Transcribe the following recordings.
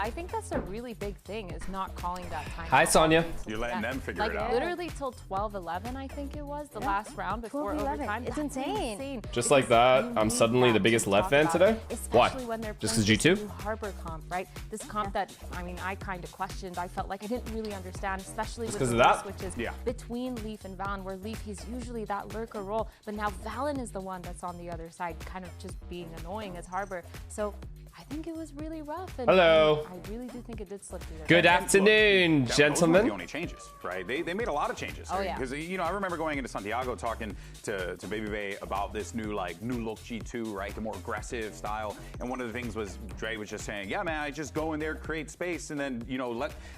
I think that's a really big thing, is not calling that time. Hi, Sonia. You're letting them figure it out. Literally till 12-11, I think it was, the last round before overtime. It's insane. Just like that, I'm suddenly the biggest left fan today? Why? When they're just because G2? Harbor comp, right? This comp that, I mean, I kind of questioned. I felt like I didn't really understand, especially with the switches between Leaf and Valen, where Leaf, he's usually that lurker role, but now Valen is the one that's on the other side, kind of just being annoying as Harbor. So I think it was really rough. And hello. I really do think it did slip through there. Good afternoon, gentlemen. The only changes, right? They made a lot of changes. Oh, yeah. Because you know, I remember going into Santiago talking to Baby Bay about this new look G2, right? The more aggressive style. And one of the things was Dre was just saying, yeah, man, I just go in there, create space, and then you know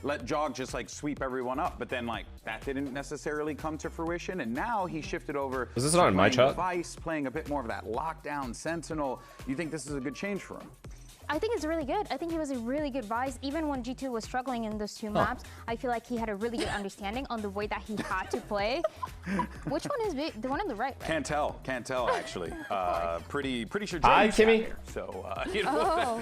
let Jog just like sweep everyone up. But then like that didn't necessarily come to fruition. And now he shifted over. Was this not in my chat? Vice, playing a bit more of that lockdown sentinel. You think this is a good change for him? I think it's really good. I think he was a really good Vice. Even when G2 was struggling in those two maps, I feel like he had a really good understanding on the way that he had to play. Which one is the one on the right? Can't tell actually. Pretty sure. Hi, Kimmy. Here, so you know. Oh.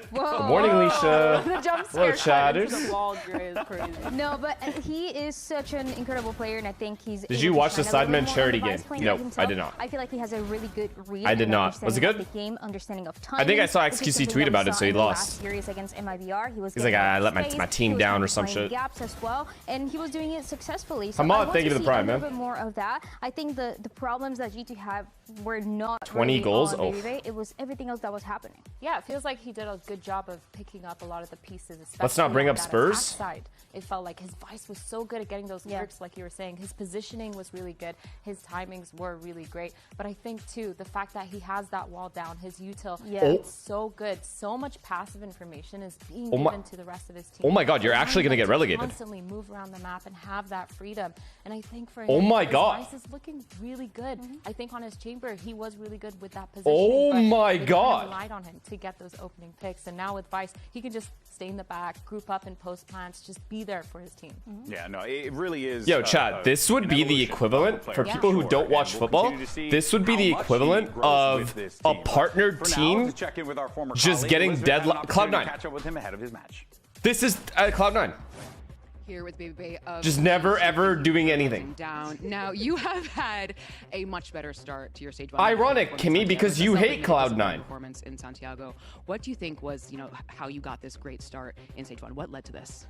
Whoa. Good morning, Leisha. The jump scare. Hello, chatters. The wall is crazy. No, but he is such an incredible player, and I think he's. Did you watch the Sidemen charity game? No, I did not. I feel like he has a really good read. I did not. Was it good? The game, understanding of time. I think I saw XQC tweet about it, so he lost. Series against MIBR, he's like, I let my team down or some shit. Gaps as well, and he was doing it successfully. So Hamad, thank you to the prime, man. A little bit more of that. I think the problems that G2 have were not 20 really goals. Oh, it was everything else that was happening. Yeah, it feels like he did a good job of picking up a lot of the pieces. Let's not bring up Spurs. Side. It felt like his Vice was so good at getting those lurks, like you were saying. His positioning was really good. His timings were really great. But I think too, the fact that he has that wall down, his util, it's so good. So much passive information is being given to the rest of his team. Oh my God, you're actually going to get relegated. Constantly move around the map and have that freedom. And I think for him, oh my God, Vice is looking really good. I think on his chamber, he was really good with that position. Oh my God. Relied on him to get those opening picks. And now with Vice, he can just stay in the back, group up in post plants, just be there for his team. Yeah, no, it really is. Yo, Chad, this would be the equivalent for people who don't watch football. This would be the equivalent of a partnered team just getting deadlocked. Cloud9. Catch up with him ahead of his match. This is Cloud9. Here with Baby Bay just never ever doing anything. Down. Now you have had a much better start to your stage 1. Ironic, Kimmy, because you hate Cloud9. Performance in Santiago. What do you think was, how you got this great start in stage 1? What led to this?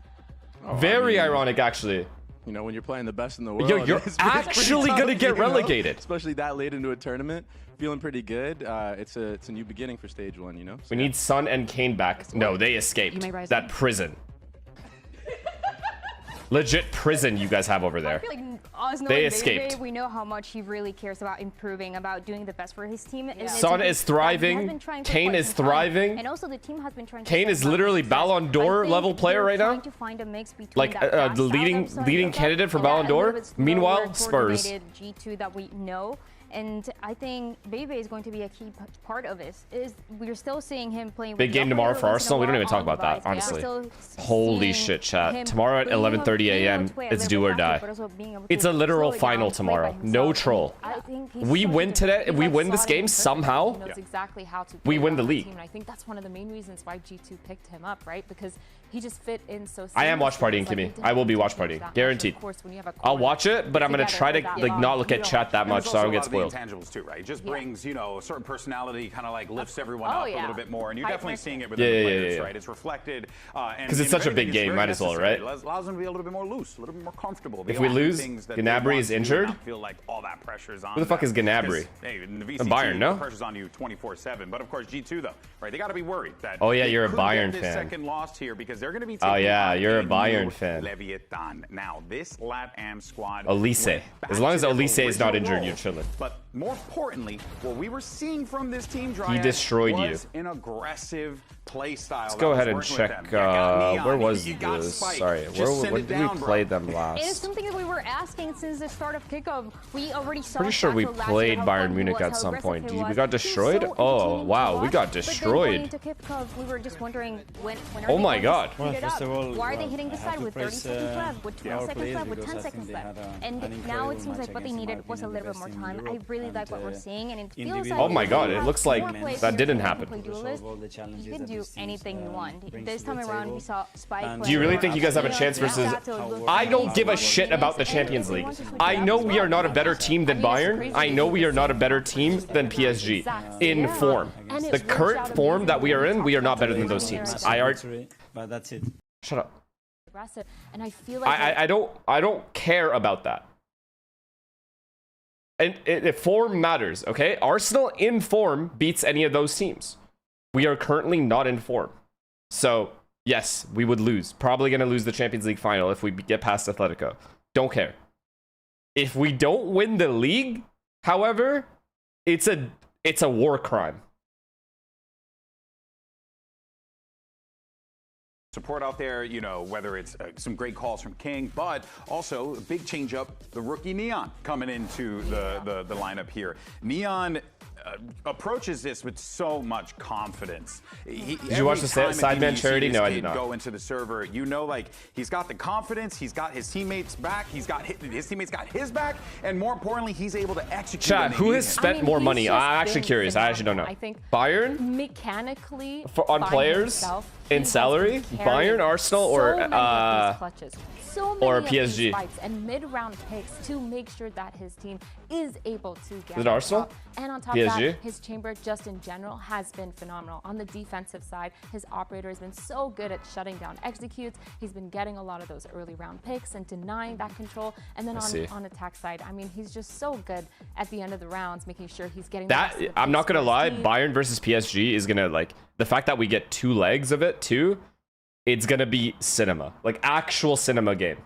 Very ironic, actually. You know, when you're playing the best in the world, yo, you're actually gonna get relegated, especially that late into a tournament. Feeling pretty good. It's a new beginning for stage 1. You know. So we need Sun and Kane back. No, they escaped that prison. Legit prison you guys have over there. I feel like us they escaped. Baby, we know how much he really cares about improving, about doing the best for his team. Yeah. Sun is thriving. Kane is thriving. And also the team has been trying to Kane is literally Ballon d'Or level player right now. To find a mix between like the leading candidate for Ballon d'Or. Meanwhile, Spurs. G2 that we know. And I think Bebe is going to be a key part of this. We're still seeing him playing. Big game tomorrow for Arsenal. We don't even talk about that, honestly. Holy shit, chat. Tomorrow at 11:30 a.m. It's do or die. It's a literal final tomorrow. No troll. We win today. We win this game somehow. We win the league. I think that's one of the main reasons why G2 picked him up, right? Because he just fit in so. I am watch partying, Kimmy. I will be watch partying, guaranteed. I'll watch it, but I'm gonna try to like not look at chat that much so I don't get spoiled. Intangibles too, right? It just brings, a certain personality, kind of like lifts everyone up a little bit more, and you're definitely seeing it with the players, right? It's reflected. Because it's such a big game, might as well, right? It allows them to be a little bit more loose, a little bit more comfortable. If we lose, Gnabry is injured. Feel like all that pressure is on. Who the fuck is Gnabry? Hey, in the VCT, Bayern, no? The pressure's on you 24/7. But of course, G2 though, right? They got to be worried that. Oh yeah, you're a Bayern fan. Second loss here because they're going to be. Oh yeah, you're a Bayern fan. Leviathan. Now this LatAm squad. Elise. As long as Elise is not injured, you're chilling. But more importantly, what we were seeing from this team, he destroyed you. An aggressive play style. Let's go ahead and check. Where was this? Sorry, when did we play them last? It is something that we were asking since the start of kickoff. We already saw. Pretty sure we played Bayern Munich at some point. We got destroyed. Oh wow, we got destroyed. We were just wondering when. Oh my God. Well, first of all, why are they hitting the side with 30 seconds left, with 12 seconds left, with 10 seconds left? And now it seems like what they needed was a little bit more time. I really like what we're seeing, and it feels like... Oh my god, it looks like that didn't happen. You can do anything you want. This time around, we saw Spike. Do you really think you guys have a chance versus... I don't give a shit about the Champions League. I know we are not a better team than Bayern. I know we are not a better team than PSG in form. The current form that we are in, we are not better than those teams. But that's it. Shut up. And I feel like I don't care about that. And form matters, okay? Arsenal in form beats any of those teams. We are currently not in form. So, yes, we would lose. Probably going to lose the Champions League final if we get past Atletico. Don't care. If we don't win the league, however, it's a war crime. Support out there, you know, whether it's some great calls from King, but also a big change up, the rookie Neon coming into the lineup here. Neon approaches this with so much confidence. Did you watch the Sideman Charity? No, I did not. Go into the server, you know, like he's got the confidence, he's got his teammates back, his teammates got his back, and more importantly, he's able to execute. Chat, who has spent more money? I'm actually curious. I actually don't know. I think Bayern mechanically on players in salary, Bayern, Arsenal, or PSG fights and mid-round picks to make sure that his team is able to get Is it Arsenal? And on top of that, his chamber just in general has been phenomenal. On the defensive side, his operator has been so good at shutting down executes. He's been getting a lot of those early round picks and denying that control. And then on attack side, I mean, he's just so good at the end of the rounds, making sure he's getting that. I'm not gonna lie, Bayern versus PSG is gonna, like, the fact that we get 2 legs of it too, it's gonna be cinema, like actual cinema game.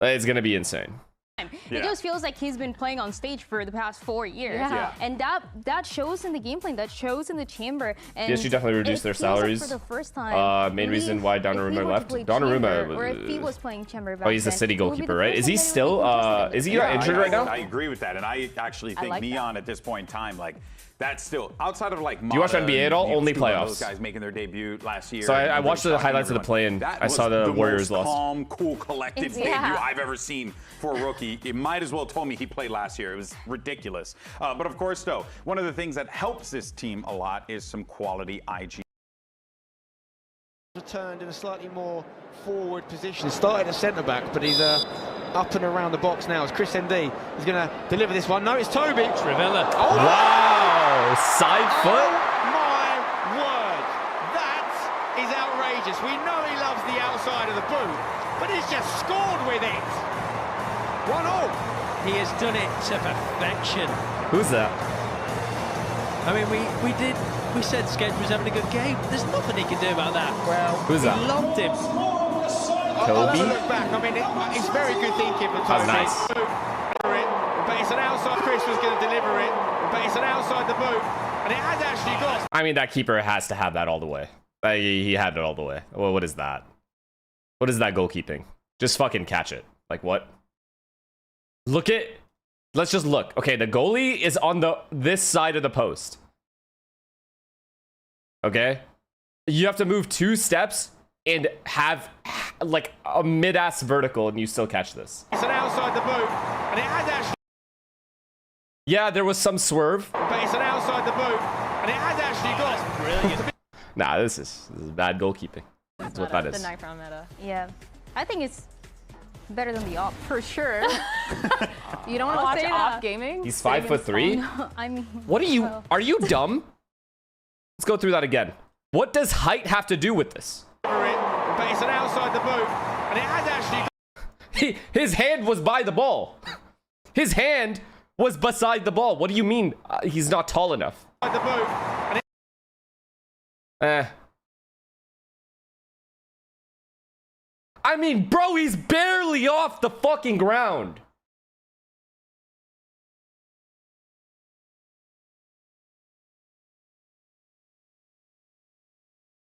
It's gonna be insane. It just feels like he's been playing on stage for the past 4 years. And that shows in the gameplay, that shows in the chamber. And PSG definitely reduced their salaries. Like for the first time, main reason why Donnarumma left. Donnarumma, or if he was playing chamber back he's a City goalkeeper, right? Is he still? Is he not injured right now? I agree with that, and I actually think Neon at this point in time, like, that's still outside of like. Do you watch NBA at all? Only playoffs. Those guys making their debut last year. So I watched the highlights of the play-in. I saw the Warriors lost. Calm, cool, collected debut I've ever seen for a rookie. It might as well told me he played last year. It was ridiculous. But of course, though, one of the things that helps this team a lot is some quality IG. Returned in a slightly more forward position. Started at centre back, but he's up and around the box now. As Chris ND is going to deliver this one. No, it's Toby. Trivella. Oh, wow! Side foot. Oh, my word! That is outrageous. We know he loves the outside of the boot, but he's just scored with it. 1-0. He has done it to perfection. Who's that? I mean, we said Sketch was having a good game. There's nothing he can do about that. Well, who's that? He loved him. Toby? Look back. I mean, it's very good thinking for Toby. That's nice. But it's an outside. Chris was going to deliver it, but it's an outside the boot, and it has actually got. I mean, that keeper has to have that all the way. He had it all the way. Well, what is that? What is that goalkeeping? Just fucking catch it. Like what? Look at. Let's just look. Okay, the goalie is on this side of the post. Okay, you have to move 2 steps and have like a mid-ass vertical, and you still catch this. It's an outside the boot, and it has actually. Yeah, there was some swerve. But it's an outside the boot, and it has actually got. Brilliant. Nah, this is bad goalkeeping. That's what that is. The knife round meta. Yeah, I think it's better than the op for sure. You don't want to watch off gaming? He's 5'3". No, I mean, what are you? Are you dumb? Let's go through that again. What does height have to do with this? But it's an outside the boot, and it has actually. His hand was by the ball. His hand was beside the ball. What do you mean he's not tall enough? The boot, and I mean, bro, he's barely off the fucking ground.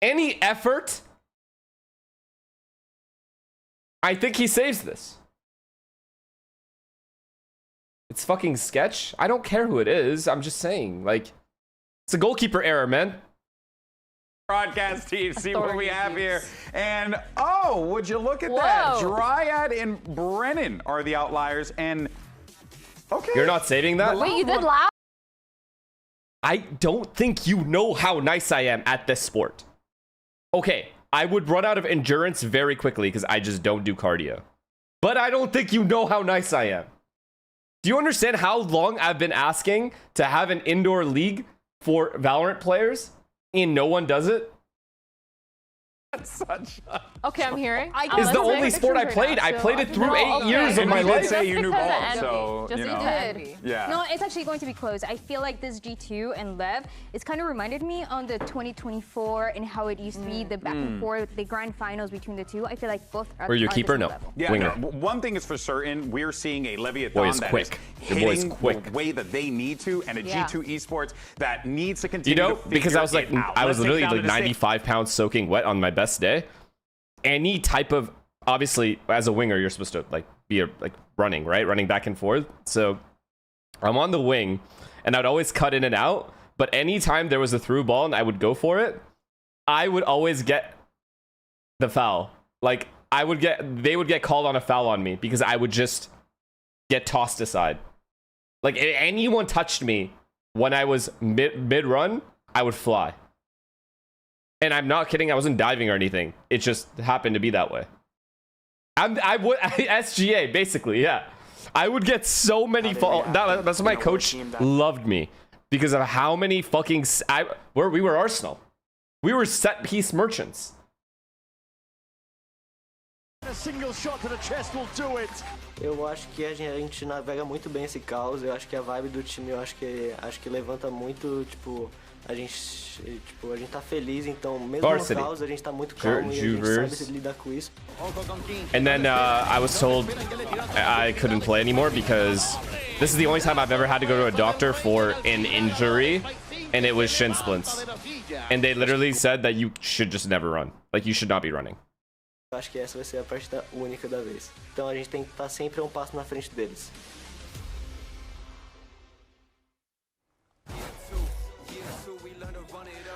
Any effort? I think he saves this. It's fucking Sketch. I don't care who it is. I'm just saying, like, it's a goalkeeper error, man. Broadcast team, see what we have here. And oh, would you look at that? Dryad and Brennan are the outliers, and Okay. You're not saving that? Wait, you did laugh? I don't think you know how nice I am at this sport. Okay, I would run out of endurance very quickly because I just don't do cardio. But I don't think you know how nice I am. Do you understand how long I've been asking to have an indoor league for Valorant players and no one does it? That's such a... Okay, I'm hearing. It's the only sport I played. I played it through 8 years of my life. You did say you knew ball, so, you know. Did. Yeah. No, it's actually going to be close. I feel like this G2 and Lev, it's kind of reminded me on the 2024 and how it used to be, the back and forth, the grand finals between the two. I feel like both are. Or your keeper? No. Yeah, Winger. One thing is for certain, we're seeing a Leviathan Boy is that quick. is The boy is hitting quick. the way that they need to, and a G2 esports that needs to You continue know, to because I was like, I was literally like 95 pounds soaking wet on my best day. Any type of, obviously, as a winger, you're supposed to like be like running, right? Running back and forth. So I'm on the wing, and I'd always cut in and out. But anytime there was a through ball and I would go for it, I would always get the foul. Like they would get called on a foul on me because I would just get tossed aside. Like if anyone touched me when I was mid run, I would fly. And I'm not kidding, I wasn't diving or anything. It just happened to be that way. I would SGA, basically, yeah. I would get so many falls. That's why my coach loved me. Because of how many fucking... we were Arsenal. We were set piece merchants. A single shot to the chest will do it. Eu acho que a gente navega muito bem esse caos. Eu acho que a vibe do time, eu acho que levanta muito, tipo, a gente tá feliz, então mesmo no caos a gente tá muito calmo e a gente sabe lidar com isso. And then I was told I couldn't play anymore because this is the only time I've ever had to go to a doctor for an injury, and it was shin splints. And they literally said that you should just never run. Like you should not be running. Eu acho que essa vai ser a partida única da vez. Então a gente tem que estar sempre um passo na frente deles.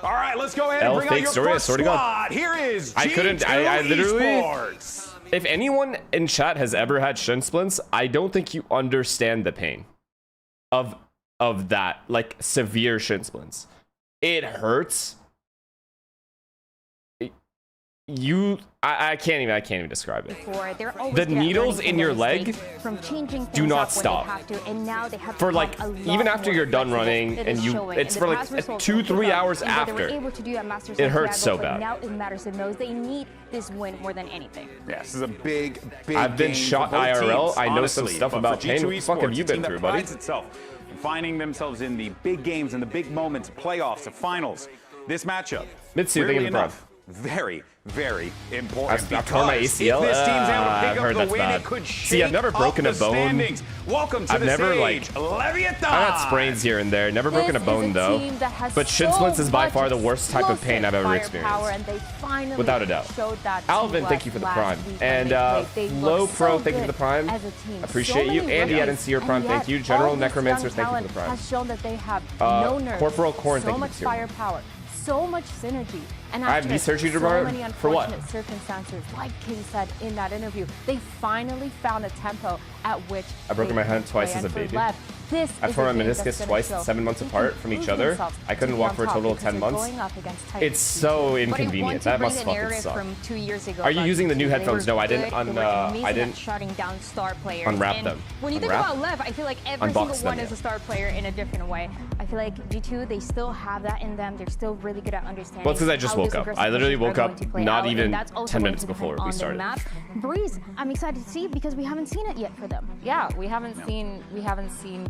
All right, let's go ahead and bring out your first squad. Here is G2 I literally, Esports. If anyone in chat has ever had shin splints, I don't think you understand the pain of that, like severe shin splints. It hurts. I can't even describe it. The needles in your leg do not stop. For like, even after you're done running and it's for like 2-3 hours after. It hurts so bad. Now it matters the most. They need this win more than anything. Yeah, this is a big I've been shot IRL. I know some stuff about pain. What the fuck have you been through, buddy? Finding themselves in the big games and the big moments, playoffs, the finals. This matchup, Mitsu, thank you for the prime. Very, very important. I've torn my ACL. If this team's able to pick I've heard up the that's win, bad. it could See, I've never broken a bone. Standings. Welcome to I've the never stage, Leviathan. I've had sprains here and there. Never broken a bone though. But shin splints is by far the worst type of pain I've ever experienced. Without a doubt. Alvin, thank you for the prime. And Low Pro, thank you for the prime. Appreciate you. Andy, I didn't see your prime. Thank you. General Necromancer, thank you for the prime. Has shown that they have no nerves, Corporal Corn, so thank you much for the firepower, so much synergy. And I have knee surgery tomorrow. So many unfortunate circumstances, like King said in that interview, they finally found a tempo at which I broke my hand twice as a baby. I tore my meniscus twice, 7 months apart from each other. I couldn't walk for a total of 10 months. It's so inconvenient. That must fucking suck. Are you using the new headphones? No, I didn't. I didn't shutting down star players. Unwrap them. When you think about Lev, I feel like every single one is a star player in a different way. I feel like G2, they still have that in them. They're still really good at understanding. Well, it's because I just woke up. I literally woke up not even 10 minutes before we started. Breeze, I'm excited to see because we haven't seen it yet for them. Yeah, we haven't seen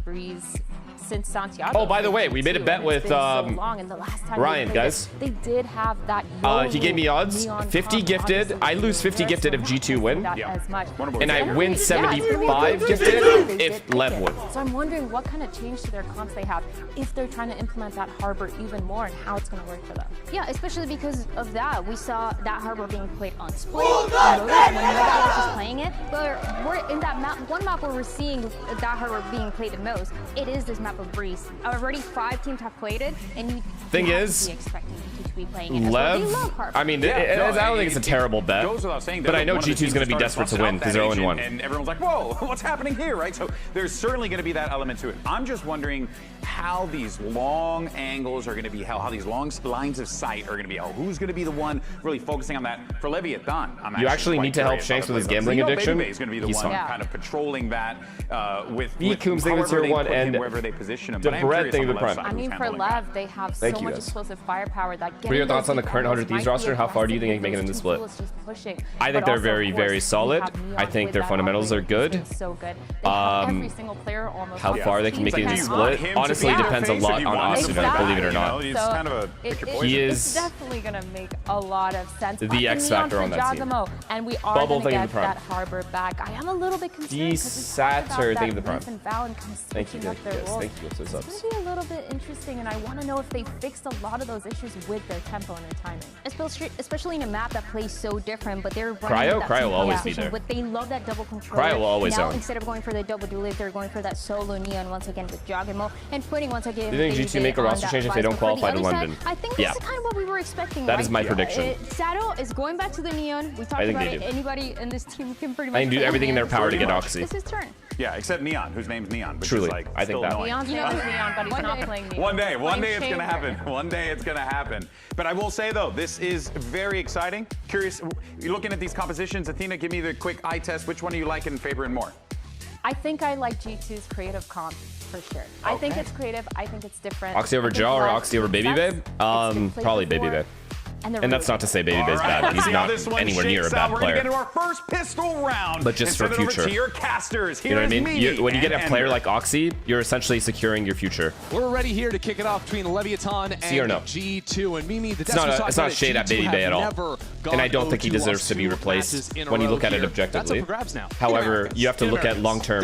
Breeze since Santiago. Oh, by the way, we made a bet with Ryan, guys. They did have that. He gave me odds 50 gifted. I lose 50 gifted if G2 win, and I win 75 gifted if Lev win. So I'm wondering what kind of change to their comps they have if they're trying to implement that harbor even more and how it's going to work for them. Yeah, especially because of that, we saw that harbor being played on split. When Nova was playing it, but we're in that map. One map where we're seeing that harbor being played the most. It is this map of Breeze. Already 5 teams have played it, and you thing is, be expecting G2 to be playing in. Lev, I mean, I don't think it's a terrible bet, goes without saying, but I know G2 is going to be desperate to win because they're 0-1. And everyone's like, whoa, what's happening here, right? So there's certainly going to be that element to it. I'm just wondering how these long angles are going to be held, how these long lines of sight are going to be held. Who's going to be the one really focusing on that for Leviathan? You actually need to help Shanks with his gambling addiction. He's going to be the one kind of patrolling that with Coombs thinking it's tier 1 and wherever they position him. The Brett thing of the prime. I mean, for Lev, they have so much explosive firepower that. What are your thoughts on the current 100 Thieves roster? How far do you think they can make it in the split? I think they're very, very solid. I think their fundamentals are good. Every single player almost. How far they can make it in the split honestly depends a lot on Asuna, believe it or not. He's kind of a he is definitely going to make a lot of sense. The X factor on that team. And we are going to get that Harbor back. I am a little bit concerned because thing of the prime. Thank you, guys. Thank you. It's going to be a little bit interesting, and I want to know if they fixed a lot of those issues with their tempo and their timing. Especially in a map that plays so different, but they're running Cryo will always be there. But they love that double control. Cryo will always now, own. Instead of going for the double duelist, they're going for that solo neon once again with Jogamo and putting once again. Do you think G2 make a roster change if they don't qualify to London? I think this is kind of what we were expecting. That is my prediction. Saddle is going back to the neon. We talked about it. Anybody in this team can pretty much. They can do everything in their power to get Oxy. This is his turn. Yeah, except Neon, whose name's Neon. Truly, like I think that. Neon's Neon, but he's not playing Neon. One day it's going to happen. One day it's going to happen. But I will say, though, this is very exciting. Curious, you're looking at these compositions. Athena, give me the quick eye test. Which one are you liking and favoring more? I think I like G2's creative comp for sure. Okay. I think it's creative. I think it's different. Oxy over Jaw or Oxy over Baby Babe? Probably Baby Babe. And that's not to say Baby Babe's bad. He's not anywhere near a bad player. We're going to get into our first pistol round. But just for future. You know what I mean? When you get a player like Oxy, you're essentially securing your future. We're ready here to kick it off between Leviathan and G2. And Mimi, it's not shade at Baby Babe at all. And I don't think he deserves to be replaced when you look at it objectively. However, you have to look at long term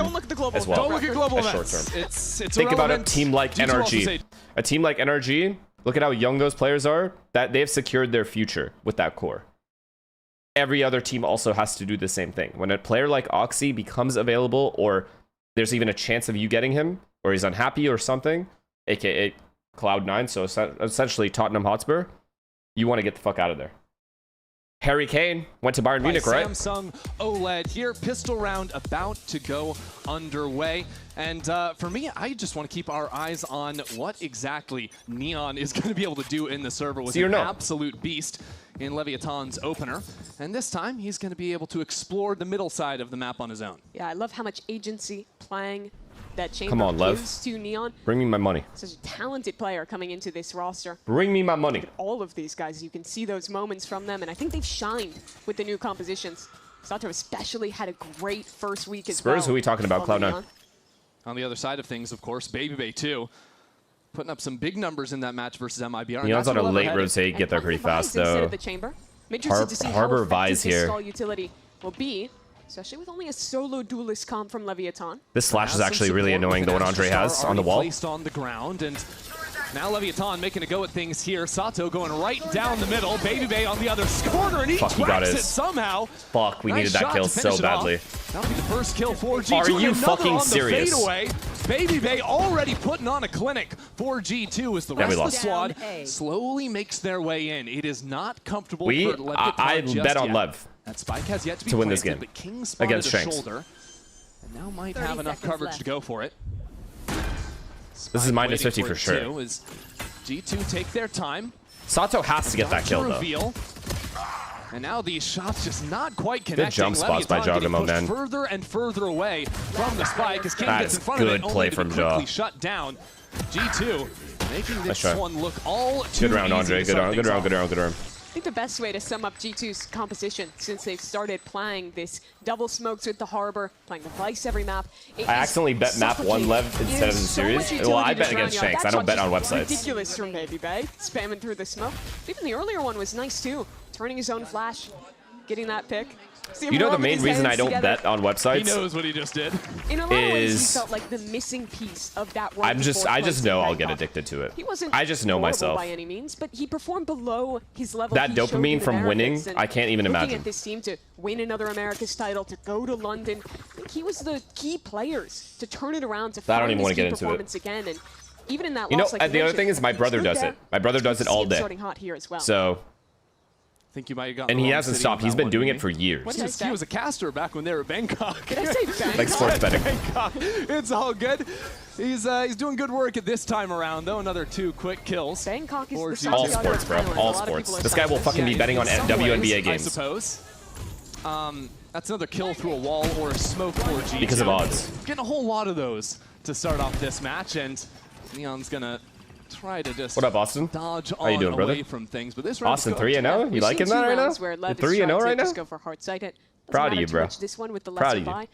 as well. Don't look at global as short term. Think about a team like NRG. A team like NRG. Look at how young those players are, that they've secured their future with that core. Every other team also has to do the same thing. When a player like Oxy becomes available, or there's even a chance of you getting him, or he's unhappy or something, aka Cloud9, so essentially Tottenham Hotspur, you want to get the fuck out of there. Harry Kane went to Bayern Munich, right? Samsung OLED here. Pistol round about to go underway. And for me, I just want to keep our eyes on what exactly Neon is going to be able to do in the server with an absolute beast in Leviathan's opener. And this time, he's going to be able to explore the middle side of the map on his own. Yeah, I love how much agency playing that chamber Come on, Lev. gives to Neon. Bring me my money. Such a talented player coming into this roster. Bring me my money. Look at all of these guys, you can see those moments from them, and I think they've shined with the new compositions. Sato especially had a great first week as well. Spurs, who are we talking about? Cloud9. On the other side of things, of course, Baby Bay too. Putting up some big numbers in that match versus MIBR. Neon's on a late rotate, get there pretty fast though. Harbor Vise here. Utility will be, especially with only a solo duelist comp from Leviathan. This slash is actually really annoying, the one Andre has on the wall. Placed on the ground, and now Leviathan making a go at things here. Sato going right down the middle. Baby Bay on the other corner, and he tracks it somehow. Fuck, we needed that kill so badly. That'll be the first kill for G2. Are you fucking serious? Baby Bay already putting on a clinic for G2 as the rest of the squad slowly makes their way in. It is not comfortable for Leviathan I bet on Lev that spike has yet to be to win this game against Shanks. And now might have enough coverage to go for it. This is minus 50 for sure. As G2 take their time. Sato has to get that kill though. And now these shots just not quite connecting. Good jump spots by Jogamo, man. Further and further away from the spike as King gets in front of it. Good play from Jaw. Shut down. G2 making this one look all too good round, Andre. Good round. I think the best way to sum up G2's composition since they've started playing this double smokes with the Harbor, playing the Vice every map. I accidentally bet map 1 Lev instead of the series. Well, I bet against Shanks. I don't bet on websites. Ridiculous from Baby Bay, spamming through the smoke. Even the earlier one was nice too. Turning his own flash, getting that pick. You know the main reason I don't bet on websites? He knows what he just did. In a lot of ways, he felt like the missing piece of that one. I just know I'll get addicted to it. He wasn't I just know myself. by any means, but he performed below his level. That dopamine from winning, I can't even imagine. Looking at this team to win another America's title, to go to London, I think he was the key players to turn it around, to find his key performance again. And even in that You know, loss, like the other thing is my brother does it. My brother does it all day. Starting hot here as well. So. I think you might have gotten and he hasn't stopped. He's been doing it for years. He was a caster back when they were at Bangkok. Did I say Bangkok? Like sports betting. Bangkok. It's all good. He's doing good work at this time around, though. Another 2 quick kills. Bangkok is the all sports, bro. All sports. This guy will fucking be betting on WNBA games. I suppose. That's another kill through a wall or a smoke or G2. Because of odds. Getting a whole lot of those to start off this match, and Neon's gonna try to just what up, Austin? Dodge How you doing, brother? away from things. But this Austin 3-0. You liking that right now? 3-0 right now? Go for hard-sighted. Proud of you, bro. This one with the lesser buy.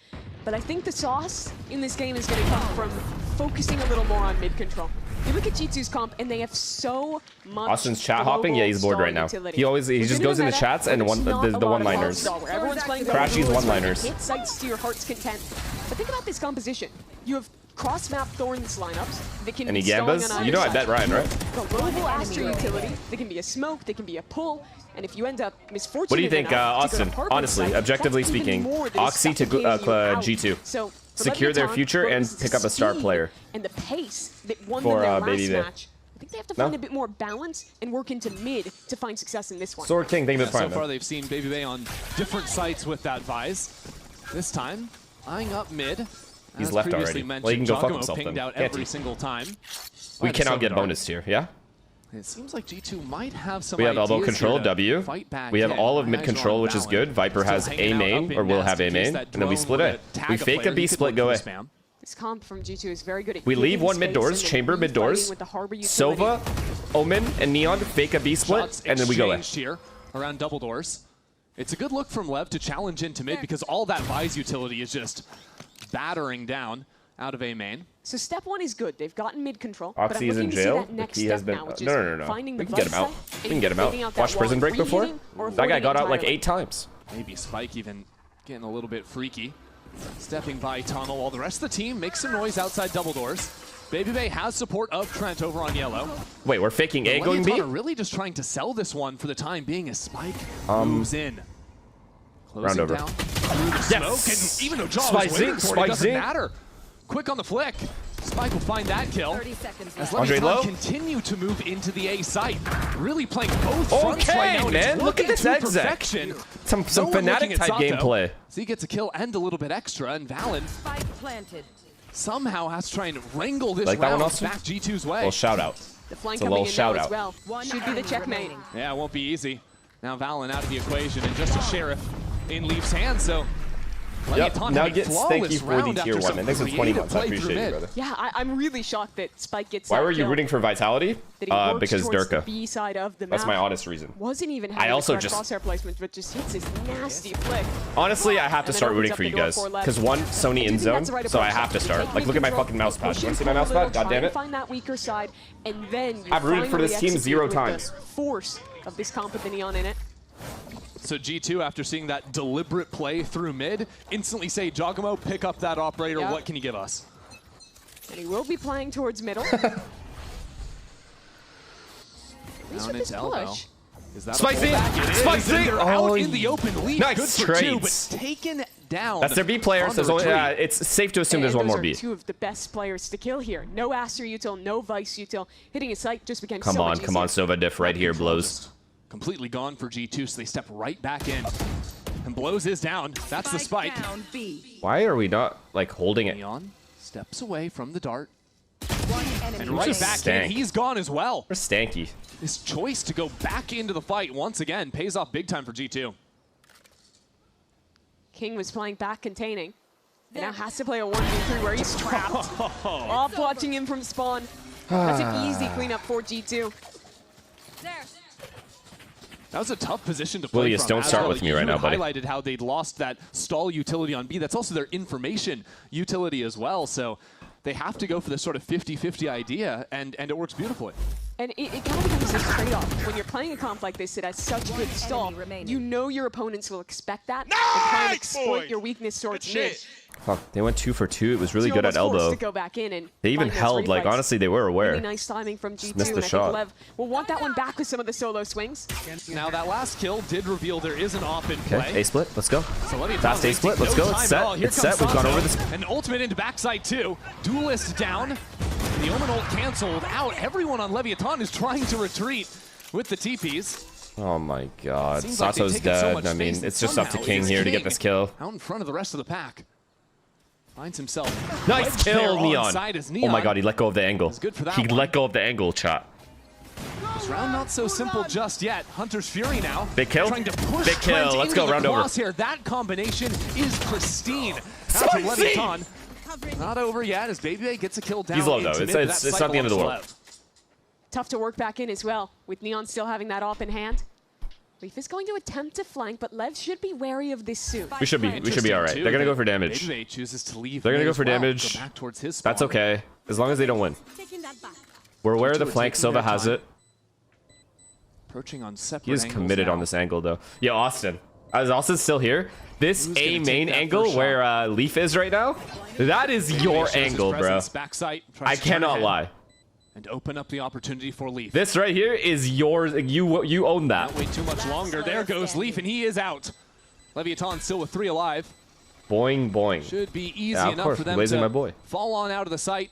But I think the sauce in this game is going to come from focusing a little more on mid control. You look at G2's comp, and they have so much. Austin's chat hopping. Yeah, he's bored right now. He just goes in the chats and the one-liners. Crashy's one-liners. Hit sites to your heart's content. But think about this composition. You have cross-map Thorns lineups that can Any be stalling Gambas? on You know I either bet side. Ryan, right? Global Astro utility. They can be a smoke. They can be a pull. And if you end up misfortunate What do you think, Austin? Honestly, objectively speaking, Oxy to G2. So secure their future and pick up a star player. And the pace that won for them their Baby last match. I think they have to find a bit more balance and work into mid to find success in this one. Sword King, thank you for So far, they've seen Baby Bay on different sites with that Vise. This time, eyeing up mid. He's left already. Well, he can go fuck himself then. Out every single time. We cannot get bonus here, yeah? It seems like G2 might have some. We have elbow control, W. We have all of mid control, which is good. Viper has A main, or will have A main, and then we split A. We fake a B split, go A. This comp from G2 is very good at we leave one mid doors, chamber mid doors, Sova, Omen, and Neon fake a B split, and then we go A. Here around double doors. It's a good look from Lev to challenge into mid because all that Vise utility is just battering down out of A main. So step one is good. They've gotten mid control. Oxy is in jail. He has been. No. We can get him out. We can get him out. Watch Prison Break before. That guy got out like 8 times. Maybe Spike even getting a little bit freaky. Stepping by tunnel while the rest of the team makes some noise outside double doors. Baby Bay has support of Trent over on yellow. Wait, we're faking A going B? Really just trying to sell this one for the time being as Spike moves in. Round over. Yes! And even though Jaw was waiting for it, it doesn't matter. Quick on the flick. Spike will find that kill. 30 seconds as Leviathan continue to move into the A site. Really playing both fronts right now. Man, look at this exec. Some Fnatic type gameplay. So he gets a kill and a little bit extra, and Valen somehow has to try and wrangle this round back G2's way. Well, shout out. The flank coming in now as well. Should be the checkmate. Yeah, it won't be easy. Now Valen out of the equation, and just a Sheriff in Leaf's hands, so now thank you for the tier 1, man. Thanks for 20 months. I appreciate it, brother. Yeah, I'm really shocked that Spike gets Why were you rooting for Vitality? Because Durka. B side of the That's map. my honest reason. Wasn't even having crosshair placement, but just hits this nasty flick. Honestly, I have to start rooting for you guys. Because one, Sony in zone, so I have to start. Like, look at my fucking mouse pad. You want to see my mouse pad? God damn it. Find that weaker side, and then I've rooted for this team 0 times. Force of this comp with the Neon in it. So G2, after seeing that deliberate play through mid, instantly say, Giacomo, pick up that operator. What can you give us? And he will be playing towards middle. Down into elbow. Spicy! Spicy! They're out in the open lead. Nice Good for two, trades. but taken down. That's their B player, so it's safe to assume there's one more B. Two of the best players to kill here. No Aster util, no Vice util. Hitting a site just became so much easier. Come on, Sova diff right here, blows. Completely gone for G2, so they step right back in. And blows is down. That's the spike. Why are we not, like, holding it? Neon steps away from the dart. And right back in, he's gone as well. We're stanky. His choice to go back into the fight once again pays off big time for G2. King was playing back containing. And now has to play a 1v3 where he's trapped. Off watching him from spawn. That's an easy cleanup for G2. That was a tough position to play Willius, don't start with me right now, buddy. Highlighted how they'd lost that stall utility on B. That's also their information utility as well. So they have to go for this sort of 50-50 idea, and it works beautifully. And it kind of becomes this trade-off. When you're playing a comp like this that has such good stall, you know your opponents will expect that and try and exploit your weakness towards mid. Fuck, they went 2 for 2. It was really good at elbow. To go back in and they even held, like, honestly, they were aware. Really nice timing from G2, missed the and I shot. think Lev will want that one back with some of the solo swings. Now that last kill did reveal there is an op in play. Okay, A-split, let's go. So Fast A-split, let's go. It's set, it's set. We've gone over this. An ultimate into backside 2. Duelist down. And the Omen ult canceled out. Everyone on Leviathan is trying to retreat with the TPs. Oh my god. Seems like Sato's they've taken so dead. much I mean, space, it's just up to King here to get this kill. Out in front of the rest of the pack. Finds himself. Nice kill, Neon. Neon. Oh my god, he let go of the angle. Good for that He one. let go of the angle, chat. This round not so simple just yet. Hunter's Fury now. Big kill. Trying to push Big kill. Trent Let's into go, the round over. crosshair. That combination is pristine. Out to Leviathan. Not over yet as Baby gets a kill down. He's low though. It's not the end of the world. Tough to work back in as well, with Neon still having that op in hand. Leaf is going to attempt to flank, but Lev should be wary of this soon. We should be all right. They're gonna go for damage. Baby chooses to leave. They're gonna go for damage. Go back towards his That's spawn. okay, as long as they don't win. We're aware of the flank. Silva has it. Approaching on separate He is angles committed now. on this angle though. Yeah, Austin. Is Austin still here? This A main angle where Leaf is right now, that is your angle, bro. I cannot lie. And open up the opportunity for Leaf. This right here is yours. You own that. Not wait too much longer. There goes Leaf, and he is out. Leviathan still with 3 alive. Boing, boing. Should be easy Yeah, of enough course, for them blazing to my boy. fall on out of the site,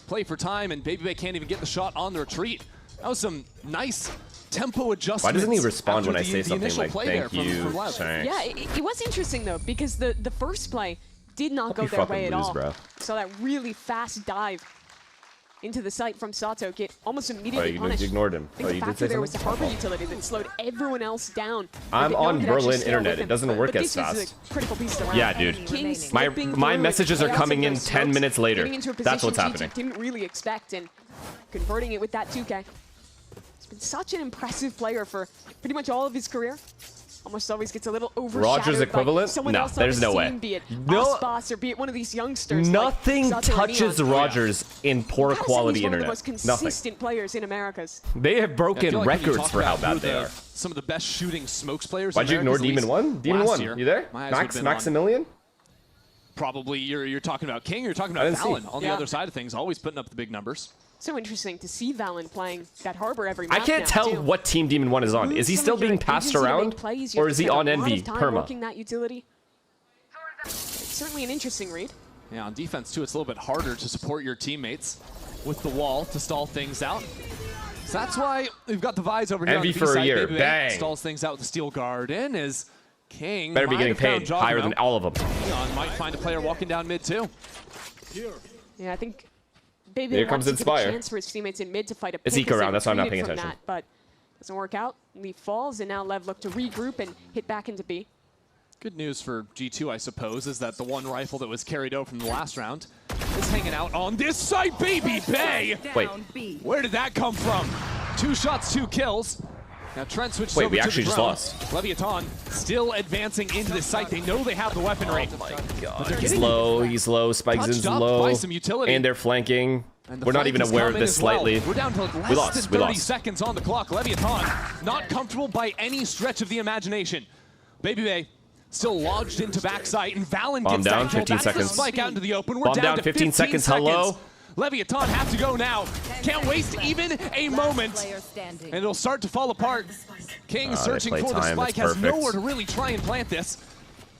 play for time, and Baby can't even get the shot on the retreat. That was some nice tempo adjustments. Why doesn't he respond when I after say the something initial like, play thank there you, from Lev. thanks? Yeah, it was interesting though, because the first play did not go their way at all. Bro. So that really fast dive into the site from Sato get almost immediately you punished. ignored him. I think the factor there was the harbor utility that slowed everyone else down. I'm No one on could actually Berlin scale internet. with It him. doesn't work But as this is fast. a critical piece of the round. Yeah, dude. King My slipping messages through are chaos coming of in those 10 smokes, minutes later. getting into a That's what's position happening. GG didn't really expect and converting it with that 2K. He's been such an impressive player for pretty much all of his career. Almost always gets a little overshadowed Rogers equivalent? by someone No, else on there's the no way. scene, be it No. Boss or be it one of these youngsters. Nothing like Sato or touches Neon. Rogers in poor Gotta say quality he's one of internet. the most Nothing. consistent players in Americas. They have I broken feel like when you records talk for how about bad who they the- are. Some of the best shooting smokes players. Why'd you ignore Demon 1? Demon 1, you there? Maximilian? Probably you're talking about King, you're talking I about didn't see. Valen on the other side of things, always putting up the big numbers. So interesting to see Valen playing that harbor every match I can't now, tell too. what team Demon 1 is on. Is he Some still of your being passed agency to make around? plays, you Or have is to he spend on a lot Envy of time perma? working that utility. Certainly an interesting read. Yeah, on defense too, it's a little bit harder to support your teammates with the wall to stall things out. So that's why we've got the Vise over here Envy on the for a B-side. year. Baby Bang. stalls things out with the Steel Garden as King Better be might getting have found paid Jogno. higher than all of them. Neon might find a player walking down mid too. Yeah, I think Baby Here comes wants to give a Inspire. chance for his teammates in mid to fight a It's pick Eco as they round, that's why I'm not retreated paying from attention. That, but doesn't work out. Leaf falls, and now Lev look to regroup and hit back into B. Good news for G2, I suppose, is that the one rifle that was carried out from the last round is hanging out on this site, Baby Bay! Wait. Where did that come from? 2 shots, 2 kills. Now Trent switches Wait, over we to actually the just drone. lost. Leviathan still advancing into this site. They know they have the weaponry. Oh my But god. they're He's getting low, Spike's touched in up low. by some utility. And they're flanking. And the We're not flank even is aware of coming this as well. slightly. We're down to less We lost, than we 30 lost. seconds on the clock. Leviathan not comfortable by any stretch of the imagination. Baby Bay still lodged into backside, and Valen Bomb gets down, that kill. 15 That's seconds. the spike out into the open. We're Bomb down down, to 15 seconds, hello? Leviathan has to go now. Can't waste even a moment. And it'll start to fall apart. King they searching play for the time, spike, that's has perfect. nowhere to really try and plant this.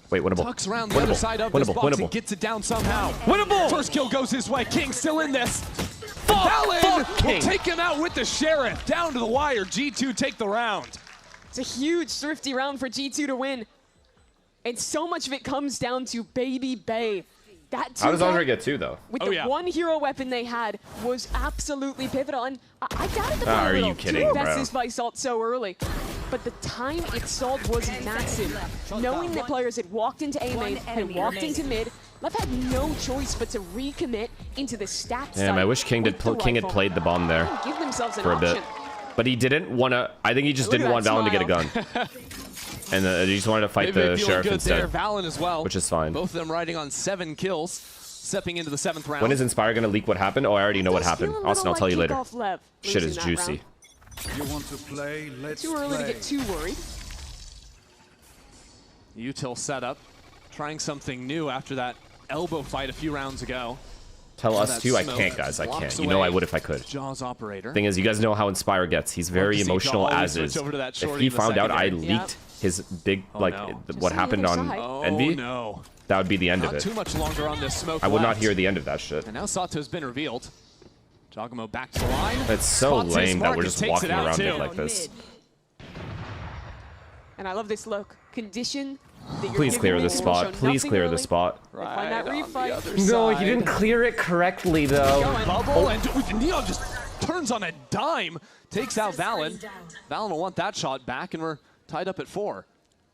Wait, winnable. Tucks around the other side of this box and gets it down somehow. Winnable! First kill goes his way. King still in this. Fuck Valen will King. take him out with the Sheriff. Down to the wire. G2 take the round. It's a huge thrifty round for G2 to win. And so much of it comes down to Baby Bay. That How does 2K Andre get 2 though? with the one hero weapon they had was absolutely pivotal. And I doubted the Ah, play a are little you kidding, to invest bro? this by Salt so early. But the time it stalled was massive. Knowing that players had walked into A main and walked into mid, Lev had no choice but to recommit into the stacked Damn, site I wish King with the King had rifle. played the bomb there Give themselves an for a option. bit. But he didn't want to. I think he just Look didn't at want that Valen to get a gun. smile. And he just wanted to fight Maybe the feeling Sheriff good instead. there. Valen as well. Which is fine. Both of them riding on 7 kills, stepping into the 7th round. When is Inspire going to leak what happened? Oh, I already know what Does happened. feel a Austin, I'll little tell you like later. kickoff Lev Shit losing is that juicy. round. You want to play? Let's Too early play. to get too worried. Util setup, trying something new after that elbow fight a few rounds ago. Tell us That too. I smoke can't, guys. I blocks can't. You know I away would if I could. Jaws operator. Thing is, you guys know how Inspire gets. He's very Love to see emotional Jaw as switch is. over to that If shorty he in the found out I secondary. leaked his big, no. what happened on Envy, no. that would be the end of Not it. too much longer on this smoke I would not left. hear the end of that shit. And now Sato's been revealed. Giacomo back to the line. It's so lame that we're just walking around it like this. And I love this look. Condition. Please clear this spot. Please clear the spot. Find that refight. No, you didn't clear it correctly, though. Bubble, and Neon just turns on a dime. Takes out Valen. Valen will want that shot back, and we're tied up at 4.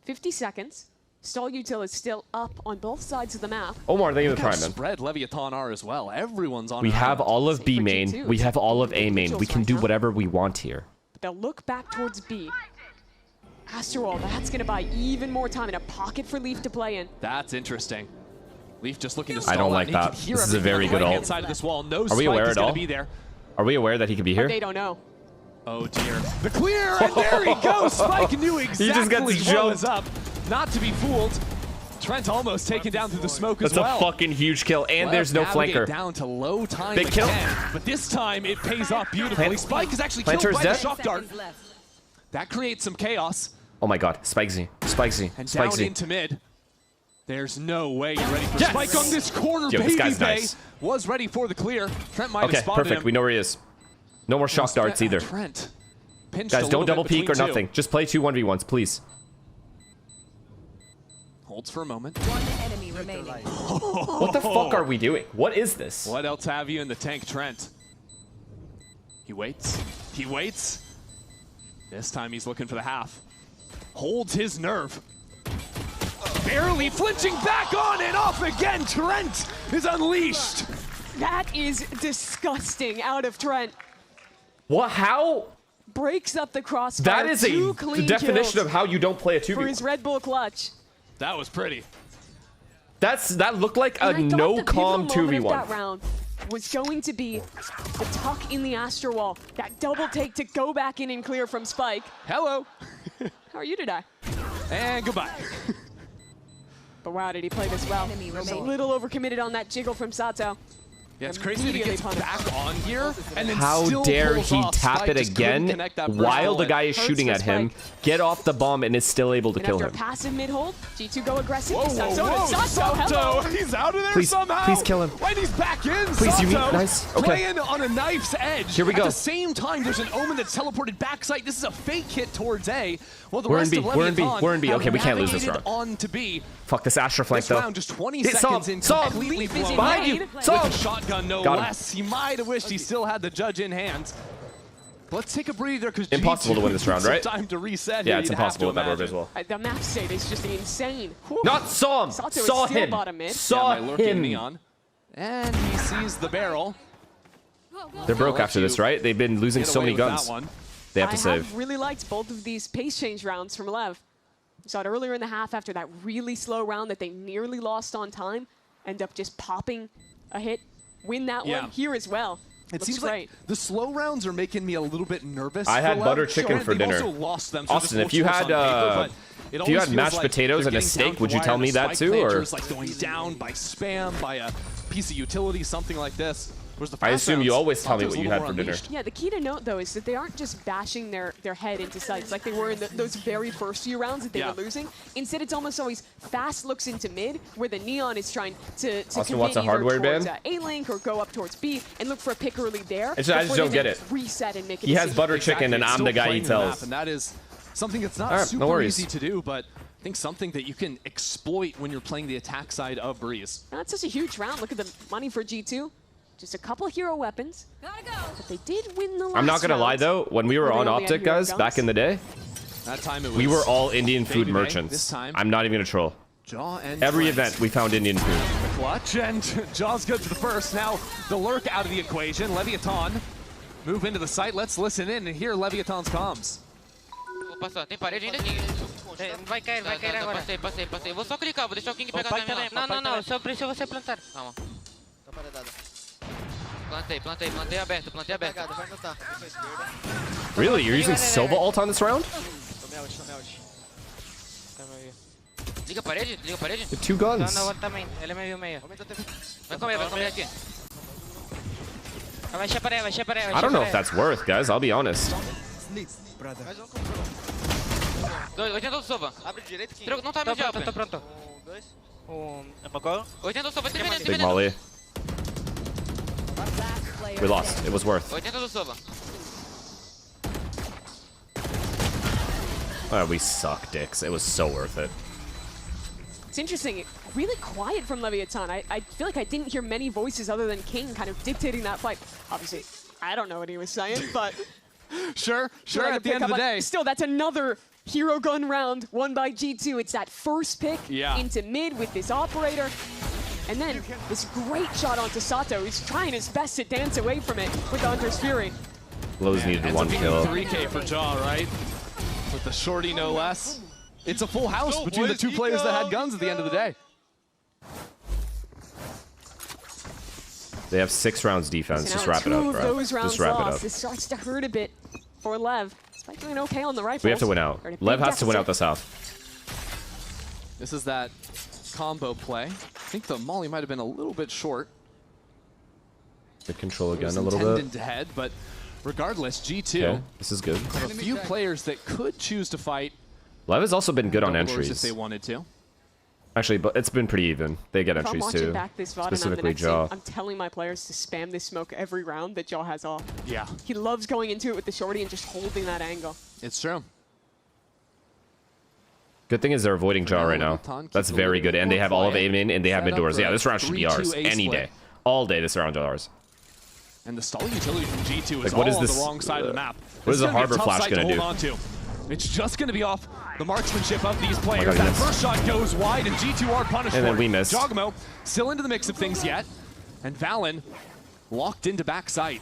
50 seconds. Stall util is still up on both sides of the map. Omar, thank you for the prime, man. Spread Leviathan are as well. Everyone's on. We have all of B main. We have all of A main. We can do whatever we want here. But they'll look back towards B. After all, that's going to buy even more time in a pocket for Leaf to play in. That's interesting. Leaf just looking to stall. I don't like that. This is a very good ult. Side of this wall. No Are we aware at all? Be Are we aware that he could be here? They don't know. Oh dear. The clear, and there he goes. Spike knew exactly he just gets what was up. Not to be fooled. Trent almost taken down through the smoke as well. That's a fucking huge kill, and there's no flanker. Down to low time Big kill. But this time it pays off beautifully. Spike is actually killed by the shock dart. That creates some chaos. Oh my god, Spikesy. Spikesy. And Spikesy. down into mid. There's no way you're ready for Spike on this corner. Yo, this guy's Bay nice. Was ready for the clear. Trent might have spotted perfect. him. We know where he is. No more shock darts either. Trent. Guys, don't double peek or nothing. Just play 2 1v1s, please. Holds for a moment. One enemy remaining. What the fuck are we doing? What is this? What else have you in the tank, Trent? He waits. He waits. This time he's looking for the half. Holds his nerve. Barely flinching back on and off again. Trent is unleashed. That is disgusting out of Trent. What? How? Breaks up the crossfire. That is the definition of how you don't play a 2v1. For his Red Bull clutch. That was pretty. That looked like a no-calm 2v1. That round was going to be the tuck in the Astro Wall. That double take to go back in and clear from Spike. Hello. How are you today? And goodbye. But wow, did he play this well? He's a little overcommitted on that jiggle from Sato. Yeah, it's crazy that he gets back on here and then how still dare pulls he off. tap Spike it just again while the guy is shooting at him, get off the bomb, and is still able to kill him. After a passive mid-hold, G2 go aggressive. Whoa, Sato, he's out of there somehow. Please kill him. When he's back in, please, Sato, nice. Okay. playing on a knife's edge. Here we go. At the same time, there's an Omen that's teleported backside. This is a fake hit towards A. Well, the we're rest in B. of We're in B. We're in B. Okay, we can't lose this round. On to B. Fuck this Astra flank though. This round just 20 seconds in, completely blown. Behind you. With a shotgun, no less. He might have wished he still had the judge in hand. Let's take a breather because impossible to win this round, right? Time to reset. Yeah, it's impossible with that orb as well. The map state is just insane. Not saw him. Sato saw is still him. Bottom mid. Saw him. Neon. And he sees the barrel. They're broke after this, right? They've been losing so many guns. They have to save. I really liked both of these pace change rounds from Lev. We saw it earlier in the half after that really slow round that they nearly lost on time. End up just popping a hit, win that one here as well. It seems like the slow rounds are making me a little bit nervous. I had butter chicken for dinner. Also lost them, so Austin, if you had mashed potatoes and a steak, would you tell me that too, or like going down by spam, by a piece of utility, something like this? I assume you always tell me what you had for dinner. Yeah, the key to note, though, is that they aren't just bashing their head into sights like they were in those very first few rounds that they were losing. Instead, it's almost always fast looks into mid, where the Neon is trying to Austin wants a hardware towards ban? A-Link or go up towards B and look for a pick early there. I just don't get it. Reset and make he has butter chicken, and I'm the guy he tells. And that is something that's not super easy to do, but I think something that you can exploit when you're playing the attack side of Breeze. That's such a huge round. Look at the money for G2. Just a couple of hero weapons, but they did win the last I'm not gonna lie though, when we were on Optic, guys, back in the day, that time it was we were all Indian food merchants. I'm not even gonna troll. Every event we found Indian food. Clutch, and Jaw's good for the first. Now the lurk out of the equation. Leviathan move into the site. Let's listen in and hear Leviathan's comms. Tem parede ainda aqui. Vai cair agora. Passei. Vou só clicar, vou deixar o King pegar também. Não, só precisa você plantar. Calma. Tá paredada. Plantei aberto. Vai notar. Really? You're using Silva ult on this round? Liga a parede. The 2 guns. Não, também. Ele me viu meio. Vai comer aqui. Vai chepareia. I don't know if that's worth, guys. I'll be honest. Oitenta do Sova. Abre direito aqui. Não tá meio Tô pronto. 2. Apagou? 80 do Sova, tem Big molly. We lost. It was worth. Oh, we suck, dicks. It was so worth it. It's interesting. Really quiet from Leviathan. I feel like I didn't hear many voices other than King kind of dictating that fight. Obviously, I don't know what he was saying, but... Sure. At the end of the day. Still, that's another hero gun round won by G2. It's that first pick into mid with this operator. And then this great shot onto Sato. He's trying his best to dance away from it with the Hunter's Fury. Lowe's needed one kill. 3K for Jaw, right? With the shorty, no less. It's a full house between the two players that had guns at the end of the day. They have 6 rounds defense. So just wrap it up, bro. Just wrap it up. This starts to hurt a bit for Lev. Despite doing okay on the rifles. We have to win out. Lev has to win out the South. This is that combo play. I think the molly might have been a little bit short. Good control again a little bit. To head, but regardless, G2. Yeah, this is good. Have a few players that could choose to fight. Lev has also been good on entries. If they wanted to. Actually, but it's been pretty even. They get entries too. Back this VOD specifically Jaw. I'm telling my players to spam this smoke every round that Jaw has off. Yeah. He loves going into it with the shorty and just holding that angle. It's true. Good thing is they're avoiding Jaw right now. That's very good. And they have all of Aiden and they have mid doors. Yeah, this round should be ours any day. All day this round is ours. And the stall utility from G2 is all on the wrong side of the map. What is the Harbor Flash going to do? It's just going to be off the marksmanship of these players. That first shot goes wide, and G2 are punished and then we missed. Jogamo still into the mix of things yet, and Valen locked into backside.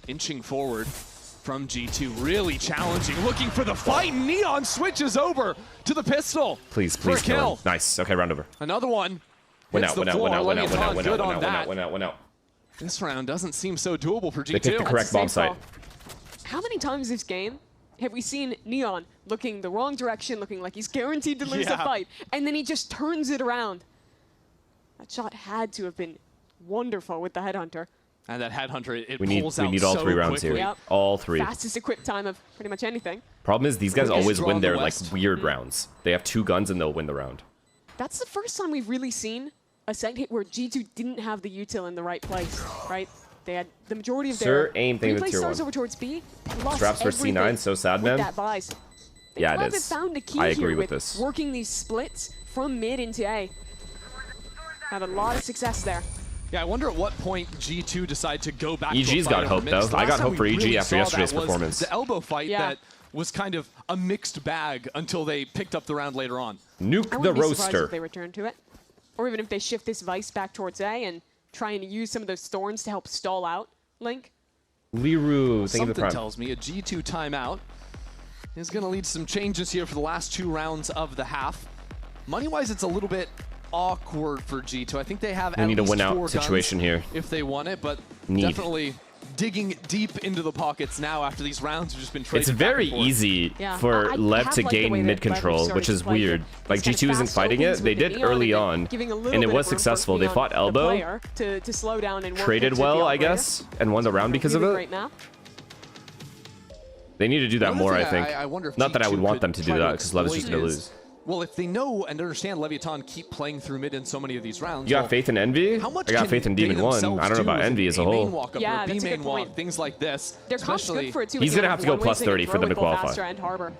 Inching forward from G2, really challenging, looking for the fight. Neon switches over to the pistol. Please kill. Nice. Okay, round over. Another one. Win out. This round doesn't seem so doable for G2. They picked the correct bomb site. How many times this game have we seen Neon looking the wrong direction, looking like he's guaranteed to lose the fight, and then he just turns it around? That shot had to have been wonderful with the Headhunter. And that Headhunter, it we pulls out need all 3 rounds quickly. here. Yep. All 3. Fastest equip time of pretty much anything. Problem is these guys always win their like weird rounds. They have 2 guns and they'll win the round. That's the first time we've really seen a set hit where G2 didn't have the util in the right place, right? They had the majority of their replay stars over towards B. Straps for C9, so sad, man. Yeah, it is. Found a key I agree with here this. Working these splits from mid into A. Had a lot of success there. Yeah, I wonder at what point G2 decide to go back. EG's got hope though. I got hope for EG after yesterday's performance. The elbow fight that was kind of a mixed bag until they picked up the round later on. Nuke the roaster. If they return to it, or even if they shift this Vice back towards A and trying to use some of those thorns to help stall out Link. Liru, something tells me a G2 timeout is going to lead to some changes here for the last 2 rounds of the half. Money-wise, it's a little bit awkward for G2. I think they have at least 4 guns. We need a win-out situation here. If they want it, but definitely digging deep into the pockets now after these rounds have just been traded. It's very easy for Lev to gain mid control, which is weird. Like G2 isn't fighting it. They did early on, and it was successful. They fought elbow, to slow down and traded well, I guess, and won the round because of it. They need to do that more, I think. Not that I would want them to do that, because Lev is just going to lose. Well, if they know and understand Leviathan keep playing through mid in so many of these rounds. You got faith in Envy? I got faith in Demon 1. I don't know about Envy as a whole. Yeah, that's a good point. Things like this. They're good for it too. He's going to have to go plus 30 for them to qualify.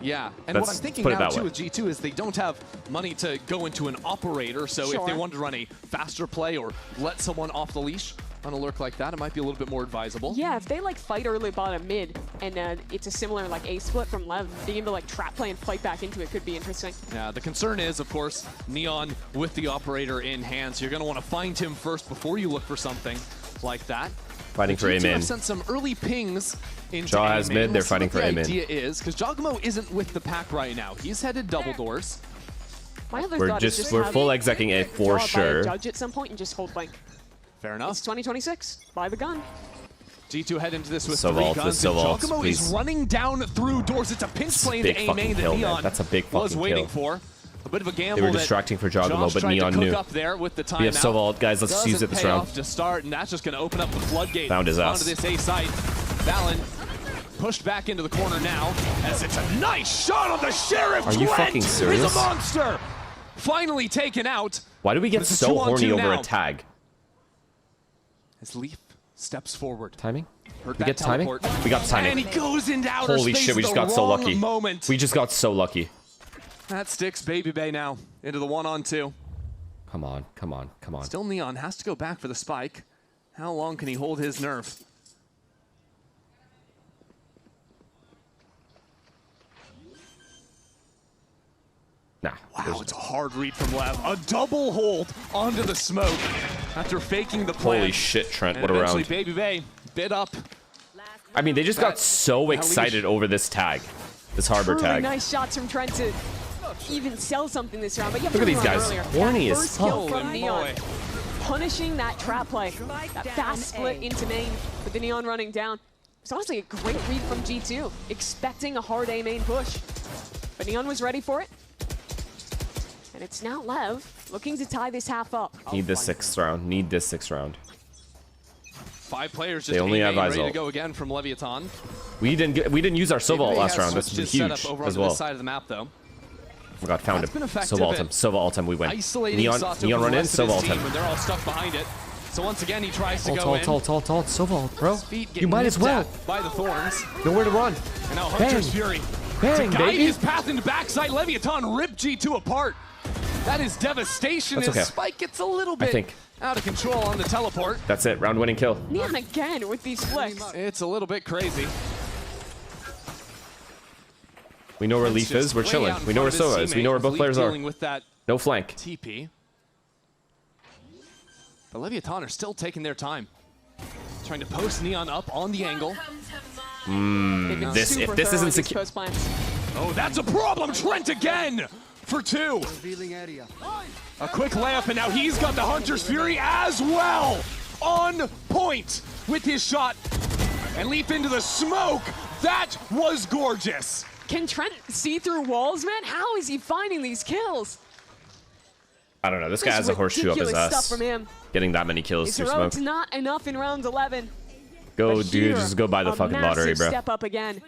Yeah, and what I'm thinking now too with G2 is they don't have money to go into an operator, so if they want to run a faster play or let someone off the leash on a lurk like that, it might be a little bit more advisable. Yeah, if they like fight early bottom mid, and it's a similar like A split from Lev, being able to like trap play and fight back into it could be interesting. Yeah, the concern is, of course, Neon with the operator in hand, so you're going to want to find him first before you look for something like that. Fighting for A main. I've sent some early pings into Jaw has mid, they're fighting for A main. The idea is, because Jogamo isn't with the pack right now, he's headed double doors. My other thought is just we're full execing A for sure. Judge at some point and just hold Link. Fair enough. It's 2026. Buy the gun. G2 head into this with 3 guns. And Jogamo is running down through doors. It's a pinch play into A main that Neon That's a big fucking was waiting for. A bit of a gamble. They were distracting for Jogamo, but Neon knew. We have Soval, guys. Let's use it this round. To start, and that's just going to open up the floodgate. Found his ass. Onto this A site. Valen pushed back into the corner now, as it's a nice shot on the Sheriff. Are you fucking serious? He's a monster. Finally taken out. Why do we get so horny over a tag? As Leaf steps forward. Timing? Heard We get timing? teleport. We got timing. And he goes into outer Holy space shit, we at just the got so wrong lucky. moment. We just got so lucky. That sticks Baby Bay now into the 1-on-2. Come on, come on, come on. Still Neon has to go back for the spike. How long can he hold his nerve? Nah. Wow, it's a hard read from Lev. A double hold onto the smoke after faking the plan. Holy shit, Trent, And what a round. eventually Baby Bay bid up. I mean, they just got so excited over this tag. This harbor Truly tag. nice shots from Trent to even sell something this round. But yeah, Look at these guys. Horny as first kill fuck. from Neon. Punishing that trap play. That fast split into main with the Neon running down. It's honestly a great read from G2. Expecting a hard A main push. But Neon was ready for it. And it's now Lev looking to tie this half up. Need this 6th round. Need this 6th round. 5 players just They only have ready to Izol. go again from Leviathan. We didn't use our Sova ult last round. That's Just huge set up over as on well. this side of the map, though. Oh god, found him. That's been effective Sova ult him. at Sova ult him. We win. Isolating Neon Sato run from the in. rest of Sova his ult him. team when they're all stuck behind it. So once again, he tries to Ult, go in. ult. Sova ult, bro. His feet You getting might as nipped well. at by the thorns. Nowhere to run. And now Hunter's Fury. Bang, to guide baby. his path into backside, Leviathan ripped G2 apart. That is devastation. That's His okay. spike gets a little bit out of control on the teleport. That's it. Round winning kill. Neon again with these flicks. It's a little bit crazy. We know where Leaf is. We're chilling. We know where Sova is. We know where both players are. With that No flank. TP. The Leviathan are still taking their time. Trying to post Neon up on the angle. If this isn't secure. Oh, that's a problem. Trent again for 2. A quick layup, and now he's got the Hunter's Fury as well. On point with his shot. And Leap into the smoke. That was gorgeous. Can Trent see through walls, man? How is he finding these kills? I don't know. This guy has a horseshoe up his Ridiculous ass. stuff from him. Getting that many kills His through heroic's smoke. not enough in round 11. Go, But dude. here, Just go buy the a fucking lottery, massive bro. Step up again.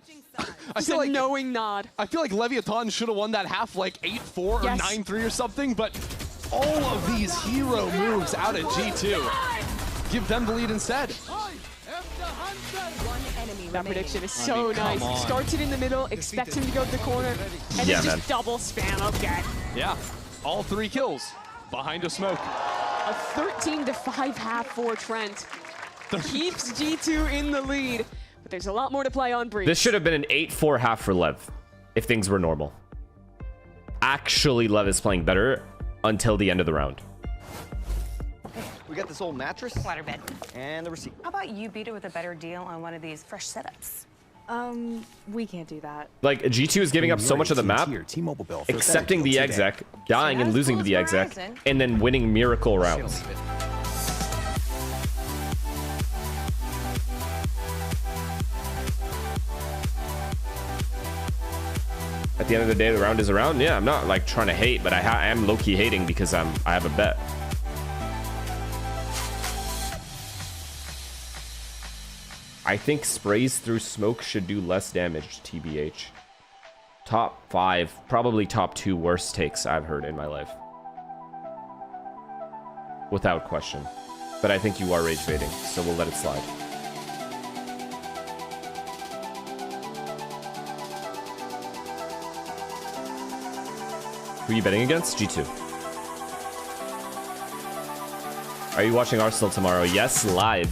I feel like knowing nod. I feel like Leviathan should have won that half like 8-4 or 9-3 or something, but all of these hero moves out at G2 give them the lead instead. That prediction is so nice. He starts it in the middle, expects him to go to the corner, and Yeah, then man. just double spam again. Yeah, all 3 kills behind a smoke. A 13-5 half for Trent. Keeps G2 in the lead, but there's a lot more to play on Breeze. This should have been an 8-4 half for Lev, if things were normal. Actually, Lev is playing better until the end of the round. We got this old mattress, waterbed, and the receipt. How about you beat it with a better deal on one of these fresh setups? We can't do that. Like, G2 is giving up so much of the map, accepting the exec, dying and losing to the exec, and then winning miracle rounds. At the end of the day, the round is a round. Yeah, I'm not like trying to hate, but I am low-key hating because I have a bet. I think sprays through smoke should do less damage, TBH. Top 5, probably top 2 worst takes I've heard in my life. Without question. But I think you are rage baiting, so we'll let it slide. Who are you betting against? G2. Are you watching Arsenal tomorrow? Yes, live.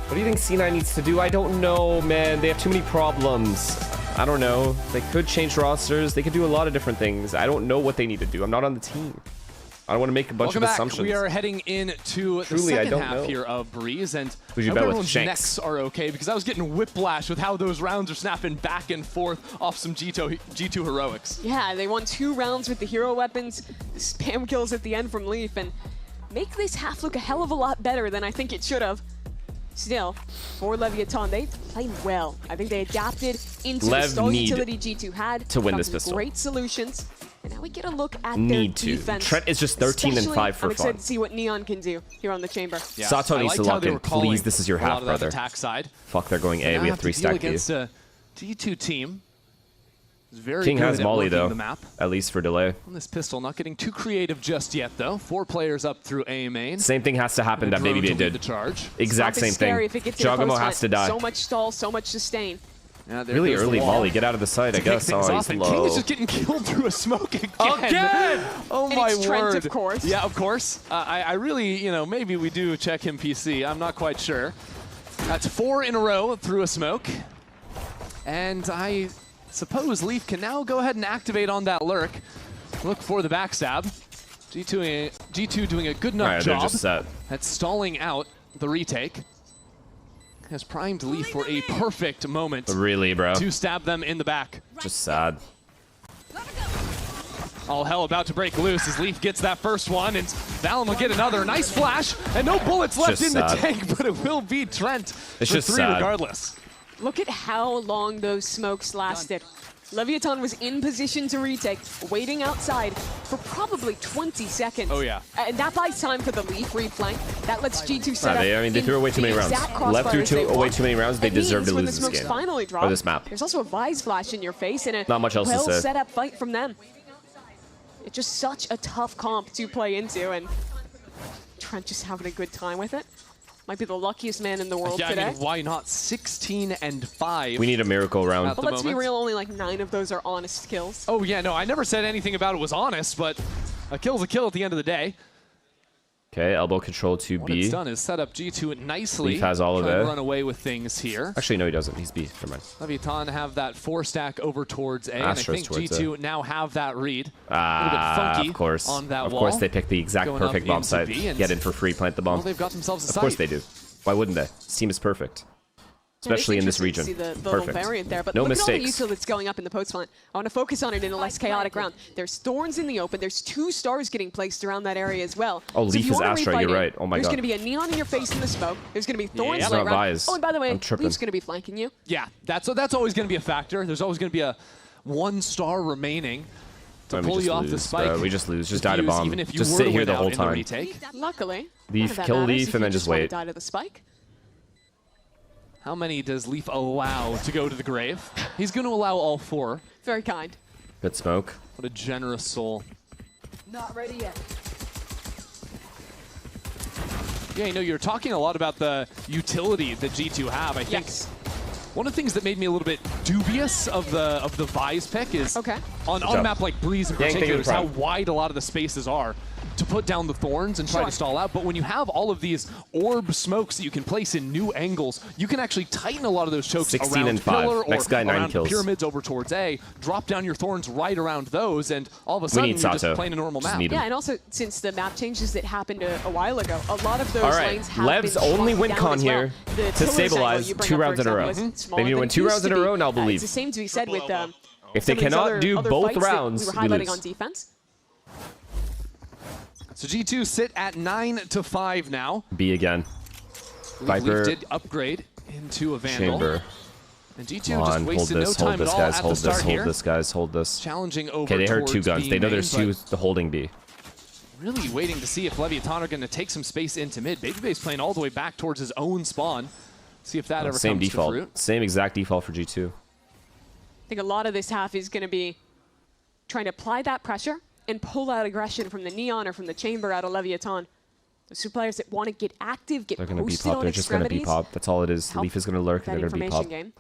What do you think C9 needs to do? I don't know, man. They have too many problems. I don't know. They could change rosters. They could do a lot of different things. I don't know what they need to do. I'm not on the team. I don't want to make a bunch of assumptions. We are heading into the second half here of Breeze, and Who'd you I bet hope with? everyone's Shanks? necks are okay, because I was getting whiplash with how those rounds are snapping back and forth off some G2 heroics. Yeah, they won 2 rounds with the hero weapons, the spam kills at the end from Leaf, and make this half look a hell of a lot better than I think it should have. Still, for Leviathan, they played well. I think they adapted into the stall utility G2 had to win found this some pistol. great solutions. And now we get a look at Need their to. defense. Trent is just 13 and 5 Especially, for I'm excited fun. to see what Neon can do here on the chamber. Yeah, Sato I needs to liked how lock they in. were calling Please, this is your a lot half, of that brother. attack side. Fuck, they're going A. Now We have have 3 to deal stack B. against a G2 team is very King good has at Molly, working though, the map. at least for delay. On this pistol, not getting too creative just yet, though. 4 players up through A main. Same thing has to happen that BabyBay did. The charge. Exact same thing. Jogamo has to die. So much stall, so much sustain. Yeah, really early Molly. Get out of the site, I guess. Oh, he's low. King is just getting killed through a smoke again. Oh and my it's Trent, word. of course. Yeah, of course. I really, you know, maybe we do check him PC. I'm not quite sure. That's 4 in a row through a smoke. And I suppose Leaf can now go ahead and activate on that lurk. Look for the backstab. G2 doing a good enough job just set. at stalling out the retake. Has primed Leaf for a perfect moment. Really, bro. To stab them in the back. Just sad. All hell about to break loose as Leaf gets that first one, and Valen will get another. Nice flash, and no bullets left in the tank, but it will be Trent it's for just 3 sad. regardless. Look at how long those smokes lasted. Leviathan was in position to retake, waiting outside for probably 20 seconds. Oh, yeah. And that buys time for the Leaf reflank. That lets G2 set up. I mean, they threw away too many rounds. Left threw away too many rounds. They deserve to lose this game. Finally drop, or this map. There's also a Vise flash in your face and a Not much else to say. well set up fight from them. It's just such a tough comp to play into, and Trent just having a good time with it. Might be the luckiest man in the world today. I mean, why not? 16 and 5. We need a miracle round. But let's be real, only like 9 of those are honest kills. Oh, yeah, no, I never said anything about it was honest, but a kill's a kill at the end of the day. Okay, elbow control to What B. it's done is set up G2 nicely. Leaf has all of it. Run away with things here. Actually, no, he doesn't. He's B. Never mind. Leviathan have that 4-stack over towards A, and I think G2 now have that read. A little bit funky of course. on that of wall. course, they pick the exact Going perfect up bomb into site. B, Get in for free, plant the bomb. Well, they've got themselves a Of site. course they do. Why wouldn't they? This team is perfect. Especially in this region. See the Perfect. variant there, but No look mistakes. at all the util that's going up in the post plant. I want to focus on it in a less chaotic round. There's thorns in the open. There's 2 stars getting placed around that area as well. Oh, so Leaf is Astra. You're right. Oh my there's god. going to be a neon in your face in the smoke. There's going to be thorns It's laying not around. Vise. Oh, and by the way, I'm tripping. Leaf's going to be flanking you. Yeah, that's always going to be a factor. There's always going to be a 1 star remaining to pull you off the spike. We just lose. Just die to bomb. Even if you just were sit to here win the out whole in time. retake. Luckily, Leaf, kill Leaf, and then just wait. Die to the spike. How many does Leaf allow to go to the grave? He's going to allow all 4. Very kind. Good smoke. What a generous soul. Not ready yet. Yeah, you know, you're talking a lot about the utility that G2 have. I think one of the things that made me a little bit dubious of the Vise pick is on a map like Breeze in particular is how wide a lot of the spaces are to put down the thorns and try to stall out. But when you have all of these orb smokes that you can place in new angles, you can actually tighten a lot of those chokes 16 around and 5. pillar Next guy, or 9 around kills. pyramids over towards A, drop down your thorns right around those, and all of a sudden you're just playing a normal map. Yeah, and also since the map changes that happened a while ago, a lot of those lanes have Lev's been only shrunk win down con as well. here The to stabilize 2 rounds in a row. Maybe you win 2 rounds in a row, and I'll believe. It's the same to be said with if they cannot do both rounds, we were highlighting lose. on defense. So G2 sit at 9-5 now. B again. Viper did upgrade into a Vandal. Chamber. And G2 just wasted no time at all at the start here. Hold this, guys. Hold this. Challenging over. Okay, they heard 2 guns. They know there's 2 holding B. Really waiting to see if Leviathan are going to take some space into mid. BabyBay's playing all the way back towards his own spawn. See if that ever Same comes default. to fruit. Same exact default for G2. I think a lot of this half is going to be trying to apply that pressure and pull out aggression from the Neon or from the Chamber out of Leviathan. Those 2 players that want to get active, get They're going to be posted pop. on They're just going to be extremities. pop. That's all it is. Leaf is going to lurk, and they're going to be pop. Game.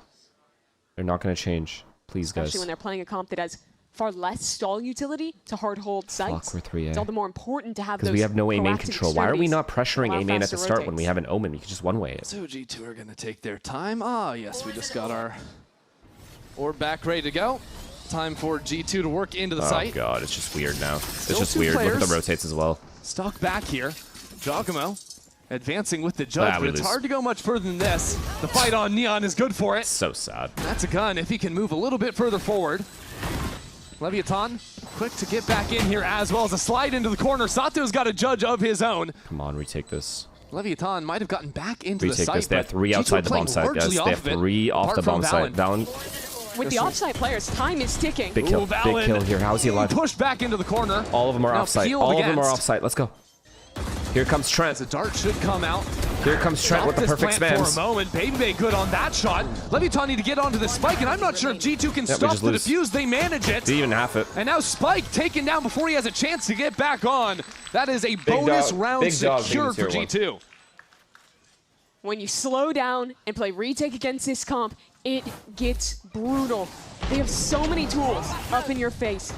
They're not going to change. Please, Especially guys. when they're playing a comp that has far less stall utility to hard hold sites. Fuck, we're 3A. It's all the more important to have those Because we have no A main proactive control. Why are we not pressuring allow A main at faster the start when rotates. we have an Omen? We can just one-way it. So G2 are going to take their time. Ah, yes, we just got our orb back ready to go. Time for G2 to work into the site. Oh god, it's just weird now. It's Still just 2 weird. Look at players. the rotates as well. Stuck back here. Jogamo advancing with the judge, but it's lose. hard to go much further than this. The fight on Neon is good for it. So sad. That's a gun if he can move a little bit further forward. Leviathan quick to get back in here as well as a slide into the corner. Sato's got a judge of his own. Come on, retake this. Leviathan might have gotten back into the Retake site. this. They have but 3 G2 outside the playing bomb site, guys. largely They off have of it, 3 off the apart bomb from site. Valen. Valen, With the offside players, time is ticking. big kill. Valen Big kill here. How is he alive? Pushed back into the corner. All of them are Now offsite. peeled All of them are against. offsite. Let's go. Here comes Trent. The dart should come out. Here comes Trent with the perfect spams. For a moment, Baby good on that shot. Leviathan need to get onto the Spike, and I'm not sure if G2 can stop the defuse. They manage it. Didn't even half it. And now Spike taken down before he has a chance to get back on. That is a bonus round secured for G2. When you slow down and play retake against this comp, it gets brutal. They have so many tools up in your face.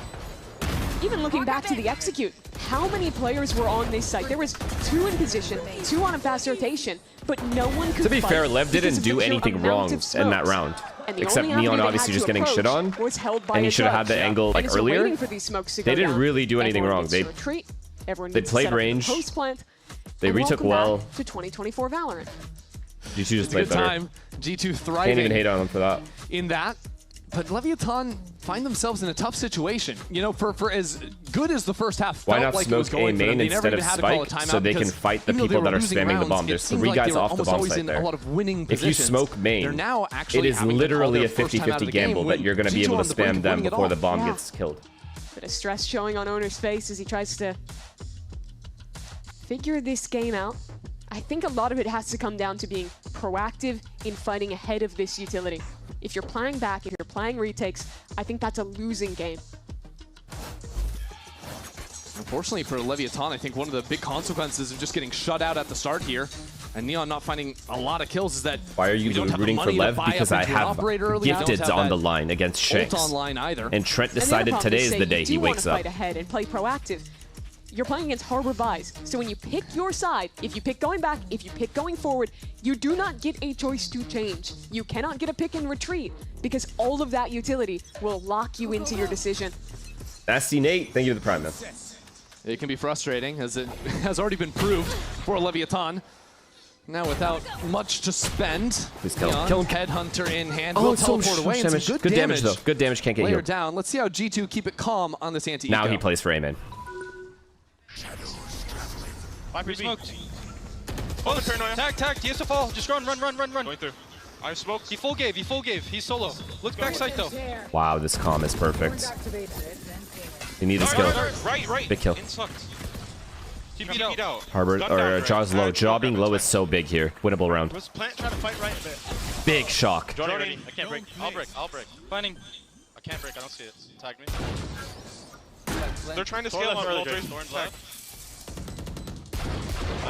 Even looking back to the execute, how many players were on this site? There was 2 in position, 2 on a fast rotation, but no one could. To be fair, Lev didn't do anything wrong in that round, except Neon obviously just getting shit on, and he should have had the angle like earlier. They didn't really do anything wrong. They played range. They retook well. To 2024 Valorant. G2 just played better. G2 thriving. Can't even hate on them for that. In that. But Leviathan find themselves in a tough situation. You know, for as good as the first half felt Why not like smoke it was going A main instead of Spike so they can fight the people that are spamming the bomb? There's 3 guys off the bomb site there. If you smoke main, it is literally a 50-50 gamble that you're going to be able to spam them before the bomb gets killed. Bit of stress showing on Owner's face as he tries to figure this game out. I think a lot of it has to come down to being proactive in fighting ahead of this utility. If you're playing back, if you're playing retakes, I think that's a losing game. Unfortunately for Leviathan, I think one of the big consequences of just getting shut out at the start here and Neon not finding a lot of kills is that why are you rooting for Lev? Because I have gifteds on the line against Shanks. And Trent decided today is the day he wakes up. Fight ahead and play proactive. You're playing against Harbor Buys, so when you pick your side, if you pick going back, if you pick going forward, you do not get a choice to change. You cannot get a pick and retreat, because all of that utility will lock you into your decision. Nasty Nate, thank you for the prime, man. It can be frustrating, as it has already been proved for Leviathan. Now without much to spend, please kill him. Kill him. Headhunter in hand. Oh, will teleport away. And damage. Good damage though. Good damage, can't get healed. Down. Let's see how G2 keep it calm on this anti-eco. Now he plays for Amen. Viper smoked. Oh, the paranoia. Tag, he has to fall. Just run. Going through. I smoked. He full gave, he's solo. Look back side though. Wow, this comm is perfect. You need a skill. Right. Big kill. Keep beat out. Harbor, or Jaw's low. Jaw being low is so big here. Winnable round. Was Plant trying to fight right a bit? Big shock. Jordan, I can't break. I'll break. Planning. I can't break, I don't see it. Tag me. They're trying to scale on Ultras.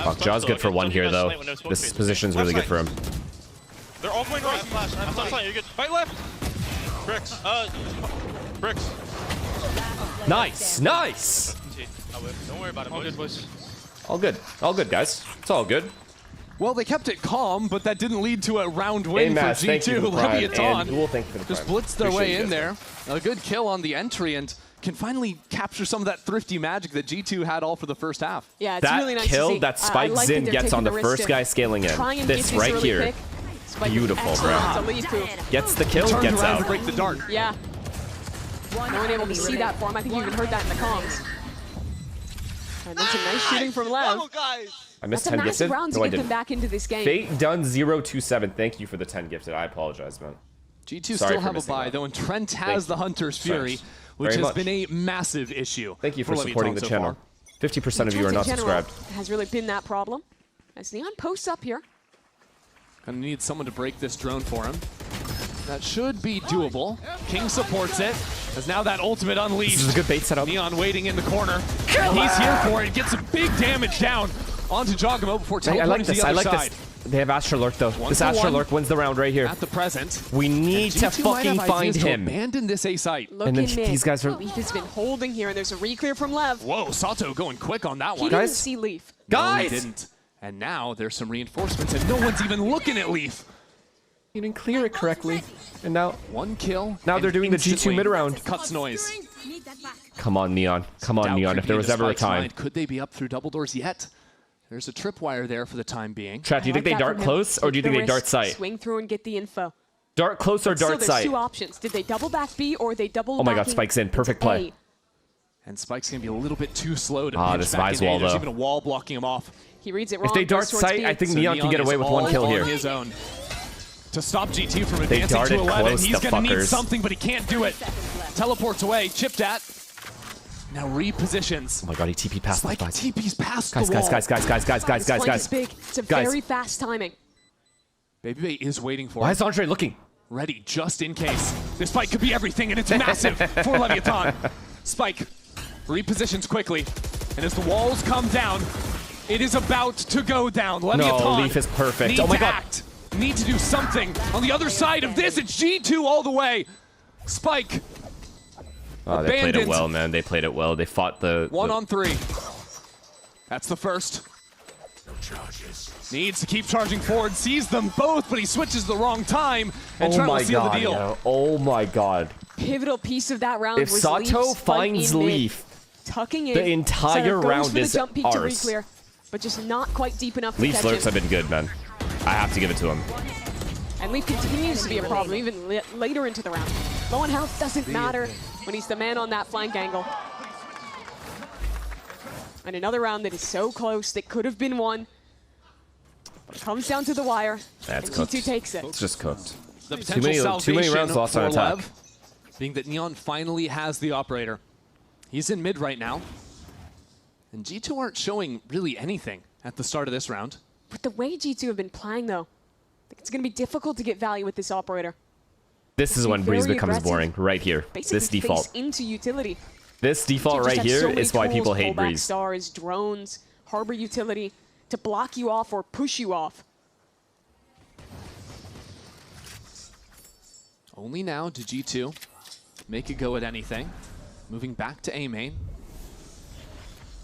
Fuck, Jaw's good for 1 here though. This position's really good for him. They're all going right. I'm fine, you're good. Fight left. Bricks. Bricks. Nice. Don't worry about it, boys. All good, guys. It's all good. Well, they kept it calm, but that didn't lead to a round win for G2. Leviathan just blitzed their way in there. A good kill on the entry and can finally capture some of that thrifty magic that G2 had all for the the half. Yeah, it's really nice kill to see. that Spike Zin gets on the first guy scaling in. This right here. Beautiful, bro. Gets the kill, gets out. To break the dart. Yeah. No one able to see that for him. I think you even heard that in the comms. And then some nice shooting from Lev. I missed 10 gifted. That's a massive round to get them back into this game. Fate done 027. Thank you for the 10 gifted. I apologize, man. G2 still have a buy, though, and Trent has the Hunter's Fury, which has been a massive issue. Thank you for supporting the channel. 50% of you are not subscribed. Has really been that problem. As Neon posts up here. Gonna need someone to break this drone for him. That should be doable. King supports it. As now that ultimate unleashed. This is a good bait setup. Neon waiting in the corner. He's here for it. Gets a big damage down onto Giacomo before teleporting to the other side. They have Astra Lurk though. This Astra Lurk wins the round right here. At the present. We need to fucking find him. Abandon this A site. And then these guys are. Leaf has been holding here, and there's a reclear from Lev. Whoa, Sato going quick on that one. He didn't see Leaf. Guys! No, he didn't. And now there's some reinforcements, and no one's even looking at Leaf. You didn't clear it correctly. And now 1 kill. Now they're doing the G2 mid round. Cuts noise. Come on, Neon. Come on, Neon. If there was ever a time. Could they be up through double doors yet? There's a tripwire there for the time being. Chat, do you think they dart close or do you think they dart sight? Swing through and get the info. Dart close or dart sight? There's 2 options. Did they double back B or they double back? Oh my god, Spike's in. Perfect play. And Spike's going to be a little bit too slow to pitch back this in. wall, There's though. even a wall blocking him off. He reads it wrong. If they dart sight, I think Neon can get away with 1 kill here. His own. To stop G2 from advancing to 11, he's going to need something, but he can't do it. Teleports away, chipped at. Now repositions. Oh my god, he TP past Spike the TP's past guys, the wall. Guys. Big. It's a very fast timing. BabyBay is waiting for Why him. is Andre looking? Ready just in case. This fight could be everything, and it's massive for Leviathan. Spike repositions quickly, and as the walls come down, it is about to go down. Leviathan. No, Leaf is perfect. Oh my god. Need to do something on the other side of this. It's G2 all the way. Spike. Oh, they played it well, man. They played it well. They fought the... 1 on 3. That's the first. Needs to keep charging forward. Sees them both, but he switches the wrong time. And trying to seal the deal. Yo. Oh my god. Pivotal piece of that round if was Sato finds Leaf, tucking in, the entire round is jump peek ours. To re-clear, but just not quite deep enough to Leaf's catch lurks him. have been good, man. I have to give it to him. And Leaf continues to be a problem, even later into the round. Low on health doesn't matter when he's the man on that flank angle. And another round that is so close, that could have been won. But it comes down to the wire, That's and cooked. G2 takes it. It's just cooked. The too many rounds lost on attack. Lev, being that Neon finally has the operator. He's in mid right now. And G2 aren't showing really anything at the start of this round. With the way G2 have been playing, though, I think it's going to be difficult to get value with this operator. This is when Breeze becomes boring, right here. Basically this default. Into utility. This default right here is why people hate Breeze. Stars, drones, harbor utility to block you off or push you off. Only now did G2 make a go at anything. Moving back to A main.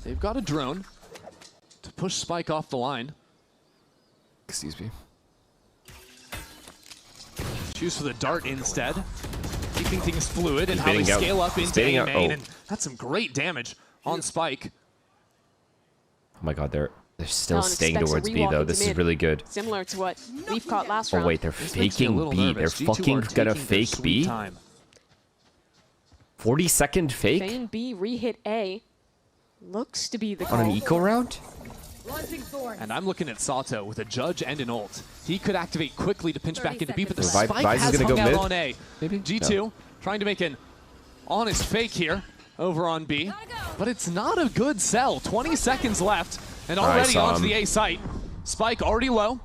They've got a drone to push Spike off the line. Excuse me. Choose for the dart instead. Keeping things fluid and how they scale up into A main. And that's some great damage on Spike. Oh my god, they're still staying towards B though. This is really good. Similar to what Leaf caught last round. Oh wait, they're faking B. They're fucking gonna fake B? 40-second fake? Feign B, re-hit A. Looks to be the on an eco round? And I'm looking at Sato with a judge and an ult. He could activate quickly to pinch back into B, but the Spike has hung out on A. Maybe? G2 trying to make an honest fake here over on B, but it's not a good sell. 20 seconds left, and already onto the A site. Spike already low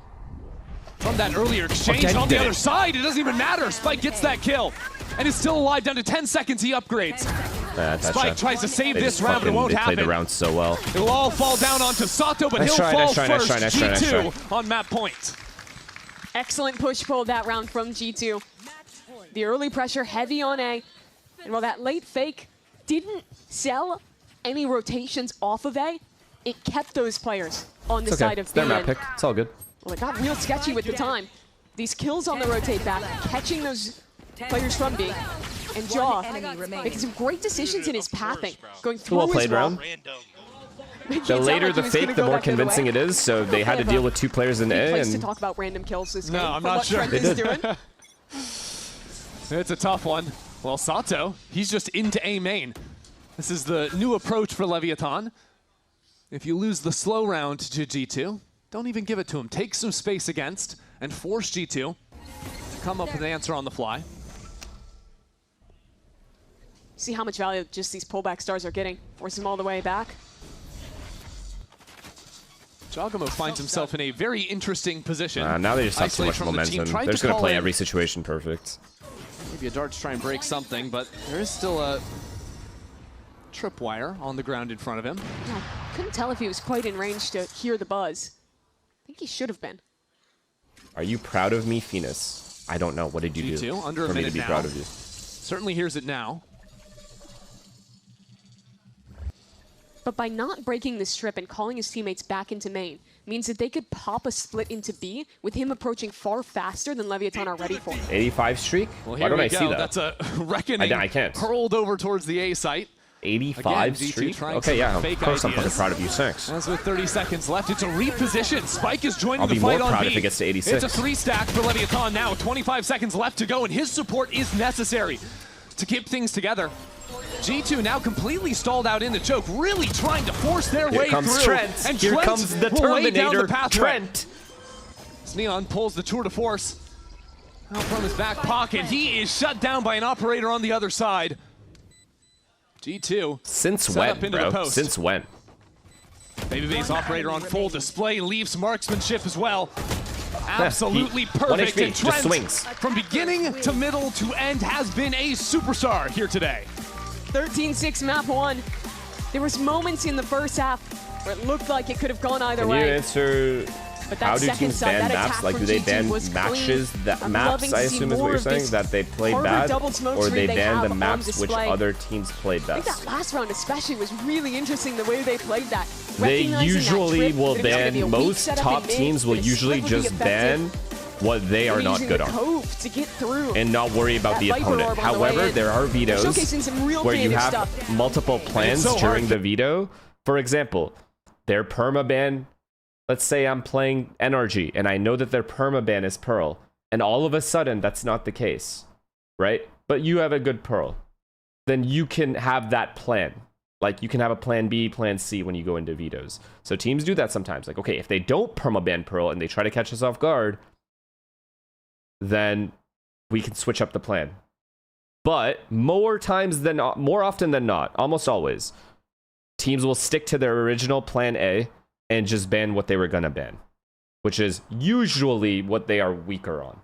from that earlier exchange. And on the other side, it doesn't even matter. Spike gets that kill, and is still alive down to 10 seconds. He upgrades. Spike tries to save this round, but it won't happen. They played the round so well. It'll all fall down onto Sato, but he'll fall first. G2 on map point. Excellent push-pull that round from G2. The early pressure heavy on A, and while that late fake didn't sell any rotations off of A, it kept those players on the side of B. It's their map pick. It's all good. Well, it got real sketchy with the time. These kills on the rotate back, catching those players from B, and Jaw making some great decisions in his pathing, going through well his played round. The later the fake, the more convincing it is, so they had to deal with 2 players in A. And to talk about random kills this game. No, I'm not sure they did. It's a tough one. Well, Sato, he's just into A main. This is the new approach for Leviathan. If you lose the slow round to G2, don't even give it to him. Take some space against and force G2 to come up with an answer on the fly. See how much value just these pullback stars are getting. Force them all the way back. Jogamo finds himself in a very interesting position. Now they just have too much momentum. They're just going to play every situation perfect. Maybe a dart to try and break something, but there is still a tripwire on the ground in front of him. Yeah, couldn't tell if he was quite in range to hear the buzz. I think he should have been. Are you proud of me, Phoenix? I don't know. What did you do under for me to be proud of you? Certainly hears it now. But by not breaking the strip and calling his teammates back into main means that they could pop a split into B with him approaching far faster than Leviathan are ready for. 85 streak? Well, Why don't I see that? That's a reckoning I can't. hurled over towards the A site. 85 streak? Okay, yeah, of course I'm fucking proud of you. Thanks. As with 30 seconds left, it's a reposition. Spike is joining the fight on B. I'll be more proud if it gets to 86. It's a 3-stack for Leviathan now. 25 seconds left to go, and his support is necessary to keep things together. G2 now completely stalled out in the choke, really trying to force their way through. Trent. And Here Trent comes the will lay down the Terminator, pathway. Trent. As Neon pulls the tour de force out from his back pocket. He is shut down by an operator on the other side. G2. Since when, bro? Since when? BabyBay's operator on full display, leaves marksmanship as well. Absolutely perfect. And Trent, just swings. From beginning to middle to end, has been a superstar here today. 13-6 map 1. There was moments in the first half where it looked like it could have gone either way. Can you answer how do teams ban maps? Like, do they ban matches that maps, I assume is what you're saying, that they played bad? Or they ban the maps which other teams played best? I think that last round especially was really interesting, the way they played that. They usually will ban, most top teams will usually just ban what they are not good on and not worry about the opponent. However, there are vetoes where you have multiple plans during the veto. For example, their permaban, let's say I'm playing NRG and I know that their permaban is Pearl, and all of a sudden that's not the case, right? But you have a good Pearl, then you can have that plan. Like, you can have a plan B, plan C when you go into vetoes. So teams do that sometimes. Like, okay, if they don't permaban Pearl and they try to catch us off guard, then we can switch up the plan. But more often than not, almost always, teams will stick to their original plan A and just ban what they were gonna ban, which is usually what they are weaker on,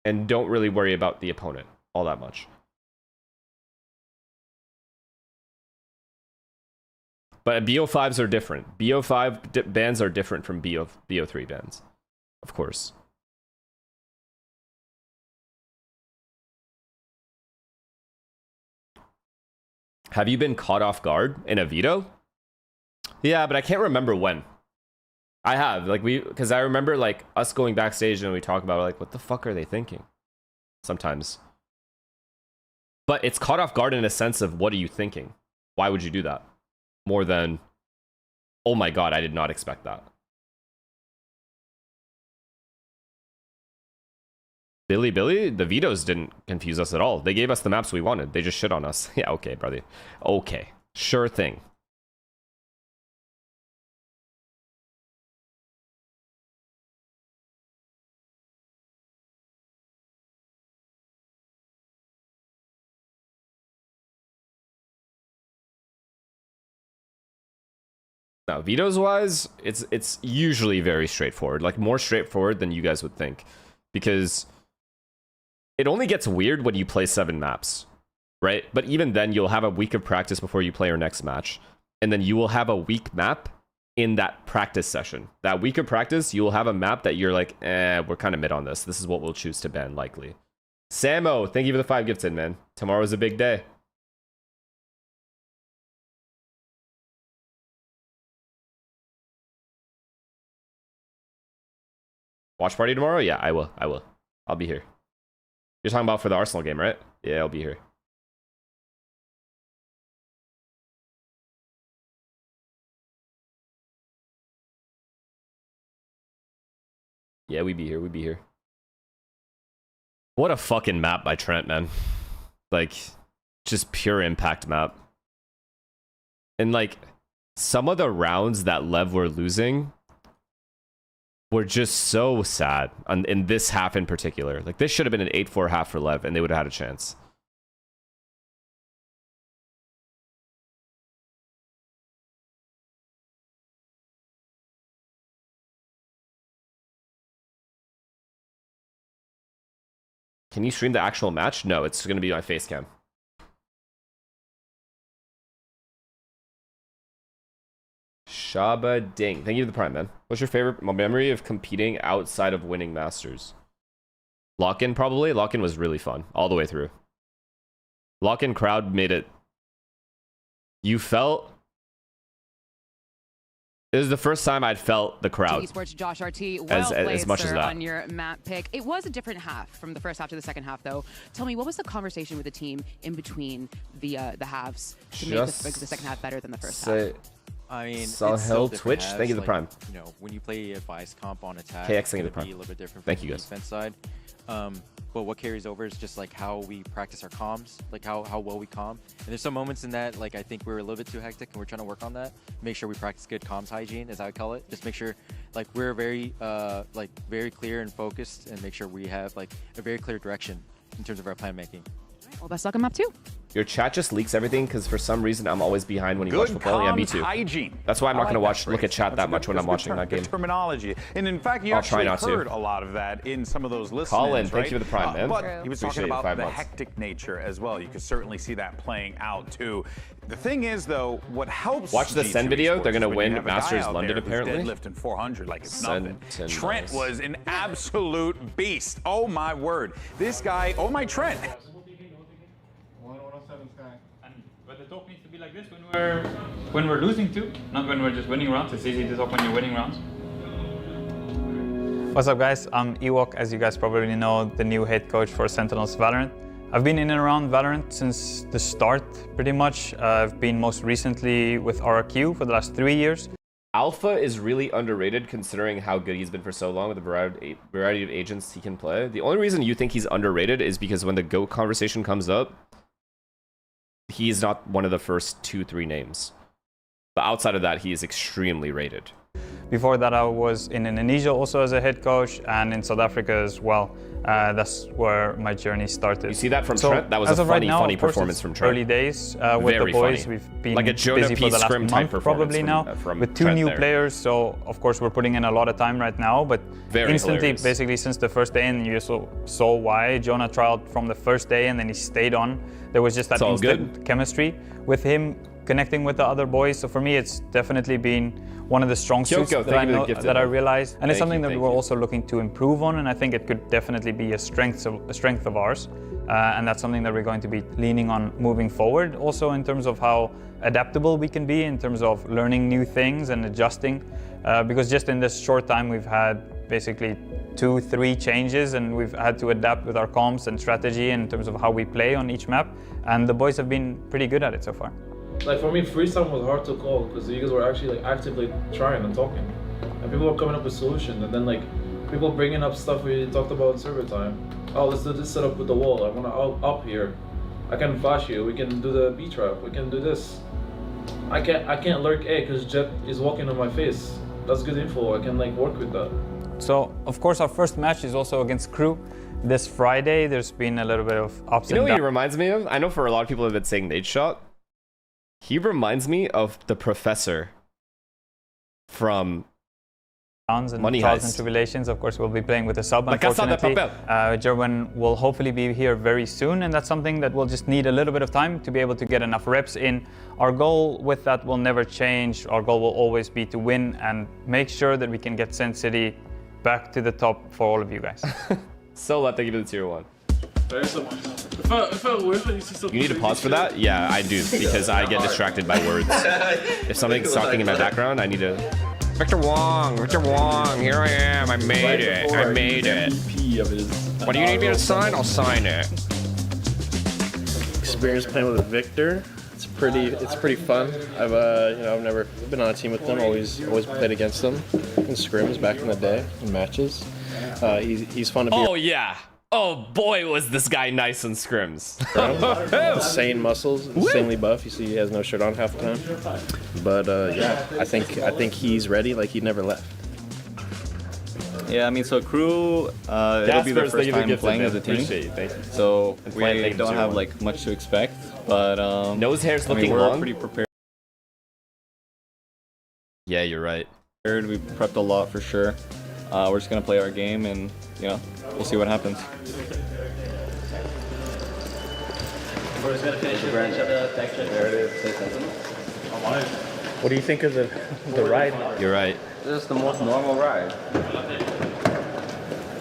and don't really worry about the opponent all that much. But BO5s are different. BO5 bans are different from BO3 bans, of course. Have you been caught off guard in a veto? Yeah, but I can't remember when. I have, like, because I remember, like, us going backstage and we talk about, like, what the fuck are they thinking? Sometimes. But it's caught off guard in a sense of, what are you thinking? Why would you do that? More than, oh my god, I did not expect that. Billy, the vetoes didn't confuse us at all. They gave us the maps we wanted. They just shit on us. Yeah, okay, brother. Okay, sure thing. Now, vetoes wise, it's usually very straightforward. Like, more straightforward than you guys would think, because it only gets weird when you play 7 maps, right? But even then, you'll have a week of practice before you play your next match, and then you will have a weak map in that practice session. That week of practice, you will have a map that you're like, we're kind of mid on this. This is what we'll choose to ban, likely. Samo, thank you for the 5 gifted, man. Tomorrow's a big day. Watch party tomorrow? Yeah, I will. I'll be here. You're talking about for the Arsenal game, right? Yeah, I'll be here. Yeah, we be here. What a fucking map by Trent, man. Like, just pure impact map. And, like, some of the rounds that Lev were losing were just so sad in this half in particular. Like, this should have been an 8-4 half for Lev, and they would have had a chance. Can you stream the actual match? No, it's going to be my face cam. Shaba Ding. Thank you to the Prime, man. What's your favorite memory of competing outside of winning Masters? Lock-in, probably. Lock-in was really fun all the way through. Lock-in crowd made it... You felt... It was the first time I'd felt the crowd. Sports Josh RT, as much as that. On your map pick. It was a different half from the first half to the second half, though. Tell me, what was the conversation with the team in between the halves to make the second half better than the first half? I mean, Sahel Twitch, thank you for the Prime. You know, when you play a vice comp on attack, KX, thank you it for the be a Prime. little bit different Thank from you the guys. defense side. But what carries over is just like how we practice our comms, like how well we comm. And there's some moments in that, like I think we're a little bit too hectic, and we're trying to work on that. Make sure we practice good comms hygiene, as I would call it. Just make sure, like, we're very clear and focused, and make sure we have like a very clear direction in terms of our plan making. Well, best luck on map 2. Your chat just leaks everything because for some reason I'm always behind when you watch football. Yeah, me too. Hygiene. That's why I'm not going to look at chat that much when I'm watching that game. Terminology. And in fact, you actually heard a lot of that in some of those listens. Colin, thank you for the prime, man. But he was talking about the hectic nature as well. You could certainly see that playing out too. The thing is, though, what helps. Watch the Sen video. They're going to win Masters London, apparently. Deadlifting 400 like it's nothing. Trent was an absolute beast. Oh my word. This guy. Oh my Trent. But the talk needs to be like this when we're losing too, not when we're just winning rounds. It's easy to talk when you're winning rounds. What's up, guys? I'm Ewok, as you guys probably know, the new head coach for Sentinels Valorant. I've been in and around Valorant since the start, pretty much. I've been most recently with RRQ for the last 3 years. Alpha is really underrated considering how good he's been for so long with the variety of agents he can play. The only reason you think he's underrated is because when the GOAT conversation comes up, he's not one of the first 2-3 names. But outside of that, he is extremely rated. Before that, I was in Indonesia also as a head coach and in South Africa as well. That's where my journey started. You see that from Trent? That was a funny performance from Trent. Early days with the boys. We've been like a Jonah busy for the last month probably now with 2 new there. players. So of course we're putting in a lot of time right now. But instantly, basically since the first day, and you saw why Jonah trialed from the first day and then he stayed on. There was just that instant chemistry with him connecting with the other boys. So for me, it's definitely been one of the strong suits that I realized, and it's something that we're also looking to improve on. And I think it could definitely be a strength of ours, and that's something that we're going to be leaning on moving forward. Also, in terms of how adaptable we can be, in terms of learning new things and adjusting, because just in this short time we've had basically 2-3 changes, and we've had to adapt with our comms and strategy in terms of how we play on each map. And the boys have been pretty good at it so far. Like for me, freestyle was hard to call because you guys were actually like actively trying and talking, and people were coming up with solutions. And then like people bringing up stuff we talked about in server time. Oh, let's do this setup with the wall. I want to up here. I can flash you. We can do the B trap. We can do this. I can't lurk A because Jet is walking on my face. That's good info. I can like work with that. So of course our first match is also against Crew. This Friday, there's been a little bit of ups and downs. You know what he reminds me of? I know for a lot of people have been saying Nate Shot. He reminds me of the professor from Money Trials and Heist. Tribulations. Of course, we'll be playing with a sub, unfortunately. Gerwin will hopefully be here very soon, and that's something that we'll just need a little bit of time to be able to get enough reps in. Our goal with that will never change. Our goal will always be to win and make sure that we can get Sen City back to the top for all of you guys. So thank you for the tier 1. You need to pause for that? Yeah, I do, because I get distracted by words. If something's talking in my background, I need to... Victor Wong, here I am, I made it. What do you need me to sign? I'll sign it. Experience playing with Victor. It's pretty fun. I've never been on a team with them. Always played against them in scrims back in the day in matches. He's fun to be. Oh yeah. Oh boy, was this guy nice in scrims. Insane muscles, insanely buff. You see, he has no shirt on half the time. But yeah, I think he's ready. Like he never left. Yeah, I mean, so Crew, it'll be the first time playing as a team. Thank you. So we don't have like much to expect, but nose hair's looking we're long. pretty prepared. Yeah, you're right. We prepped a lot for sure. We're just gonna play our game, and we'll see what happens. What do you think of the ride? You're right. This is the most normal ride.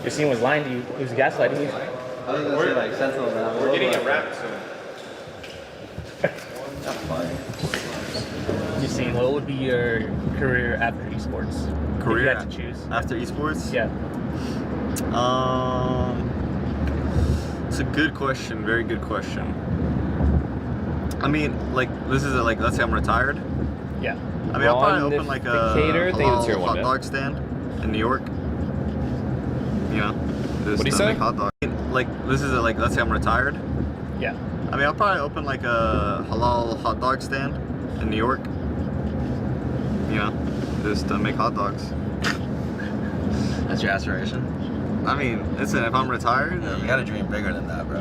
Your team was lying to you. He was gaslighting you. I was gonna say like Sentinels now. We're getting a wrap soon. That's fine. Justine, what would be your career after esports? Career? If you had to choose. After esports? Yeah. It's a good question. Very good question. I mean, like, this is like, let's say I'm retired. Yeah. I mean, I'll probably open like a halal hot dog stand in New York. What do you say? Hot dog. Like, this is like, let's say I'm retired. Yeah. I mean, I'll probably open like a halal hot dog stand in New York. Just to make hot dogs. That's your aspiration? I mean, listen, if I'm retired, you gotta dream bigger than that, bro.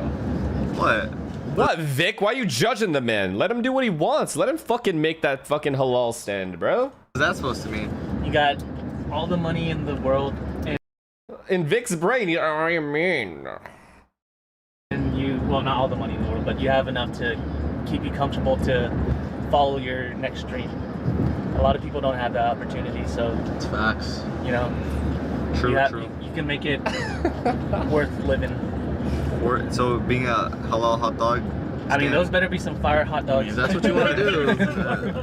What? What, Vic? Why are you judging the man? Let him do what he wants. Let him fucking make that fucking halal stand, bro. What's that supposed to mean? You got all the money in the world. And in Vic's brain, I mean. And you, well, not all the money in the world, but you have enough to keep you comfortable to follow your next dream. A lot of people don't have that opportunity, so. It's facts. You know. True, You can make it worth living. So being a halal hot dog. I mean, those better be some fire hot dogs. That's what you want to do.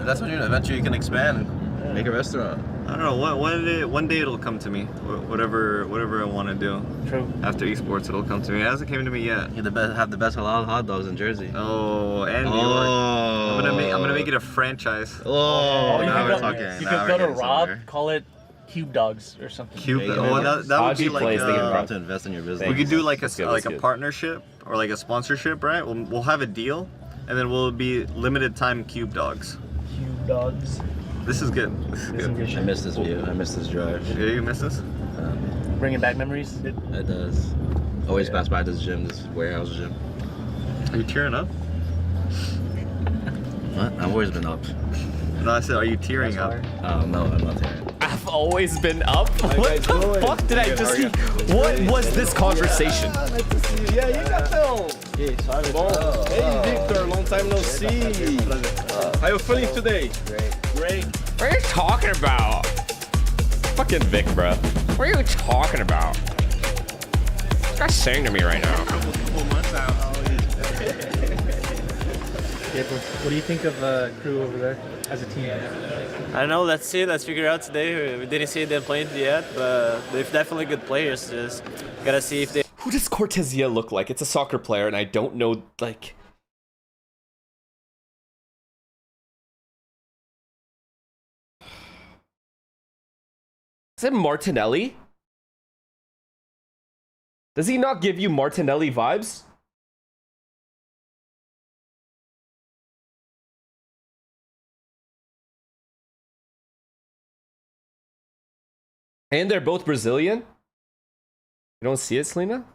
That's what you know. Eventually, you can expand and make a restaurant. I don't know. One day it'll come to me. Whatever I want to do. True. After esports, it'll come to me. It hasn't came to me yet. You have the best halal hot dogs in Jersey. Oh, and New York. I'm gonna make it a franchise. Oh, you could go to Rob, call it Cube Dogs or something. Cube. Well, that would be like to invest in your business. We could do like a partnership or like a sponsorship, right? We'll have a deal, and then we'll be limited time Cube Dogs. Cube Dogs. This is good. This is good. I miss this view. I miss this drive. Yeah, you miss this? Bringing back memories. It does. Always pass by this gym, this warehouse gym. Are you tearing up? What? I've always been up. No, I said, are you tearing up? Oh, no, I'm not tearing. I've always been up? What the fuck did I just... What was this conversation? Yeah, you got Phil. Hey, Victor, long time no see. How you feeling today? Great. What are you talking about? Fucking Vic, bro. What are you talking about? This guy's saying to me right now. What do you think of crew over there as a team? I don't know. Let's see. Let's figure out today. We didn't see them playing yet, but they're definitely good players. Just gotta see if they. Who does Cortezia look like? It's a soccer player, and I don't know, like. Is it Martinelli? Does he not give you Martinelli vibes? And they're both Brazilian? You don't see it, Selena?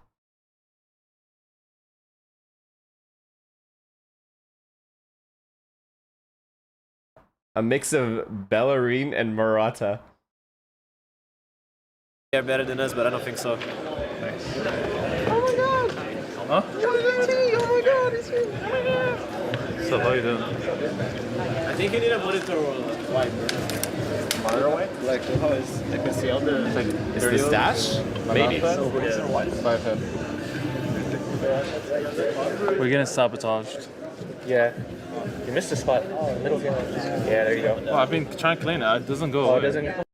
A mix of Bellerin and Murata. They're better than us, but I don't think so. Nice. Oh my god! Huh? Oh my god, it's me! Oh my god! So how you doing? I think you need a monitor white. Monitor white? Like how is I can see all the. Is this dash? Maybe. We're getting sabotaged. Yeah. You missed a spot. Oh, the middle game. Yeah, there you go. Well, I've been trying to clean it. It doesn't go away. It doesn't.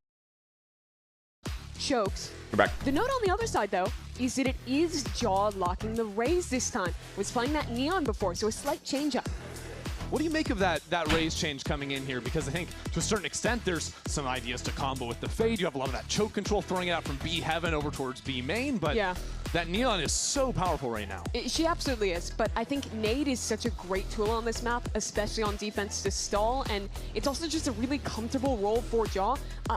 Chokes. We're back. The note on the other side, though, is that it is jaw locking the Rays this time. Was playing that Neon before, so a slight change up. What do you make of that Rays change coming in here? Because I think to a certain extent, there's some ideas to combo with the Fade. You have a lot of that choke control, throwing it out from B Heaven over towards B Main, but yeah. That Neon is so powerful right now. She absolutely is, but I think Nade is such a great tool on this map, especially on defense to stall, and it's also just a really comfortable role for Jaw.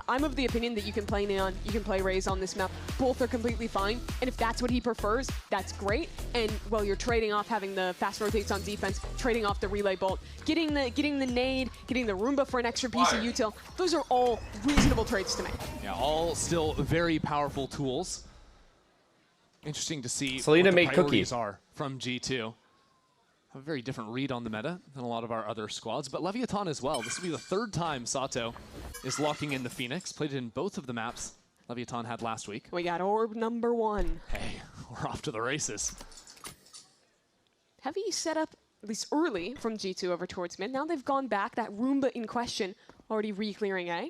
I'm of the opinion that you can play Neon, you can play Raze on this map. Both are completely fine, and if that's what he prefers, that's great. And while you're trading off having the fast rotates on defense, trading off the relay bolt, getting the Nade, getting the Roomba for an extra piece of util, those are all reasonable trades to make. Yeah, all still very powerful tools. Interesting to see Selena what the made priorities cookie. are from G2. Have a very different read on the meta than a lot of our other squads, but Leviathan as well. This will be the third time Sato is locking in the Phoenix. Played it in both of the maps Leviathan had last week. We got orb number 1. Hey, we're off to the races. Heavy setup, at least early, from G2 over towards mid. Now they've gone back. That Roomba in question already re-clearing A.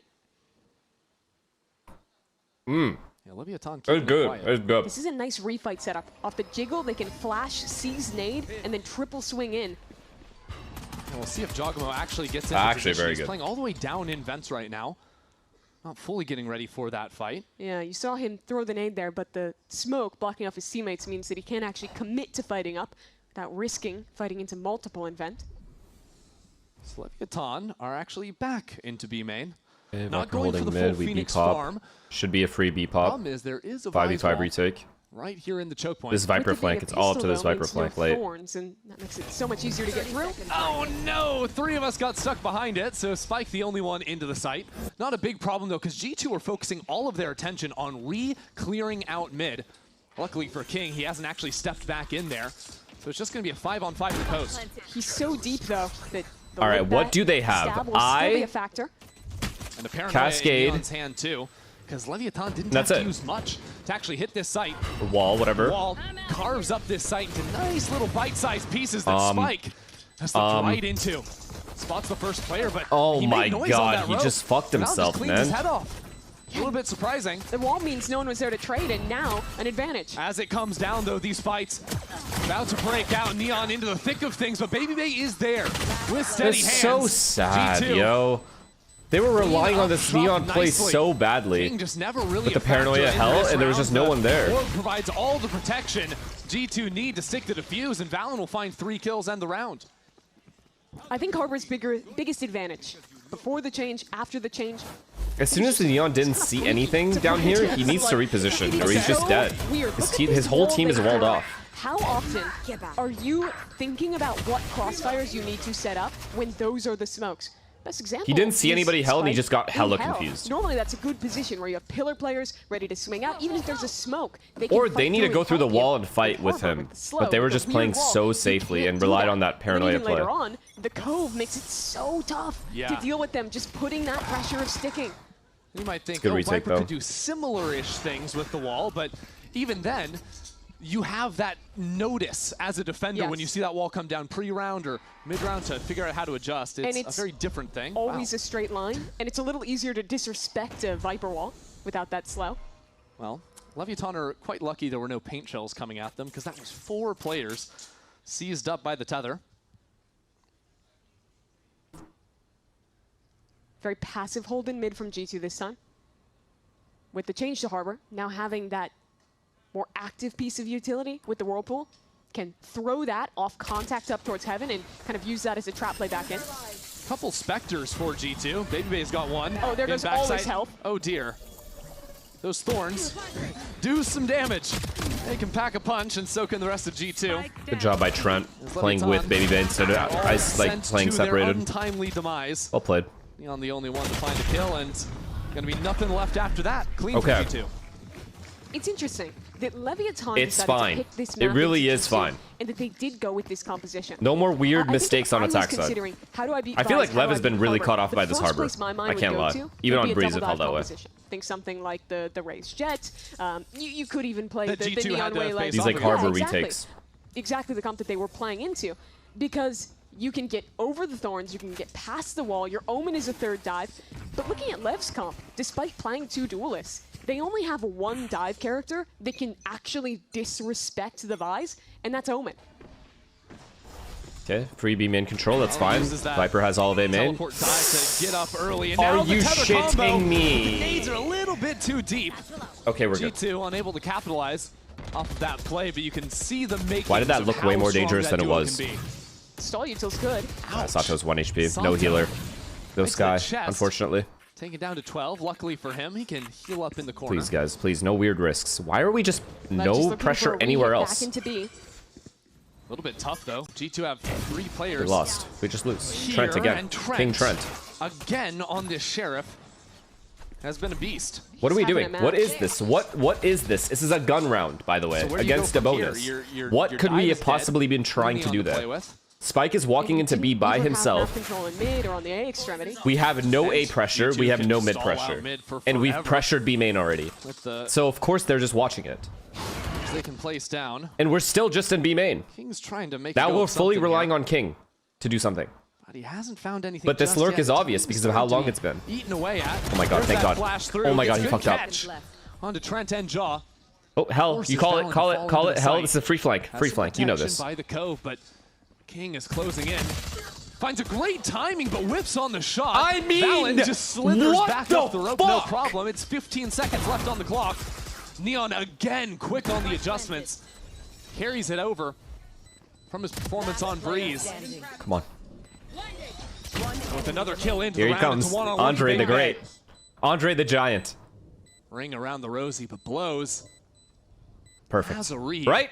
Yeah, Leviathan It's good. It's good. This is a nice refight setup. Off the jiggle, they can flash, seize nade, and then triple swing in. And we'll see if Jogamo actually gets into Actually, position. very He's good. playing all the way down in vents right now. Not fully getting ready for that fight. Yeah, you saw him throw the nade there, but the smoke blocking off his teammates means that he can't actually commit to fighting up without risking fighting into multiple in vent. So Leviathan are actually back into B main. If Not going for the full Phoenix farm. Should be a free B pop. Problem is there is a 5v5 wall retake. right here in the choke point. This Viper flank, it's all up to this Viper flank late. Thorns, and that makes it so much easier to get through. Oh no, 3 of us got stuck behind it, so Spike the only one into the site. Not a big problem though, because G2 are focusing all of their attention on re-clearing out mid. Luckily for King, he hasn't actually stepped back in there, so it's just going to be a 5-on-5 in the post. He's so deep though that all right, what do they have? Be a factor. And a paranoia Cascade. in Neon's hand too, because Leviathan didn't have to use much to actually hit this site. Wall, whatever. Wall carves up this site into nice little bite-sized pieces that Spike has looked right into. Spots the first player, but oh he my made noise god, on that he rope. just fucked himself, just man. His head off. A little bit surprising. The wall means no one was there to trade, and now an advantage. As it comes down, though, these fights about to break out. Neon into the thick of things, but Baby Bay is there with steady hands. It's so sad, G2. yo. They were relying on this Neon play so badly. King just never really with the paranoia hell, and there was just no one there. Orb provides all the protection G2 need to stick the defuse, and Valen will find 3 kills and the round. I think Harbor's biggest advantage. Before the change, after the change. As soon as the Neon didn't see anything down here, he needs to reposition, or he's just dead. His whole team is walled off. How often are you thinking about what crossfires you need to set up when those are the smokes? Best example. He didn't see anybody hell, and he just got hella confused. Normally, that's a good position where you have pillar players ready to swing out, even if there's a smoke. They need to go through the wall and fight with him, but they were just playing so safely and relied on that paranoia play. Later on, the Cove makes it so tough to deal with them, just putting that pressure of sticking. You might think, oh, Viper could do similar-ish things with the wall, but even then, you have that notice as a defender when you see that wall come down pre-round or mid-round to figure out how to adjust. It's a very different thing. Always a straight line, and it's a little easier to disrespect a Viper wall without that slow. Well, Leviathan are quite lucky there were no paint shells coming at them, because that was 4 players seized up by the tether. Very passive hold in mid from G2 this time. With the change to Harbor, now having that more active piece of utility with the Whirlpool, can throw that off contact up towards Heaven and kind of use that as a trap play back in. Couple Spectres for G2. Baby Bay's got one. Oh, there goes always health. Oh dear. Those Thorns do some damage. They can pack a punch, and so can the rest of G2. Good job by Trent, playing with Baby Bay instead of playing separated. Untimely demise. Well played. Neon the only one to find a kill, and gonna be nothing left after that. Clean for G2. It's interesting that Leviathan it's fine. To pick this it really is fine. And that they did go with this composition. No more weird mistakes on attack side. How do I feel like Lev has been really caught off by this Harbor. I can't lie. Even on Breeze it felt that way. Think something like the raised jet. You could even play the Neon way like these like Harbor retakes. Exactly the comp that they were playing into. Because you can get over the Thorns, you can get past the wall, your Omen is a 3rd dive. But looking at Lev's comp, despite playing 2 duelists, they only have 1 dive character that can actually disrespect the Vise, and that's Omen. Okay, free B main control, that's fine. Viper has all of A main. Teleport dive to get up early, and are now you shitting me? Nades are a little bit too deep. Okay, we're good. G2 unable to capitalize off of that play, but you can see the making. Why did that look way more dangerous than it was? Stall util's good. Sato's 1 HP, no healer. No Sky, unfortunately. Take it down to 12. Luckily for him, he can heal up in the corner. Please, guys, please, no weird risks. Why are we just no pressure anywhere else? Back into B. A little bit tough, though. G2 have 3 players. We lost. We just lose. Here, Trent again. King Trent. Again on this Sheriff. Has been a beast. What are we doing? What is this? What is this? This is a gun round, by the way, against a bonus. What could we have possibly been trying to do there? Spike is walking into B by himself. We have no A pressure, we have no mid pressure. And we've pressured B main already. So of course they're just watching it. They can place down. And we're still just in B main. King's trying to make now we're fully relying on King to do something. But he hasn't found anything. But this lurk is obvious because of how long it's been. Eaten away at. Oh my god, thank god. Oh my god, he fucked up. On to Trent and Jaw. Oh hell, you call it hell. This is a free flank. Free flank, you know this. By the Cove, but King is closing in. Finds a great timing, but whips on the shot. I mean, Valen just slithers back off the rope. No problem. It's 15 seconds left on the clock. Neon again quick on the adjustments. Carries it over from his performance on Breeze. Come on. With another kill into Here the he round. comes. Andre the Great. Andre the Giant. Ring around the rosy, but blows. Perfect. has a read. Right?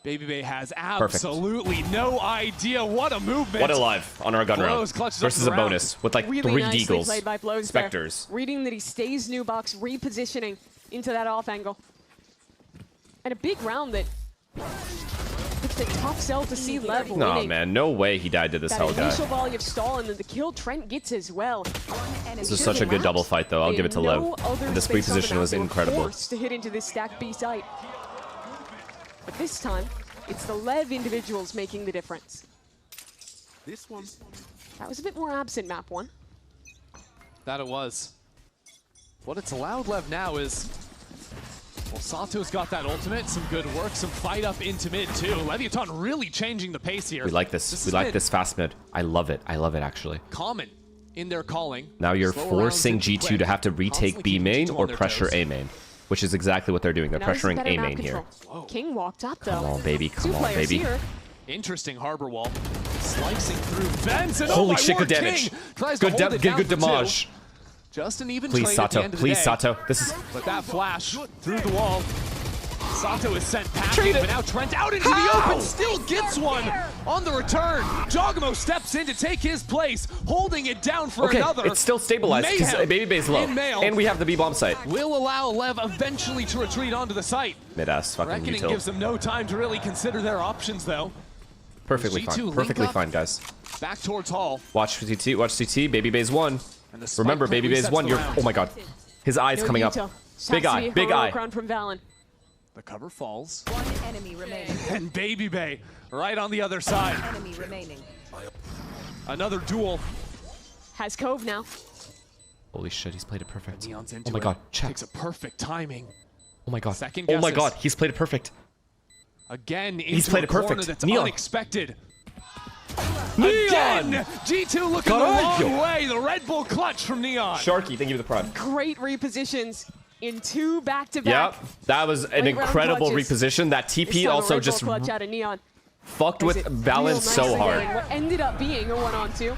Baby has absolutely no idea what a movement. What a live on our gun round versus a bonus with like really 3 nicely deagles. played by Blows Spectres. there. Reading that he stays new box, repositioning into that off angle. And a big round that it's a tough sell to see Lev winning. No, man, no way he died to this hell That guy. initial volley of stall and then the kill Trent gets as well. This is such a good double fight, though. I'll give it to Lev. This reposition was incredible. Forced to hit into this stack B site. But this time, it's the Lev individuals making the difference. This one. That was a bit more absent, map one. That it was. What it's allowed Lev now is, well, Sato's got that ultimate, some good work, some fight up into mid too. Leviathan really changing the pace here. We like this. We like this fast mid. I love it. I love it, actually. Common in their calling. Now you're Slow forcing rounds into G2 quick. to have to retake Constantly B keeping main G2 or on their pressure toes. A main, which is exactly what they're doing. They're Now this is pressuring better A map main here. control. King walked up though. Come on, baby. Come Two on, players baby. here. Interesting harbor wall. Slicing through vents and Holy oh my shit, word, good damage. King tries to Good hold it down for damage. two. Just an even Please, trade at the Sato. end of the Please, day. Sato. This is... But that flash through the wall. Sato is sent packing, but now Trent out into the open, still gets one on the return. Jogamo steps in to take his place, holding it down for another. It's still stabilized because Baby Bay's low. And we have the B-bomb site. Will allow Lev eventually to retreat onto the site. Mid-ass fucking Reckoning util. gives them no time to really consider their options, though. Perfectly G2 fine. link Perfectly up. fine, guys. Back towards Hall. Watch CT. Watch CT. Baby Bay's 1. And the spike Remember, quickly Baby Bay's sets 1. the You're... round. Oh my god. His eye's coming up. Big eye. Big eye. From Valen. The cover falls. One enemy remaining. And Baby Bay right on the other side. Enemy remaining. Another duel. Has Cove now. Holy shit, he's played it perfect. Neon's into Oh my it. god. Check. Takes a perfect timing. Oh my god. Second Oh my guesses. god. He's played it perfect. Again, He's into played a it perfect. corner that's Neon. unexpected. Neon! Again, G2 looking the long way. The Red Bull clutch from Neon. Sharky, thank you for the prime. Great repositions in 2 back-to-back. Yep, that was an Late round incredible clutches. reposition. That This TP time a also Red Bull just clutch out of Neon. fucked with balance so Real nicely hard. there in what ended up being a 1-on-2.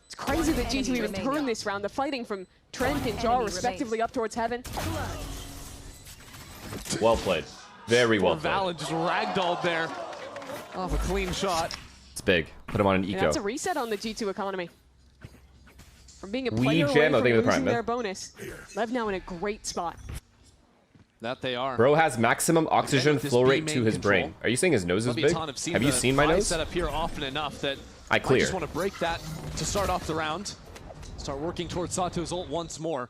It's crazy that G2 even turned this round. The fighting from Trent and Jar respectively up towards heaven. Well played. Very well Poor played. Valen just ragdolled there off a clean shot. It's big. Put him on an And eco. that's a reset on the G2 economy. From being a We player away jam, from thank you for the losing prime, their man. bonus, Lev now in a great spot. That they are. Bro has maximum oxygen with this flow B rate main to his control, brain. Are you saying his nose is big? Leviathan Have you seen my nose? Set up here often enough that I clear. just want to break that to start off the round. Start working towards Sato's ult once more.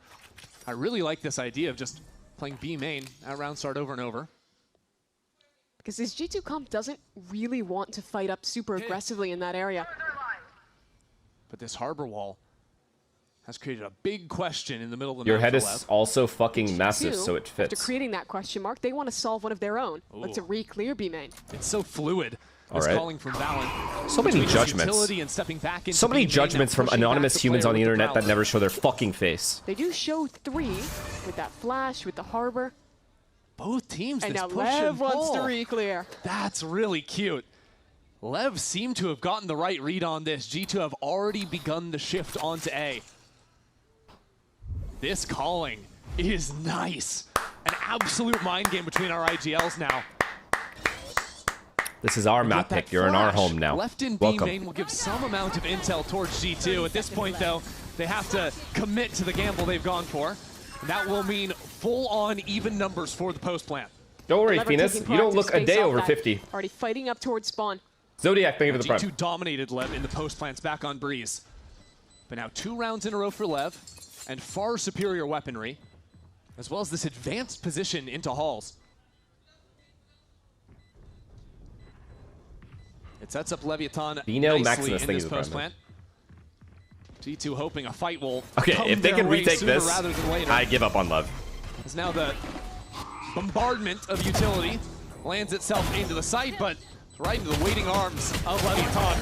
I really like this idea of just playing B main at round start over and over. Because this G2 comp doesn't really want to fight up super aggressively in that area. But this harbor wall has created a big question in the middle of the Your map head for is Lev. also fucking massive, G2, so it After fits. creating that question mark, they want to solve one of their own. Let's Ooh. re-clear B main. It's so fluid. All This right. calling from Valen. So many Between his judgments. utility and stepping back into So many B main, now judgments from pushing back anonymous the humans player on the with internet that prowler. never show their fucking face. They do show 3 with that flash, with the harbor. Both teams And this now push Lev and wants to pull. re-clear. That's really cute. Lev seemed to have gotten the right read on this. G2 have already begun the shift onto A. This calling is nice. An absolute mind game between our IGLs now. This is our map That pick. You're in our flash home now. Left in B Welcome. main will give some amount of intel towards G2. At this point, though, they have to commit to the gamble they've gone for. And that will mean full-on even numbers for the post plant. Don't worry, Lever Phoenix. taking You don't proactive look a space day off over that. 50. Already fighting up towards spawn. Zodiac, thank you for the prime. G2 dominated Lev in the post plants back on Breeze. But now 2 rounds in a row for Lev, and far superior weaponry, as well as this advanced position into halls. It sets up Leviathan Bino nicely Maximus, in thank this you for the post prime. plant. G2 hoping a fight will Okay, come if they their can way retake sooner this, rather than later. I give up on Lev. As now the bombardment of utility lands itself into the site, but right into the waiting arms of Leviathan.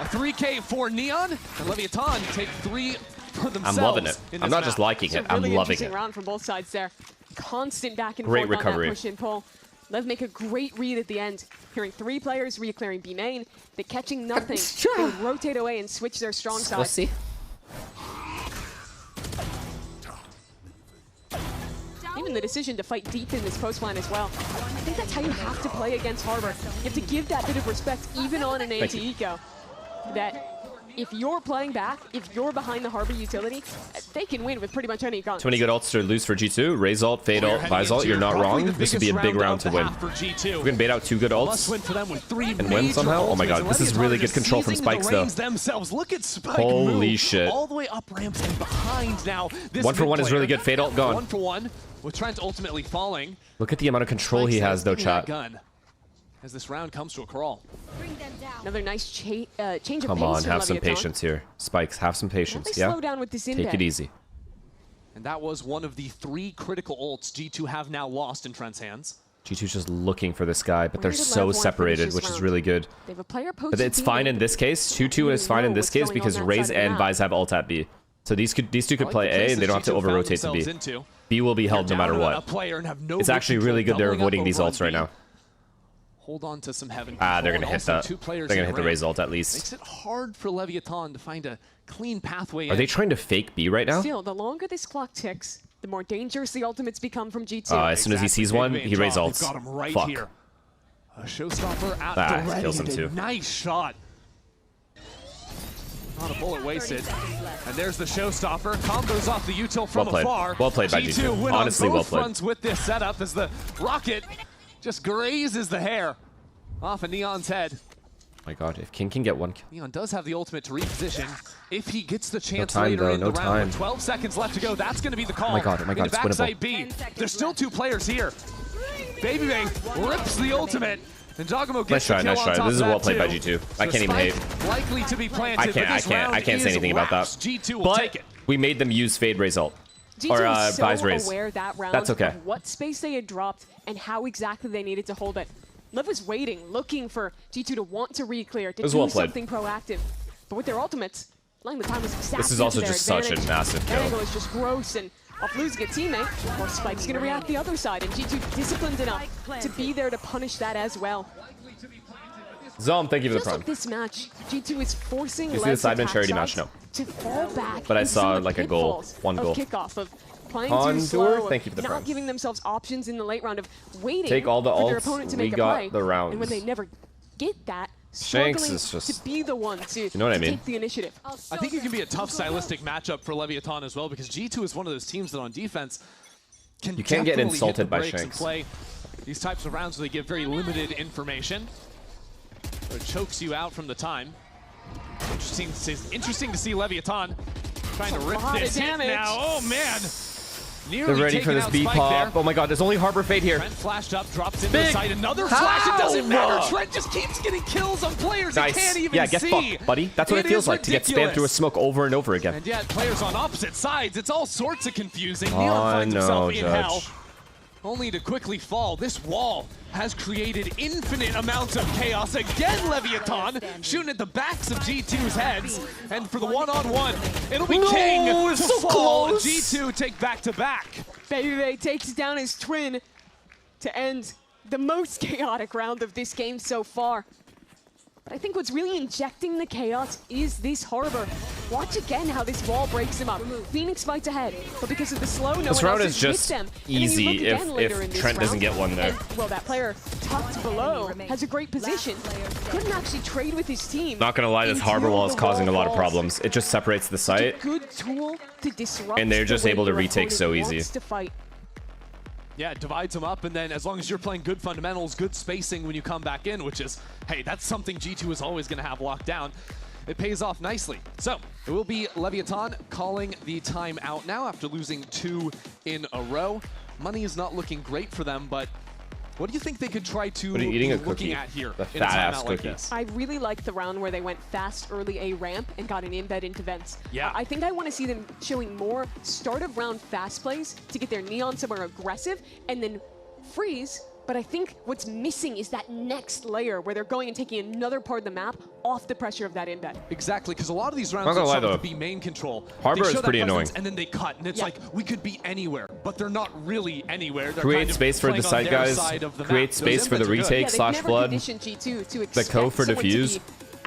A 3K for Neon, and Leviathan take 3 for themselves. I'm loving it. in I'm this not map. just liking It's a it. I'm really loving interesting it. round from both sides there. Constant back and Great forth recovery. on that push and pull. Lev make a great read at the end. Hearing 3 players re-clearing B main, they catching nothing. They would rotate away and switch their strong side. Let's see. Maybe even the decision to fight deep in this post plan as well. I think that's how you have to play against Harbor. You have to give that bit of respect even on an anti-eco. That if you're playing back, if you're behind the Harbor utility, they can win with pretty much any gun. Too many good ults to lose for G2. Raise ult, fade ult, Vise ult, you're not wrong. This would be a big round to win. We can bait out 2 good ults and win somehow. Oh my god, this is really good control from Spikes though. Look at Spike Holy shit. All the way up ramps and behind now. 1-for-1 is really good. Fade ult gone. 1-for-1 with Trent ultimately falling. Look at the amount of control he has though, chat. As this round comes to a crawl. Another nice change of pace. Come on, have some patience here. Spikes, have some patience, yeah? Slow down with this Take it easy. And that was one of the 3 critical ults G2 have now lost in Trent's hands. G2's just looking for this guy, but they're so separated, which is really good. They have a player but it's fine in this case. 2-2 is fine in this case because Raze and Vise have ult at B. So these two could play A and they don't have to over-rotate to B. B will be held no matter what. It's actually really good they're avoiding these ults right now. Hold on to some heaven. They're gonna hit that. They're gonna hit the Raze ult at least. Makes it hard for Leviathan to find a clean pathway. Are they trying to fake B right now? Still, the longer this clock ticks, the more dangerous the ultimates become from G2. As soon as he sees one, he Raze ults. Got him right Fuck. here. A showstopper at the ready. Kills him too. Nice shot. Not a bullet wasted. And there's the showstopper. Combos off the util from afar. Well played by G2. Honestly, well played. Fronts with this setup as the rocket just grazes the hair off of Neon's head. My god, if King can get one kill. Neon does have the ultimate to reposition. If he gets the chance no time, later though, in no the round, time. with 12 seconds left to go, that's going to be the call. Oh my god, it's winnable. B. There's still 2 players here. BabyBay rips the ultimate. And Jogamo gets nice try. This is well played by G2. I can't even hate. Likely to be planted, I can't say anything about that. G2 will take it. We made them use fade Raze ult. G2 Or was Vise so Raze. aware that round That's okay. of what space they had dropped and how exactly they needed to hold it. Lev was waiting, looking for G2 to want to re-clear, to do something proactive. But with their ultimates, letting the time was exactly This is also to their just advantage. such a massive That angle kill. is just gross, and off losing a teammate, of course Spike's going to react the other side, and G2 disciplined enough to be there to punish that as well. Zom, thank you for the prime. Like this match, G2 is forcing You see the Sidemen charity match? No. to fall back. But I saw like a goal, one goal. Kickoff of playing too slow, thank you for the not prime. giving themselves options in the late round of waiting Take all the for their ults, opponent to we make a got play. the rounds. And when they never get that, Shanks struggling is just, to be the one to, you know what I mean? take the initiative. I think it can be a tough stylistic matchup for Leviathan as well, because G2 is one of those teams that on defense can You can't get insulted by Shanks. Shanks. Play these types of rounds where they give very limited information. It chokes you out from the time. Interesting to see Leviathan trying to rip this hit now. Oh man! They're ready for this B pop. Oh my god, there's only Harbor Fade here. Trent flashed up, drops into the side. Another flash. It doesn't matter. Trent just keeps getting kills on players he can't even get see. fucked, buddy. That's what it feels like to get spammed through a smoke over and over again. And yet, players on opposite sides. It's all sorts of confusing. Neon finds himself in hell, only to quickly fall. This wall has created infinite amounts of chaos. Again, Leviathan shooting at the backs of G2's heads. And for the one-on-one, it'll be King to so fall. close. G2 take back-to-back. BabyBay takes down his twin to end the most chaotic round of this game so far. But I think what's really injecting the chaos is this Harbor. Watch again how this wall breaks him up. Phoenix fights ahead, but because of the slow, no This one round else is just them. easy if Trent doesn't get one there. And, well, that player tucked below has a great position. Couldn't actually trade with his team. Not gonna lie, this Harbor wall is causing a lot of problems. It just separates the site, Good tool to disrupt and they're just the way able to your retake so opponent easy. wants to fight. Yeah, it divides them up, and then as long as you're playing good fundamentals, good spacing when you come back in, which is, hey, that's something G2 is always going to have locked down. It pays off nicely. So it will be Leviathan calling the timeout now after losing 2 in a row. Money is not looking great for them, but what do you think they could try to What are you eating a be looking cookie? at here The in a fat-ass timeout like cookie. this? I really like the round where they went fast early A ramp and got an embed into vents. Yeah. I think I want to see them showing more start of round fast plays to get their Neon somewhere aggressive and then freeze. But I think what's missing is that next layer where they're going and taking another part of the map off the pressure of that embed. Exactly, because a lot of these rounds Not gonna are lie, starting though. to be main control. Harbor They is show that pretty presence, annoying. And then they cut, and it's like, we could be anywhere, but they're not really anywhere. They're Create kind of space for the playing on side their guys. side of the Create map. space Those for the embeds are good. retake slash never flood. conditioned G2 to The expect co for someone to defuse. be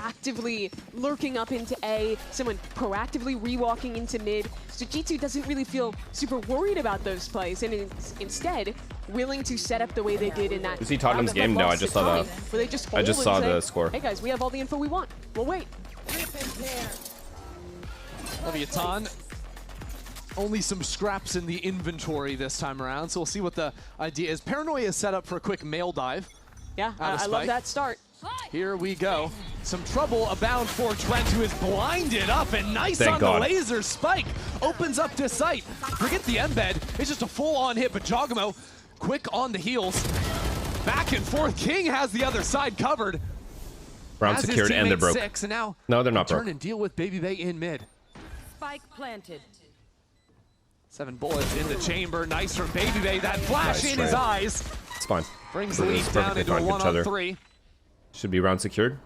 proactively lurking up into A, someone proactively rewalking into mid. So G2 doesn't really feel super worried about those plays, and is instead willing to set up the way they did in that. You see Tottenham's game? No, I just saw that. Where they just I just saw the score. Hey guys, we have all the info we want. We'll wait. Leviathan, only some scraps in the inventory this time around, so we'll see what the idea is. Paranoia is set up for a quick mail dive. Yeah, I love that start. Here we go. Some trouble abound for Trent, who is blinded up, and nice Thank on God. the laser. Spike opens up this site. Forget the embed. It's just a full-on hit, but Jogamo quick on the heels. Back and forth. King has the other side covered. Round secured and they're broke. 6, and now No, they're not turn broke. and deal with Baby Bay in mid. Spike planted. 7 bullets in the chamber. Nice from Baby Bay. That flash Nice in his try. eyes. It's fine. Brings the We're lead just down perfectly into a fine with each other. 1-on-3. Should be round secured.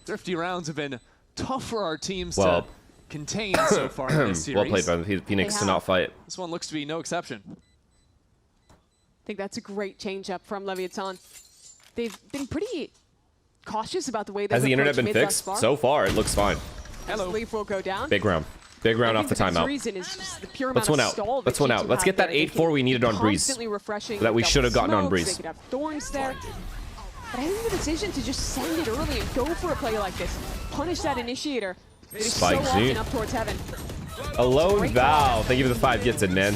Thrifty rounds have been tough for our teams Well, to contain so far in this series. well played by the Phoenix to not fight. This one looks to be no exception. I think that's a great change-up from Leviathan. They've been pretty cautious about the way they Has the internet been fixed? So far, it looks fine. Hello. Leaf will go down. Big round. Big round off the timeout. Let's one out. Let's one out. Let's get that 8-4 we needed on Breeze. That we should have gotten on Breeze. They could have thorns there. But I think the decision to just send it early and go for a play like this, punish that initiator, that is so Spike often Z. up towards heaven. Alone Val. Thank you for the 5 gets in, man.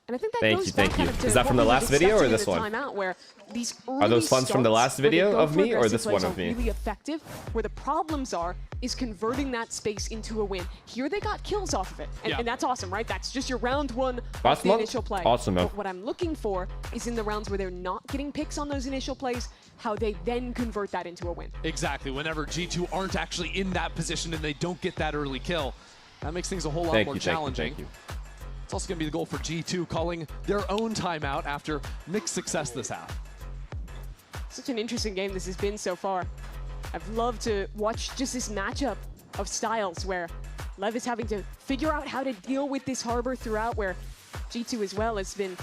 And I think that Thank goes you, back thank kind you. of to Is that what from the we were last video or discussing in this the one? timeout, where these Are those funds from the last starts where they video go of for me or aggressive this plays one are of me? really effective. Where the problems are is converting that space into a win. Here they got kills off of it, and that's awesome, right? That's just your round one of the initial play. Awesome, man. But what I'm looking for is in the rounds where they're not getting picks on those initial plays, how they then convert that into a win. Exactly. Whenever G2 aren't actually in that position and they don't get that early kill, that makes things a whole lot more challenging. Thank you. It's also going to be the goal for G2, calling their own timeout after mixed success this half. Such an interesting game this has been so far. I've loved to watch just this matchup of styles where Lev is having to figure out how to deal with this harbor throughout, where G2 as well has been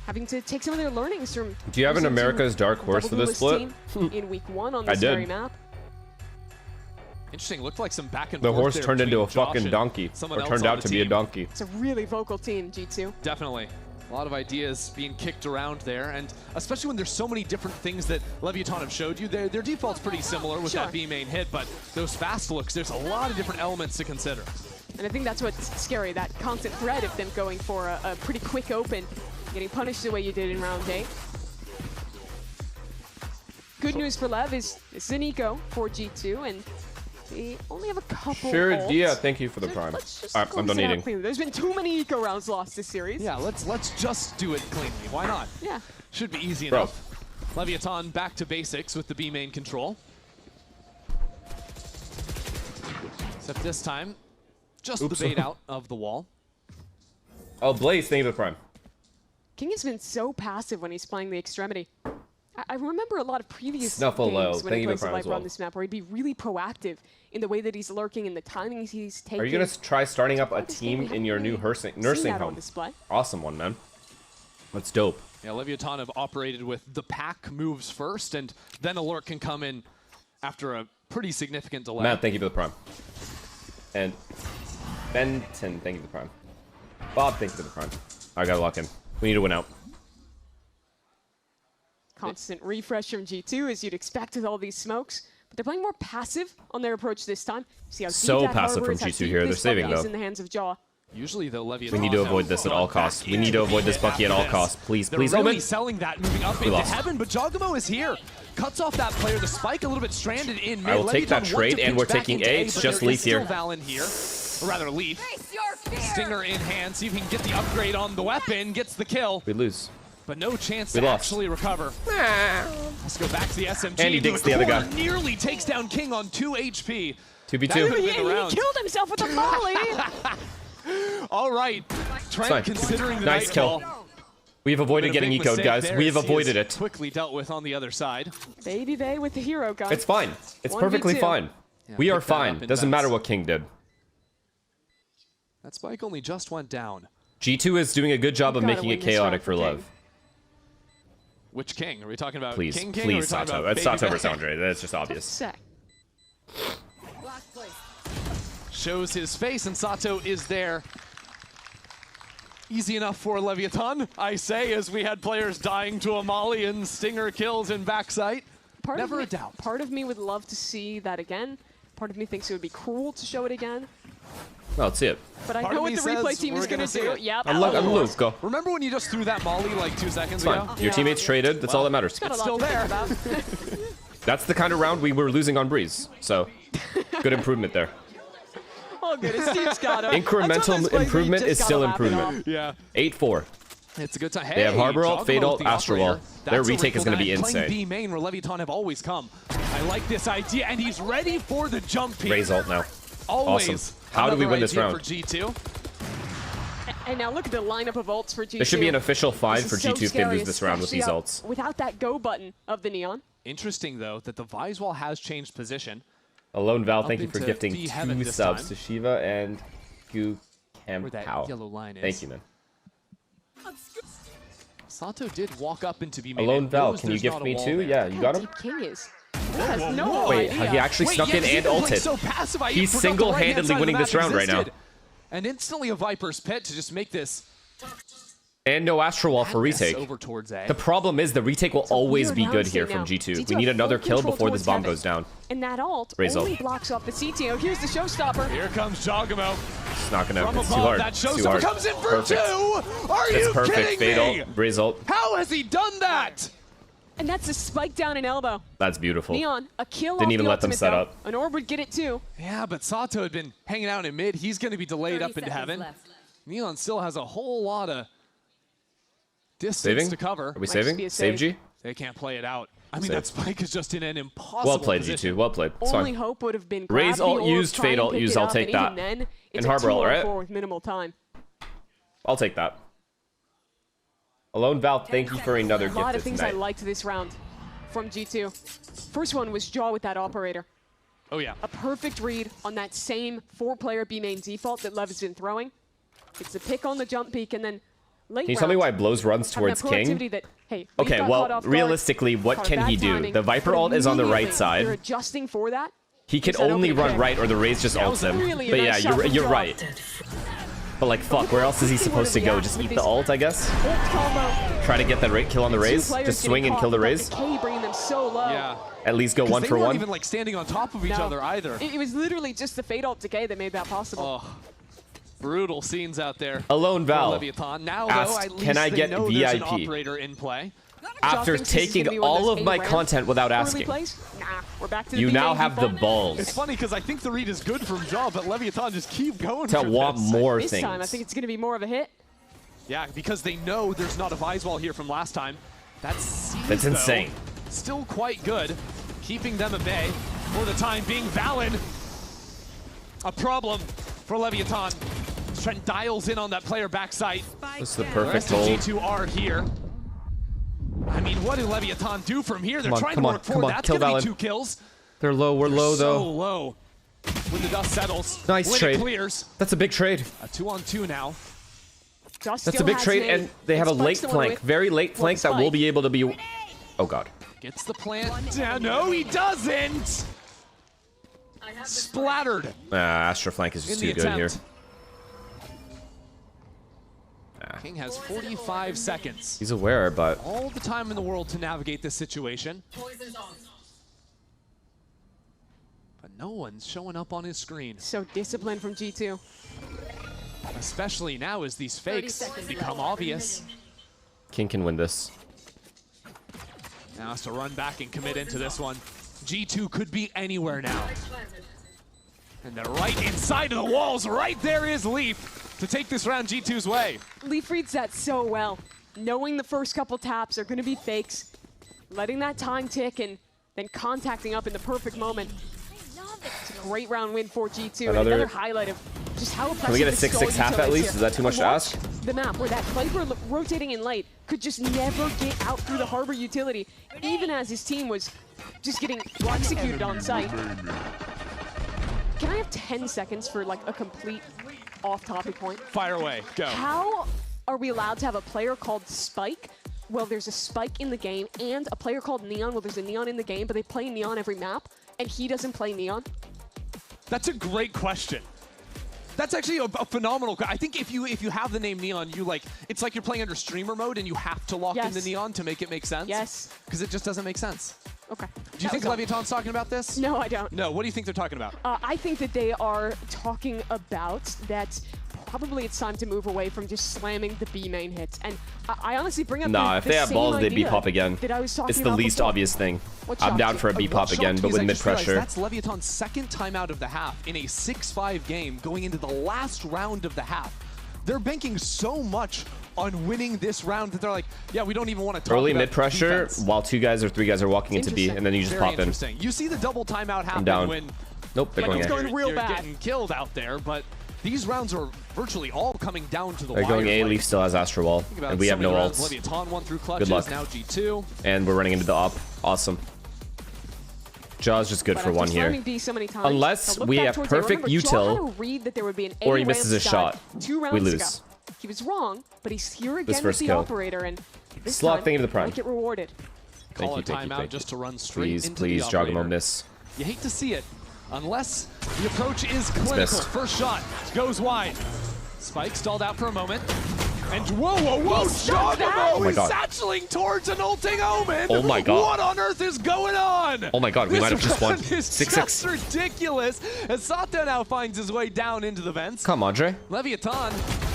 having to take some of their learnings from. Do you have an America's Dark Horse for this split? In week 1 on this very map. Interesting. Looked like some back and The forth horse there turned into a between Josh fucking and donkey. someone Or else turned on out the to be a team. donkey. It's a really vocal team, G2. Definitely. A lot of ideas being kicked around there, and especially when there's so many different things that Leviathan have showed you. Their default's pretty similar with that B main hit, but those fast looks, there's a lot of different elements to consider. And I think that's what's scary, that constant threat of them going for a pretty quick open, getting punished the way you did in round 8. Good news for Lev is it's an eco for G2, and they only have a couple ults. Yeah, thank you for the prime. Alright, I'm done eating. Cleanly. There's been too many eco rounds lost this series. Yeah, let's just do it cleanly. Why not? Yeah. Should be easy enough. Leviathan back to basics with the B main control. Except this time, just the bait out of the wall. Oh, Blaze, thank you for the prime. King has been so passive when he's playing the extremity. I remember a lot of previous Snuffalo, games when he plays the Viper on this map where he'd be really proactive in the way that he's lurking and the timings he's taking. Are you going to try starting up a team in your new nursing home? Awesome one, man. That's dope. Yeah, Leviathan have operated with the pack moves first, and then alert can come in after a pretty significant delay. Matt, thank you for the prime. And Benton, thank you for the prime. Bob, thank you for the prime. I gotta lock in. We need to win out. Constant refresh from G2 as you'd expect with all these smokes, but they're playing more passive on their approach this time. See how So passive from G2 here. They're saving though. In the hands of Jaw. Usually the Leviathan. We need to avoid this at all costs. We need to avoid this Bucky at all costs. Please, please. They're really selling that, moving up into heaven, but Jogamo is here. Cuts off that player. The spike a little bit stranded in mid. I will take that trade, and we're taking A. It's just Leaf here. Val in here. Or rather, Leaf. Stinger in hand. See if he can get the upgrade on the weapon. Gets the kill. We lose. But no chance We to lost. actually recover. Let's go back to the SMG. And he digs the other guy. Nearly takes down King on 2 HP. 2v2. He killed himself with a volley. All right. Trent considering the nice kill. We have avoided getting eco'd, guys. We have avoided it. Quickly dealt with on the other side. Baby Bay with the hero gun. It's fine. It's perfectly 1v2. fine. Yeah, we are pick that up fine. in Doesn't bets. matter what King did. That spike only just went down. G2 is doing a good job of Gotta making win it this chaotic round for for Love. Which King? Are we talking about Please, King? Or are please, we talking Sato. about It's Baby Sato Bay? versus Andre. That's just obvious. Say. shows his face, and Sato is there. Easy enough for Leviathan, I say, as we had players dying to a molly and stinger kills in backside. Never a doubt. Part of me would love to see that again. Part of me thinks it would be cruel to show it again. No, let's see it. But I know what the replay team is going to do. Yep. I'm Luke. Go. Remember when you just threw that molly like 2 seconds ago? Your teammates traded. That's all that matters. It's still there. That's the kind of round we were losing on Breeze. So, good improvement there. All good. His team's got him. Incremental improvement is still improvement. Yeah. 8-4. It's a good time. Hey, they have Harbor Ult, Fade Ult, Astro Wall. Their retake is going to be playing insane. B main where Leviathan have always come. I like this idea, and he's ready for the jump peek. Raise ult now. Always. Awesome. How do we win this round? For G2. And now look at the lineup of ults for G2. There should be an official fine for G2 if they scary, lose this round with these ults. Without that go button of the Neon. Interesting, though, that the Viswall has changed position. Alone Val, thank you for into gifting D-Heaven 2 this subs time. to Shiva and Gu Where that Campau. yellow line is. Thank you, man. Sato did walk up into B main. Alone Val, can you gift me 2? Yeah, you got him? King is. Has no Wait, idea. he actually snuck in and ulted. So passive, He's single-handedly winning this round right now. And instantly a Viper's Pit to just make this. And no Astro Wall for retake. Over towards A. The problem is the retake will always be good here from G2. We need another kill before this bomb goes down. And that ult Raise only ult. blocks off the CTO. Here's the showstopper. Here comes Jogamo. It's not gonna. From It's too above, hard. that It's too showstopper hard. comes in for Perfect. 2. Are It's you perfect. kidding Fade me? ult. Raise ult. How has he done that? And that's a spike down an elbow. That's beautiful. Neon, a kill Didn't off even the let them ultimate, set though. up. An orb would get it too. Yeah, but Sato had been hanging out in mid. He's going to be delayed up into heaven. Neon still has a whole lot of distance Saving? to cover. Are we saving? Save G? They can't play it out. I mean, Save. that spike is just in an impossible Well played, position. G2. Well played. It's Only fine. hope would have been Raise grab the ult orb, used, try Fade and ult pick used. it I'll up, take and that. even then, And it's a Harbor ult, 2-on-4 right? with minimal time. I'll take that. Alone Val, thank you for another A lot gift of things I tonight. liked this round from G2. First one was Jaw with that operator. Oh, yeah. A perfect read on that same 4-player B main default that Lev has been throwing. It's a pick on the jump peak, and then late Can you tell me why Blows runs towards King? That, hey, we Okay, got well, caught off guard, realistically, what caught a can bad he do? timing, The Viper but ult is on the right immediately You're side. adjusting for that. He can Set only open run again. right, or the Raze just That ults was him. really a But nice yeah, shot from you're Jaw. right. But like, fuck, where else is he supposed to go? Just eat the ult, I guess? Ult combo. Try to get that kill on the Raze? Two players Just swing getting and kill the caught, Raze? but the K bringing them so low. Yeah. At least go 'Cause one they for weren't one? even like standing on top of each other either. It was literally just the Fade ult decay that made that possible. Oh, brutal scenes out there. Alone for Val Leviathan. Now, though, asked, at least "Can I they get know there's an VIP?" operator in play. After Josh thinks this is gonna taking be one all those of my A-ramp content without early asking. plays. Nah, we're back to the You B now main have the default. balls It's funny because I think the read is good from Jaw, but Leviathan just keep going to for want this. more This things. time, I think it's going to be more of a hit. Yeah, because they know there's not a Viswall here from last time. That's insane. Still quite good, keeping them at bay for the time being. Valen, a problem for Leviathan. Trent dials in on that player backside. This is the The perfect rest of hold. G2 are here. I mean, what did Leviathan do from here? They're trying to work come forward. on, That's kill going to be Valen. 2 kills. We're low So though. low. When the dust settles. Nice when trade. It clears. That's a big trade. A 2-on-2 now. Josh That's a still big has trade, nade. and they have a Spike's late the one flank, with- very late flank that will Spike. be able to be. Oh god. Gets the plant down. No, he doesn't. Splattered. Astro flank is just in too the good here. attempt. King has 45 seconds. He's aware, but All the time in the world to navigate this situation. But no one's showing up on his screen. So disciplined from G2. Especially now as these fakes become obvious. King can win this. Now has to run back and commit into this one. G2 could be anywhere now. And they're right inside of the walls. Right there is Leaf to take this round G2's way. Leaf reads that so well. Knowing the first couple taps are going to be fakes, letting that time tick, and then contacting up in the perfect moment. It's a great round win for G2. And another highlight of just how impressive Can we get a this 6-6 Skull half utility at least? here. Is that too much to Watch ask? The map where that Viper rotating in late could just never get out through the Harbor utility, even as his team was just getting executed on site. Can I have 10 seconds for like a complete off-topic point? Fire away, go. How are we allowed to have a player called Spike? Well, there's a Spike in the game, and a player called Neon. Well, there's a Neon in the game, but they play Neon every map, and he doesn't play Neon. That's a great question. That's actually a phenomenal. I think if you have the name Neon, you like it's like you're playing under streamer mode and you have to lock in the Neon to make it make sense. Yes. Because it just doesn't make sense. Okay. Do you think Leviathan's talking about this? No, I don't. No. What do you think they're talking about? I think that they are talking about that. Probably it's time to move away from just slamming the B main hits. And I honestly bring up if they have balls, they B pop again. It's the least obvious thing. I'm down for a B pop again, but with mid pressure. That's Leviathan's second timeout of the half in a 6-5 game going into the last round of the half. They're banking so much on winning this round that they're like, yeah, we don't even want to talk early about mid pressure defense. while 2 guys or 3 guys are walking into B, and then you just pop in. You see the double timeout happen down. when Nope, they're going A. going real you're bad. getting killed out there, but these rounds are virtually all coming down to the They're wire. going A. Leaf still has Astro Wall, and we have no ults. Leviathan won through clutches, Good luck. now G2. And we're running into the op. Awesome. Jaw's just good for one here. Unless we have perfect util, or he misses a shot. 2 rounds We lose. ago. He was wrong, but he's here This again with first the kill. operator, and this Slot, time, thank you to the Prime. won't get rewarded. Call a Thank you. timeout just to run straight into Please, the Jogamo operator. miss. You hate to see it, unless the approach is clinical. missed. First shot goes wide. Spike stalled out for a moment. And whoa, Jogamo is satcheling towards an ulting Omen. Oh my god. What on earth is going on? Oh my god, we might have just won. This run is 6-6. just ridiculous as Sato now finds his way down into the vents. Come on, Dre. Leviathan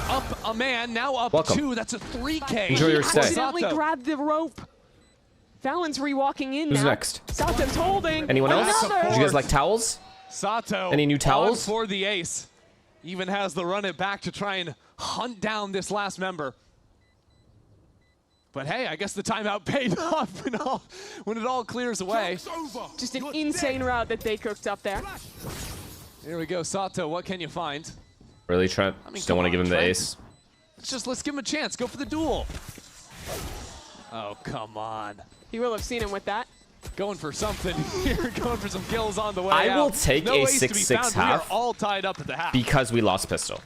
up a man, now up Welcome. 2. That's a 3K. Enjoy your stay. Accidentally grabbed the rope. Fallon's rewalking in now. Who's next? Sato's holding. Anyone else? Another. Did you guys like towels? Sato. Any new towels? On for the ace. Even has the run it back to try and hunt down this last member. But hey, I guess the timeout paid off when it all clears away. Just an insane route that they cooked up there. Here we go, Sato. What can you find? Really, Trent? Just don't want to give him the ace. Let's give him a chance. Go for the duel. Oh, come on. He will have seen him with that. Going for something here. Going for some kills on the way I will out. take No a ace to be 6-6 found. half We are all tied up at the half. because we lost pistol.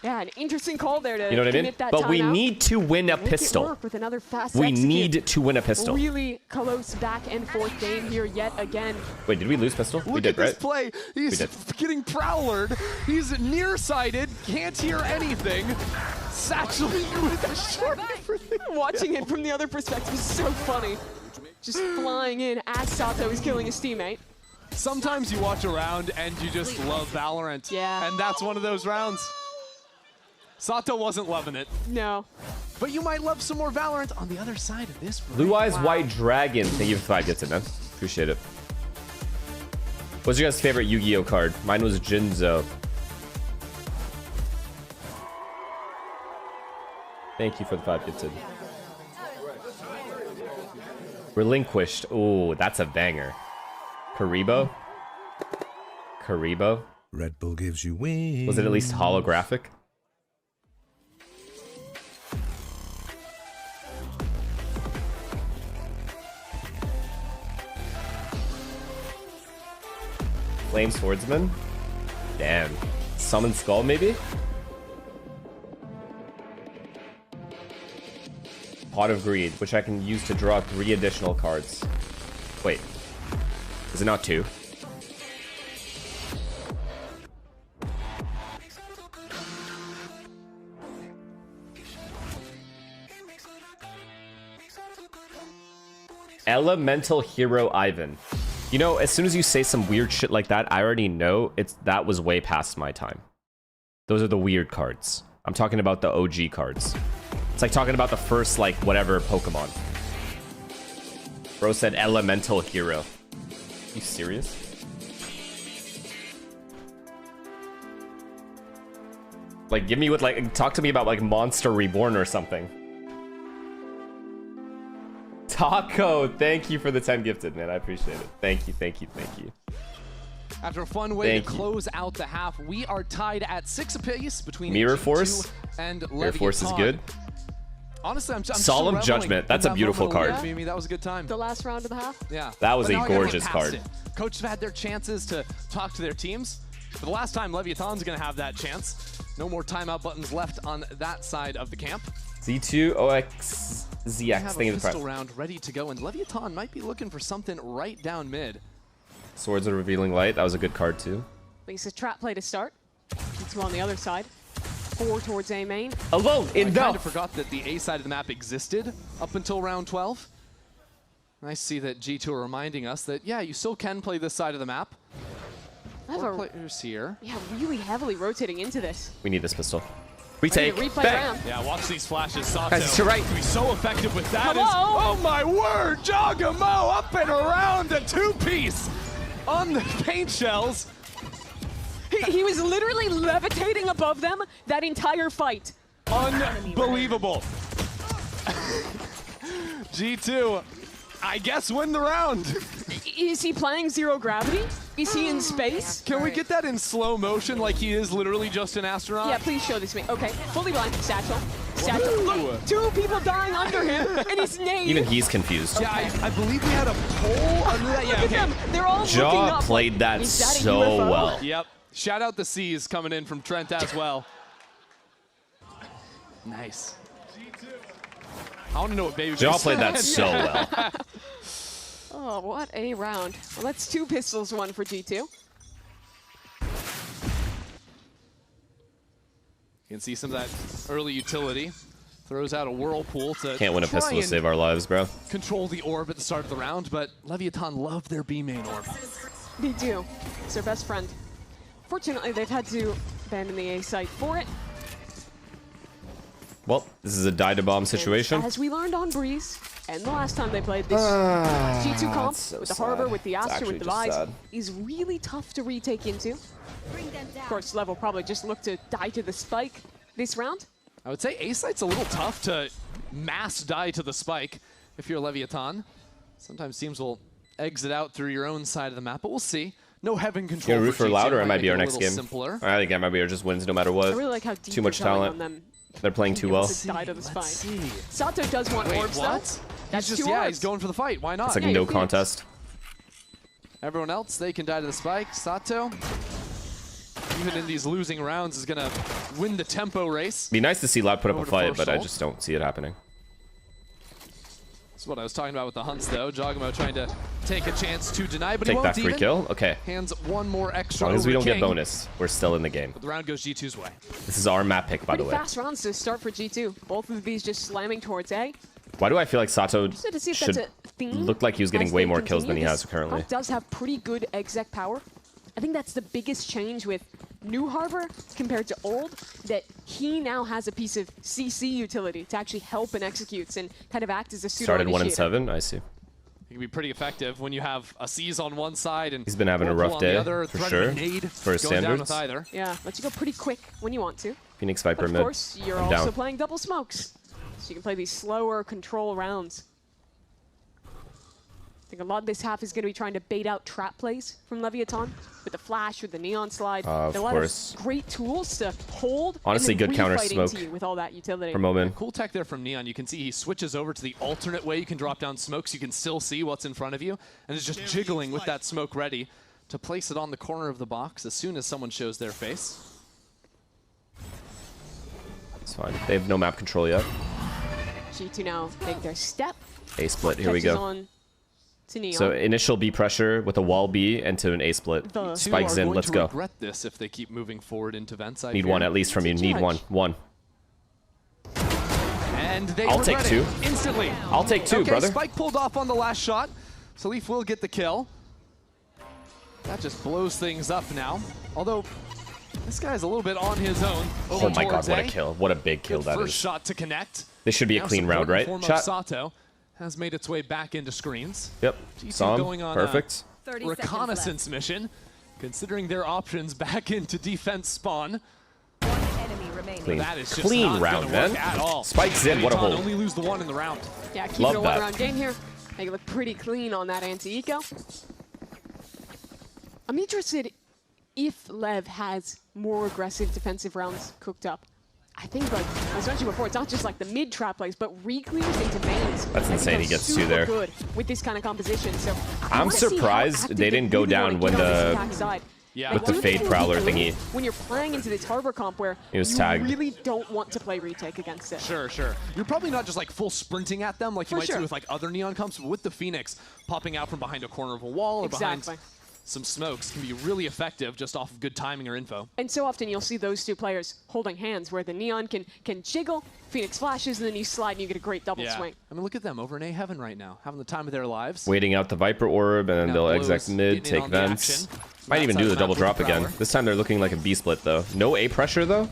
Yeah, an interesting call there to You know what I mean? commit that But we timeout. need to win a Make it pistol. work with another fast We execute. need to win a pistol. Really close back and forth game here yet again. Wait, did we lose pistol? We Look did, at this right? play. He's getting prowlered. He's nearsighted. Can't hear anything. Satcheling with a short. Watching it from the other perspective is so funny. Just flying in as Sato is killing his teammate. Sometimes you watch a round and you just love Valorant. Yeah. And that's one of those rounds. Sato wasn't loving it. No. But you might love some more Valorant on the other side of this. Blue Eyes White Dragon. Thank you for 5 gifted, man. Appreciate it. What's your guys' favorite Yu-Gi-Oh card? Mine was Jinzo. Thank you for the 5 gifted. Relinquished. Ooh, that's a banger. Karibo? Karibo? Red Bull gives you wings. Was it at least holographic? Flame Swordsman? Damn. Summon Skull, maybe? Pot of Greed, which I can use to draw 3 additional cards. Wait. Is it not 2? Elemental Hero Ivan. You know, as soon as you say some weird shit like that, I already know that was way past my time. Those are the weird cards. I'm talking about the OG cards. It's like talking about the first, like, whatever Pokemon. Bro said Elemental Hero. You serious? Like, give me what, like, talk to me about, like, Monster Reborn or something. Taco, thank you for the 10 gifted, man. I appreciate it. Thank you, thank you, thank you. After a fun way Thank to you. close out the half, we are tied at 6 apiece between Mirror G2 Force? and Mirror Force is Leviathan. good. Honestly, I'm Solemn still reveling Judgment, that's in a that beautiful moment of card. Mimi. That was a good time. The last round of the half? Yeah. That was But a now I gotta gorgeous get past card. it. Coaches have had their chances to talk to their teams. For the last time, Leviathan's going to have that chance. No more timeout buttons left on that side of the camp. Z2 OX We ZX. have a Thank you for the pistol prep. round ready to go, and Leviathan might be looking for something right down mid. Swords of Revealing Light. That was a good card too. Lisa's trap play to start. G2 on the other side. 4 towards A main. Alone in I kind of forgot that the A side of the map existed up until round 12. Nice to see that G2 are reminding us that, yeah, you still can play this side of the map. Four players here. Yeah, really heavily rotating into this. We need this pistol. Retake. Bang. Yeah, watch these flashes. Sato. Guys, to your right. Be so effective with that. Hello? Oh my word! Jogamo up and around a 2-piece on the paint shells. He was literally levitating above them that entire fight. Unbelievable. G2, I guess, win the round. Is he playing zero gravity? Is he in space? Can we get that in slow motion like he is literally just an astronaut? Yeah, please show this to me. Okay, fully blind. Satchel. Satchel. Look, 2 people dying under him, and he's nade. Even he's confused. Yeah, I believe we had a pole under that. Yeah, Look at them. They're all looking Jaw up. played that Is that a so UFO? well. Yep. Shout out the C's coming in from Trent as well. Nice. I want to know what Baby Jaw played that so well. Oh, what a round. Well, that's 2 pistols, 1 for G2. You can see some of that early utility. Throws out a whirlpool to Can't win a pistol to save our lives, bro. control the orb at the start of the round, but Leviathan love their B main orb. They do. It's their best friend. Fortunately, they've had to abandon the A site for it. Well, this is a die-to-bomb situation. As we learned on Breeze, and the last time they played this G2 comp, so with the sad. Harbor, with the It's Astra, actually with the just Vise, sad. is really tough to retake into. Of course, Level probably just look to die to the spike this round. I would say A site's a little tough to mass die to the spike if you're Leviathan. Sometimes teams will exit out through your own side of the map, but we'll see. No heaven control. Gonna root for G2 Loud, or it might might be make our it a next little game. simpler. I think MIBR just wins no matter what. I really like how deep Too much they're telling talent. on them. They're playing too well. To die to the spike. see. Sato does want Wait, orbs, what? though. He's That's just, 2 yeah, orbs. he's going for the fight. Why not? It's like Yeah, no you're contest. Everyone else, they can die to the spike. Sato, even in these losing rounds, is going to win the tempo race. Be nice to see Loud put up a Over to fight, but I Forstall. just don't see it happening. That's what I was talking about with the hunts, though. Jogamo trying to take a chance to deny, but he Take won't that free even. kill? Okay. Hands one more As extra long as we over don't to get King. bonus, we're still in the game. But the round goes G2's way. This is our map pick, by the Pretty way. fast rounds to start for G2. Both of these just slamming towards A. Why do I feel like Sato Interested to see if should that's a theme look like he was getting as way they more kills than he continue. has This currently? comp does have pretty good exec power. I think that's the biggest change with new Harbor compared to old, that he now has a piece of CC utility to actually help and executes and kind of act as a pseudo Started 1 and initiator. 7. I see. He can be pretty effective when you have a C's on one side and He's been having a Whirlpool rough on the day, other, for threat sure, of a nade for his going down with standards. either. Yeah, lets you go pretty quick when you want to. Phoenix But Viper of mid. course, you're I'm also down. playing double smokes. So you can play these slower control rounds. I think a lot of this half is going to be trying to bait out trap plays from Leviathan with the flash, with the neon slide. Of a lot course. of great tools to hold. Honestly, and then good counter refight smoke into you with all that utility. from Omen. Cool tech there from Neon. You can see he switches over to the alternate way you can drop down smokes. You can still see what's in front of you, and is just jiggling with that smoke ready to place it on the corner of the box as soon as someone shows their face. It's fine. They have no map control yet. G2 now take their step. A split. Here we Catches go. on to Neon. So initial B pressure with a wall B and to an A split. The Spikes Two are in. going Let's to go. regret this if they keep moving forward into vents. I Need fear. one at least from you. Need one. One. And they I'll take regret it 2. instantly. I'll take 2, okay, brother. Spike pulled off on the last shot. Salif will get the kill. That just blows things up now. Although this guy's a little bit on his own. Oh my god, what a kill. What a big kill that First is. shot to connect. This should be a Now clean round, support in right? form of Chat. Sato has made its way back into screens. Yep. G2 Saw him. going on Perfect. a reconnaissance mission, considering their options back into defense spawn. Clean. That is just Clean not round, gonna work man. at all. Spikes in. What a Leviathan hold. only lose the 1 in the round. Yeah, keep Love it a that. one-round game here. Make it look pretty clean on that anti-eco. I'm interested if Lev has more aggressive defensive rounds cooked up. I think, like I was mentioning before, it's not just like the mid-trap plays, but re-clears into mains. That's I think insane they're he gets 2 super there. good with this kind of composition. So I I'm wanna see how surprised active they didn't go really wanna down when get on this the attack side. Yeah. with the do Fade think Prowler it'll be thingy. good when you're playing into this Harbor comp where He was you tagged. really don't want to play retake against it. Sure, sure. You're probably not just like full sprinting at them like you For might sure. see with like other Neon comps, but with the Phoenix popping out from behind a corner of a wall or Exactly. behind some smokes can be really effective just off of good timing or info. And so often you'll see those two players holding hands where the Neon can jiggle, Phoenix flashes, and then you slide and you get a great double swing. I mean, look at them over in A heaven right now, having the time of their lives. Waiting out the Viper orb, and then they'll exec mid, take vents. Might even do the double drop again. This time they're looking like a B split though. No A pressure though.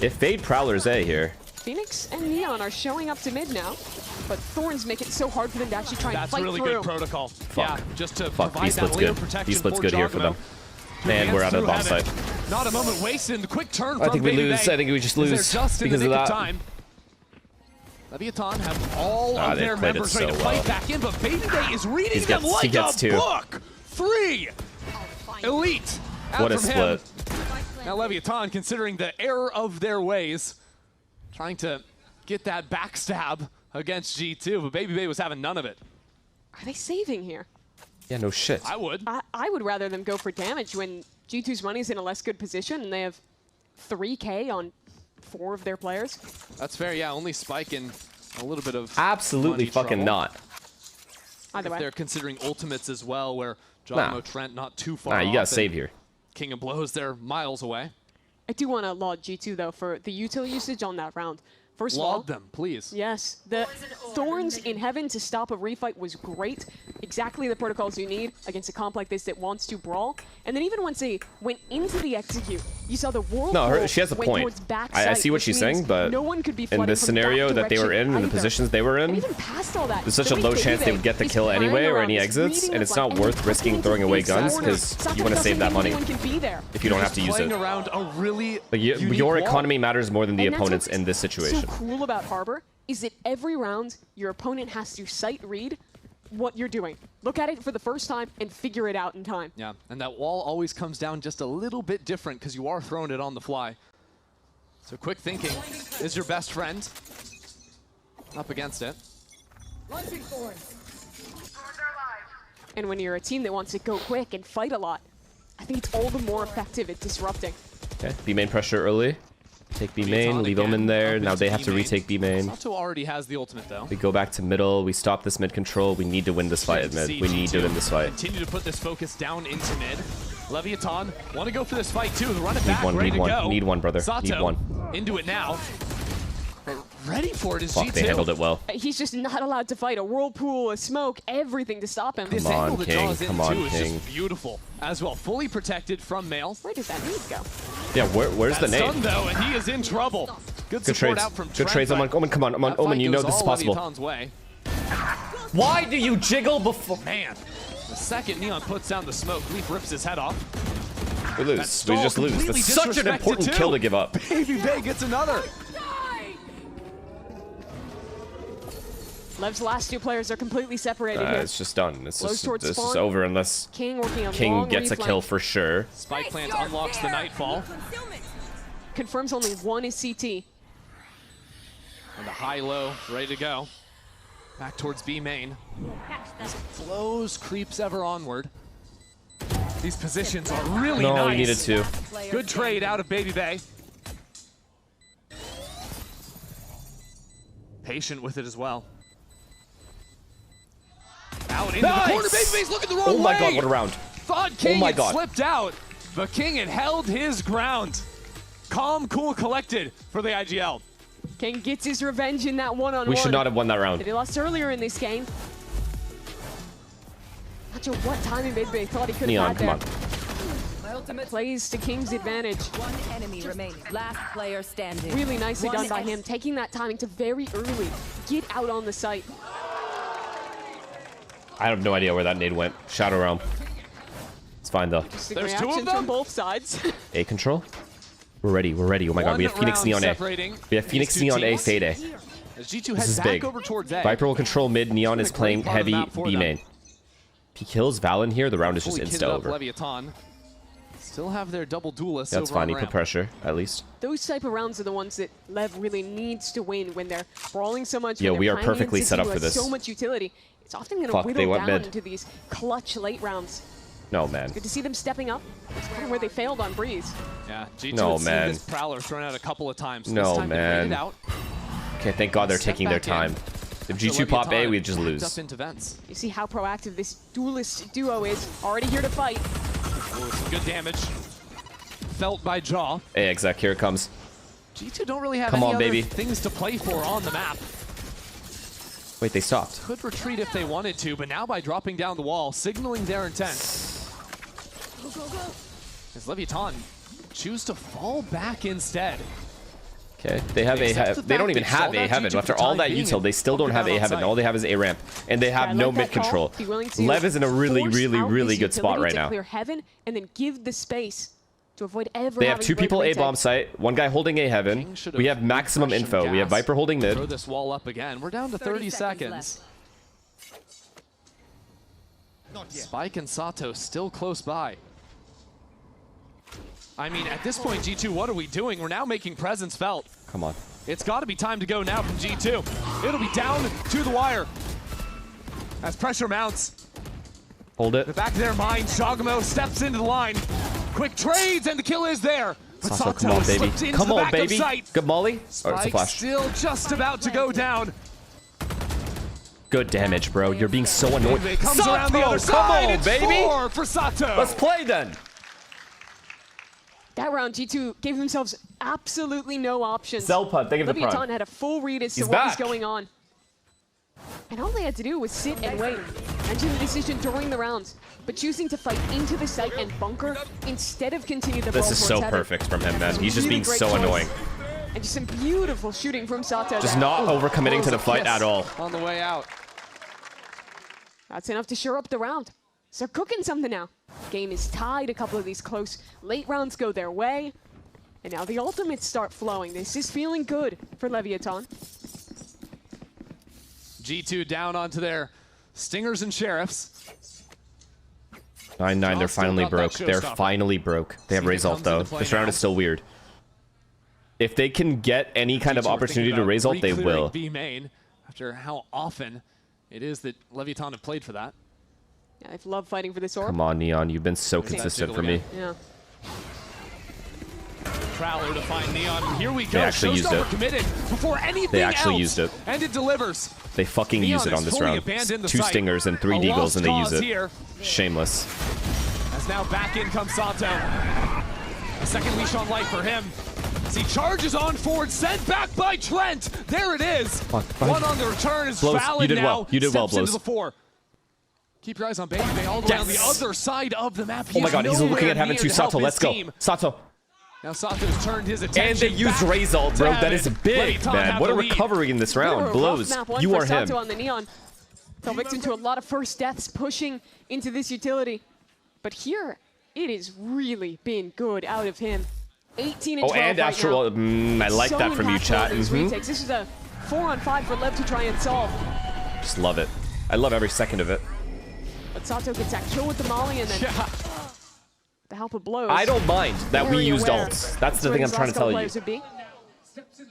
If Fade Prowler's A here. Phoenix and Neon are showing up to mid now, but Thorns make it so hard for them to actually try and fight through. That's really good protocol. Fuck. Yeah, just to Fuck, provide that layer protection. B-split's good here for them. And we're out of the bomb site. Not a moment wasted. The quick turn I think we lose. I think we just lose because of that. Leviathan have all of their members ready to fight back in, but Baby Bay is reading them like a book. 3 elite out what a from split. Him. Now Leviathan, considering the error of their ways, trying to get that backstab against G2, but Baby Bay was having none of it. Are they saving here? Yeah, no shit. I would. I would rather them go for damage when G2's money's in a less good position and they have 3K on 4 of their players. That's fair, yeah. Only Spike and a little bit of absolutely fucking trouble. not. Either way. They're considering ultimates as well, where Geronimo Trent not too far off. You gotta save here. King of Blows, they're miles away. I do want to laud G2 though for the util usage on that round. First of all, laud them, please. Yes, the Thorns in Heaven to stop a refight was great. Exactly the protocols you need against a comp like this that wants to brawl. And then even once they went into the execute, you saw the world. No, she has a point. I see what she's saying, but no one could be in the scenario that they were in the positions they were in, even past all that, there's such a low chance they would get the kill anyway or any exits, and it's not worth risking throwing away guns because you want to save that money if you don't have to use it. Around a really your economy matters more than the opponent's in this situation. So cool about Harbor is that every round your opponent has to sight read what you're doing. Look at it for the first time and figure it out in time. Yeah, and that wall always comes down just a little bit different because you are throwing it on the fly. So quick thinking is your best friend. Up against it. And when you're a team that wants to go quick and fight a lot, I think it's all the more effective at disrupting. Okay, B main pressure early. Take B main, leave them in there. Now they have to retake B main. Sato already has the ultimate though. We go back to middle. We stop this mid control. We need to win this fight at mid. We need to win this fight. Continue to put this focus down into mid. Leviathan want to go for this fight too. Run it back, ready to go. Need one, brother. Sato need one. Into it now. But ready for it is Fuck, G2. they handled it well. He's just not allowed to fight. A whirlpool, a smoke, everything to stop him. Come on, King. Come on, King. Is just beautiful as well. Fully protected from Male. Where does that need go? Yeah, where's the nade? Done though, and he is in trouble. Good support trades. out from Good trades. Omen, come on, Omen. You know this is possible. Way. Why do you jiggle before? Man, the second Neon puts down the smoke, Leaf rips his head off. We lose. We just lose. That's such an important kill to give up. Baby Bay gets another. Lev's last 2 players are completely separated here. It's just done. This is spawn. over unless King gets a kill for sure. Spike plant unlocks the Nightfall. Confirms only 1 is CT. And the high-low ready to go. Back towards B main. As Blows creeps ever onward. These positions are really nice. No, we needed to. Good trade out of Baby Bay. Patient with it as well. Out into the corner, Baby Bay's looking the wrong way. Oh my god, what a round. Thought King had slipped out, but King had held his ground. Calm, cool, collected for the IGL. King gets his revenge in that one-on-one. We should not have won that round. They lost earlier in this game. Not sure what timing Baby Bay thought he could have had there. Come on. Plays to King's advantage. 1 enemy remaining. Last player standing. Really nicely done by him, taking that timing to very early get out on the site. I have no idea where that nade went. Shadow Realm. It's fine though. There's 2 of them from both sides. A control. We're ready. We're ready. Oh my god, we have Phoenix Neon A. We have Phoenix Neon A Fade A. This is big. Viper will control mid. Neon is playing heavy B main. If he kills Valen here, the round is just insta over. Leviathan. Still have their double duelists. That's fine. He put pressure, at least. Those type of rounds are the ones that Lev really needs to win when they're brawling so much. Yeah, we are perfectly set up for this. So much utility. It's often going to whittle down into these clutch late rounds. No, man. It's good to see them stepping up. It's kind of where they failed on Breeze. Yeah, G2 no, had man. seen this Prowler thrown out a couple of times. So no, this time man. Out. Okay, thank God they're taking their time. If G2 pop A, we just lose. Up into vents. You see how proactive this duelist duo is. Already here to fight. Oh, some good damage. Felt by Jaw. Hey, exec, here it comes. G2 don't really have Come any on, other baby. things to play for on the map. Wait, they stopped. Could retreat if they wanted to, but now by dropping down the wall, signaling their intent. Go, go, go. As Leviathan choose to fall back instead. Okay, they have they don't even have A heaven. After all that util, they still don't have A heaven. All they have is A ramp, and they have no mid control. Lev is in a really good spot right now. Clear heaven and then give the space to avoid ever. They have 2 people A bomb site, 1 guy holding A heaven. We have maximum info. We have Viper holding mid. Throw this wall up again. We're down to 30 seconds. Spike and Sato still close by. I mean, at this point, G2, what are we doing? We're now making presence felt. Come on. It's got to be time to go now from G2. It'll be down to the wire as pressure mounts. Hold it. The back of their mind, Shogamo steps into the line. Quick trades, and the kill is there. But Sato, come on, baby. Come on, baby. Good molly. Oh, it's a Spike flash. still just about to go down. Good damage, bro. You're being so annoying. Comes Sato, around the other come side. on, It's baby. 4 for Sato. Let's play then. That round, G2 gave themselves absolutely no options. Cell punt, thank you for the Leviathan prime. had a full read as to He's what was back. going on. And all they had to do was sit and wait. Making the decision during the rounds, but choosing to fight into the site and bunker instead of continue the brawl This is towards so heaven. perfect from him, man. He's just Really being great so choice. annoying. And just some beautiful shooting from Sato. Just there. not overcommitting to the fight at all. On the way out. That's enough to shore up the round. So they're cooking something now. Game is tied. A couple of these close late rounds go their way. And now the ultimates start flowing. This is feeling good for Leviathan. G2 down onto their Stingers and Sheriffs. 9-9, they're finally broke. They're finally broke. They have raise ult though. This round is still weird. If they can get any kind of opportunity to raise ult, they will. B main after how often it is that Leviathan have played for that. Yeah, I've loved fighting for this orb. Come on, Neon. You've been so consistent for me. Yeah. Prowler to find Neon. Here we go. They actually used it. Committed before anything They actually else. used it. And it delivers. They fucking use it on this round. 2 stingers and 3 deagles, and they use it. Here. Shameless. As now back in comes Sato. A second leash on life for him. As he charges on forward, sent back by Trent. There it is. One on the return is Blows. valid You did now. well. You did well, Steps into Blows. the 4. Keep your eyes on Baby Bay all the way on the other side of the map. Oh my god, he's looking nowhere at heaven near too. to help Sato, his let's go. team. Sato. Now Sato's turned his attention. And they used back raise ult, bro. to That is heaven. big, Leviathan man. have What a the lead. recovery in this round. Blows. Map one You for are him. Sato on the Neon. Fell victim to a lot of first deaths pushing into this utility. But here, it has really been good out of him. 18 and 12 Oh, and right Astral. now. I like So that from you, impactful chat. in these retakes. This is a 4-on-5 for Lev to try and solve. Just love it. I love every second of it. But Sato gets that kill with the molly and then the help of blows. I don't mind that we Very used aware. ults. That's the where thing I'm these trying last to couple tell you. players would be.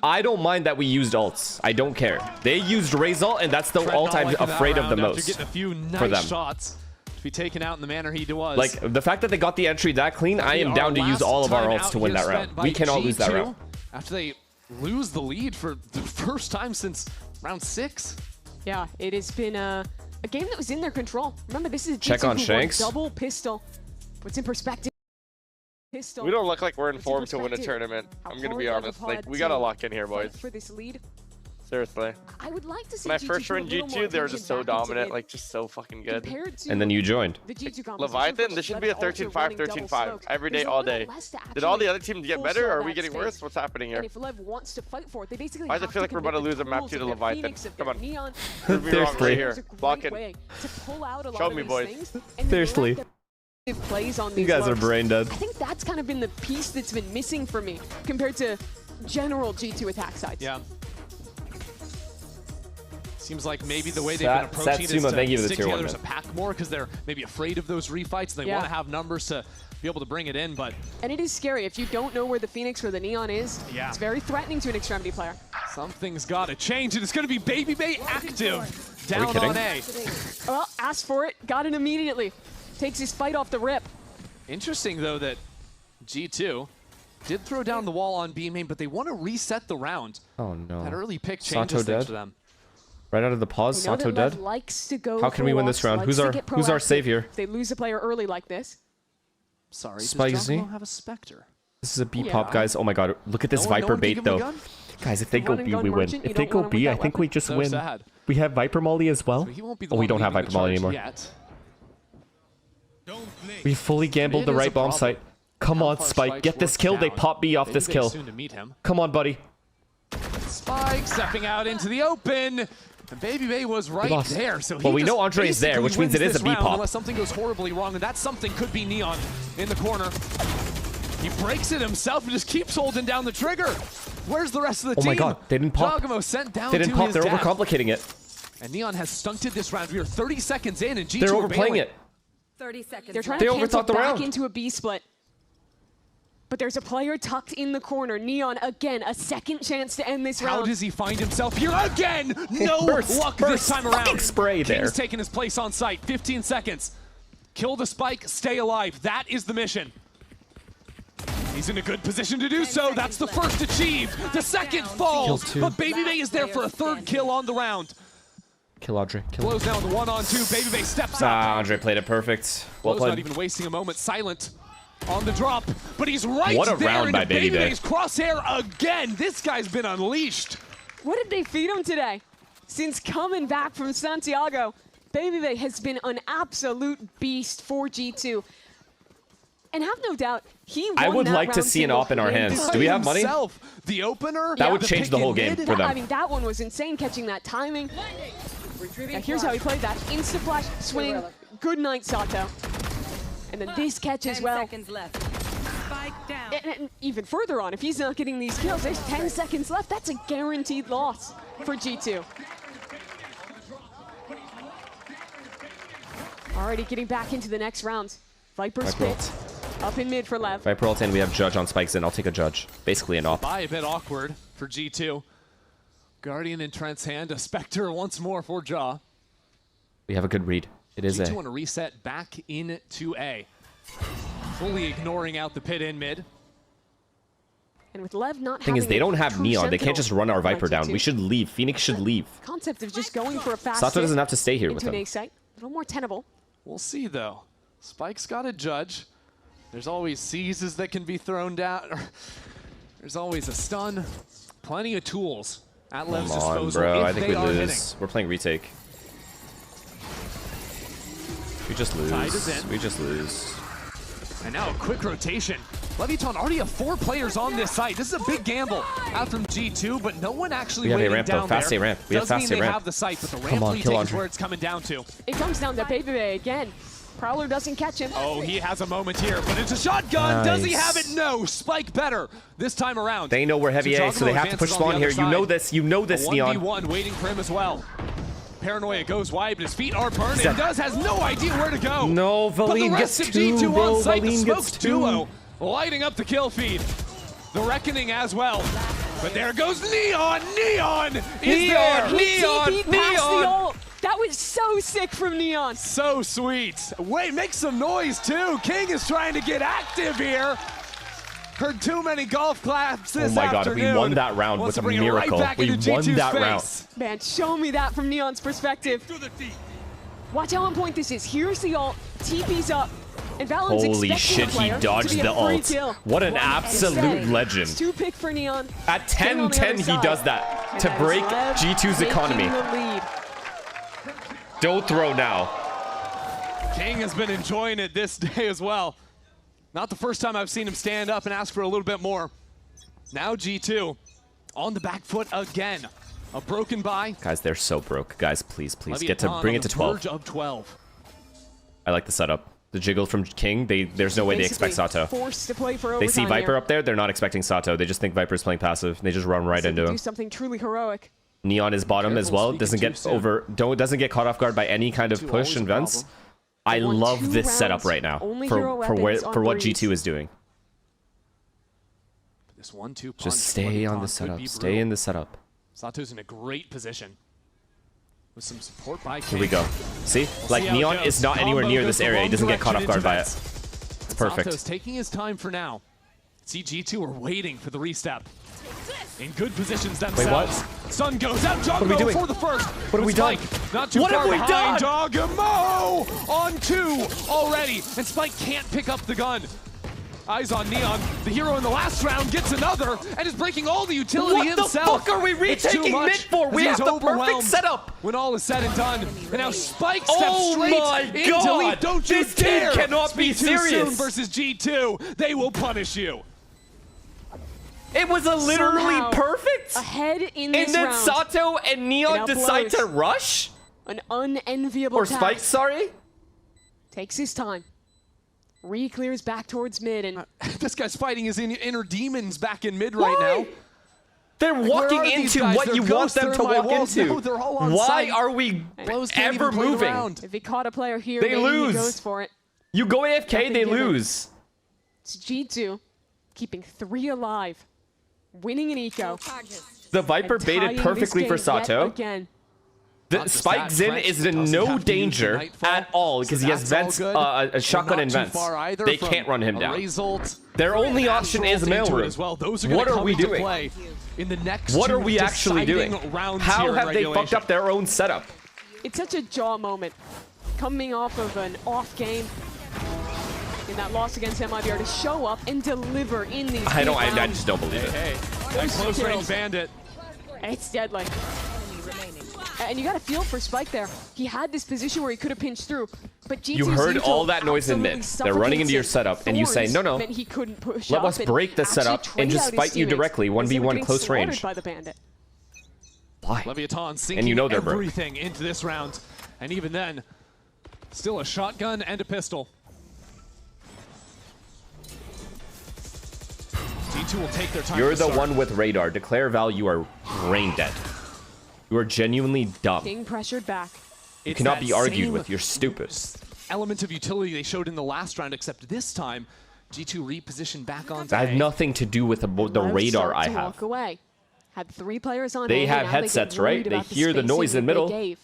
I don't mind that we used ults. I don't care. They used raise ult, and that's the Trent ult not I'm liking that afraid of the round after most getting a few for nice them. shots to be taken out in the manner he was. Like, the fact that they got the entry that clean, I am down to use all of our ults to win that round. We cannot lose that round. After they lose the lead for the first time since round 6. Yeah, it has been a game that was in their control. Remember, this is a Check G2 on who Shanks. won double pistol. What's in perspective? Pistol. We don't look like we're in form to win a tournament. I'm gonna be honest. Like, we gotta lock in here, boys. For this lead. Seriously. I would like to see When I G2 first put a joined little more G2, they were attention just so back into dominant, it. like just so fucking good. Compared to And then you joined. the G2 competition Leviathan, versus this should be a Lev also 13-5, running double 13-5 smokes. every day, There's a all little day. less to Did all the actually other teams get full better, sell or are we that getting space. worse? What's happening here? And if Lev wants to fight for it, they basically Why does it have feel like we're about to commit lose a map rules 2 to of their Leviathan? Phoenix, of Come their on. Neon. Prove me wrong right Seriously. here. There's a great Lock in. way to pull out a lot Show of me, these boys. things, and Seriously. plays on You these guys are lurks. brain dead. I think that's kind of been the piece that's been missing for me compared to general G2 attack sides. Yeah. Seems like maybe the way they've been approaching it is Satsuma, thank you to for the stick tier together 1, as a pack more because they're maybe afraid of those refights. They want to have numbers to be able to bring it in, but And it is scary. If you don't know where the Phoenix or the Neon is, it's very threatening to an Extremity player. something's got to change, and it's going to be Baby Bay active down kidding? on A. Well, asked for it, got it immediately. Takes his fight off the rip. Interesting, though, that G2 did throw down the wall on B main, but they want to reset the round. Oh, no. That early pick Sato changes things dead? for them. Right out of the pause, Sato dead. Likes to go How can we win this round? Who's our savior? If they lose a player early like this. Sorry, Spicy. does have a Spectre? This is a B pop, guys. Oh my god, look at this Viper bait though. Guys, if they go B, we win. If they go B, I think we just win. We have Viper Molly as well. Oh, we don't have Viper Molly anymore. We fully gambled the right bomb site. Come on, Spike. Get this kill. They pop B off this kill. Come on, buddy. Spike stepping out into the open. And Babybay was right there. So well, we know Andre is there, which means it is a B pop. Unless something goes horribly wrong, and that something could be Neon in the corner. He breaks it himself and just keeps holding down the trigger. Where's the rest of the team? Oh my god, they didn't pop. Jogamo sent down they didn't pop, they're overcomplicating it. And Neon has stunted this round. We are 30 seconds in, and G2 they're overplaying it. 30 seconds. They're trying to cancel back into a B split. But there's a player tucked in the corner. Neon, again, a second chance to end this round. How does he find himself here again? No luck this time around. Spray there. King's taking his place on site. 15 seconds. Kill the spike, stay alive. That is the mission. He's in a good position to do so. That's the first achieved. The second falls. But Babybay is there for a third kill on the round. Kill Andre. Kill Blows down the 1-on-2. Babybay steps up. Andre played it perfect. Well played. Not even wasting a moment. Silent on the drop. But he's right what a there round by Babybay's crosshair again. This guy's been unleashed. What did they feed him today? Since coming back from Santiago, Babybay has been an absolute beast for G2. And have no doubt, he won I would that like to see an op in our hands. Do we have money? The opener? That would change the whole game for them. I mean, that one was insane, catching that timing. And here's how he played that. Insta-flash, swing, good night, Sato. And then this catch as well. 10 seconds left. Spike down. And even further on, if he's not getting these kills, there's 10 seconds left. That's a guaranteed loss for G2. Already getting back into the next round. Viper's pit. Up in mid for Lev. Viper ult in, we have Judge on spikes in. I'll take a Judge. Basically an op. A bit awkward for G2. Guardian in Trent's hand. A Spectre once more for Jaw. We have a good read. It is G2 A. want to reset back into A. Fully ignoring out the pit in mid. And with Lev not thing is, they don't have Neon. They can't just run our Viper down. We should leave. Phoenix should leave. Concept of just going for a fast Sato doesn't have to stay here with them. A little more tenable. We'll see, though. Spike's got a Judge. There's always seizes that can be thrown down. There's always a stun. Plenty of tools at Lev's disposal. Bro. I think we lose. We're playing retake. We just lose. We just lose. And now a quick rotation. Leviton already have 4 players on this site. This is a big gamble out from G2, but no one actually waiting down there. Fast A ramp. We have fast A ramp. Doesn't mean they have the site, but the ramp retake is where it's coming down to. It comes down to Babybay again. Prowler doesn't catch him. Oh, he has a moment here, but it's a shotgun. Nice. Does he have it? No. Spike better this time around. They know we're heavy A, so they have to push spawn here. You know this. You know this, Neon. 1v1 waiting for him as well. Paranoia goes wide, but his feet are burned and has no idea where to go. No, Valine gets 2, bro. On site, Valine the gets 2. Duo lighting up the kill feed. The Reckoning as well. But there goes Neon. Neon is there. Neon. That was so sick from Neon. So sweet. Wait, make some noise too. King is trying to get active here. Heard too many golf claps this afternoon. Oh my god, if we won that round with a miracle. We won that round. Man, show me that from Neon's perspective. Watch how on point this is. Here's the ult. TP's up. And Valen's holy shit, he dodged the ult. What an absolute legend. 2-pick for Neon. At 10-10, he does that to break G2's economy. Don't throw now. King has been enjoying it this day as well. Not the first time I've seen him stand up and ask for a little bit more. Now G2 on the back foot again. A broken buy. Guys, they're so broke. Guys, please get to bring it to 12. Of 12. I like the setup. The jiggle from King, there's no way they expect Sato. Forced to play for they see Viper here. Up there, they're not expecting Sato. They just think Viper's playing passive. They just run right into him. Do something truly heroic. Neon is bottom as well. Doesn't get caught off guard by any kind of push and vents. I love this setup right now for what G2 is doing. This 1-2 just stay on the setup. Stay in the setup. Sato's in a great position with some support by King. Here we go. See, like Neon is not anywhere near this area. He doesn't get caught off guard by it. It's perfect. Sato's taking his time for now. See, G2 are waiting for the restep. In good positions themselves. Wait, what? Sun goes out. What are we doing? For the first. What have we done? Not too What far have we behind. done? Dogamo on 2 already. And Spike can't pick up the gun. Eyes on Neon. The hero in the last round gets another and is breaking all the utility himself. What the fuck are we retaking mid for? We have the perfect setup. When all is said and done. And now Spike steps straight into lead. Don't you this dare. This cannot be serious. Versus G2. They will punish you. It was a literally Somehow perfect. Ahead in this and then round. Sato and Neon decide to rush? An unenviable Or task. Spike, sorry? Takes his time. Re-clears back towards mid and... This guy's fighting his inner demons back in mid right now. They're walking into what you want them to walk into. No, they're all on Why site. are we ever moving? If he caught a player here, They maybe lose. he goes for it. You go AFK, they lose. It's G2 keeping 3 alive, winning an eco. The Viper and tying baited this perfectly for game yet Sato. again. The Spike Zin is in no danger at all because he has vents, a shotgun and vents. They can't run him down. Their only option is mailroom. What are we doing? What are we actually doing? How have they fucked up their own setup? It's such a jaw moment. Coming off of an off game in that loss against MIBR to show up and deliver in these I just don't believe it. Hey, that close range bandit. It's deadly. And you got to feel for Spike there. He had this position where he could have pinched through, but G2's You heard neutral all that noise in mid. They're running into your setup, and you say, no, no. He couldn't push Let up us break the setup and just fight you directly, 1v1 close range. By the bandit. Why? Leviathan sinking And you know they're broke. everything into this round. And even then, still a shotgun and a pistol. G2 will take their time. You're the one with radar. Declare Val, you are brain dead. You are genuinely dumb. Being pressured back. You cannot be argued with. You're stupid. Element of utility they showed in the last round, except this time, G2 repositioned back on. That has nothing to do with the radar I have. Walk away. Had 3 players on. They have headsets, right? They hear the noise in the middle.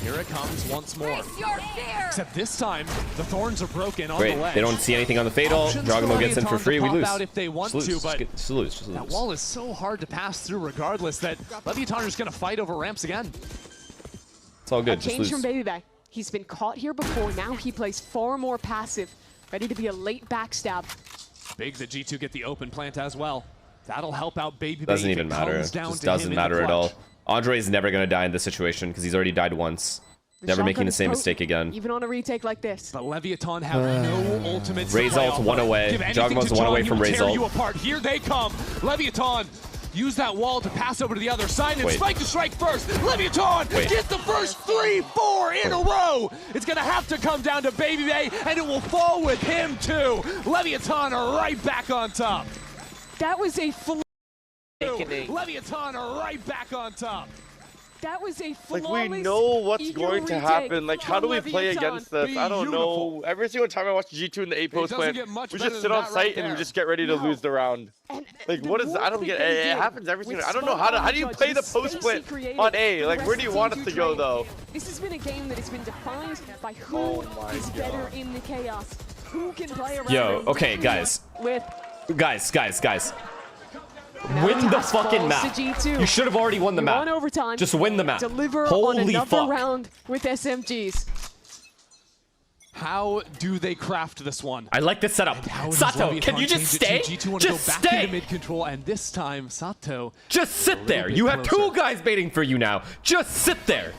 Here it comes once more. Except this time, the thorns are broken on the ledge. They don't see anything on the Fatal. Dragamo gets in for free. We lose. If they want just lose. To, but just lose. That wall is so hard to pass through regardless that Leviathan is going to fight over ramps again. It's all good. Change just from lose. Baby Bay. He's been caught here before. Now he plays far more passive, ready to be a late backstab. Big that G2 get the open plant as well. That'll help out Baby Bay. Doesn't even matter. It just doesn't matter at all. Andre is never going to die in this situation because he's already died once. Never making the same mistake again. Even on a retake like this. But Leviathan have no ultimate. Ray's ult one away. Jogmo's one away from Ray's ult. You apart. Here they come. Leviathan use that wall to pass over to the other side and Spike to strike first. Leviathan get the first 3-4 in a row. It's going to have to come down to Baby Bay and it will fall with him too. Leviathan are right back on top. That was a Leviathan are right back on top. That was a flawless, like, we know what's going to happen. Like, how do we play against this? I don't know. Every single time I watch G2 in the A-post plan, we just sit on site and we just get ready to lose the round. Like, what is, I don't get, it happens every single, I don't know how do you play the post split on A? Like, where do you want us to go, though? This has been a game that has been defined by who is better in the chaos. Who can play around. Yo, okay, guys. Guys. Win the fucking map. You should have already won the map. Overtime. Just win the map. Deliver Holy on another fuck. round with SMGs. How do they craft this one? I like this setup. Sato, can you just stay? Just stay. Mid control, and this time Sato. Just sit there. You have 2 guys baiting for you now. Just sit there.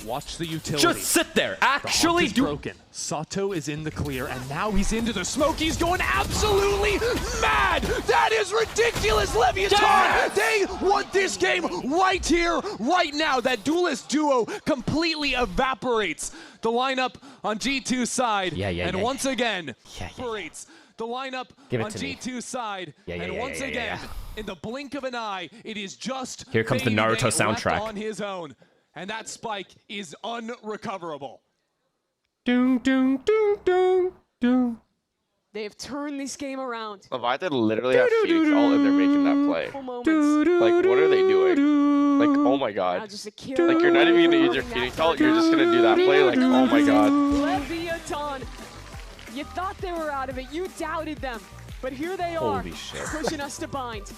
Watch the utility. Just sit there. Actually do. Broken. Sato is in the clear, and now he's into the smoke. He's going absolutely mad. That is ridiculous, Leviathan. Yes! They want this game right here, right now. That duelist duo completely evaporates. The lineup on G2's side, and once again, evaporates. The lineup on G2's side, and once again, in the blink of an eye, it is just here comes the Naruto soundtrack on his own. And that Spike is unrecoverable. Doom, doom, doom, doom, doom. They have turned this game around. Leviathan literally have Phoenix all in there making that play. Like, what are they doing? Like, oh my god. Like, you're not even going to use your Phoenix ult, you're just going to do that play. Like, oh my god. Leviathan You thought they were out of it. You doubted them. But here they are, Holy shit. pushing us to bind.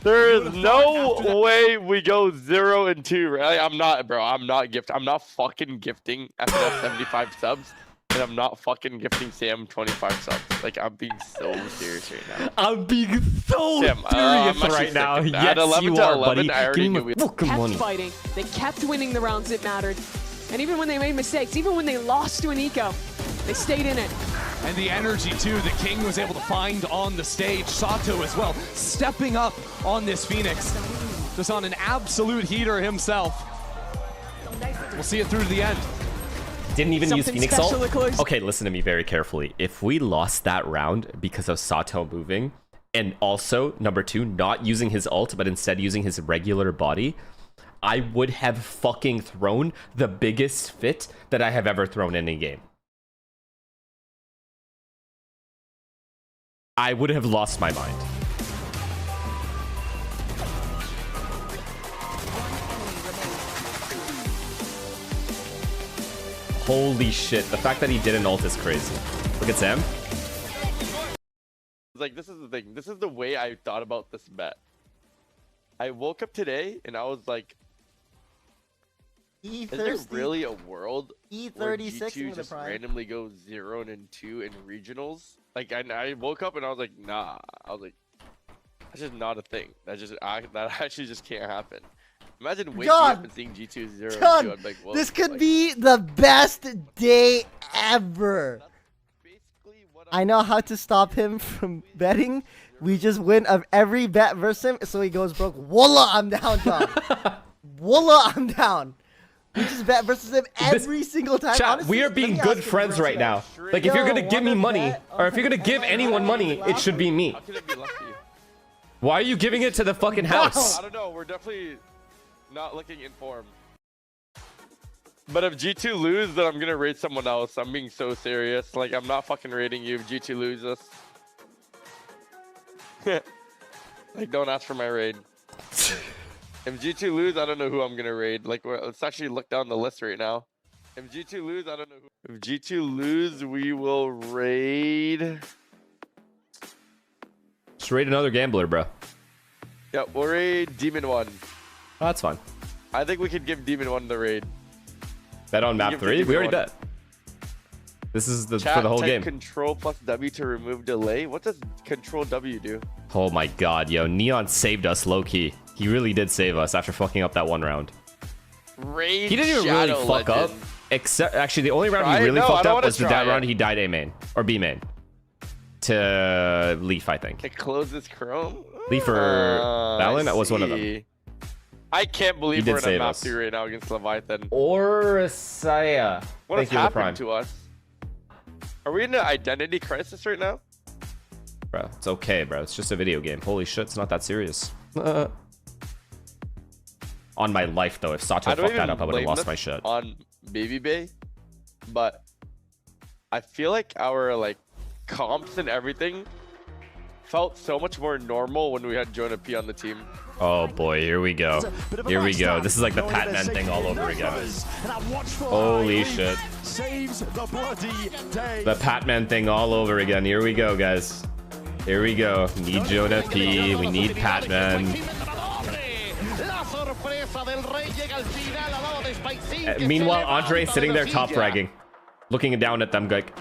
There is no way we go 0 and 2. Right? I'm not, bro. I'm not fucking gifting FNS 75 subs. And I'm not fucking gifting Sam 25 subs. Like, I'm being so serious right now. I'm being so serious right now. Yes, you are, buddy. Give me my fucking money. Kept fighting. They kept winning the rounds that mattered. And even when they made mistakes, even when they lost to an eco, they stayed in it. And the energy, too, that King was able to find on the stage. Sato as well, stepping up on this Phoenix. Just on an absolute heater himself. We'll see it through to the end. Didn't even use Phoenix ult? Okay, listen to me very carefully. If we lost that round because of Sato moving, and also, number 2, not using his ult, but instead using his regular body, I would have fucking thrown the biggest fit that I have ever thrown in a game. I would have lost my mind. Holy shit, the fact that he didn't ult is crazy. Look at Sam. Like, this is the thing. This is the way I thought about this bet. I woke up today and I was like, is there really a world where G2 just randomly goes 0 and 2 in regionals? Like, I woke up and I was like, nah. I was like, that's just not a thing. That actually just can't happen. Imagine waking up and seeing G2 0 and 2. I'm like, whoa, this could be the best day ever. I know how to stop him from betting. We just win of every bet versus him, so he goes broke. Wallah, I'm down, Tom. Wallah, I'm down. We just bet versus him every single time. Chat, honestly, we are being good friends right now. Like, if you're gonna give me money, or if you're gonna give anyone money, it should be me. Why are you giving it to the fucking house? I don't know. We're definitely not looking informed. But if G2 lose, then I'm gonna raid someone else. I'm being so serious. Like, I'm not fucking raiding you if G2 loses. Like, don't ask for my raid. If G2 lose, I don't know who I'm gonna raid. Like, let's actually look down the list right now. If G2 lose, I don't know who. If G2 lose, we will raid. Just raid another gambler, bro. Yeah, we'll raid Demon 1. Oh, that's fine. I think we could give Demon 1 the raid. Bet on map 3? We already bet. This is for the whole game. Control plus W to remove delay. What does Control W do? Oh my god, yo. Neon saved us low-key. He really did save us after fucking up that one round. Raid he didn't even really fuck up. Except, actually, the only round he really fucked up was that round he died A main. Or B main. To Leaf, I think. It closes Chrome? Leaf or Valen? That was one of them. I can't believe we're in a map 3 right now against Leviathan. Or Saya. What has happened to us? Are we in an identity crisis right now? Bro, it's okay, bro. It's just a video game. Holy shit, it's not that serious. On my life, though, if Sato fucked that up, I would have lost my shit. On Baby Bay, but I feel like our comps and everything felt so much more normal when we had Jonah P on the team. Oh boy, here we go. Here we go. This is like the Patman thing all over again. Holy shit. The Patman thing all over again. Here we go, guys. Here we go. We need Jonah P. We need Patman. Meanwhile, Andre sitting there top fragging. Looking down at them like,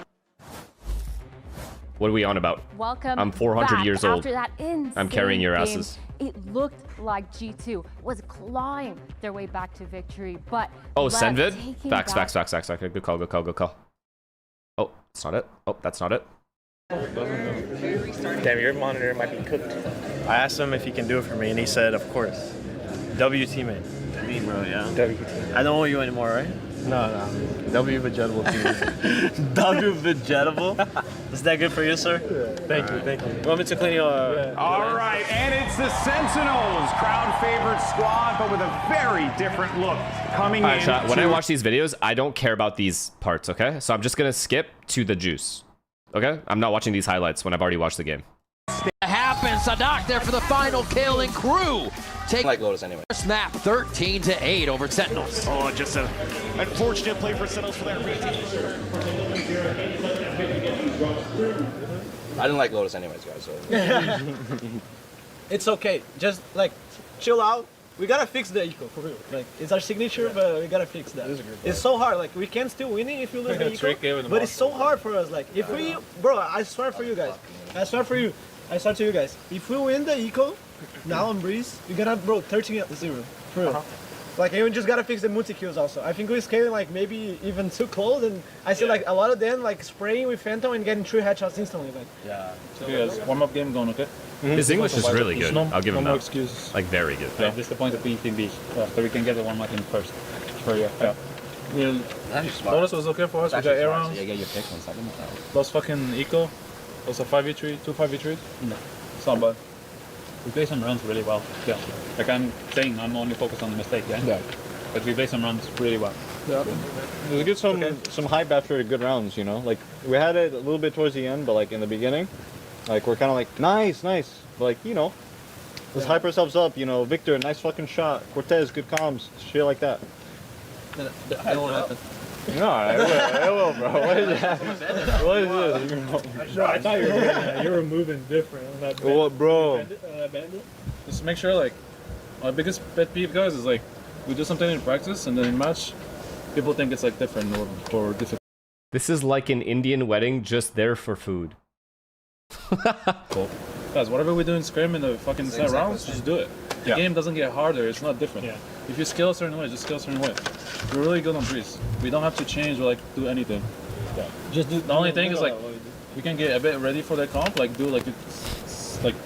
what are we on about? Welcome I'm 400 years old. After that I'm carrying your game, asses. It looked like G2 was clawing their way back to victory, but oh, Senvid? Facts. Good call. Oh, it's not it. Oh, that's not it. Damn, your monitor might be cooked. I asked him if he can do it for me, and he said, of course. W teammate. Me, bro, yeah. W teammate. I don't owe you anymore, right? No. W vegetable team. W vegetable? Is that good for you, sir? Yeah. Thank you. You want me to clean your... All right, and it's the Sentinels, crowd-favored squad, but with a very different look coming in. Chat, when I watch these videos, I don't care about these parts, okay? So I'm just going to skip to the juice, okay? I'm not watching these highlights when I've already watched the game. Happens. Sadak there for the final kill, and Crew take like Lotus anyway. First map 13-8 over Sentinels. Oh, just an unfortunate play for Sentinels for that retake. I didn't like Lotus anyways, guys. So. It's okay. Just like chill out. We gotta fix the eco for real. Like it's our signature, but we gotta fix that. It's so hard. Like we can still winning if you lose the eco, but it's so hard for us. Like if we, bro, I swear for you guys. I swear for you. I swear to you guys. If we win the eco, now on Breeze, we gotta bro 13-0 for real. Like you just gotta fix the multi kills also. I think we're scaling like maybe even too close, and I see like a lot of them like spraying with Phantom and getting 3 headshots instantly. Like yeah. So warm up game going okay. His English is really good. I'll give him that. Excuse. Like very good. Yeah, this is the point of PTB, so we can get the one mark in first. For you. Yeah. Lotus was okay for us. We got air rounds. Yeah, get your pick 1 second. Lost fucking eco. Lost a 5v3, 2 5v3s. No. It's not bad. We play some runs really well. Yeah. Like I'm saying, I'm only focused on the mistake. Yeah. But we play some runs really well. Yeah. We get some hype after good rounds, you know. Like we had it a little bit towards the end, but like in the beginning, like we're kind of like nice. But, like you know, let's hype ourselves up. You know, Victor, nice fucking shot. Cortez, good comms, shit like that. That won't happen. No, I will, bro. What is that? What is this? I thought you were moving different. What, bro? Just make sure, like, my biggest pet peeve, guys, is like we do something in practice and then in match, people think it's like different or difficult. This is like an Indian wedding, just there for food. Cool. Guys, whatever we do in scrim in the fucking set rounds, just do it. The game doesn't get harder, it's not different. Yeah. If you skill a certain way, just skill a certain way. We're really good on Breeze. We don't have to change or like do anything. Yeah. Just do. The only thing is like we can get a bit ready for the comp, like do like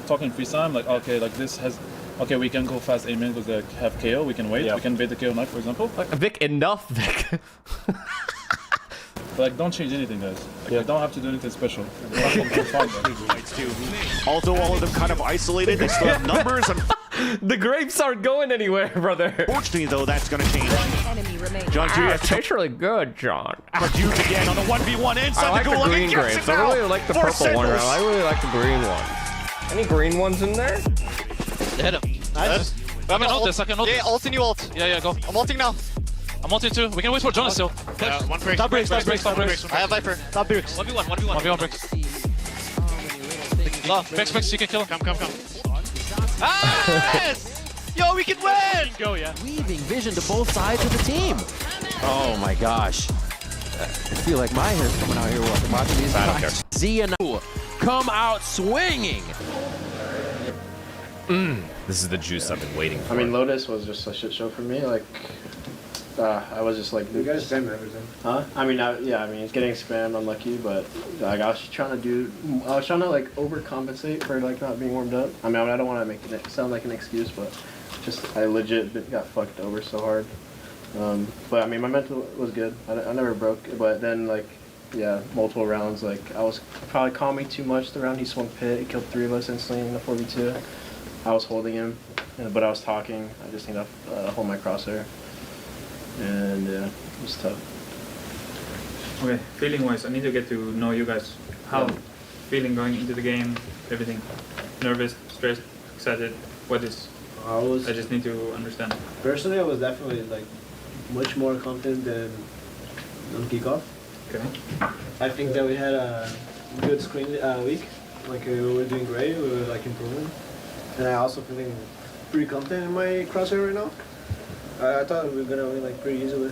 talking free time, like okay, like this has okay, we can go fast aiming because they have KO, we can wait, we can bait the KO knife for example. Vic, enough, Vic. But like, don't change anything, guys. Like, you don't have to do anything special. Although all of them kind of isolated, they still have numbers. And the grapes aren't going anywhere, brother. Fortunately, though, that's going to change. John, tastes really good, John. But Duke again on the 1v1 inside I like the goal. the green grapes. I really like the purple one. I really like the green one. Any green ones in there? Hit him. Nice. I can ult this. Yeah, ult in you ult. Yeah, go. I'm ulting now. I'm ulting too. We can wait for Jonas still. Yeah, one break. Top breaks. I have Viper. Top breaks. 1v1 breaks. Vex, you can kill him. Come. Yes! Yo, we can win! Go, yeah. Weaving vision to both sides of the team. Oh my gosh. I feel like my hair's coming out here watching these guys. Zia come out swinging. This is the juice I've been waiting for. I mean, Lotus was just a shit show for me. Like, I was just like, you guys spam everything. Huh? I mean, yeah. I mean, it's getting spammed, unlucky, but like I was trying to like overcompensate for like not being warmed up. I mean, I don't want to make it sound like an excuse, but just I legit got fucked over so hard. But I mean, my mental was good. I never broke, but then like, yeah, multiple rounds. Like I was probably calming too much. The round he swung pit, he killed 3 of us instantly in the 4v2. I was holding him, but I was talking. I just need to hold my crosshair. And yeah, it was tough. Okay, feeling-wise, I need to get to know you guys. How feeling going into the game, everything? Nervous, stressed, excited? What is? I just need to understand. Personally, I was definitely like much more confident than on kickoff. Okay. I think that we had a good screen week. Like we were doing great. We were like improving, and I also feeling pretty confident in my crosshair right now. I thought we were gonna win like pretty easily.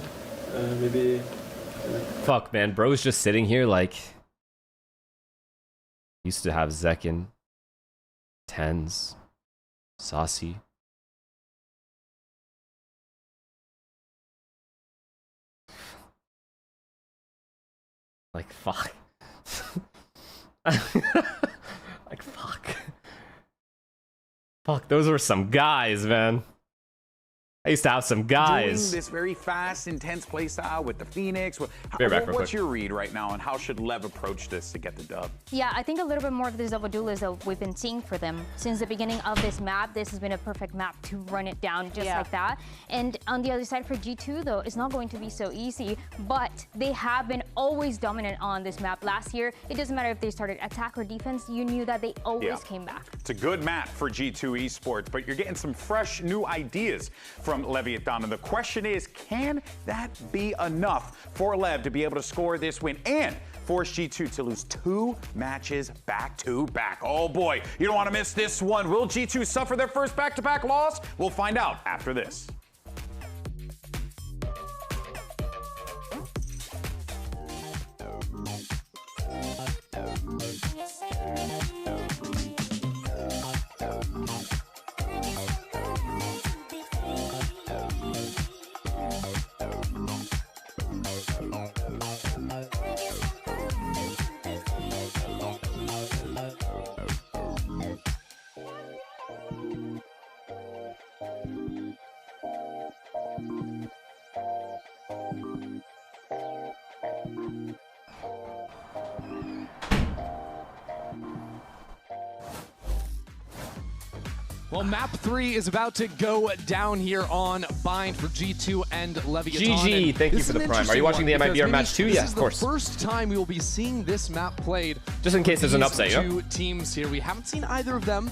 Maybe. Fuck, man, bro's just sitting here like. Used to have Zekin, Tens, Saucy. Like fuck. Like fuck. Fuck, those were some guys, man. I used to have some guys. Doing this very fast, intense play style with the Phoenix. What's your read right now, and how should Lev approach this to get the dub? Yeah, I think a little bit more of this double duelist that we've been seeing for them since the beginning of this map. This has been a perfect map to run it down just like that. And on the other side for G2 though, it's not going to be so easy, but they have been always dominant on this map. Last year, it doesn't matter if they started attack or defense, you knew that they always came back. It's a good map for G2 Esports, but you're getting some fresh new ideas from Leviathan. And the question is, can that be enough for Lev to be able to score this win and force G2 to lose 2 matches back-to-back. Oh boy, you don't want to miss this one. Will G2 suffer their first back-to-back loss? We'll find out after this. Well, map 3 is about to go down here on Bind for G2 and Leviathan. GG, thank you for the prime. Are you watching the MIBR match too? Yeah, of course. This is the first time we will be seeing this map played. Just in case there's an upset, you know? Two teams here. We haven't seen either of them.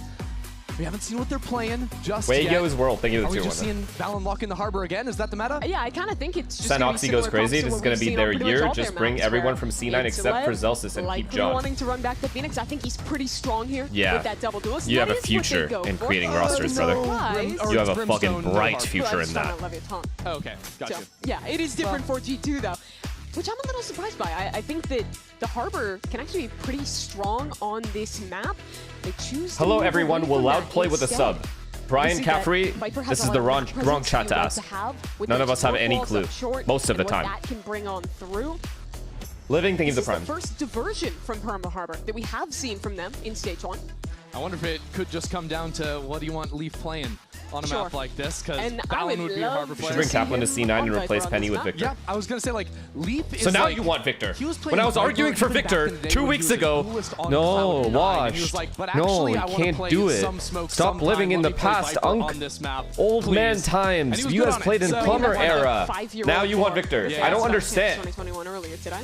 We haven't seen what they're playing just yet. Wago's World, thank you for the 2-1. Are we just seeing Valen lock in the harbor again? Is that the meta? Yeah, I kind of think it's just Sanoxy goes crazy. This is going to be their year. Just bring everyone from C9 except for Zelsis and keep John. Wanting to run back to Phoenix. I think he's pretty strong here with that double duelist. You have a future in creating rosters, brother. You have a fucking bright future in that. Okay, gotcha. So, yeah, it is different for G2 though, which I'm a little surprised by. I think that the Harbor can actually be pretty strong on this map. They choose to Hello everyone, will Loud play with a sub? Brian Caffrey, this is the wrong chat to ask. None of us have any clue, most of the time. That can bring on through. Living, thank you for the prime. This is the first diversion from Perma Harbor that we have seen from them in Stage 1. I wonder if it could just come down to what do you want Leaf playing on a map like this, because Valen would be a Harbor player. Should bring Kaplan to C9 and replace Penny with Victor. Yeah, I was going to say, like, Leaf is So now like, you want Victor. When I was arguing for Victor 2 weeks ago, no, washed. No, you can't do it. Stop living in the past, Unk. Old man times. You guys played in Plumber era. Now you want Victor. I don't understand. 2021 earlier today.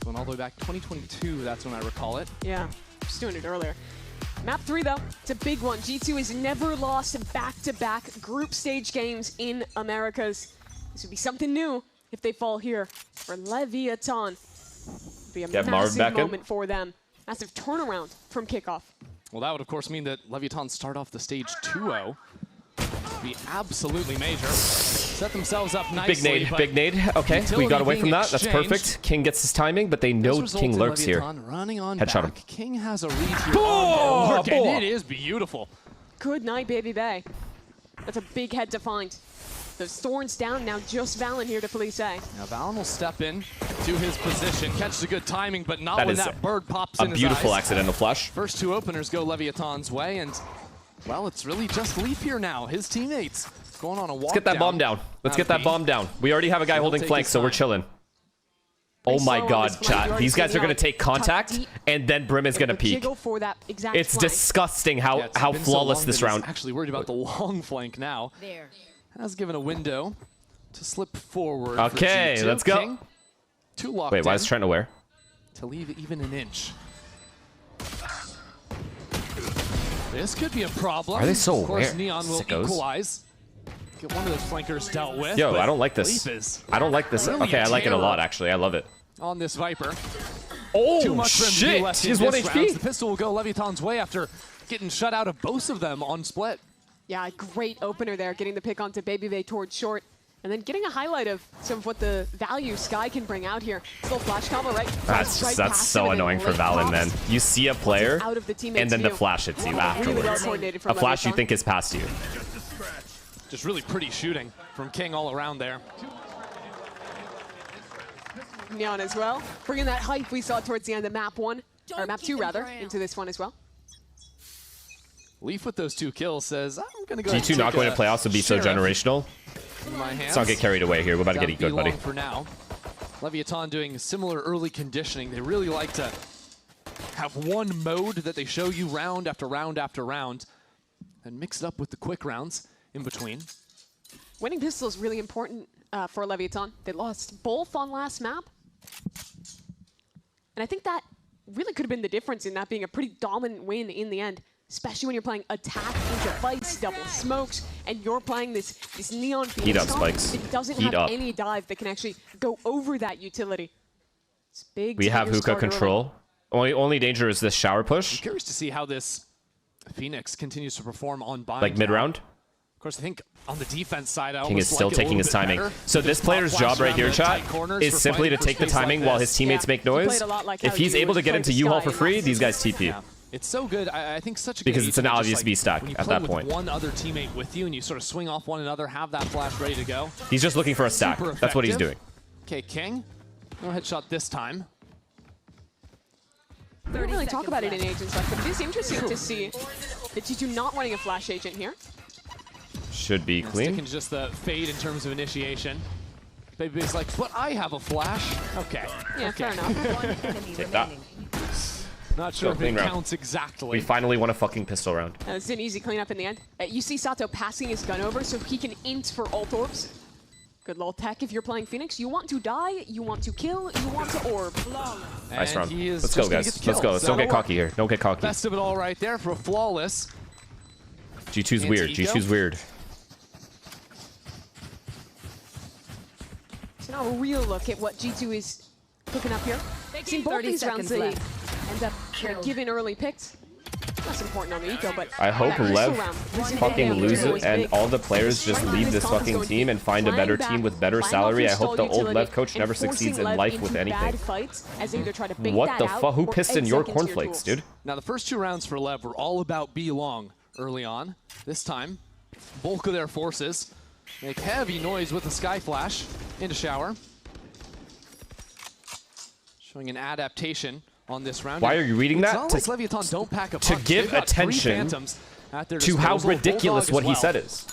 Going all the way back 2022, that's when I recall it. Yeah, just doing it earlier. Map 3 though, it's a big one. G2 has never lost back-to-back group stage games in Americas. This would be something new if they fall here for Leviathan. It'd be a massive moment for them. Massive turnaround from kickoff. Well, that would of course mean that Leviathan start off the stage 2-0. Be absolutely major. Set themselves up nicely. Big nade. Okay, we got away from that. That's perfect. King gets his timing, but they know King lurks here. Headshot him. King has a read here on their work, and it is beautiful. Good night, Baby Bay. That's a big head to find. Those thorns down, now just Valen here to police A. Now Valen will step in to his position, catches a good timing, but not when that bird pops in his eyes. A beautiful accidental flash. First 2 openers go Leviathan's way, and well, it's really just Leaf here now. His teammates going on a walk. Let's get that bomb down. Let's get that bomb down. We already have a guy holding flank, so we're chilling. Oh my god, chat. These guys are going to take contact, and then Brim is going to peek. It's disgusting how flawless this round. Actually worried about the long flank now. Has given a window to slip forward. Okay, let's go. King, 2 locked Wait, why is Trent aware? To leave even an inch. This could be a problem. Are they so aware? Of course, Neon will equalize. Get one of those flankers dealt with. Yo, I don't like this. I don't like this. Okay, I like it a lot, actually. I love it. On this Viper. Oh, Too much shit. He has 1 HP. The pistol will go Leviathan's way after getting shut out of both of them on split. Yeah, great opener there, getting the pick onto Baby Bay towards short. And then getting a highlight of some of what the value Sky can bring out here. Little flash combo, right? That's so annoying for Valen, man. You see a player, and then the flash hits you afterwards. A flash you think is past you. Just really pretty shooting from King all around there. Neon as well, bringing that hype we saw towards the end of map 1, or map 2 rather, into this one as well. Leaf with those 2 kills says, I'm going to go G2 not going to playoffs would be so generational. Let's not get carried away here. We're about to get it good, buddy. For now. Leviathan doing similar early conditioning. They really like to have one mode that they show you round after round after round and mix it up with the quick rounds in between. Winning pistol is really important for Leviathan. They lost both on last map. And I think that really could have been the difference in that being a pretty dominant win in the end. Especially when you're playing attack into fights, double smokes, and you're playing this Neon Phoenix. Heat up spikes. It doesn't have any dive that can actually go over that utility. Big We have hookah control. Only danger is this shower push. I'm curious to see how this Phoenix continues to perform on bind. Like mid-round. Of course, I think on the defense side, King is still taking his timing. So this player's job right here, chat, is simply to take the timing while his teammates make noise. If he's able to get into U-Haul for free, these guys TP. It's so good. I think such a good because it's an obvious B stack at that point. One other teammate with you, and you sort of swing off one another, have that flash ready to go. He's just looking for a stack. That's what he's doing. Okay, King, no headshot this time. We don't really talk about it in Agents Life, but it is interesting to see that you do not running a flash agent here. Should be clean. Sticking just the fade in terms of initiation. Baby Big's like, but I have a flash. Okay. Yeah, fair enough. Take that. Not sure if it counts exactly. We finally won a fucking pistol round. This is an easy cleanup in the end. You see Sato passing his gun over so he can int for alt orbs. Good little tech if you're playing Phoenix. You want to die, you want to kill, you want to orb. Nice round. Let's go, guys. Let's go. Let's don't get cocky here. Don't get cocky. Best of it all right there for a flawless. G2's weird. G2's weird. So now a real look at what G2 is cooking up here. See, both these rounds they end up giving early picks. That's important on the eco, but I hope Lev fucking loses and all the players just leave this fucking team and find a better team with better salary. I hope the old Lev coach never succeeds in life with anything. What the fuck? Who pissed in your cornflakes, dude? Now, the first 2 rounds for Lev were all about B long early on. This time, bulk of their forces make heavy noise with the Sky Flash into shower. Showing an adaptation on this round. Why are you reading that? Like Leviathan don't pack a to give attention to how ridiculous what he said is.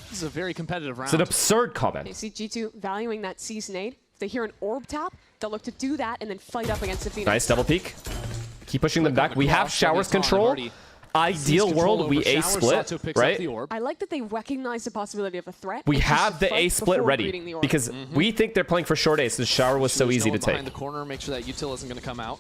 This is a very competitive round. It's an absurd comment. You see G2 valuing that season aid. If they hear an orb tap, they'll look to do that and then fight up against the Phoenix. Nice double peek. Keep pushing them back. We have showers control. Ideal world, we A split, right? I like that they recognize the possibility of a threat. We have the A split ready because we think they're playing for short A since shower was so easy to take. Behind the corner, make sure that util isn't going to come out.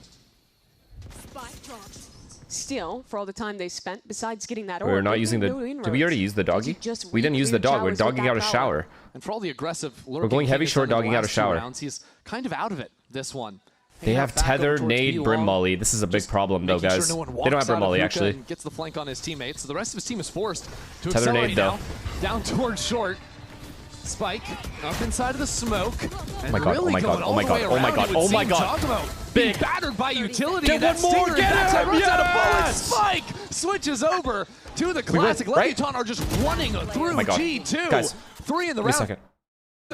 Still, for all the time they spent, besides getting that orb, we're not using the. Did we already use the doggy? We didn't use the dog. We're dogging out a shower. And for all the aggressive, we're going heavy short, dogging out a shower. He's kind of out of it. This one. They have tether, nade, brim molly. This is a big problem, though, guys. They don't have brim molly, actually. Gets the flank on his teammates, so the rest of his team is forced to tether nade, though. Down towards short. Spike up inside of the smoke. Oh my god! Oh my god! Oh my god! Oh my god! Oh my god! Big battered by utility. Get one more! Get him! Runs out of bullets. Spike switches over to the classic. Leviathan are just running through G2. Guys, 3 in the round. Second.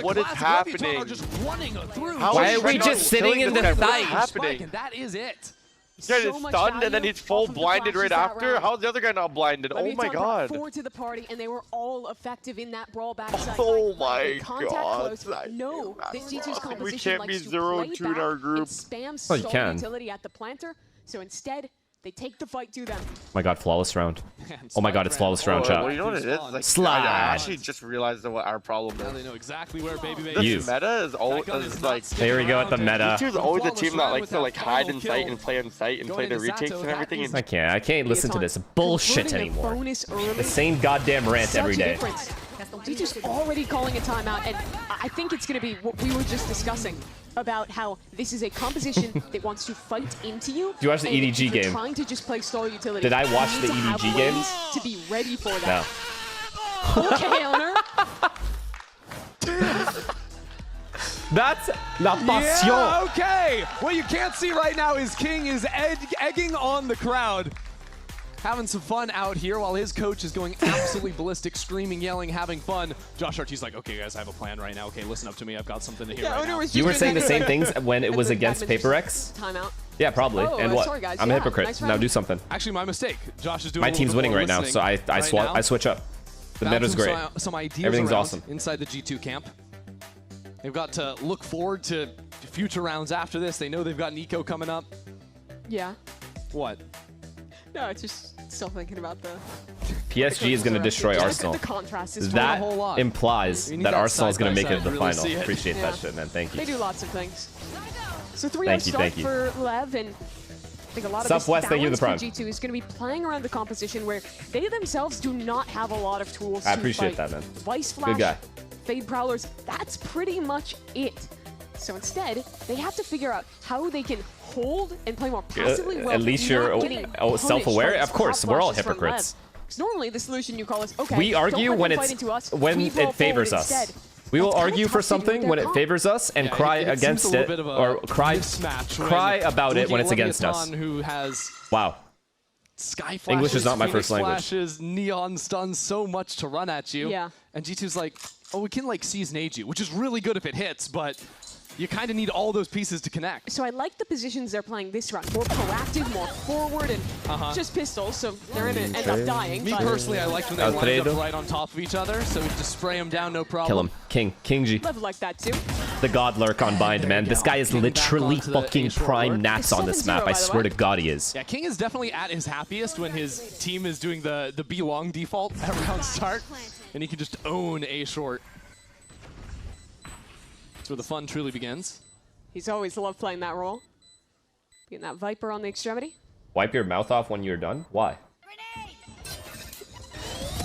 What is happening? Why are we just sitting in the site? And that is it. This guy is stunned and then he's full blinded right after? How's the other guy not blinded? Oh my god. Forward to the party and they were all effective in that brawl backside. Oh my god. No, this G2's composition we can't be 0-2 in our group. Spam stall utility at the planter, so instead they take the fight to them. Oh my god, flawless round. Oh my god, it's flawless round, chat. Well, you know what it is? Like, slide. I actually just realized what our problem is. They know exactly where Baby This meta is always like... There we go at the meta. G2 is always a team that likes to like hide in sight and play in sight and play the retakes and everything. I can't listen to this bullshit anymore. The same goddamn rant every day. G2's already calling a timeout, and I think it's going to be what we were just discussing about how this is a composition that wants to fight into you. Did you watch the EDG game? Trying to just play stall utility. Did I watch the EDG game? To be ready for that. No. Okay, owner. That's la passion. Yeah, okay. What you can't see right now is King is egging on the crowd. Having some fun out here while his coach is going absolutely ballistic, screaming, yelling, having fun. Josh Artie's like, okay, guys, I have a plan right now. Okay, listen up to me. I've got something to hear right now. You were saying the same things when it was against Paper X? Timeout. Yeah, probably. And what? Sorry, guys. I'm a hypocrite. Now do something. Actually, my mistake. Josh is doing my team's winning right now, so I switch up. The meta's great. Some ideas Everything's awesome. Inside the G2 camp. They've got to look forward to future rounds after this. They know they've got Nico coming up. Yeah. What? No, it's just still thinking about the... PSG is going to destroy Arsenal. The contrast is that a whole lot. Implies that Arsenal is going to make it to the really final. Appreciate that shit, man. Thank you. They do lots of things. So 3-0 start for Lev, and I think a lot of Southwest, this thank you, the prime. G2 is going to be playing around the composition where they themselves do not have a lot of tools I appreciate that, man. Vice Flash, Good guy. Fade Prowlers, that's pretty much it. So instead, they have to figure out how they can hold and play more passively well. At least you're self-aware. Of course, we're all hypocrites. Because normally the solution you call is, okay, we argue when it favors us. We will argue for something when it favors us and cry against it, or cry about it when it's against us. Who has wow. Sky flashes, English is not my Phoenix first language. Flashes, neon stuns, so much to run at you. Yeah. And G2's like, oh, we can like seize nade you, which is really good if it hits, but you kind of need all those pieces to connect. So I like the positions they're playing this round. More proactive, more forward, and just pistols, so they're going to end up dying. Me personally, I liked when they lined up right on top of each other, so we just spray them down, no problem. Kill him. King G. Love like that too. The God Lurk on Bind, man. This guy is literally fucking prime Nats on this map. I swear to God he is. Yeah, King is definitely at his happiest when his team is doing the be long default at round start, and he can just own A short. That's where the fun truly begins. He's always loved playing that role. Getting that Viper on the extremity. Wipe your mouth off when you're done? Why?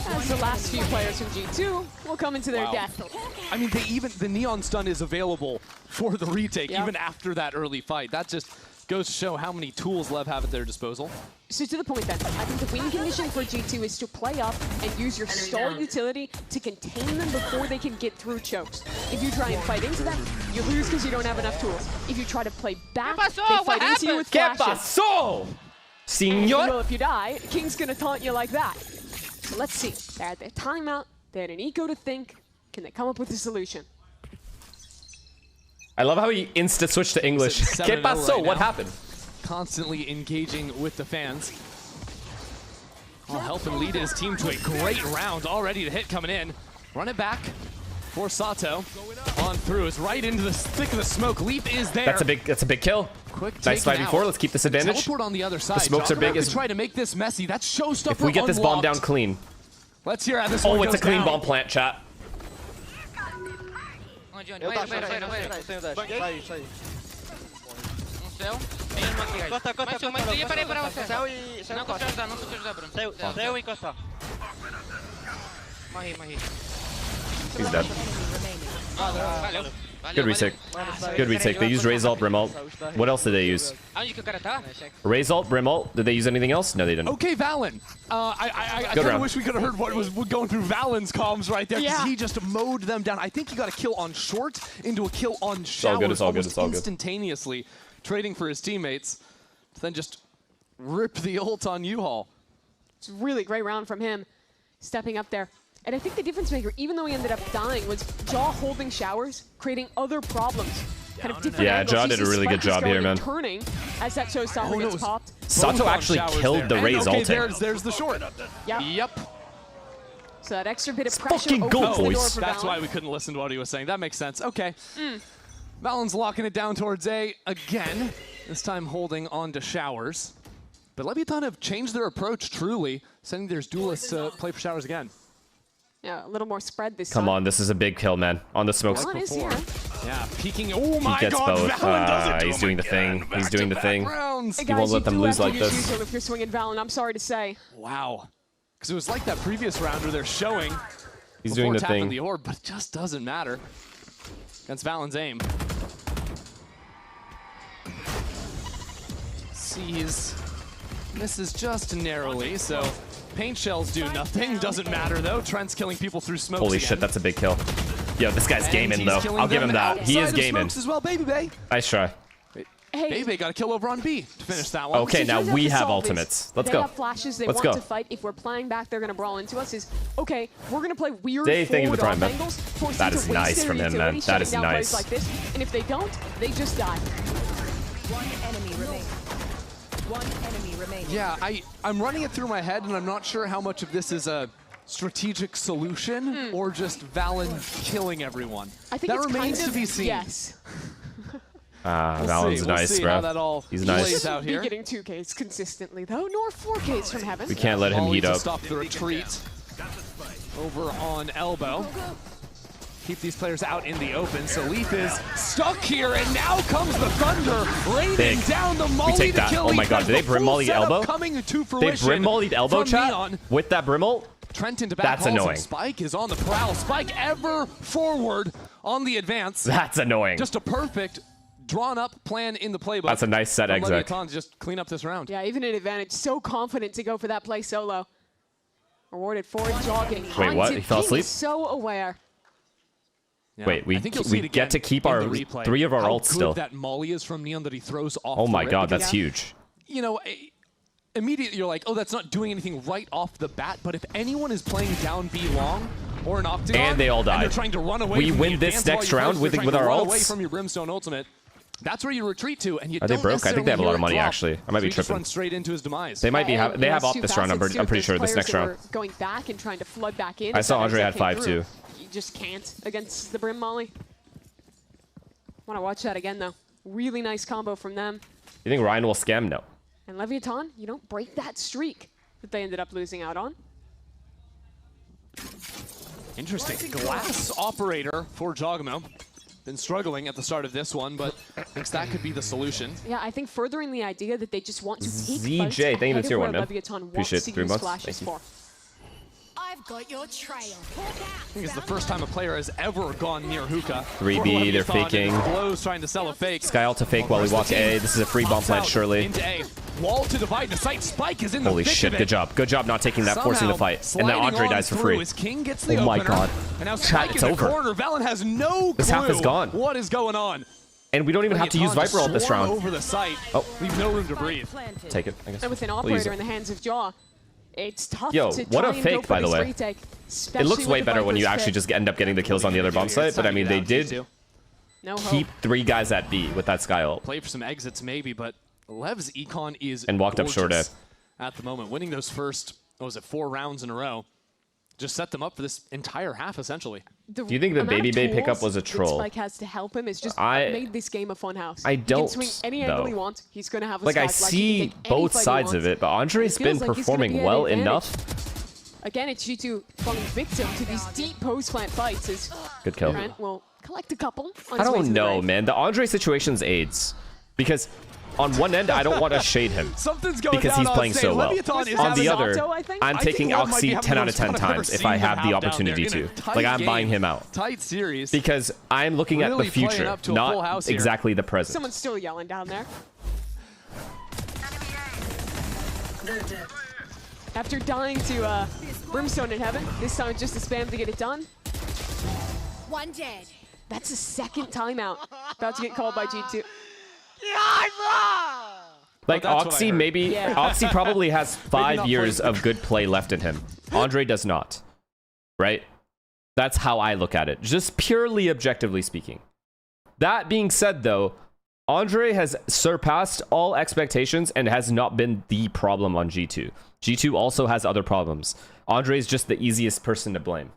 As the last few players from G2 will come into their death. I mean, the neon stun is available for the retake even after that early fight. That just goes to show how many tools Lev have at their disposal. So to the point then, I think the win condition for G2 is to play up and use your stall utility to contain them before they can get through chokes. If you try and fight into them, you lose because you don't have enough tools. If you try to play back, they fight into you with flashes. ¿Qué pasó, señor? Well, if you die, King's gonna taunt you like that. So let's see. They're at their timeout. They had an eco to think. Can they come up with a solution? I love how he insta-switched to English. ¿Qué pasó? What happened? Constantly engaging with the fans. I'll help him lead his team to a great round. Already the hit coming in. Run it back for Sato. On through. It's right into the thick of the smoke. Leap is there. That's a big kill. Quick nice 5v4. Let's keep this advantage. Teleport on the other side. The smokes are big. Try to make this messy. That's showstopper. If we get this bomb down clean. Let's hear how this one goes it's a clean down. bomb plant, chat. He's dead. Good retake. Good retake. They used Raze ult, Brim ult. What else did they use? Raze ult, Brim ult. Did they use anything else? No, they didn't. Okay, Valen. I kind of wish we could have heard what was going through Valen's comms right there, because he just mowed them down. I think he got a kill on short into a kill on showers. It's all good. It's all good. Instantaneously trading for his teammates, then just rip the ult on U-Haul. It's a really great round from him, stepping up there. And I think the difference maker, even though he ended up dying, was Jaw holding showers, creating other problems. Kind of different angles. Jaw did a really good job here, man. Turning as that showstopper gets popped. Sato actually killed the Raze ulting. There's the short. Yep. So that extra bit of pressure fucking opens go, the door boys. for That's Valen. why we couldn't listen to what he was saying. That makes sense. Okay. Valen's locking it down towards A again. This time holding on to showers. But Leviathan have changed their approach, truly, sending their duelists to play for showers again. Yeah, a little more spread this Come time. on, this is a big kill, man. On the smokes. Valen is here. Yeah, peeking. Oh my He gets God, both. Valen does it to He's him doing the again. thing. He's doing the thing. Rounds. Hey He guys, won't let you them do lose have like to this. use if you're swinging Valen, I'm sorry to say. Wow. Because it was like that previous round where they're showing He's doing the tapping thing. the orb, but it just doesn't matter against Valen's aim. Sees, misses just narrowly, so paint shells do nothing. Doesn't matter though. Trent's killing people through smoke. Holy shit, that's a big kill. Yo, this guy's gaming though. I'll give him that. He is gaming. As well, Baby Bay. Nice try. Hey. Baby got a kill over on B to finish that one. Okay, now we have ultimates. Let's go. They have flashes. They Let's want go. to fight. If we're playing back, they're going to brawl into us. Is okay. We're going to play weird Thank you for forward trying, off man. angles. Force That them is to waste nice their from him, utility, man. That shutting is down plays nice. like this. And if they don't, they just die. One enemy remaining. One enemy remaining. Yeah, I'm running it through my head, and I'm not sure how much of this is a strategic solution or just Valen killing everyone. I think that it's remains kind of, to be seen. Yes. Valen's nice, see how that bro. all He's plays nice. out here. Be getting 2Ks consistently though, nor 4Ks from heaven. We can't let him Volley heat to up. Stop the retreat over on elbow. Keep these players out in the open. So Leaf is stuck here, and now comes the thunder, raining Big. down the molly We take that. to kill Oh my Leaf. God, As did they the brim full molly setup elbow? Coming to They fruition brim mollied elbow, from chat? Neon. With that brim ult? Trent into back. That's annoying. Spike is on the prowl. Spike ever forward on the advance. That's annoying. Just a perfect drawn up plan in the playbook. That's a nice set exec. Just clean up this round. Yeah, even an advantage. So confident to go for that play solo. Rewarded for jogging. Wait, what? He fell asleep? So aware. Yeah. Wait, we get to keep our 3 of our ults still. How good that molly is from Neon that he throws off. Oh my god, that's huge. You know, immediately you're like, oh, that's not doing anything right off the bat. But if anyone is playing down B long or an octagon, and they all died. And they're trying to run away. We from win this next round with our run away ults. from your Brimstone ultimate. That's where you retreat to, and you Are they broke? I think they have a lot of money actually. I might be tripping. Run straight into his demise. They might be. They have off this round. I'm pretty sure this next round. Going back and trying to flood back in. I saw Andre had 5 too. You just can't against the Brim molly. Want to watch that again though. Really nice combo from them. You think Ryan will scam? No. And Leviathan, you don't break that streak that they ended up losing out on. Interesting. Glass operator for Jogamo. Been struggling at the start of this one, but thinks that could be the solution. Yeah, I think furthering the idea that they just want to take ZJ, thank you for the tier 1, man. Appreciate 3 months. Thank you. I've got your trail. I think it's the first time a player has ever gone near hookah. 3B, they're faking. Blows trying to sell a fake. Sky ult to fake while we walk A. This is a free bomb plant, surely. Into A. Wall to divide the site. Spike is in the Holy shit, good job. Good job not taking that, forcing the fight. And now Andre dies for free. Oh my god. And now Chat, it's over. Valen has no clue this half is gone. What is going on. And we don't even have to use Viper ult this round. Over the site. Oh. Leave no room to breathe. Take it, I guess. And with an operator in the hands of Jaw, it's tough Yo, to what try a and fake, go for by the this way. retake, It looks way with the better when you Viper's actually pick. just end up getting the kills on the other bomb site, but I mean, they did keep 3 guys at B with that Sky ult. Play for some exits maybe, but Lev's econ is And walked up short A. at the moment. Winning those first, what was it, 4 rounds in a row. Just set them up for this entire half, essentially. Do you think the Baby Bay pickup was a troll? Spike has to help him. It's just made this game a fun house. I don't, he can swing any angle he wants. He's going to have a like, I see both sides of it, but Andre's been performing well enough. Again, it's G2 falling victim to these deep post-plant fights as Good kill. Trent will collect a couple. On I his way don't to the know, grave. man. The Andre situation's AIDS. Because on one end, I don't want to shade him. Something's going because down he's playing so well. On the other, I'm taking Oxy 10 out of 10 times if I have the opportunity to. Like, I'm buying him out. Tight series. Because I'm looking at the future, not exactly the present. Someone's still yelling down there. After dying to Brimstone in Heaven, this time just a spam to get it done. One dead. That's a second timeout. About to get called by G2. Like, Oxy maybe, Oxy probably has 5 years of good play left in him. Andre does not. Right? That's how I look at it. Just purely objectively speaking. That being said, though, Andre has surpassed all expectations and has not been the problem on G2. G2 also has other problems. Andre is just the easiest person to blame.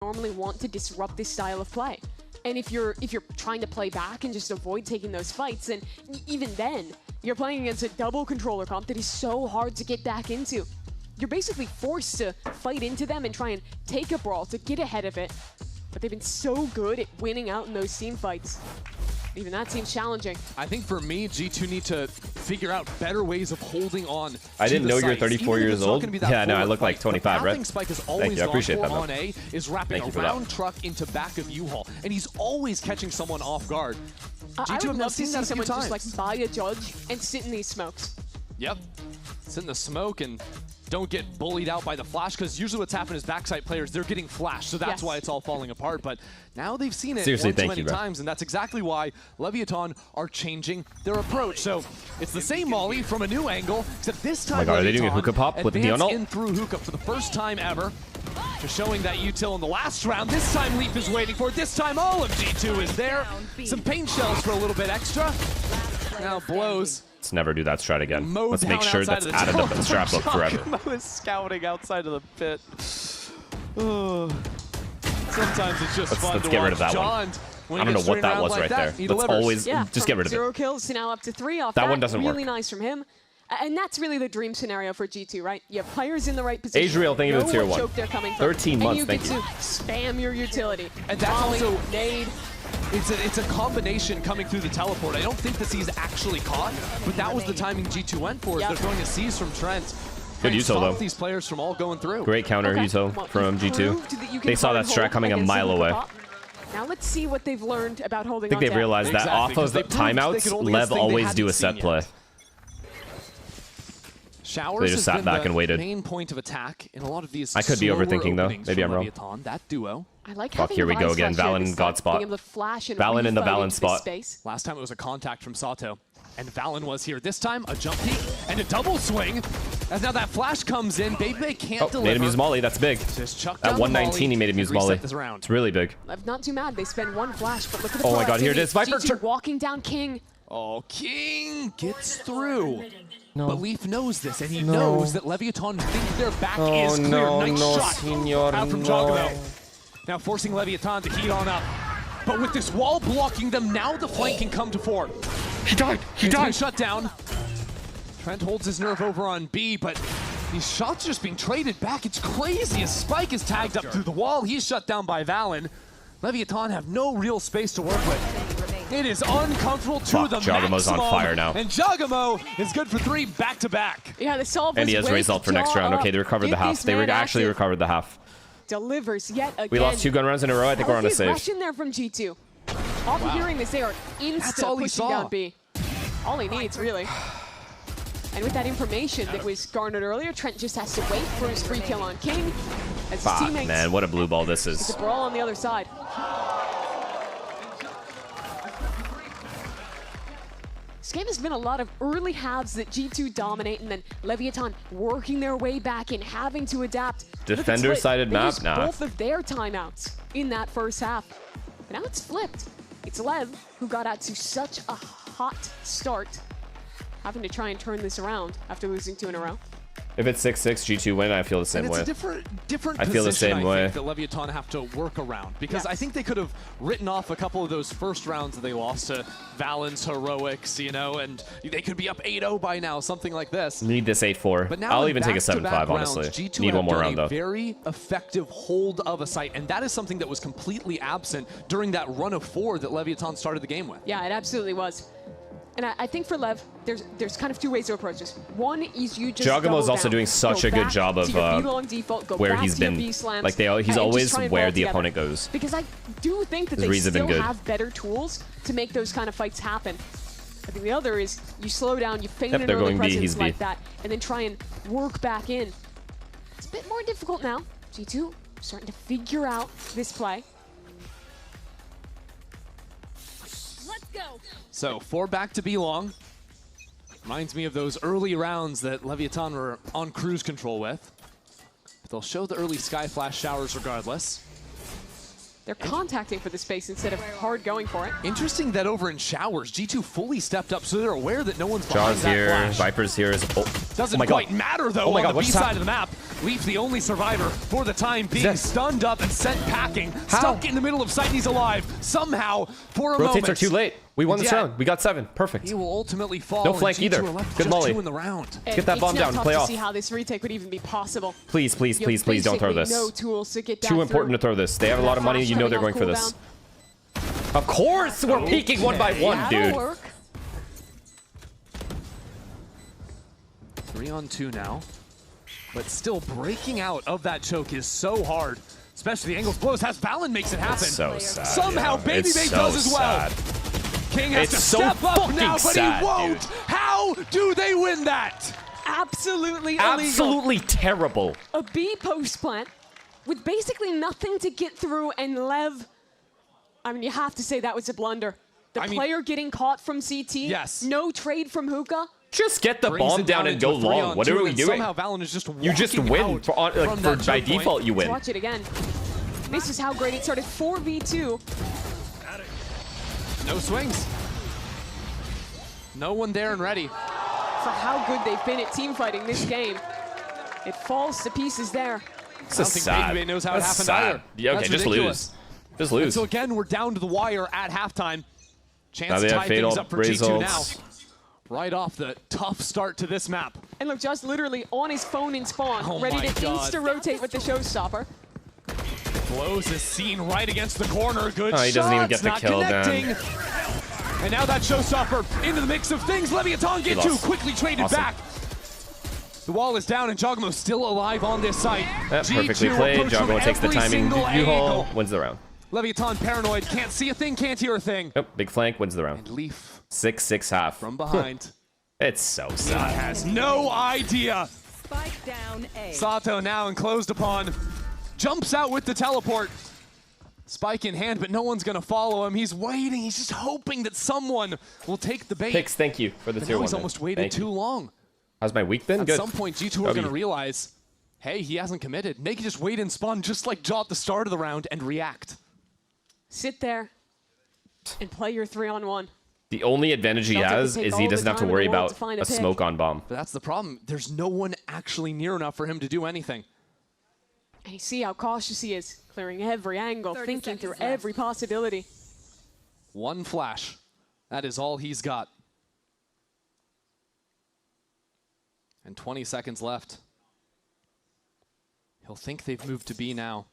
Normally want to disrupt this style of play. And if you're trying to play back and just avoid taking those fights, and even then, you're playing against a double controller comp that is so hard to get back into. You're basically forced to fight into them and try and take a brawl to get ahead of it. But they've been so good at winning out in those team fights. Even that seems challenging. I think for me, G2 need to figure out better ways of holding on. I didn't know you're 34 years old. Yeah, no, I look like 25, right? Spike is Thank always you, I appreciate that. on A is wrapping a round truck into back of U-Haul, and he's always catching someone off guard. I would love to see that someone just like buy a judge and sit in these smokes. Yep, sit in the smoke and don't get bullied out by the flash, because usually what's happened is backside players, they're getting flashed, so that's why it's all falling apart. But now they've seen it one too many times, and that's exactly why Leviathan are changing their approach. So it's the same molly from a new angle, except this time oh my god, are they doing a hookah pop with the Neon ult? in through hookah for the first time ever. Just showing that util in the last round. This time Leap is waiting for it. This time all of G2 is there. Some paint shells for a little bit extra. Now blows. Let's never do that strat again. Let's make sure that's out of the strap book forever. Mo is scouting outside of the pit. Sometimes it's just fun let's to get watch rid of that John. one. I don't know what that was right there. Let's always just get rid of it. 0 kills to now up to 3 off that one doesn't work. Really nice from him. And that's really the dream scenario for G2, right? You have players in the right position. Adriel, thank you for the tier 1. Choke they're coming from, 13 months, and thank you. get to spam your utility. And that's also nade. It's a combination coming through the teleport. I don't think the C's actually caught, but that was the timing G2 went for. They're throwing a C's from Trent. Good Yuto, though. These players from all going through. Great counter Yuto from G2. They saw that strat coming a mile away. Now let's see what they've learned about holding on. I think they've realized that off of timeouts, Lev always do a set play. Showers they just sat back and waited. Main point of attack in a lot of these. I could be overthinking though. Maybe I'm wrong. That duo. I like fuck, here we go again. Valen God spot. Valen in the Valen spot. Last time it was a contact from Sato. And Valen was here. This time, a jump peek and a double swing. As now that flash comes in, Baby can't deliver. Made him use Molly. That's big. At 119, he made him use Molly. It's really big. I'm not too mad. They spend one flash, but look at the oh my god, here it is. Viper walking down King. Oh, King gets through. No. But Leaf knows this, and he knows that Leviathan think their back is clear. Nice shot senor, out from Jogamo. Now forcing Leviathan to heat on up. But with this wall blocking them, now the flank can come to fore. He died. He died. Shut down. Trent holds his nerve over on B, but these shots are just being traded back. It's crazy. As Spike is tagged up through the wall, he's shut down by Valen. Leviathan have no real space to work with. It is uncomfortable to the Jagamo's maximum. On fire now. And Jagamo is good for 3 back-to-back. Yeah, the solve and he has result for next round. Okay, they recovered the half. They actually recovered the half. Delivers yet again. We lost 2 gun rounds in a row. I think we're on a save. Aggression there from G2. After hearing this, they are insta pushing down B. All he needs, really. And with that information that was garnered earlier, Trent just has to wait for his free kill on King. As his teammates, man, what a blue ball this is. It's a brawl on the other side. This game has been a lot of early halves that G2 dominate, and then Leviathan working their way back in, having to adapt. Defender-sided map? Nah. Both of their timeouts in that first half. But now it's flipped. It's Lev who got out to such a hot start, having to try and turn this around after losing 2 in a row. If it's 6-6, G2 win, I feel the same way. It's a different I feel the same way. That Leviathan have to work around, because I think they could have written off a couple of those first rounds that they lost to Valen's heroics, you know, and they could be up 8-0 by now, something like this. Need this 8-4. But now I'll even take a 7-5, honestly. G2 Need one more round though. Very effective hold of a site, and that is something that was completely absent during that run of 4 that Leviathan started the game with. Yeah, it absolutely was. And I think for Lev, there's kind of 2 ways to approach this. One is you just Jagamo's also doing such a good job of where he's been. Like he's always where the opponent goes. Because I do think that they still have better tools to make those kind of fights happen. I think the other is you slow down, you feign an early presence like that, and then try and work back in. It's a bit more difficult now. G2 starting to figure out this play. Let's go. So 4 back to be long. Reminds me of those early rounds that Leviathan were on cruise control with. But they'll show the early Sky Flash showers regardless. They're contacting for the space instead of hard going for it. Interesting that over in showers, G2 fully stepped up, so they're aware that no one's behind John's that here, flash. Viper's here. Doesn't quite matter though on the B side of the map. Leaf the only survivor for the time being, stunned up and sent packing. Stuck in the middle of sight, he's alive. Somehow, for a moment. Rotates are too late. We won this round. We got 7. Perfect. He will ultimately fall. No flank either. Good Molly. In the round. Get that bomb down and play off. It's not tough to see how this retake would even be possible. Please, please, please, please don't throw this. No tools to get Too important to throw this. They have a lot of money. You know they're going for this. Of course, we're peeking 1 by 1, dude. Work. 3 on 2 now. But still breaking out of that choke is so hard. Especially the angles blows. Valen makes it happen. It's so sad. Somehow Baby does as well. King has to step up now, but he won't. Dude. How do they win that? Absolutely illegal. Absolutely terrible. A B post plant with basically nothing to get through, and Lev, I mean, you have to say that was a blunder. The player getting caught from CT. Yes. No trade from Hookah. Just get the bomb down and go long. What are we doing? Somehow Valen is just you just win. By default, you win. Let's watch it again. This is how great it started. 4v2. No swings. No one there and ready. For how good they've been at team fighting this game. It falls to pieces there. This is sad. Baby knows how it happened either. Yeah, okay, just lose. Just lose. And so again, we're down to the wire at halftime. Chance to tie things up for G2 now. Right off the tough start to this map. And look, just literally on his phone in spawn, ready to insta-rotate with the showstopper. Blows is seen right against the corner. Good shot. He doesn't even get the kill then. And now that showstopper into the mix of things. Leviathan get 2, quickly traded back. The wall is down and Jogmo's still alive on this site. Perfectly played. Jogmo takes the timing. U-haul wins the round. Leviathan paranoid, can't see a thing, can't hear a thing. Yep, big flank wins the round. And Leaf 6-6 half. from behind. It's so sad. Has no idea. Spike down A. Sato now enclosed upon. Jumps out with the teleport. Spike in hand, but no one's going to follow him. He's waiting. He's just hoping that someone will take the bait. Pix, thank you for the tier 1. He's almost waited too long. How's my week been? At Good. some point, G2 are going to realize, hey, he hasn't committed. They can just wait and spawn just like Jaw at the start of the round and react. Sit there and play your 3-on-1. The only advantage he has is he doesn't have to worry about a smoke on bomb. But that's the problem. There's no one actually near enough for him to do anything. And you see how cautious he is, clearing every angle, thinking through every possibility. One flash. That is all he's got. And 20 seconds left. He'll think they've moved to B now.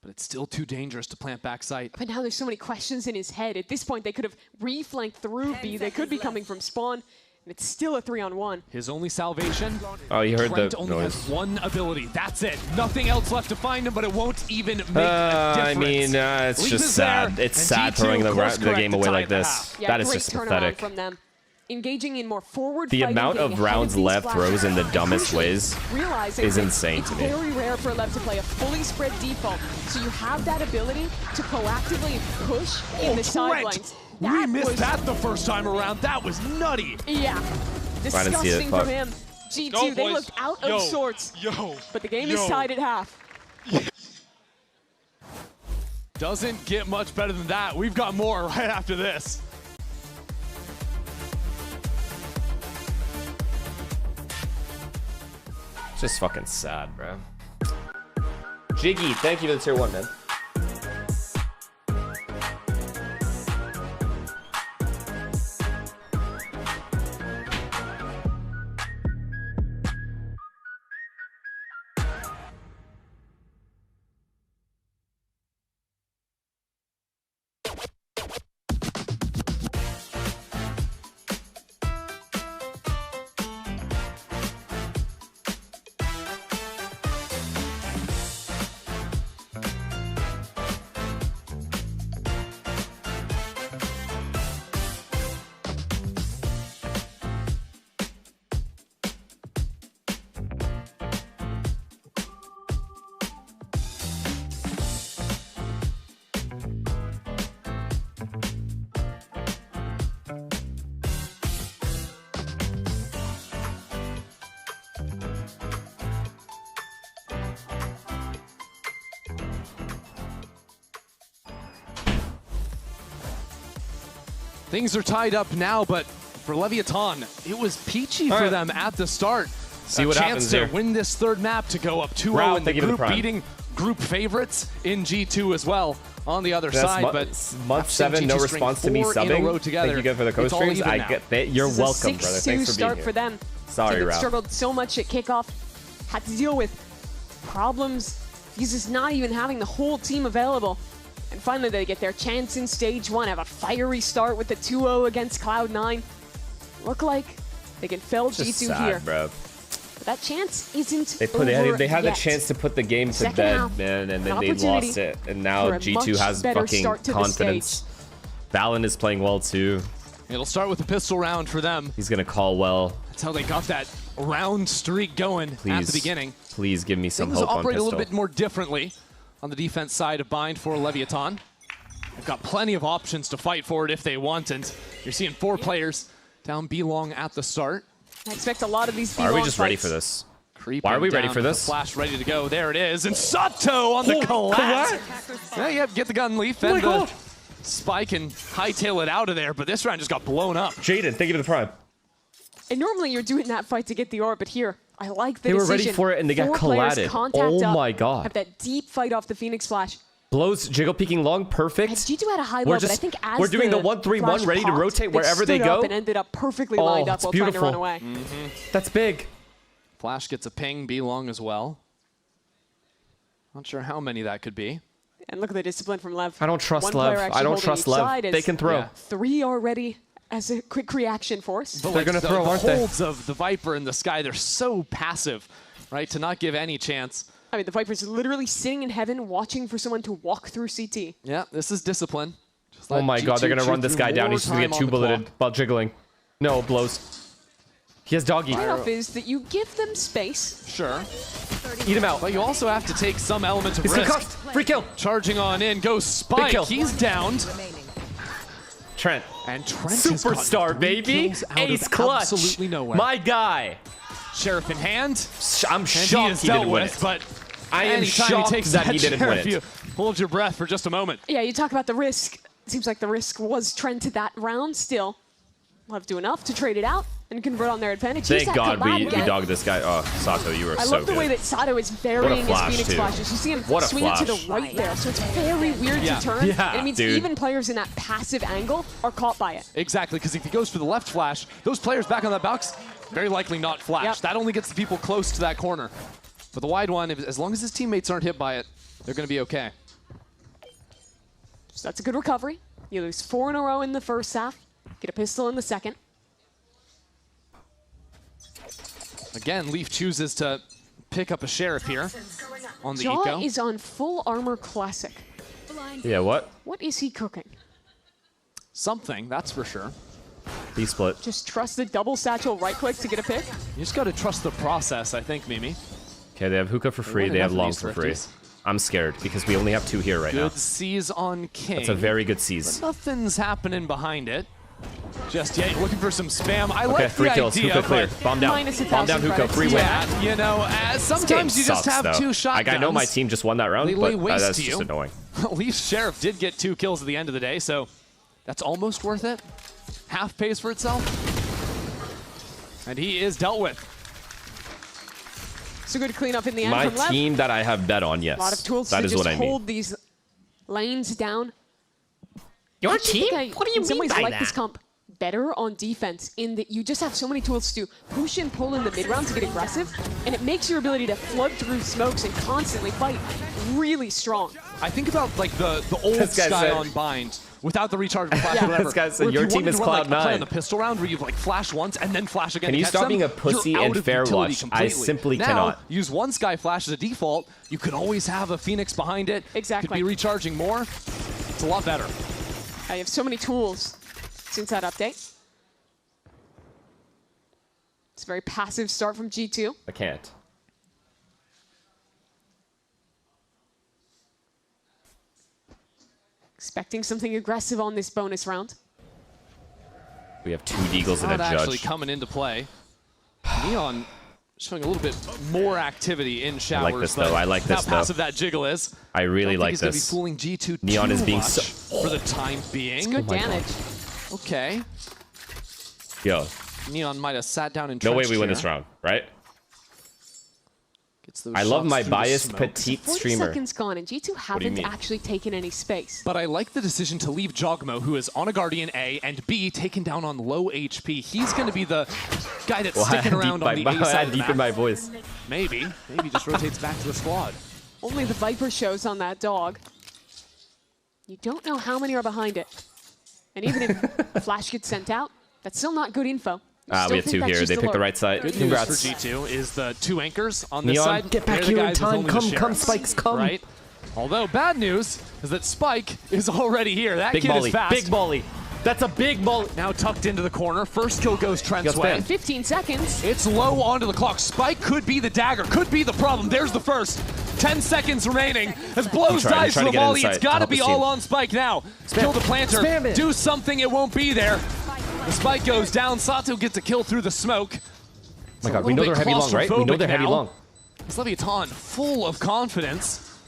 But it's still too dangerous to plant backside. But now there's so many questions in his head. At this point, they could have reflanked through B. They could be coming from spawn. And it's still a 3-on-1. His only salvation. Oh, you heard Trent the only noise. has one ability. That's it. Nothing else left to find him, but it won't even make a difference. I mean, it's just sad. It's sad throwing the game away like this. Yeah, that is great just turnaround pathetic. from them. Engaging in more forward The fighting, amount getting of ahead rounds these Lev flashes. throws in the dumbest ways Realizing is that insane it's to me. very rare for Lev to play a fully spread default, so you have that ability to proactively push in the side lanes. We missed that the first time around. That was nutty. Yeah, I didn't see it. disgusting from him. G2, Go, they boys. looked out of sorts. But the game is tied at half. Doesn't get much better than that. We've got more right after this. Just fucking sad, bro. Jiggy, thank you for the tier 1, man. Things are tied up now, but for Leviathan, it was peachy for them at the start. See what happens here. here. Win this third map to go up 2-0 in the group, beating group favorites in G2 as well on the other side. But month 7, no response to me subbing. Thank you again for the co-streams. I get that. You're welcome, brother. Thanks for being start here. for them. Sorry, Ralph. Struggled so much at kickoff, had to deal with problems. He's just not even having the whole team available. And finally, they get their chance in stage 1, have a fiery start with the 2-0 against Cloud9. Look like they can fell G2 sad, here. Bro. But that chance isn't They had yet. the chance to put the game to Second bed, half, man, and an then they opportunity lost it. And now for a G2 much has better fucking start to the confidence. Valen is playing well too. It'll start with a pistol round for them. He's gonna call well. That's how they got that round streak going at the beginning. Please give me some Things hope on operate a pistol. little bit more differently on the defense side of Bind for Leviathan. They've got plenty of options to fight for it if they want, and you're seeing 4 players down B-long at the start. I expect a lot of these Why are we just ready for this? Why are we ready for this? Flash ready to go. There it is. And Sato on the collapse. Yeah, get the gun, Leaf, and the spike and hightail it out of there. But this round just got blown up. Jaden, thank you for the prime. And normally you're doing that fight to get the orb, but here, I like the They were decision. ready for it and they got 4 players collided. contact Oh up, my god. Have that deep fight off the Phoenix Flash. Blows, jiggle peeking long, perfect. And G2 had a high low, but I think as we're doing the 1-3-1, Flash ready to popped, rotate wherever they stood go. up and ended up perfectly lined up it's while beautiful. trying to run away. That's big. Flash gets a ping, B-long as well. Not sure how many that could be. And look at the discipline from Lev. I don't trust One player Lev. actually I don't holding trust each Lev. side They is can throw. 3 already as a quick reaction force. But they're gonna throw, aren't they? The holds of the Viper in the sky, they're so passive, right? To not give any chance. I mean, the Viper's literally sitting in heaven watching for someone to walk through CT. Yeah, this is discipline. Oh my god, they're gonna run this guy down. He's gonna get 2-bulleted while jiggling. No, blows. He has doggy. The trade-off is that you give them space. Sure. Eat him out. But you also have to take some element of He's risk. concussed. Free kill. Charging on in goes Spike. Kill. He's downed. Trent. And Trent Superstar, baby. Ace clutch. Absolutely nowhere. My guy. Sheriff in hand. I'm shocked he didn't win it. But I am shocked that he didn't win it. Hold your breath for just a moment. Yeah, you talk about the risk. It seems like the risk was Trent to that round. Still, we'll have to do enough to trade it out and convert on their advantage. Thank God we dogged this guy. Oh, Sato, you were so good. I love the way that Sato is varying his Phoenix too. flashes. You see him What a swing it to the flash. right there, so it's very weird to turn. Yeah, and it means dude. even players in that passive angle are caught by it. Exactly, because if he goes for the left flash, those players back on that box, very likely not flash. Yep. That only gets the people close to that corner. But the wide one, as long as his teammates aren't hit by it, they're going to be okay. So that's a good recovery. You lose 4 in a row in the first half, get a pistol in the second. Again, Leaf chooses to pick up a Sheriff here on the Jaw eco. is on full armor classic. Yeah, what? What is he cooking? Something, that's for sure. He split. Just trust the double satchel right click to get a pick? You just got to trust the process, I think, Mimi. Okay, they have hookah for free. They have long for free. I'm scared because we only have 2 here right now. Good seize on King. That's a very good seize. But nothing's happening behind it. Just yet, looking for some spam. I Okay, like free the kills. idea, Hookah clear. but Bomb down. Minus 1,000 Bomb down hookah. credits. Free win. yeah, you know, sometimes you just have though. 2 shotguns. Like, I know my team just won that round, They lay but waste that's to just you. annoying. Leafs Sheriff did get 2 kills at the end of the day, so that's almost worth it. Half pays for itself. And he is dealt with. So good cleanup in the end My from left. team that I have bet on, yes. A lot of tools that to is just what I mean. hold these lanes down. Your I actually team? think What do you in some mean ways by like this that? comp better on defense in that you just have so many tools to push and pull in the mid round to get aggressive, and it makes your ability to flood through smokes and constantly fight really strong. I think about like the old This guy Sky said- on bind without the rechargeable flash Yeah. or whatever. This guy said, Where if your you team wanted is to run, like, a play Cloud9. on the pistol round where you like flash once and then flash again. Can to you catch stop them, being a pussy you're and out of fair utility watch? I completely. simply now, cannot. Use one Sky flash as a default. You could always have a Phoenix behind it. Exactly. Could be recharging more. It's a lot better. I have so many tools since that update. It's a very passive start from G2. I can't. Expecting something aggressive on this bonus round. We have 2 Deagles and a Not actually judge. coming into play. Neon showing a little bit more activity in showers. I like this, though. I like this, How passive that jiggle is. I really like He's going to be this. fooling G2 Neon too is being much so... for the time being. It's good damage. Okay. Yo, Neon might have sat down and no way we win this round, right? I love my biased petite 40 streamer. seconds gone, and G2 do you haven't mean? actually taken any space. But I like the decision to leave Jogmo, who is on a Guardian A, and B, taken down on low HP. He's going to be the guy that's sticking around on the A side of the deep in map. my voice. Maybe just rotates back to the squad. Only the Viper shows on that dog. You don't know how many are behind it. And even if Flash gets sent out, that's still not good info. We have 2 here. They picked the right side. Good Congrats. news for G2 is the 2 anchors on this Neon, side. get back They're the here in guys with time. only the Come, sheriffs, Spikes, come. Right? Although bad news is that Spike is already here. That Big kid volley. is fast. Big volley. That's a big volley. Now tucked into the corner. First kill goes Trent's Got way. spammed. 15 seconds. It's low onto the clock. Spike could be the dagger, could be the problem. There's the first. 10 seconds remaining. As Blows dives trying to to the get volley, inside it's to got to help be his all team. on Spike now. Kill the planter. Spam it. Do something, it won't be there. The Spike goes down. Sato gets a kill through the smoke. Oh my god, we know they're heavy long, right? We know they're heavy long. It's Leviathan, full of confidence.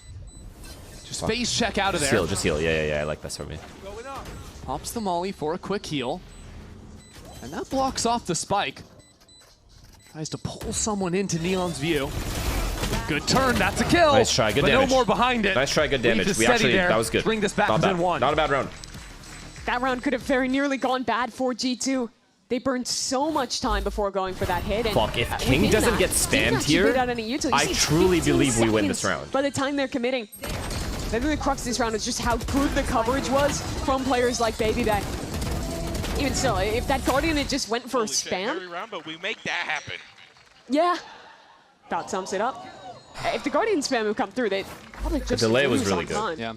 Just face check out of there. Just heal. Yeah. I like this from me. Pops the molly for a quick heal. And that blocks off the Spike. Tries to pull someone into Neon's view. Good turn, that's a kill. Nice try, good but damage. no more behind it. Nice try, good damage. Leaf is We steady actually, there. that was good. Bring this back Not within bad. 1. Not a bad round. That round could have very nearly gone bad for G2. They burned so much time before going for that hit. And Fuck, if King within doesn't that, get didn't spammed actually here, put out any utility. You I see truly 15 believe we win this seconds round. By the time they're committing. I think the crux of this round is just how good the coverage was from players like Baby Bay. even still, if that Guardian had just went for a spam. Every round, but we make that happen. Yeah. That sums it up. If the Guardian spam would come through, they'd probably just The delay was lose really on good. time. Yeah.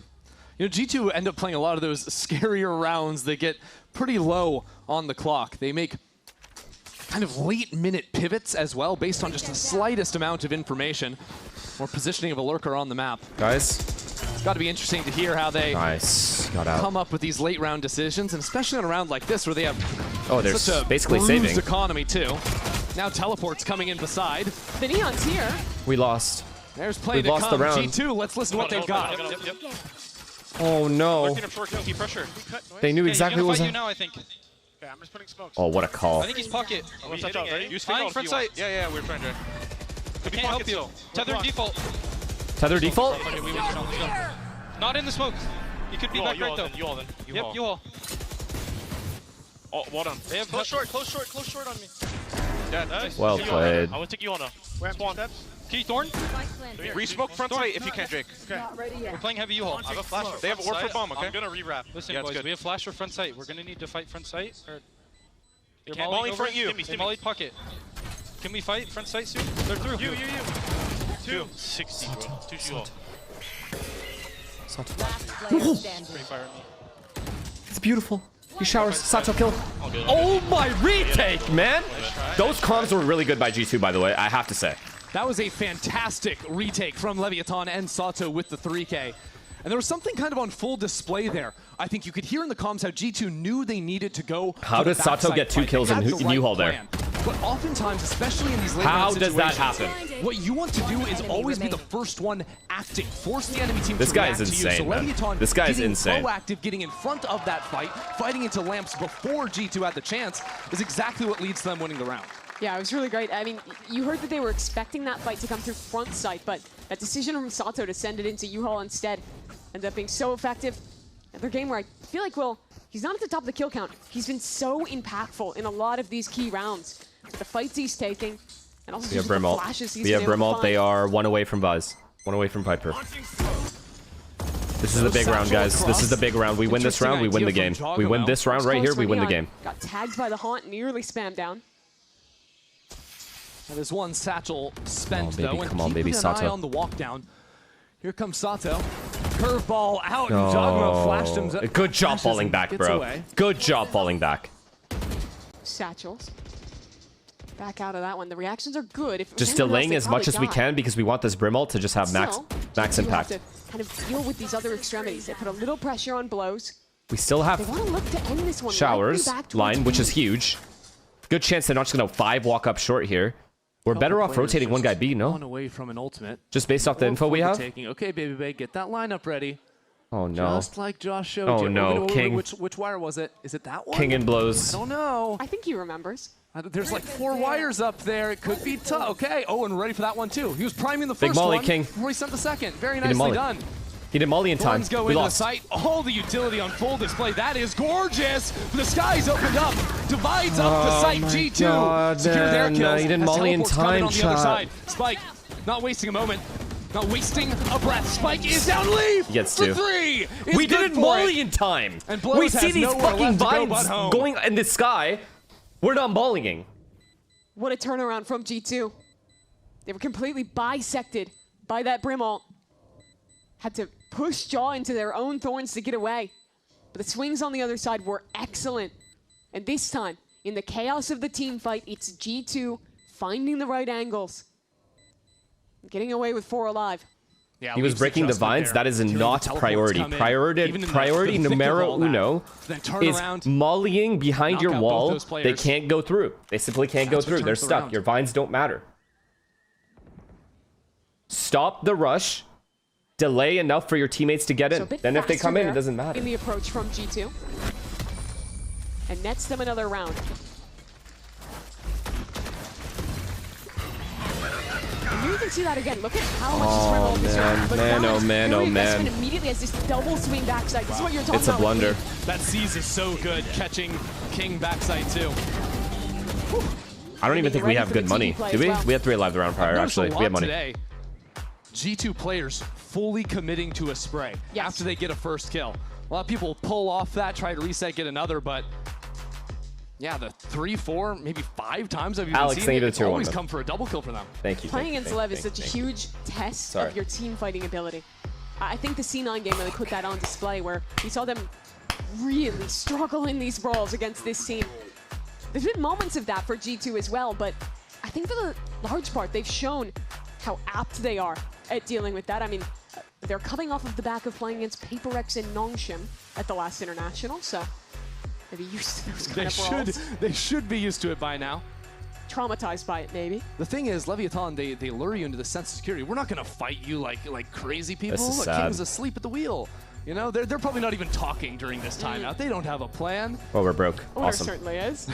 You know, G2 end up playing a lot of those scarier rounds that get pretty low on the clock. They make kind of late-minute pivots as well, based on just the slightest amount of information or positioning of a lurker on the map. Guys. It's got to be interesting to hear how they Got out. come up with these late-round decisions, and especially on a round like this where they have they're such a basically bruised saving. economy too. Now teleport's coming in beside. The Neon's here. We lost. There's play We've to lost come. the round. G2, let's listen to what they've got. Oh no. Keep pressure. They knew exactly what was you happening. now, I think. Okay, I'm just putting smokes. Oh, what a call. I think he's pocket. Use front sight. Yeah, we're trying to. We can't help you. Tether default. Tether default? Not in the smoke. He could be back right though. You all then. Yep, you all. Oh, well done. They have close short on me. Yeah, Well played. I want to take you on now. Spawn. Key Thorn. Re-smoke front sight if you can, Jake. Okay. We're playing heavy U-haul. I have a flash. They have an orb for bomb, okay? I'm gonna re-wrap. Listen, boys, we have flash for front sight. We're gonna need to fight front sight. You're mollying front you. They mollied pocket. Can we fight front sight soon? They're through. You. 260, bro. 2 U-haul. It's beautiful. He showers. Sato kill. Oh my retake, man! Those comms were really good by G2, by the way, I have to say. That was a fantastic retake from Leviathan and Sato with the 3K. And there was something kind of on full display there. I think you could hear in the comms how G2 knew they needed to go. How does Sato get 2 kills in U-haul there? But oftentimes, especially in these late How round does that situations, happen? what you want to do is always be the first one acting. Force the enemy team This to guy react is to you. insane, So man. Leviathan This guy is getting insane. proactive, getting in front of that fight, fighting into lamps before G2 had the chance, is exactly what leads to them winning the round. Yeah, it was really great. I mean, you heard that they were expecting that fight to come through front sight, but that decision from Sato to send it into U-haul instead ended up being so effective. Another game where I feel like, well, he's not at the top of the kill count. He's been so impactful in a lot of these key rounds. With the fights he's taking, and also We have just with the Brimalt. flashes he's We have been able to Brimalt. They find. are 1 away from Buzz. 1 away from Piper. This is the big round, guys. This is the big round. We win this round, we win the game. We win this round right here, we win the game. Got tagged by the Haunt, nearly spammed down. Now, there's one satchel spent, Oh, baby, though, and come on, keeping baby, an eye Sato. on the walk down. Here comes Sato. Curveball out, and Oh, Dogma flashed him. good job falling back, gets bro. away. Good job falling back. Satchels. Back out of that one. The reactions are good. If Just anyone else, delaying they as much as we probably die. can because we want this Brimalt to just have max Still, impact. You have to kind of deal with these other extremities. They put a little pressure on blows. We still They have want to look to end this one. showers likely back towards line, which B. is huge. Good chance they're not just going to 5 walk up short here. We're better off rotating one guy B, One no? away from an ultimate. Just based off the info we have? Taking. Okay, baby Bay, get that lineup ready. Oh no. Just like Josh showed Oh you. no, Wait, King. Which wire was it? Is it that one? King and blows. I don't know. I think he remembers. There's like 4 wires up there. It could be tough. Okay. Oh, and ready for that one too. He was priming the Big first molly, one King. before he sent the second. Very He did nicely molly. done. He did molly in time. Thorns go We into lost. the site. All the utility on full display. That is gorgeous. The sky's opened up. Divides up the site. my G2 God, secure their man. kills. He didn't as molly in teleports come time, on the other chat. side. Spike, not wasting a moment. Not wasting a breath. Spike is down. Leave. He gets for 2. 3. We didn't molly in time. And Blows We see has these nowhere fucking left to go but vines home. going in the sky. We're not mollying. What a turnaround from G2. They were completely bisected by that Brimalt. Had to push Jaw into their own thorns to get away. But the swings on the other side were excellent. And this time, in the chaos of the team fight, it's G2 finding the right angles. Getting away with 4 alive. Yeah, He was Leaf's breaking the adjustment vines. there. That is Hearing the not teleports priority. come in. Priority Even in the thick of numero all that. uno Then turn is around, mollying behind knock your out both wall. those They players. can't go through. They simply can't go That's what through. They're turns the stuck. round. Your vines don't matter. Stop the rush. Delay enough for your teammates to get So a in. bit Then if they faster come in, it there doesn't matter. In the approach from G2. And nets them another round. And you can see that again. Look at how much is Brimalt this round. But man, Val's oh man, early oh investment man. immediately has this double swing backside. This is what you're talking It's a about. with blunder. King. That C's is so good, catching King backside too. I don't even think we have good money. Do we? We had 3 alive the round prior, Noticed actually. a We had lot money. Today. G2 players fully committing to a spray after they get a first kill. A lot of people pull off that, try to reset, get another, but Yeah, the 3, 4, maybe 5 times I've even Alex, seen it. it's always come for a double kill for them. Thank you. Playing against Lev is such a huge test of your team fighting ability. I think the C9 game really put that on display, where we saw them really struggle in these brawls against this team. There's been moments of that for G2 as well, but I think for the large part, they've shown how apt they are at dealing with that. I mean, they're coming off of the back of playing against Paperex and Nongshim at the last international, so they're used to those kind of brawls. They should be used to it by now. Traumatized by it, maybe. The thing is, Leviathan, they lure you into the sense of security. We're not going to fight you like crazy people. This is Look, sad. King's asleep at the wheel. You know, they're probably not even talking during this timeout. They don't have a plan. Well, we're broke. There Awesome. certainly is.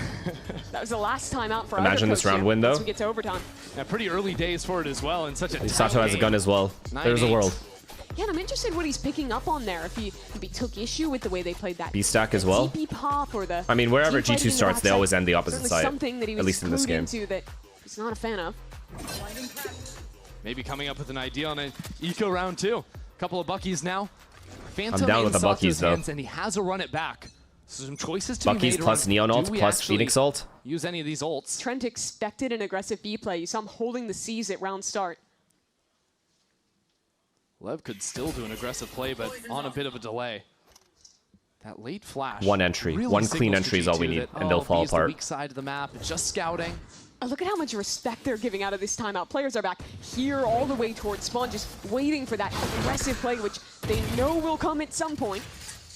That was the last time out for Imagine this round win, though. Once we get to overtime. Yeah, pretty early days for it as well, and such a Sato has a gun as well. There's a world. Yeah, and I'm interested what he's picking up on there. If he took issue with the way they played that B-stack as well. TP pop or the I mean, wherever team fighting G2 in the starts, they backside, always end the opposite certainly side. something that he was At least in this clued game. into that he's not a fan of. Maybe coming up with an idea on an eco round too. Couple of Buckies now. Phantom I'm down with the Sato's Buckies, though. hands, and he has to run it back. So some choices to be Buckies made plus around, Neon do ult we plus actually Phoenix ult. use any of these ults? Trent expected an aggressive B play. You saw him holding the C's at round start. Lev could still do an aggressive play, but on a bit of a delay. That late flash. One entry. Really One clean signals entry is all we to G2 need, that, and they'll fall B's the apart. weak side of the map, just scouting. Look at how much respect they're giving out of this timeout. Players are back here all the way towards spawn, just waiting for that aggressive play, which they know will come at some point.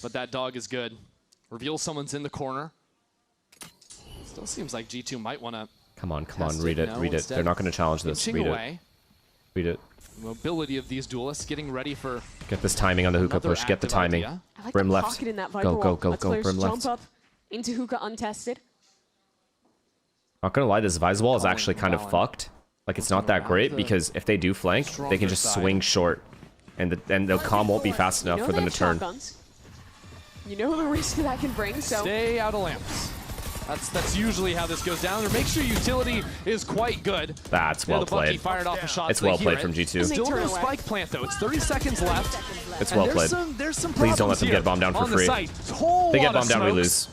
But that dog is good. Reveals someone's in the corner. Still seems like G2 might want to. Come on, read it, read it. They're not going to challenge this. Read it. Read it. Mobility of these duelists getting ready for. Get this timing on the hookah push. Get the timing. I like Brim the left. pocket in that Viper Go, wall. go, Lets go, players Brim jump left. up into hookah untested. Not gonna lie, this Vise wall is actually kind of fucked. Like, it's not that great because if they do flank, they can just swing short, and the comm won't be fast enough for them to turn. Shotguns. You know the risk that can bring, so Stay out of lamps. That's usually how this goes down. Or make sure utility is quite good. That's well the Bucky played. fired off a shot. It's well played from G2. Still no spike plant though. It's 30 seconds left. It's well played. There's some Please don't let them get bombed down for free. They get bombed down, we lose.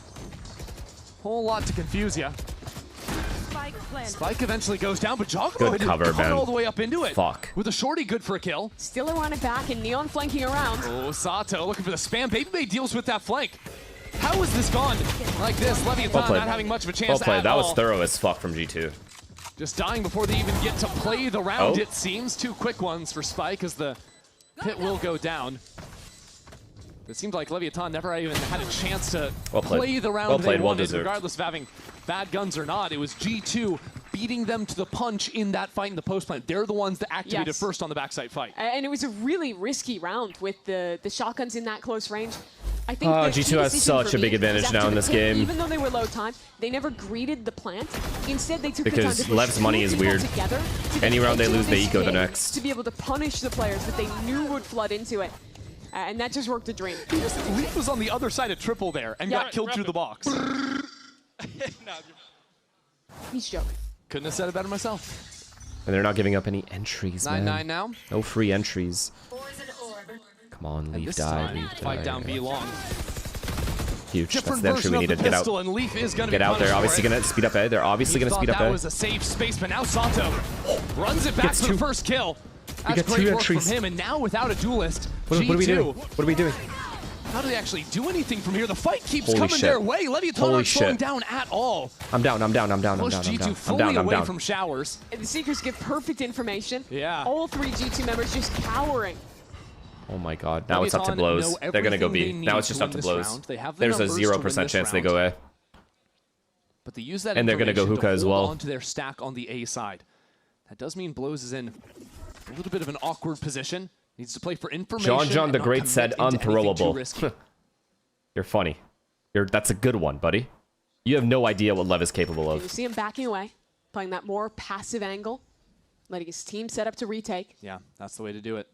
Whole lot to confuse you. Spike eventually goes down, but Joggo Good cover, man. all the way up into it. Fuck. With a shorty, good for a kill. still around it back and Neon flanking around. Oh, Sato looking for the spam. Baby Bay deals with that flank. How is this gone like this? Leviathan Well played. not having much of a chance Well played. at That was all. thorough as fuck from G2. Just dying before they even get to play the round, Oh. it seems. 2 quick ones for Spike as the pit will go down. It seems like Leviathan never even had a chance to Well played. play the round Well they played, well wanted, deserved. regardless of having bad guns or not. It was G2 beating them to the punch in that fight in the post plant. They're the ones that activated Yes. first on the backside fight. And it was a really risky round with the shotguns in that close range. I think Oh, the G2 key has decision such for a big me advantage was now after in the this pit, game. Even though they were low time, they never greeted the plant. Instead, they took the time Because to push Lev's money two is people weird. together to Any get round they into lose, they this eco the game, next. to be able to punish the players that they knew would flood into it. And that just worked a dream. Leaf was on the other side of triple there and got killed through the box. He's joking. Couldn't have said it better myself. And they're not giving up any entries, man. 9-9 now. No free entries. Come on, And Leaf this die, time, Leaf fight die. down B long. Huge. That's Different the entry version we of needed. the Get out. pistol, and Leaf is gonna Get be out there. punished Obviously for it. gonna speed up A. They're obviously He gonna speed thought up that A. was a safe space, but now Sato runs it back Gets for the two. first kill. We That's got great two work entries. from him, and now without a duelist, What are we G2. doing? What are we doing? How do they actually do anything from here? The fight keeps Holy coming shit. their way. Leviathan Holy aren't slowing shit. down at all. I'm down. I'm down. I'm down. I'm Push down. I'm G2 down. I'm fully down. I'm away down. from showers. And the Seekers give perfect information. Yeah. All 3 G2 members just cowering. Oh my god. Now it's up to Leviathan blows. know They're gonna go everything B. they Now need it's just to up to win this blows. round. They have the There's a numbers to 0% win this chance they round. go A. But they use that And they're gonna go information hookah as hold well. on to their stack on the A side. That does mean Blows is in a little bit of an awkward position. Needs to play for information. John and the not Great commit said into anything too unthrowable. risky. You're funny. That's a good one, buddy. You have no idea what Lev is capable You of. see him backing away, playing that more passive angle, letting his team set up to retake. Yeah, that's the way to do it.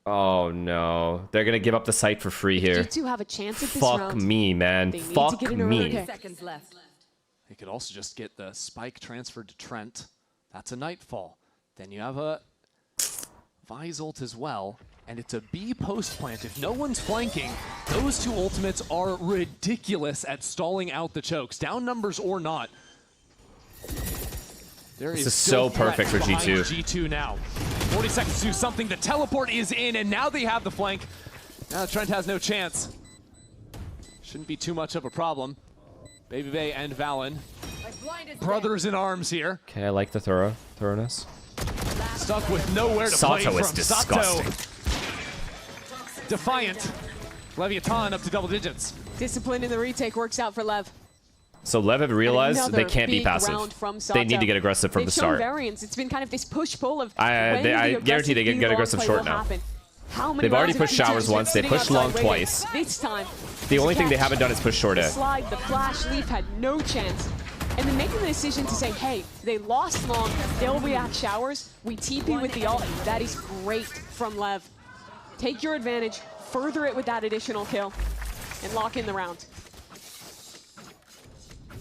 Oh no. They're gonna give up the site for free here. G2 have a chance at this Fuck round. me, man. They need to Fuck get an me. early Seconds left. They could also just get the spike transferred to Trent. That's a Nightfall. Then you have a Vise ult as well. and it's a B post plant. If no one's flanking, those two ultimates are ridiculous at stalling out the chokes, down numbers or not. This is so perfect for G2. G2 now. 40 seconds to do something. The teleport is in, and now they have the flank. Now Trent has no chance. Shouldn't be too much of a problem. Baby Bay and Valen. Brothers in arms here. Okay, I like the thoroughness. Stuck with nowhere to Sato play from. is disgusting. Sato. Defiant. Leviathan up to double digits. Discipline in the retake works out for Lev. So Lev have realized they can't be passive. They need to get aggressive from the start. Variance. It's been kind of this push-pull of I guarantee they get aggressive short now. They've already pushed showers once. They pushed long twice. This time, the only thing they haven't done is push short A. The slide, the flash, Leaf had no chance. And then making the decision to say, hey, they lost long, they'll react showers, we TP with the ult. That is great from Lev. Take your advantage, further it with that additional kill, and lock in the round.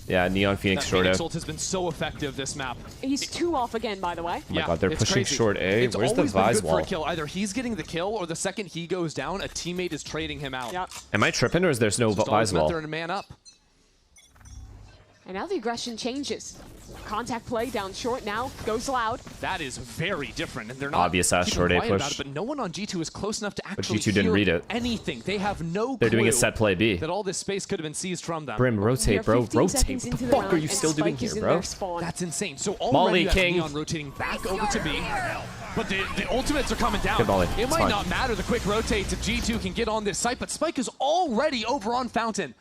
Yeah, Neon Phoenix short A. Phoenix ult has been so effective this map. He's 2 off again, by the way. Oh my god, they're pushing crazy. short A. It's Where's the Vise wall? For a kill. Either he's getting the kill, or the second he goes down, a teammate is trading him out. Yep. Am I tripping, or is there no Vise wall? They're in a man up. And now the aggression changes. Contact play down short now, goes loud. That is very different, and they're not obvious ass short A push. But no one on G2 is close enough to actually G2 didn't read it. Anything. They have no They're doing a set play B. That all this space could have been seized from them. Brim, rotate, bro, rotate. What the fuck are you still doing here, bro? That's insane. So Molly already King Neon rotating back over to B. But the ultimates are coming down. Good Molly. It might not matter the quick rotates if G2 can get on this site, but Spike is already over on Fountain.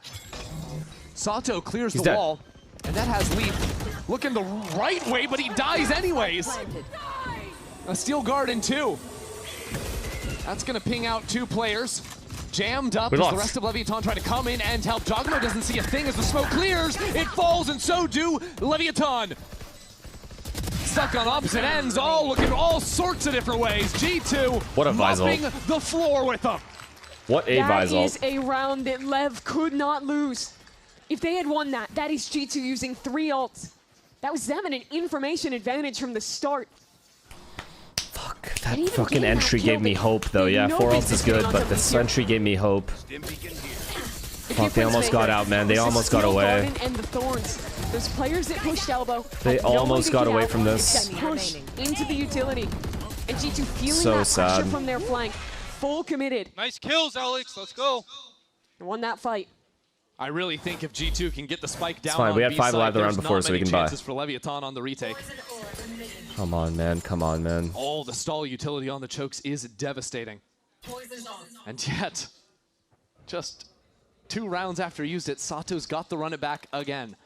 Sato clears the wall. And that has Leaf looking the right way, but he dies anyways. A steel guard in 2. That's gonna ping out 2 players. Jammed up as the rest of Leviathan try to come in and help. Jogmo doesn't see a thing as the smoke clears. It falls, and so do Leviathan. Stuck on opposite ends, all looking all sorts of different ways. G2 what a mopping the floor with them. What a Vise That is a round that Lev could not lose. If they had won that, that is G2 using 3 ults. That was them and an information advantage from the start. Fuck, that fucking entry gave me hope though. Yeah, 4 ults is good, but this entry gave me hope. Fuck, they almost got out, man. They almost got away. And the Thorns. Those players that pushed elbow. They almost got away from this. Push into the utility. And G2 feeling So that sad. pressure from their flank. Full committed. Nice kills, Alex. Let's go. They won that fight. I really think if G2 can get the spike down, it's fine. We had 5 alive the round there's before, not so we many can buy. chances for Leviathan on the retake. Come on, man. Come on, man. Oh, the stall utility on the chokes is devastating. And yet, just 2 rounds after he used it, Sato's got the run it back again.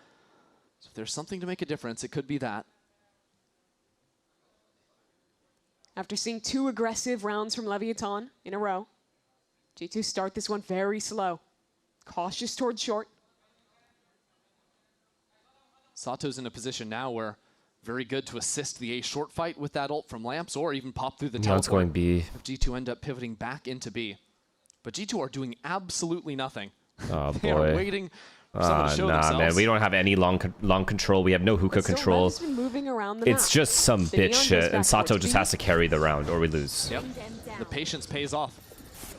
So if there's something to make a difference, it could be that. After seeing 2 aggressive rounds from Leviathan in a row, G2 start this one very slow. Cautious towards short. Sato's in a position now where very good to assist the A short fight with that ult from Lamps, or even pop through the teleport. It's going B. If G2 end up pivoting back into B. But G2 are doing absolutely nothing. Oh They are boy. waiting for someone to show nah, themselves. man. We don't have any long control. We have no hookah control. Lev has been moving around the It's map. just some The Neon bitch goes shit, back and Sato towards just B. has to carry the round, or we lose. Yep. The patience pays off.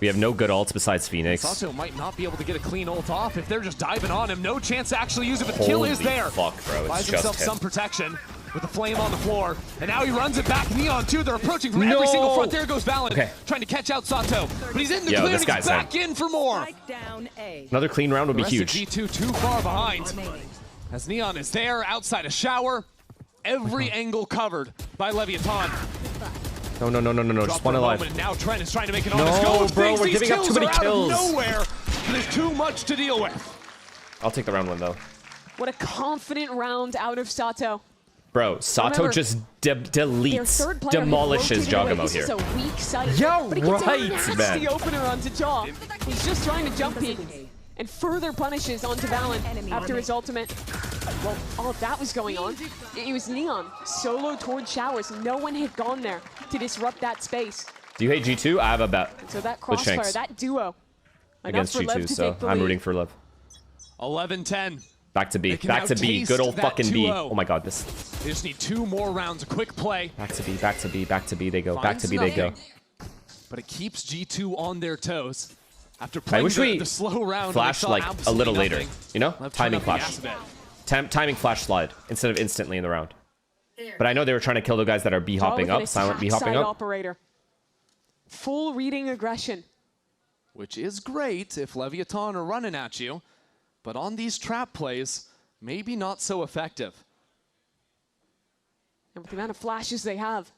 We have no good ults besides Phoenix. Sato might not be able to get a clean ult off if they're just diving on him. No chance to actually use it, but the kill is there. Fuck, bro. It's Buys just himself him. some protection with the flame on the floor. And now he runs it back. Neon, too. They're approaching from every single front. There goes Valen, trying to catch out Sato. But he's in the clear, this and he's guy's back in for more. Another clean round would be The rest huge. of G2 too far behind. As Neon is there, outside a shower. Every angle covered by Leviathan. No. Just one alive. And now Trent is trying to make an No, honest go. bro, Thinks we're these giving up too kills many are out of kills. nowhere. There's too much to deal with. I'll take the round 1 though. What a confident round out of Sato. Bro, Sato Remember, just Their deletes, third player had demolishes rotated away. Jogamo This here. is a weak site. Yeah, but he gets right, a nasty man. opener onto Jaw. He's just trying to jump peek and further punishes onto Valen after his ultimate. Well, all of that was going on. It was Neon solo towards showers. No one had gone there to disrupt that space. Do you hate G2? I have a bet. So that with crossfire, Shanks that duo. against enough for Lev G2, to so take the I'm lead. rooting for Lev. 11-10. Back to B. They can Back to now B. taste Good old that fucking B. 2-0. Oh my god, this. They just need 2 more rounds. A quick play. Back to B. Back to B. Back to B. They go. Back to B. They go. but it keeps G2 on their toes. After playing the slow round, flash like a little later, you know? Left Timing turn up the flash. gas a bit. Timing flash slide instead of instantly in the round. But I know they were trying to kill the guys that are B-hopping up, silent B-hopping up. Operator. Full reading aggression. Which is great if Leviathan are running at you, but on these trap plays, maybe not so effective. And with the amount of flashes they have,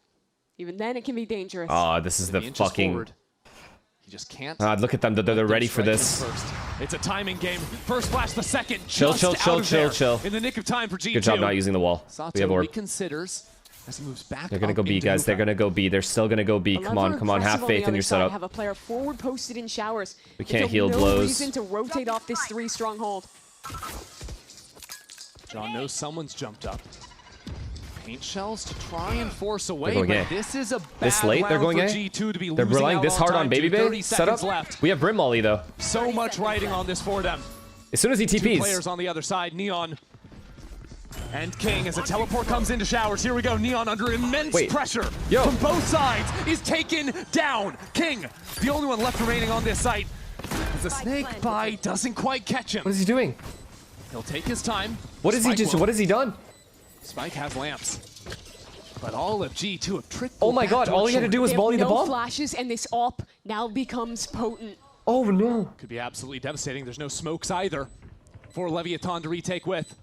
even then it can be dangerous. Oh, this is the fucking... Forward. You just can't. Look at them. They're ready for this. It's a timing game. First flash, the second. Chill. In the nick of time for G2. Good job not using the wall. We have orb. Reconsiders as he moves back. They're gonna go B, guys. They're gonna go B. They're still gonna go B. Come on. Have faith in your setup. Have a player forward posted in showers. We can't heal blows. No reason to rotate off this 3 stronghold. John knows someone's jumped up. Paint shells to try and force away, but this is a bad this late, they're going round for A. G2 to be They're relying this hard on Baby Bay 30 setup. Left. We have Brim Molly though. So much riding on this for them. As soon as he TPs. 2 players on the other side, Neon and King, as a teleport comes into showers. Here we go, Neon under immense pressure from both sides is taken down. King, the only one left remaining on this site. As the snake bite doesn't quite catch him. What is he doing? He'll take his time. What is he just? What has he done? Spike has lamps. But all of G2 have tricked. Oh my god, all he had to do was volley the bomb? Flashes, and this AWP now becomes potent. Oh no. Could be absolutely devastating. There's no smokes either for Leviathan to retake with.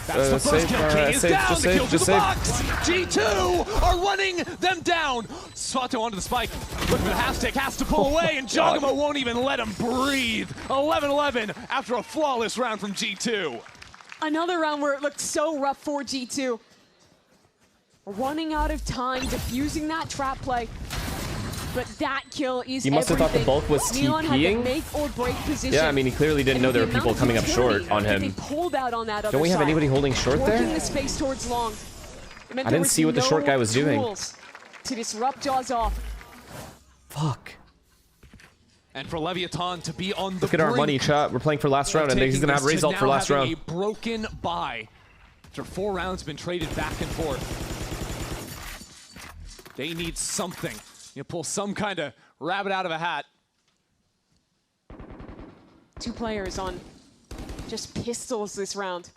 That's the first kill. King is down. The kill to the box. G2 are running them down. Sato onto the spike. Look for the half stick. Has to pull away, and Jogamo won't even let him breathe. 11-11 after a flawless round from G2. Another round where it looked so rough for G2. Running out of time, defusing that trap play. But that kill is You must have thought the bulk was Neon had to TPing? make or break position. Yeah, I mean, he clearly didn't know there were people coming up short on him. They pulled out on that other Don't we have side, anybody holding short working there? the space towards long. It meant I there didn't was see what the short guy was doing. tools to disrupt Jaws off. Fuck. And for Leviathan to be on the Look at our money, chat. We're playing for last round, and he's gonna have result for last round. A broken bye after 4 rounds have been traded back and forth. They need something. You pull some kind of rabbit out of a hat. 2 players on just pistols this round.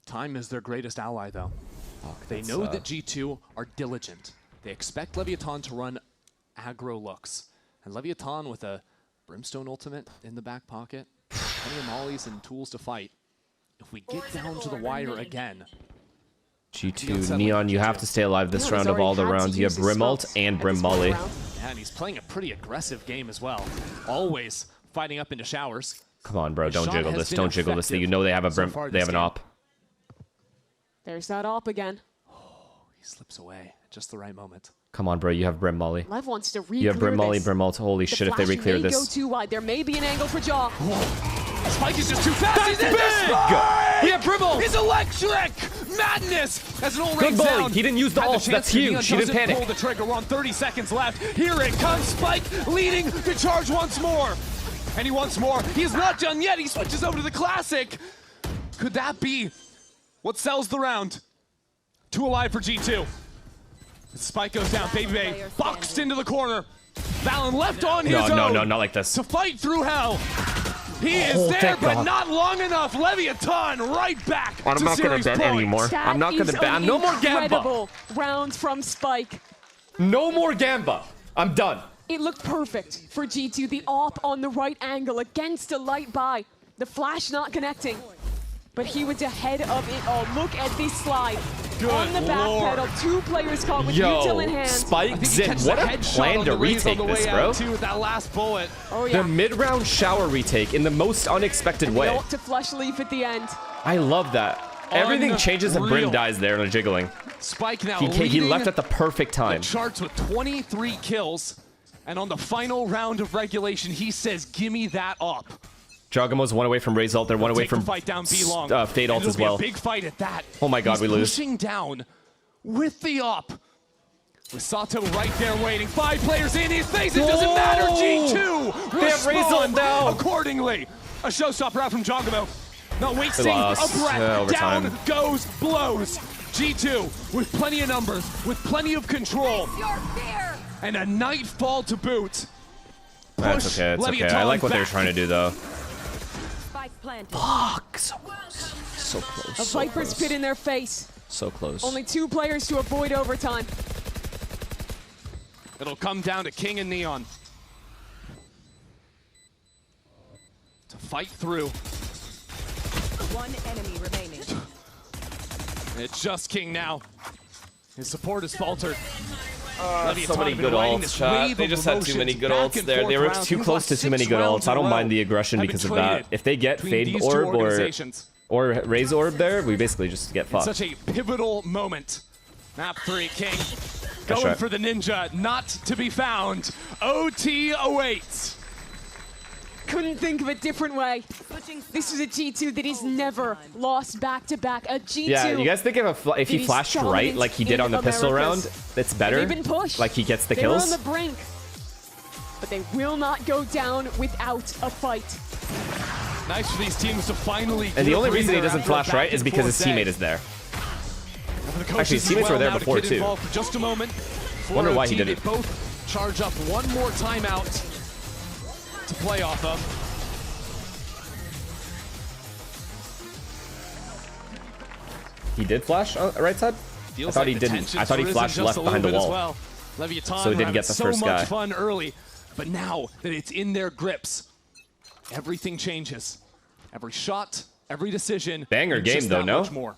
Time is their greatest ally, though. They know that G2 are diligent. They expect Leviathan to run aggro looks. And Leviathan with a Brimstone ultimate in the back pocket, plenty of mollies and tools to fight. If we get down to the wire again... G2, Neon, you have to stay alive this round of all the rounds. You have Brim ult and Brim Molly. And he's playing a pretty aggressive game as well. Always fighting up into showers. Come on, bro, don't jiggle this. Don't jiggle this. You know they have a Brim, they have an op. There's that AWP again. He slips away at just the right moment. Come on, bro, you have Brim Molly. Lev wants to re-clear You have Brim Molly, this. Brim ult. Holy shit, if they re-clear Go this. too wide. There may be an angle for Jaw. Spike is just too fast. That's He's in big! Yeah, Brimble! He's electric! Madness! As an all Good rings volley. down. He didn't use the ult. That's huge. He didn't panic. Pull the trigger. We're on 30 seconds left. Here it comes. Spike leading the charge once more. And he wants more. He's not done yet. He switches over to the classic. Could that be what sells the round? 2 alive for G2. Spike goes down. Baby Bay boxed into the corner. Valen left on his own. No, not like this. To fight through hell. He is there, but not long enough. Leviathan right back I'm to not going series to bet point. anymore. That I'm not going to is bet. an No more Gamba. incredible round from Spike. No more Gamba. I'm done. It looked perfect for G2. The AWP on the right angle against a light buy. The flash not connecting. But he was ahead of it all. Look at this slide. Good on the back Lord. pedal, 2 players caught with util in hand. Spike Zin. What a plan to retake this, bro. With that last bullet. Oh, yeah. The mid-round shower retake in the most unexpected way. Ult to flush leaf at the end. I love that. Everything changes and Brim dies there in a jiggling. Spike now He left at the perfect time. The charts with 23 kills. And on the final round of regulation, he says, gimme that up. Jogamo's 1 away from Raze ult. They're 1 away from fight down B-long. Fade ult as well. A big fight at that. Oh my god, we lose. Pushing down with the up. With Sato right there waiting. 5 players in his face. It doesn't matter. G2 They have Raze ult now. accordingly. A showstopper out from Jogamo. Not wasting a breath. Overtime. Down goes blows. G2 with plenty of numbers, with plenty of control. And a nightfall to boot. That's okay, it's okay. I like what they're trying to do, though. Fuck, so close. So close. A Viper's pit in their face. So close. Only 2 players to avoid overtime. It'll come down to King and Neon to fight through. One enemy remaining. It's just King now. His support has faltered. So many good ults, chat. They just had too many good ults there. They were too close to too many good ults. I don't mind the aggression because of that. If they get Fade Orb or Raise Orb there, we basically just get fucked. Such a pivotal moment. Map 3, King. Going for the ninja, not to be found. OT awaits. Couldn't think of a different way. This is a G2 that is never lost back-to-back. A G2. Yeah, you guys think if he flashed right like he did on the pistol round, it's better? They've been pushed. Like he gets the They were kills? on the brink. But they will not go down without a fight. Nice for these teams to finally And the only reason he doesn't flash right is because his teammate is there. Actually, his teammates were there before too. For just a moment. Wonder why he did it. They both charge up one more timeout to play off of. He did flash on the right side? I thought he didn't. I thought he flashed left behind the wall. Well. Leviathan So he didn't get the first guy. So much fun early, but now that it's in their grips, everything changes. Every shot, every decision. Banger game though, no? Much more.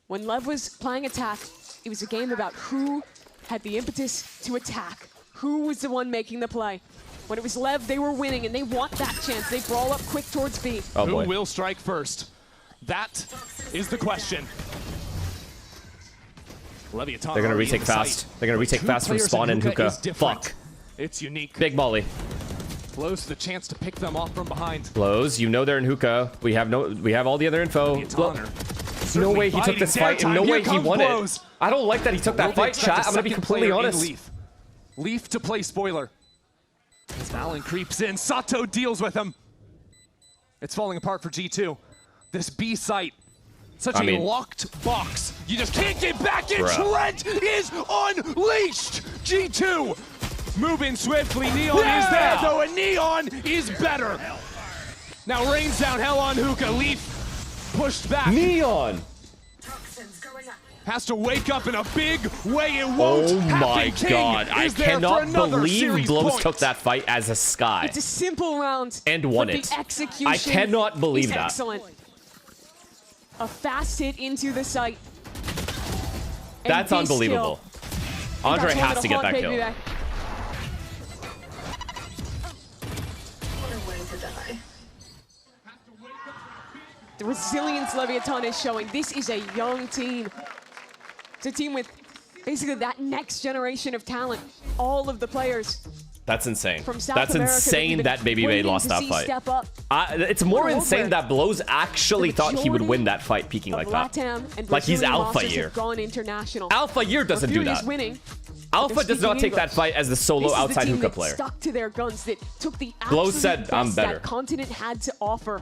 When Lev was playing attack, it was a game about who had the impetus to attack. Who was the one making the play? When it was Lev, they were winning, and they want that chance. They brawl up quick towards B. Oh boy. Who will strike first? That is the question. Leviathan. They're gonna retake fast. They're gonna retake fast from spawn and hookah. Fuck. It's unique. Big molly. Blows the chance to pick them off from behind. Blows. You know they're in hookah. We have all the other info. No way he took this fight, and no way he won it. I don't like that he took that fight, chat. I'm gonna be completely honest. Leaf to play spoiler. As Valen creeps in, Sato deals with him. It's falling apart for G2. This B site, such a locked box. You just can't get back in. Trent is unleashed. G2 moving swiftly. Neon is there though, and Neon is better. Now rains down hell on Hookah. Leaf pushed back. Neon has to wake up in a big way. It won't. Oh my god, I cannot believe Blows point. took that fight as a Sky. It's a simple round. And won but it. The execution I cannot believe that. Excellent. A fast hit into the site. That's unbelievable. Andre has to get that kill. The resilience Leviathan is showing. This is a young team. It's a team with basically that next generation of talent. All of the players. That's insane. From South That's America insane that Baby Bay lost that fight. Step up. It's more insane that Blows actually thought he would win that fight peeking like that. Like he's Alpha Year. Gone international. Alpha Year doesn't do that. Winning, Alpha does not take that fight as the solo outside hookah player. Stuck to their guns, that took the Blows said, I'm better. That continent had to offer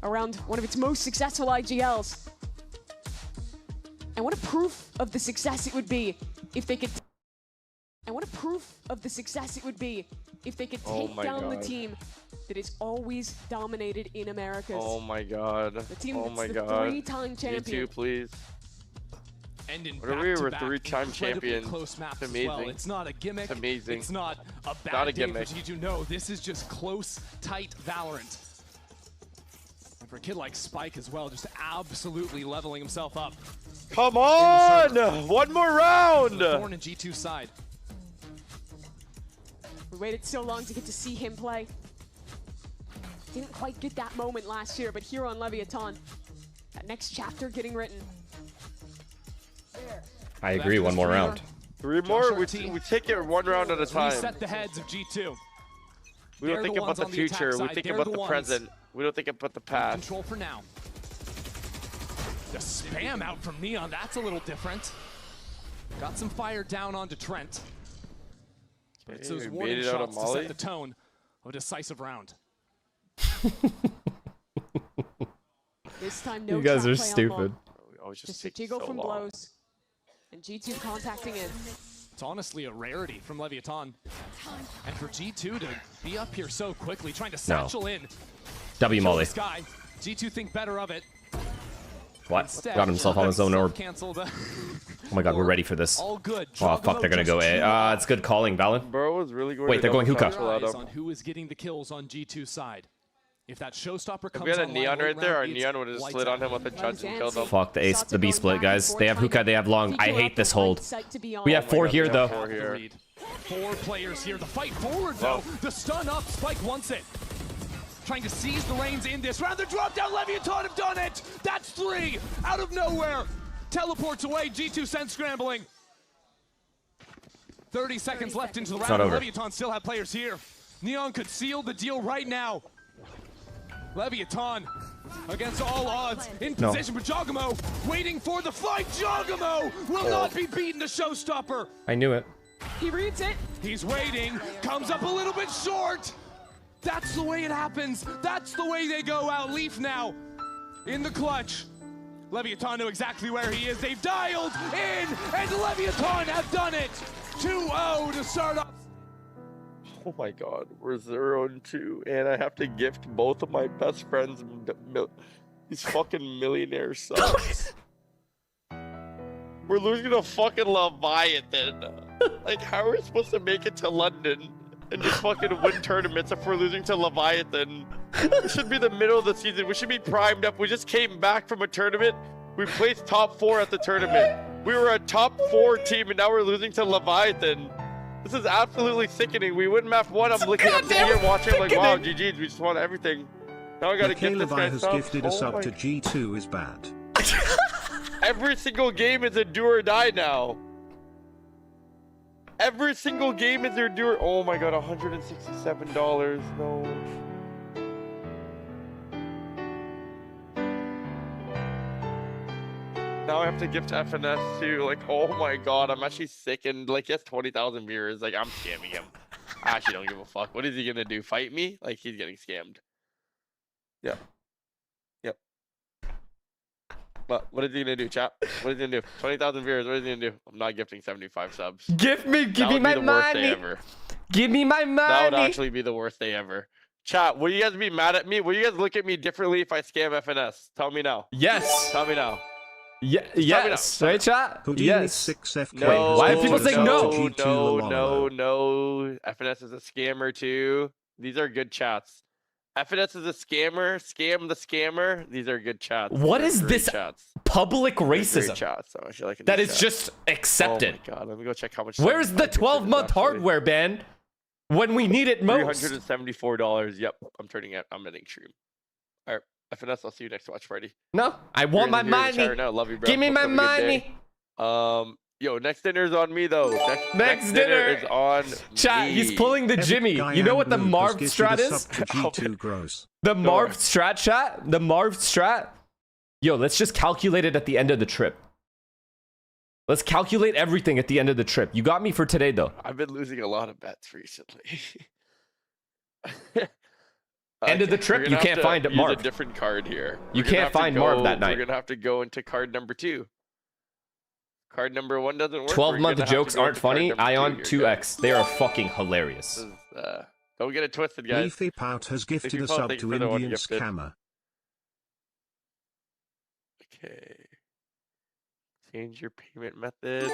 around one of its most successful IGLs. And what a proof of the success it would be if they could. And what a proof of the success it would be if they could take down the team that is always dominated in Americas. Oh my god. The team oh that's my the god. three-time champion. You too, please. And in what are we? We're three-time champions. Close maps it's amazing. Well. It's not a gimmick. It's amazing. It's not a bad not a day gimmick. for G2. No, this is just close, tight Valorant. And for a kid like Spike as well, just absolutely leveling himself up. Come on! One more round! Thorn and G2 side. We waited so long to get to see him play. Didn't quite get that moment last year, but here on Leviathan, that next chapter getting written. I agree, one more round. Three more? We take it one round at a time. Reset the heads of G2. We don't think about the future, we think about the present. We don't think about the past. Control for now. The spam out from Neon, that's a little different. Got some fire down onto Trent. But it's those warning shots to set the tone of a decisive round. This time, no You guys trap are play on stupid. bomb. Just a jiggle from blows. And G2 contacting in. It's honestly a rarity from Leviathan. And for G2 to be up here so quickly, trying to satchel in. W molly. Sky. G2 think better of it. What? Instead, Got himself on his own orb. canceled. Oh my god, we're ready for this. All good. Oh fuck, they're gonna go A. It's good calling, Valen. Bro was really going. Wait, they're going hookah. On who is getting the kills on G2 side. If that showstopper comes if we had a online neon right late there, our round, neon would have just slid on him with a judge and killed him. Fuck the B split, guys. They have hookah, they have long. I hate this hold. We have 4 here though. 4 players here. The fight forward though. The stun up. Spike wants it. Trying to seize the reins in this round. The drop down. Leviathan have done it. That's 3 out of nowhere. Teleports away. G2 sent scrambling. 30 seconds left into the round. Leviathan still have players here. Neon could seal the deal right now. Leviathan against all odds in position for Jogamo, waiting for the fight. Jogamo will not be beaten to showstopper. I knew it. He reads it. He's waiting, comes up a little bit short. That's the way it happens. That's the way they go out. Leaf now in the clutch. Leviathan know exactly where he is. They've dialed in, and Leviathan have done it. 2-0 to start off. Oh my god, we're 0-2, and I have to gift both of my best friends these fucking millionaire subs. We're losing to fucking Leviathan. Like, how are we supposed to make it to London and just fucking win tournaments if we're losing to Leviathan? It should be the middle of the season. We should be primed up. We just came back from a tournament. We placed top 4 at the tournament. We were a top 4 team, and now we're losing to Leviathan. This is absolutely sickening. We win map 1. I'm looking up here watching like, wow, GG's. We just won everything. Now I gotta get this guy has gifted a sub to G2 is bad. Every single game is a do or die now. Every single game is a do or... Oh my god, $167. No. Now I have to gift FNS too. Like, oh my god, I'm actually sick. And like, he has 20,000 viewers. Like, I'm scamming him. I actually don't give a fuck. What is he gonna do? Fight me? Like, he's getting scammed. Yep. Yep. What is he gonna do, chat? What is he gonna do? 20,000 viewers. What is he gonna do? I'm not gifting 75 subs. Give me my money. Give me my money. That would actually be the worst day ever. Chat, will you guys be mad at me? Will you guys look at me differently if I scam FNS? Tell me now. Yes. Tell me now. Yeah, yes, right, chat? Yes. No, wait, why are people saying no? No. FNS is a scammer too. These are good chats. FNS is a scammer. Scam the scammer. These are good chats. What is this public racism? Chats. So like that is just accepted. Oh my god, let me go check how much. Where's the 12-month hardware ban when we need it most? $374. Yep, I'm turning it. I'm ending stream. All right. FNS, I'll see you next watch party. No, I want my money. No, love you, bro. Give me my money. Yo, next dinner's on me though. Next dinner is on Chat, me. he's pulling the Jimmy. You know what the Marv strat is? The Marv strat, chat? The Marv strat? Yo, let's just calculate it at the end of the trip. Let's calculate everything at the end of the trip. You got me for today though. I've been losing a lot of bets recently. End of the trip, you can't find Marv. Use a different card here. You can't find Marv that night. We're gonna have to go into card number 2. Card number 1 doesn't work. 12-month jokes aren't funny. Ion 2X. They are fucking hilarious. Is, don't get it twisted, guys. Leafy Pout has gifted a sub to Indian Scammer. Okay. Change your payment method.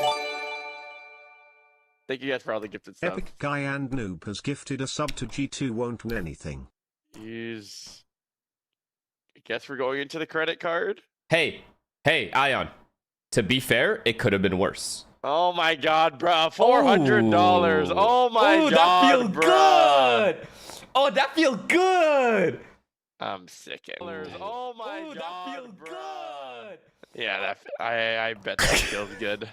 Thank you guys for all the gifted subs. Epic Guy and Noob has gifted a sub to G2 won't win anything. Use. I guess we're going into the credit card. Hey, Ion. To be fair, it could have been worse. Oh my god, bro. $400. Oh my god, that feel bro. Good. Oh, that feel good. I'm sickened. Oh my god, that feel bro. Good. Yeah, I bet that feels good.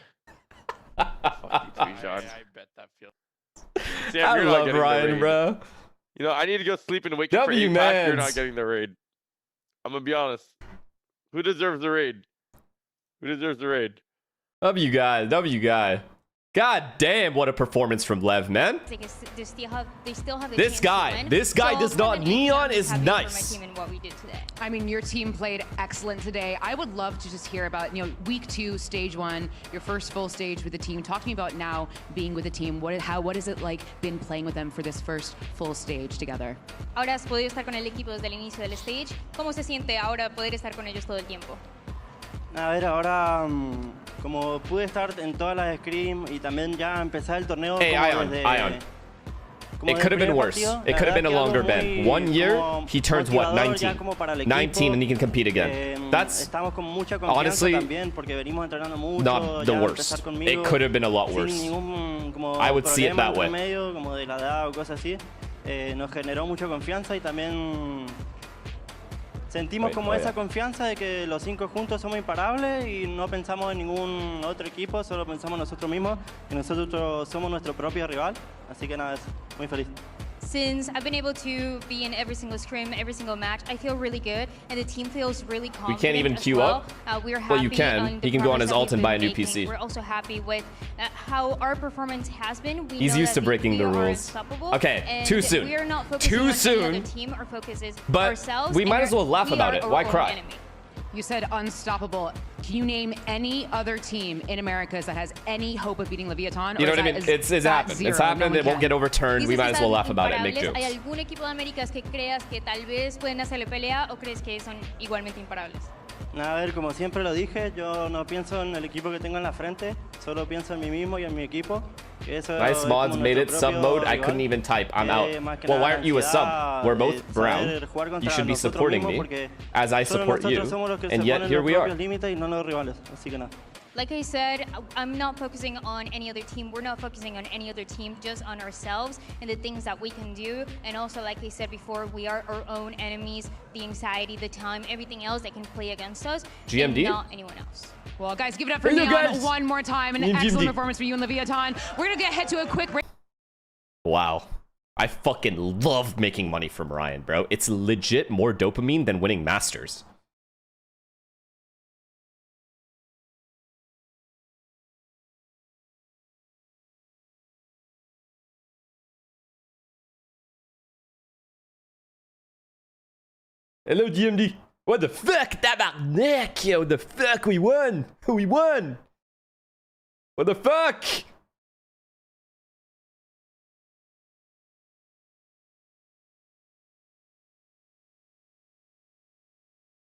Fuck you too, John. I bet that feels. Sam, I love Ryan, bro. You know, I need to go sleep and wake up for 8-pack. You're not getting the raid. I'm gonna be honest. Who deserves the raid? Who deserves the raid? W guy. God damn, what a performance from Lev, man. This guy does not. Neon is nice. I mean, your team played excellent today. I would love to just hear about, week 2, stage 1, your first full stage with the team. Talk to me about now being with the team. What is it like been playing with them for this first full stage together? Ahora has podido estar con el equipo desde el inicio del stage. ¿Cómo se siente ahora poder estar con ellos todo el tiempo? A ver, ahora como pude estar en todas las scrim y también ya empezar el torneo. Hey, Ion. It could have been worse. It could have been a longer ban. 1 year, he turns what, 19? 19 and he can compete again. That's honestly not the worst. It could have been a lot worse. I would see it that way. Nos generó mucha confianza y también sentimos como esa confianza de que los 5 juntos somos imparables y no pensamos en ningún otro equipo, solo pensamos nosotros mismos y nosotros somos nuestro propio rival. Así que nada, muy feliz. Since I've been able to be in every single scrim, every single match, I feel really good, and the team feels really confident. We can't even queue up. We're happy. Well, you can. He can go on his ult and buy a new PC. We're also happy with how our performance has been. He's used to breaking the rules. Okay, too soon. We are not focusing on another team. Our focus is ourselves. But we might as well laugh about it. Why cry? Enemy. You said unstoppable. Can you name any other team in Americas that has any hope of beating Leviathan? You know what I mean? It's happened. It's happened. It won't get overturned. We might as well laugh about it and make jokes. ¿Hay algún equipo de Américas que creas que tal vez pueden hacerle pelea o crees que son igualmente imparables? A ver, como siempre lo dije, yo no pienso en el equipo que tengo en la frente, solo pienso en mí mismo y en mi equipo. Nice mods made it sub mode. I couldn't even type. I'm out. Well, why aren't you a sub? We're both brown. You should be supporting me as I support you. And yet here we are. Like I said, I'm not focusing on any other team. We're not focusing on any other team, just on ourselves and the things that we can do. And also, like I said before, we are our own enemies, the anxiety, the time, everything else that can play against us, GMD? and not anyone else. Well, guys, give it up for Neon one more time. An excellent performance for you and Leviathan. We're going to head to a quick break. Wow. I fucking love making money from Ryan, bro. It's legit more dopamine than winning Masters. Hello, GMD. What the fuck? Tabarnak, yo. What the fuck? We won. We won. What the fuck?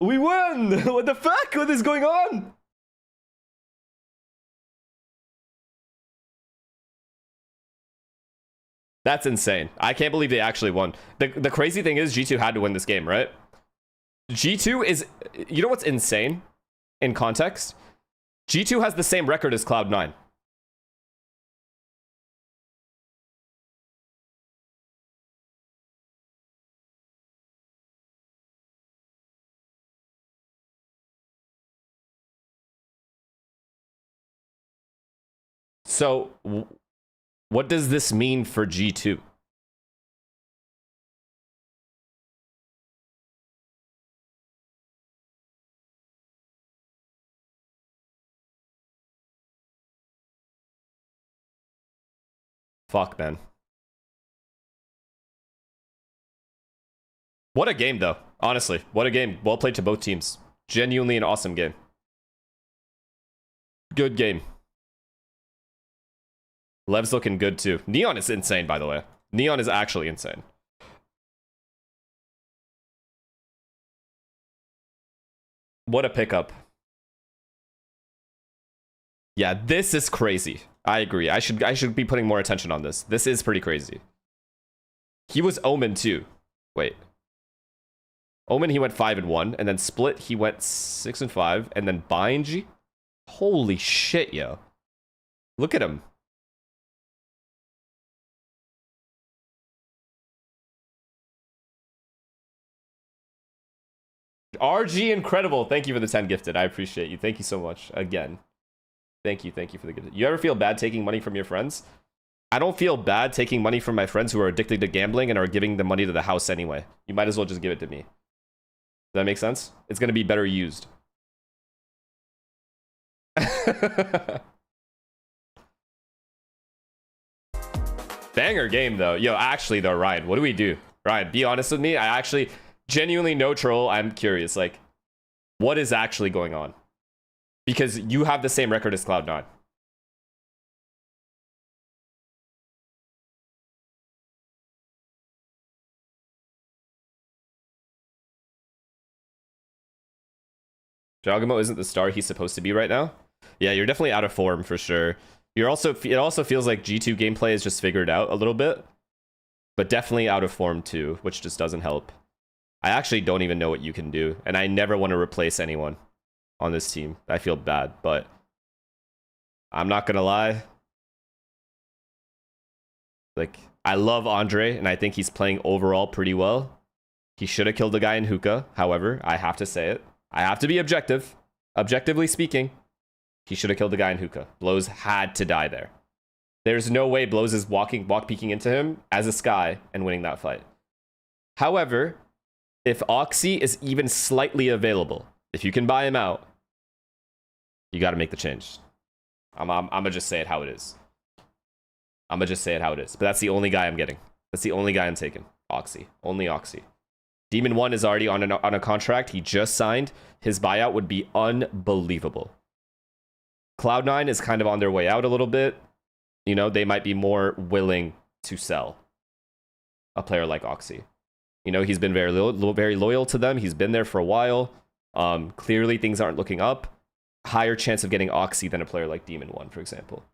We won. What the fuck? What is going on? That's insane. I can't believe they actually won. The crazy thing is G2 had to win this game, right? G2 is... You know what's insane in context? G2 has the same record as Cloud9. So, what does this mean for G2? Fuck, man. What a game, though. Honestly, what a game. Well played to both teams. Genuinely an awesome game. Good game. Lev's looking good, too. Neon is insane, by the way. Neon is actually insane. What a pickup. Yeah, this is crazy. I agree. I should be putting more attention on this. This is pretty crazy. He was Omen too. Wait. Omen, he went 5-1, and then Split, he went 6-5, and then Binge. Holy shit, yo. Look at him. RG Incredible. Thank you for the 10 gifted. I appreciate you. Thank you so much. Again. Thank you for the gift. You ever feel bad taking money from your friends? I don't feel bad taking money from my friends who are addicted to gambling and are giving the money to the house anyway. You might as well just give it to me. Does that make sense? It's going to be better used. Banger game, though. Yo, actually, though, Ryan, what do we do? Ryan, be honest with me. I actually, genuinely, no troll. I'm curious. Like, what is actually going on? Because you have the same record as Cloud9. Jogamo isn't the star he's supposed to be right now. Yeah, you're definitely out of form for sure. You're also, it also feels like G2 gameplay is just figured out a little bit, but definitely out of form too, which just doesn't help. I actually don't even know what you can do, and I never want to replace anyone on this team. I feel bad, but I'm not gonna lie. Like, I love Andre, and I think he's playing overall pretty well. He should have killed the guy in hookah. However, I have to say it. I have to be objective. Objectively speaking, he should have killed the guy in hookah. Blows had to die there. There's no way Blows is walk peeking into him as a Sky and winning that fight. However, if Oxy is even slightly available, if you can buy him out, you got to make the change. I'm gonna just say it how it is. I'm gonna just say it how it is. But that's the only guy I'm getting. That's the only guy I'm taking. Oxy. Only Oxy. Demon 1 is already on a contract. He just signed. His buyout would be unbelievable. Cloud9 is kind of on their way out a little bit. You know, they might be more willing to sell a player like Oxy. You know, he's been very loyal to them. He's been there for a while. Clearly, things aren't looking up. Higher chance of getting Oxy than a player like Demon 1, for example.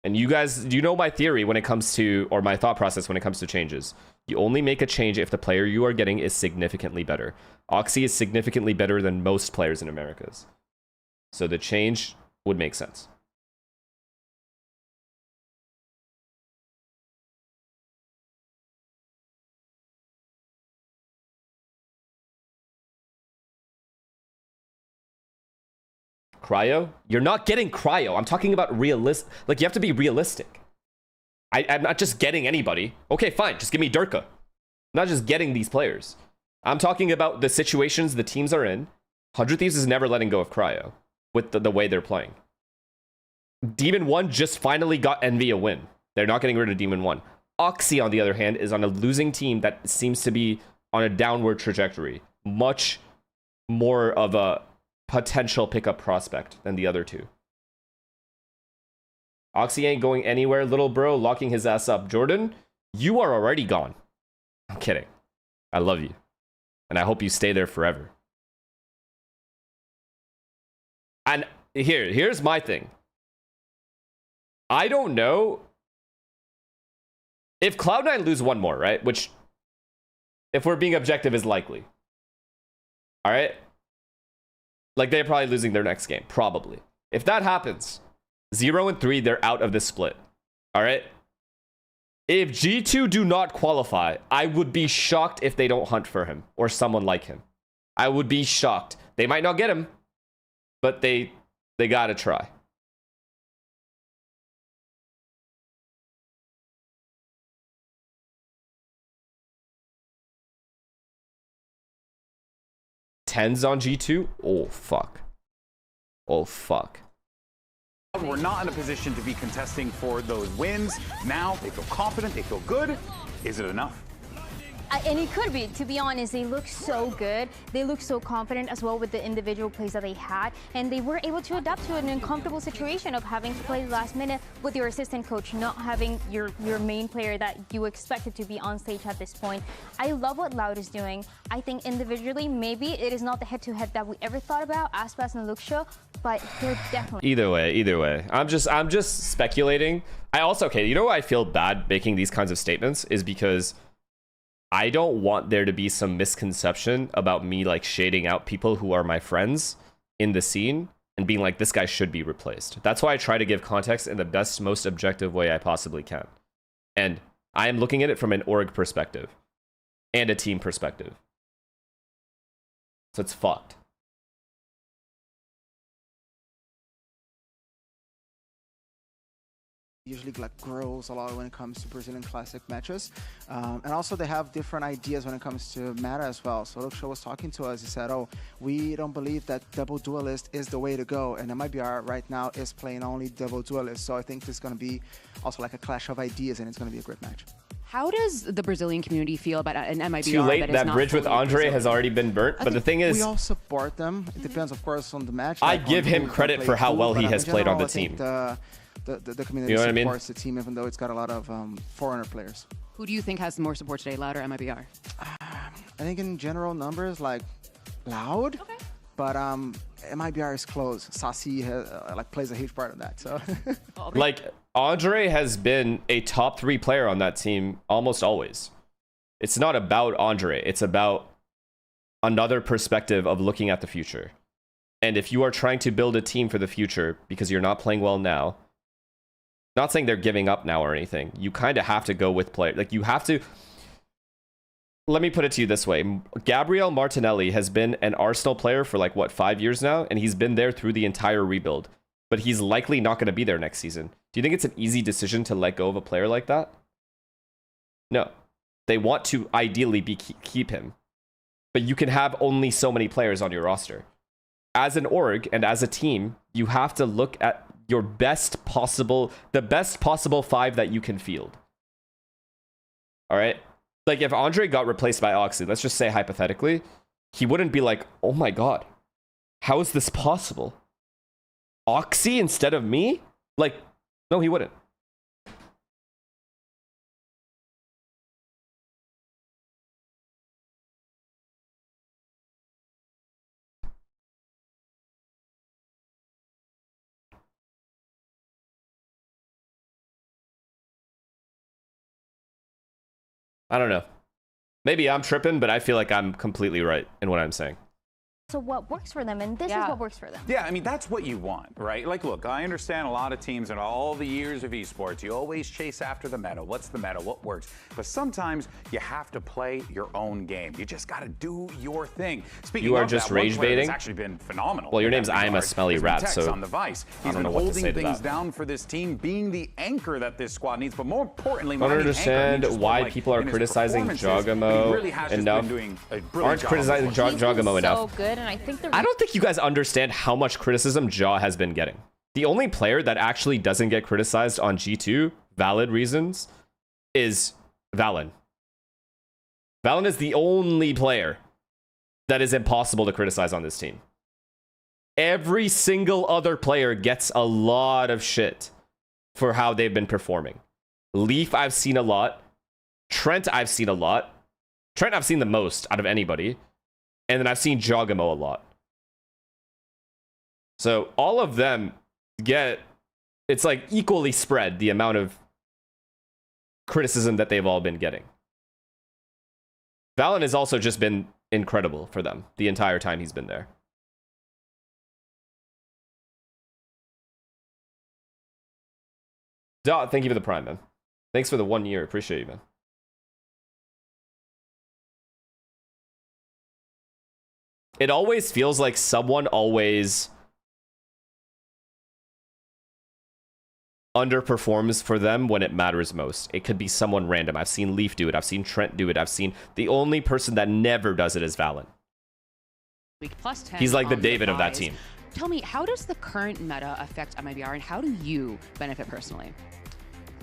And you guys, you know my theory when it comes to, or my thought process when it comes to changes. You only make a change if the player you are getting is significantly better. Oxy is significantly better than most players in Americas. So the change would make sense. Cryo? You're not getting Cryo. I'm talking about realistic. Like, you have to be realistic. I'm not just getting anybody. Okay, fine. Just give me Durka. I'm not just getting these players. I'm talking about the situations the teams are in. 100 Thieves is never letting go of Cryo with the way they're playing. Demon 1 just finally got Envy a win. They're not getting rid of Demon 1. Oxy, on the other hand, is on a losing team that seems to be on a downward trajectory. Much more of a potential pickup prospect than the other two. Oxy ain't going anywhere, little bro, locking his ass up. Jordan, you are already gone. I'm kidding. I love you. And I hope you stay there forever. And here's my thing. I don't know if Cloud9 lose one more, right? Which, if we're being objective, is likely. All right? Like, they're probably losing their next game. Probably. If that happens, 0-3, they're out of this split. All right? If G2 do not qualify, I would be shocked if they don't hunt for him or someone like him. I would be shocked. They might not get him, but they gotta try. Tens on G2? Oh, fuck. Oh, fuck. We're not in a position to be contesting for those wins. Now they feel confident, they feel good. Is it enough? And it could be, to be honest. They look so good. They look so confident as well with the individual plays that they had. And they were able to adapt to an uncomfortable situation of having to play last minute with your assistant coach, not having your main player that you expected to be on stage at this point. I love what Loud is doing. I think individually, maybe it is not the head-to-head that we ever thought about, Aspas and Luxio, but they're definitely... Either way. I'm just speculating. I also, okay, you know why I feel bad making these kinds of statements is because I don't want there to be some misconception about me like shading out people who are my friends in the scene and being like, this guy should be replaced. That's why I try to give context in the best, most objective way I possibly can. And I am looking at it from an org perspective and a team perspective. So it's fucked. usually like grows a lot when it comes to Brazilian Classic matches. And also they have different ideas when it comes to meta as well. So Luxo was talking to us, he said, oh, we don't believe that double duelist is the way to go. And MIBR right now is playing only double duelist. So I think this is going to be also like a clash of ideas and it's going to be a great match. How does the Brazilian community feel about an MIBR? Too late, that bridge with Andre has already been burnt. But the thing is, we all support them. It depends, of course, on the match. I give him credit for how well he has played on the team. The community you know what I mean? supports the team, even though it's got a lot of foreigner players. Who do you think has more support today, Loud or MIBR? I think in general numbers, like Loud, but MIBR is close. Sassy like plays a huge part of that. So, like Andre has been a top 3 player on that team almost always. It's not about Andre. It's about another perspective of looking at the future. And if you are trying to build a team for the future because you're not playing well now. Not saying they're giving up now or anything. You kind of have to go with players. Like, you have to... Let me put it to you this way. Gabriel Martinelli has been an Arsenal player for, like, what, 5 years now? And he's been there through the entire rebuild. But he's likely not going to be there next season. Do you think it's an easy decision to let go of a player like that? No. They want to ideally keep him. But you can have only so many players on your roster. As an org and as a team, you have to look at your the best possible 5 that you can field. All right? Like, if Andre got replaced by Oxy, let's just say hypothetically, he wouldn't be like, oh my god, how is this possible? Oxy instead of me? Like, no, he wouldn't. I don't know. Maybe I'm tripping, but I feel like I'm completely right in what I'm saying. So what works for them, and this is what works for them. Yeah, I mean, that's what you want, right? Like, look, I understand a lot of teams in all the years of esports, you always chase after the meta. What's the meta? What works? But sometimes you have to play your own game. You just got to do your thing. Speaking you are of just that, rage baiting. Actually been phenomenal. Well, your name's I'm a smelly rat, so on the Vice. I He's don't been know what to holding say to things that. down for this team, being the anchor that this squad needs. But more importantly, I don't understand why people are criticizing Jogamo enough. Aren't criticizing Jogamo enough. So good, and I think I don't think you guys understand how much criticism Jaw has been getting. The only player that actually doesn't get criticized on G2, valid reasons, is Valen. Valen is the only player that is impossible to criticize on this team. Every single other player gets a lot of shit for how they've been performing. Leaf, I've seen a lot. Trent, I've seen a lot. Trent, I've seen the most out of anybody. And then I've seen Jogamo a lot. So all of them get, it's like equally spread the amount of criticism that they've all been getting. Valen has also just been incredible for them the entire time he's been there. Dot, thank you for the prime, man. Thanks for the 1 year. Appreciate you, man. It always feels like someone always underperforms for them when it matters most. It could be someone random. I've seen Leaf do it. I've seen Trent do it. I've seen the only person that never does it is Valen. Plus 10 He's like the on David of that Rise. team. Tell me, how does the current meta affect MIBR, and how do you benefit personally?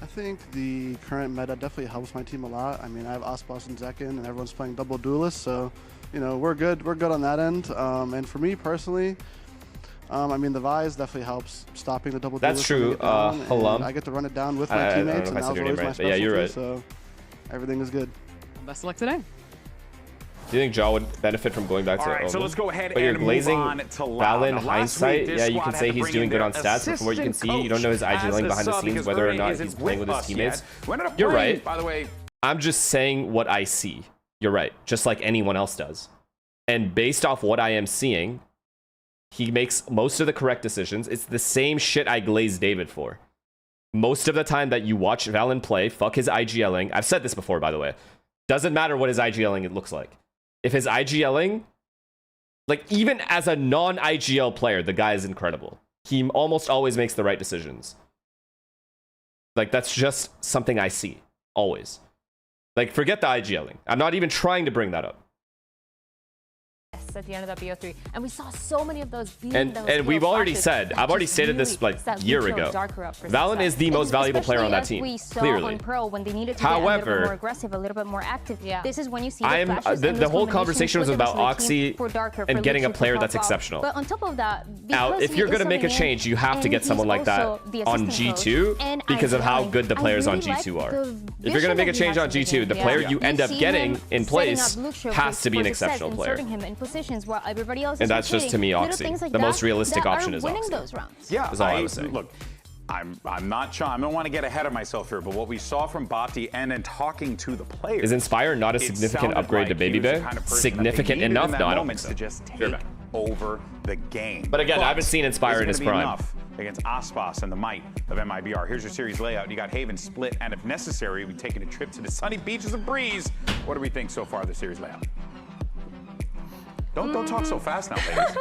I think the current meta definitely helps my team a lot. I mean, I have Osbos and Zekin, and everyone's playing double duelist, so you know we're good. We're good on that end. And for me personally, I mean, the Vise definitely helps stopping the double That's duelist. true. Halum. I get to run it down with my teammates, and that was always my specialty. Yeah, you're right. So everything is good. Best of luck today. Do you think Jaw would benefit from going back to Alright, so let's go ahead but you're and glazing move on to Loud. Valen Now, hindsight. week, Yeah, you squad can had say to he's bring doing in good their on stats, but from what you can see, you don't know his IG assistant lane behind the coach scenes, as whether or Ray not isn't he's playing with his us teammates. yet. We ended up You're playing, right. by the way. I'm just saying what I see. You're right. Just like anyone else does. And based off what I am seeing, he makes most of the correct decisions. It's the same shit I glaze David for. Most of the time that you watch Valen play, fuck his IGLing. I've said this before, by the way. Doesn't matter what his IGLing it looks like. If his IGLing, like even as a non-IGL player, the guy is incredible. He almost always makes the right decisions. Like, that's just something I see always. Like, forget the IGLing. I'm not even trying to bring that up. At the end of that BO3, and we saw so many of those. And we've already said, I've already stated this like a year ago. Valen is the most valuable player on that team. Clearly. However, a little more aggressive, a little bit more active. This is when you see the whole conversation was about Oxy and getting a player that's exceptional. But on top of that, now if you're gonna make a change, you have to get someone like that on G2 because of how good the players on G2 are. If you're gonna make a change on G2, the player you end up getting in place has to be an exceptional player. While everybody else and that's just to me Oxy. The most realistic option is Oxy. Those rounds. Yeah, is all I was saying. Look, I'm not sure. I don't want to get ahead of myself here, but what we saw from Bati and in talking to the players, is Inspire not a significant upgrade to Baby Bay? Significant enough? No, I don't think so. To just take over the game. But again, I haven't seen Inspire in his prime. Against Aspas and the might of MIBR. Here's your series layout. You got Haven split, and if necessary, we're taking a trip to the sunny beaches of Breeze. What do we think so far of the series layout? Don't talk so fast now, ladies.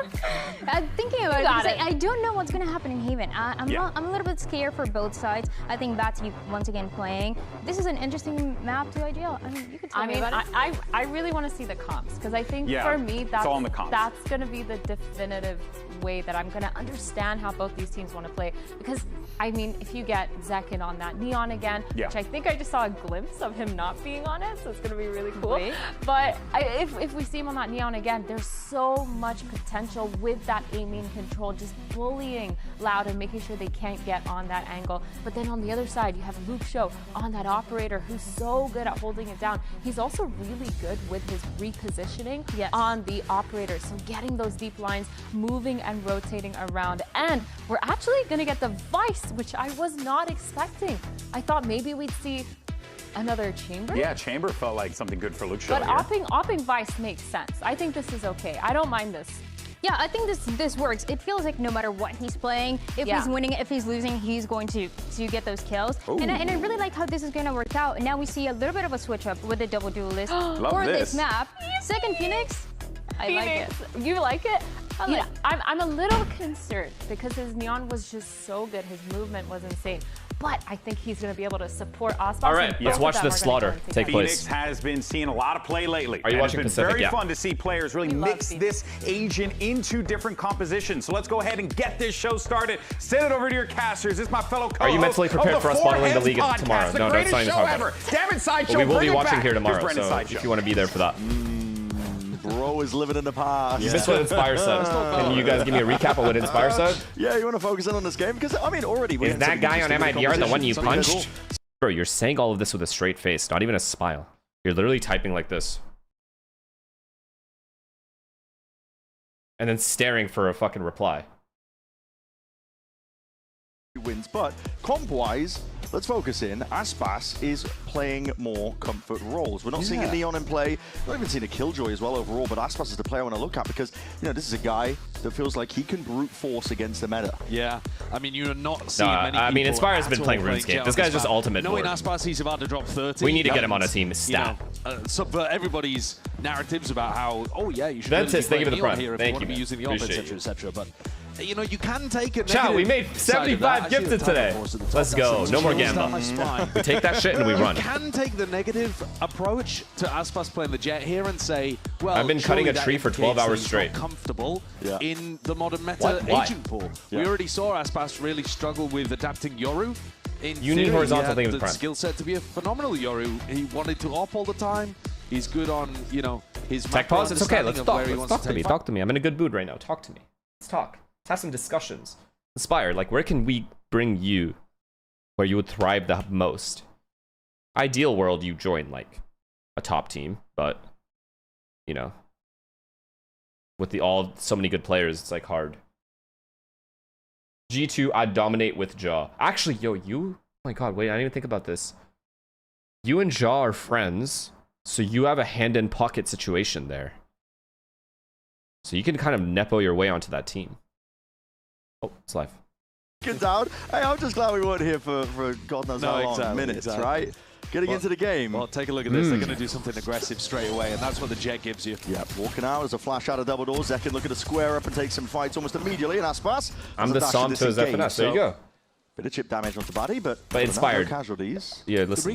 I'm thinking about it because I don't know what's going to happen in Haven. I'm a little bit scared for both sides. I think Bati once again playing. This is an interesting map to IGL. I mean, you could tell me about it. I really want to see the comps because I think for me that's going to be the definitive way that I'm going to understand how both these teams want to play. Because I mean, if you get Zekin on that Neon again, which I think I just saw a glimpse of him not being on it, so it's going to be really cool. But if we see him on that Neon again, there's so much potential with that aiming control, just bullying Loud and making sure they can't get on that angle. But then on the other side, you have Luke Show on that operator who's so good at holding it down. He's also really good with his repositioning on the operator. So getting those deep lines, moving and rotating around. And we're actually going to get the Vice, which I was not expecting. I thought maybe we'd see another Chamber? Yeah, Chamber felt like something good for Luke Show. But opping Vice makes sense. I think this is okay. I don't mind this. Yeah, I think this works. It feels like no matter what he's playing, if he's winning, if he's losing, he's going to get those kills. And I really like how this is going to work out. And now we see a little bit of a switch up with the double duelist for this map. Second Phoenix. I like it. You like it? I'm a little concerned because his Neon was just so good. His movement was insane. But I think he's going to be able to support Aspas. All right, let's watch this slaughter take place. Phoenix has been seeing a lot of play lately. Are you watching Pacific? It's been very fun to see players really mix this agent into different compositions. So let's go ahead and get this show started. Send it over to your casters. This is my fellow co-host. Are you mentally prepared for us bottling the league tomorrow? No, it's not even talking. Damn it, Sideshow. We will be watching here tomorrow, so if you want to be there for that. Bro is living in the past. You missed what Inspire said. Can you guys give me a recap of what Inspire said? Yeah, you want to focus in on this game? Because, I mean, already... Is that guy on MIBR the one you punched? Bro, you're saying all of this with a straight face, not even a smile. You're literally typing like this. And then staring for a fucking reply. Wins, but comp-wise, let's focus in. Aspas is playing more comfort roles. We're not seeing a Neon in play, not even seeing a Killjoy as well overall, but Aspas is the player I want to look at because, you know, this is a guy that feels like he can brute force against the meta. Yeah, I mean, you're not seeing many people. I mean, Inspire's been playing RuneScape. This guy's just ultimate. Knowing Aspas, he's about to drop 30. We need to get him on a team stat. Subvert everybody's narratives about how, you should Dentist, thank you for the prime. here if you want to be using the op, etc., etc. But you know, you can take it. Chat, we made 75 gifted today. Let's go. No more Gamba. We take that shit and we run. You can take the negative approach to Aspas playing the Jet here and say, well, I've been cutting a tree for 12 hours straight. Comfortable in the modern meta agent pool. We already saw Aspas really struggle with adapting Yoru. You need horizontal thing with prime. Skill set to be a phenomenal Yoru. He wanted to op all the time. He's good on, you know, his tech pause. It's okay. Let's talk. Talk to me. Talk to me. I'm in a good mood right now. Talk to me. Let's talk. Let's have some discussions. Inspire, like, where can we bring you where you would thrive the most? Ideal world, you join, like, a top team, but, you know, with so many good players, it's, like, hard. G2, I'd dominate with Jaw. Actually, yo, oh my god, wait, I didn't even think about this. You and Jaw are friends, so you have a hand-in-pocket situation there. So you can kind of nepo your way onto that team. Oh, it's live. Down. Hey, I'm just glad we weren't here for God knows how long minutes, right? Getting into the game. Well, take a look at this. They're going to do something aggressive straight away, and that's what the Jet gives you. Yeah, walking out as a flash out of double doors. Zekin looking to square up and take some fights almost immediately, and Aspas. I'm the Psalm to his FNS. There you go. Bit of chip damage onto Body, but inspired. No casualties. Yeah, listen.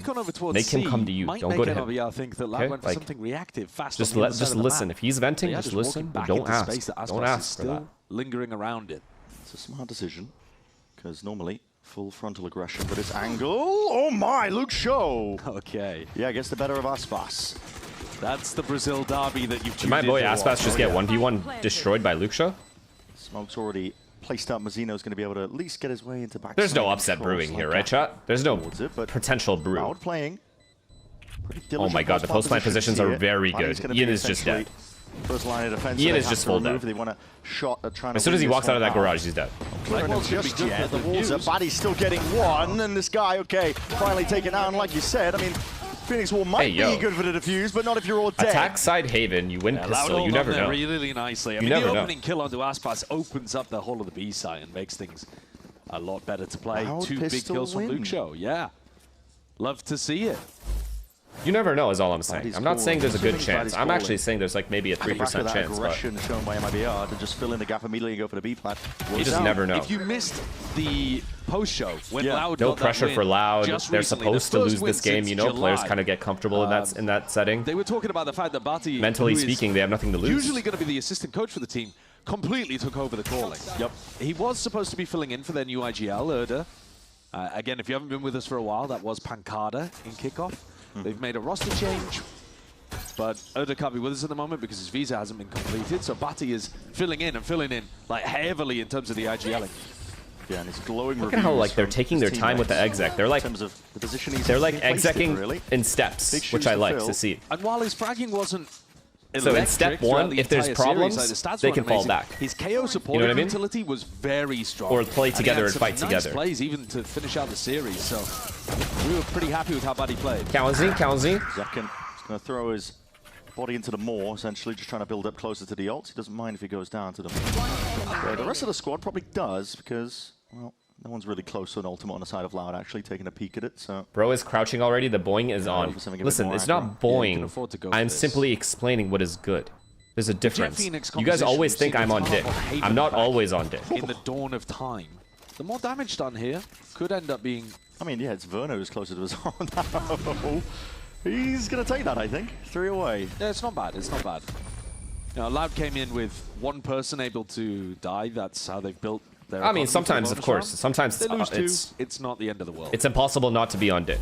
They can come to you. Don't go to him. Think that Loud went for something reactive, fast. Just listen. If he's venting, just listen. Don't ask. Don't ask for that. Lingering around it. It's a smart decision, because normally full frontal aggression, but it's angle. Oh my, Luke Show. Okay. Yeah, gets the better of Aspas. That's the Brazil derby that you've. Did my boy Aspas just get 1v1 destroyed by Luke Show? Smoke's already placed up. Mazino's going to be able to at least get his way into back. There's no upset brewing here, right, chat? There's no potential brew. Loud playing. Oh my god, the post-plant positions are very good. Ian is just dead. First line of defense. Ian is just full dead. They want a shot at trying as soon as he walks out of that garage, he's dead. The walls up. Body's still getting one, and this guy, okay, finally taken out. And like you said, I mean, Phoenix Wall might be good for the defuse, but not if you're all dead. Attack side Haven, you win pistol, you never know. Really nicely. I mean, the opening kill onto Aspas opens up the whole of the B site and makes things a lot better to play. Two big kills from Luke Show, yeah. Love to see it. You never know is all I'm saying. I'm not saying there's a good chance. I'm actually saying there's like maybe a 3% chance. Aggression shown by MIBR to just fill in the gap immediately and go for the B plant. You just never know. If you missed the post-show, when Loud no got pressure that for Loud. They're supposed to lose this game. since You know, players July. kind of get comfortable in that setting. They were talking about the fact that Bati, mentally speaking, they have nothing to lose. Usually going to be the assistant coach for the team, completely took over the calling. Yep. He was supposed to be filling in for their new IGL, Erda. Again, if you haven't been with us for a while, that was Pancada in kickoff. They've made a roster change, but Oda can't be with us at the moment because his visa hasn't been completed. So Bati is filling in like heavily in terms of the IGLing. Yeah, and it's glowing. Look at how like they're taking their time with the exec. They're like they're like execing in steps, which I like to see. And while his fragging wasn't so in step one, if there's problems, they can fall back. His KO support utility was very strong. Or play together and fight together. Plays even to finish out the series. So we were pretty happy with how Buddy played. Kawazi. Zekin is going to throw his body into the maw, essentially, just trying to build up closer to the ult. He doesn't mind if he goes down to them. The rest of the squad probably does because, well, no one's really close to an ultimate on the side of Loud, actually, taking a peek at it. So Bro is crouching already. The boing is on. Listen, it's not boing. I'm simply explaining what is good. There's a difference. You guys always think I'm on dick. I'm not always on dick. In the dawn of time. The more damage done here could end up being... I mean, yeah, it's Verno who's closer to his own now. He's going to take that, I think. 3 away. Yeah, it's not bad. It's not bad. You know, Loud came in with one person able to die. That's how they've built their... I mean, sometimes, of course. Sometimes they lose it's not the end of the world. It's impossible not to be on dick.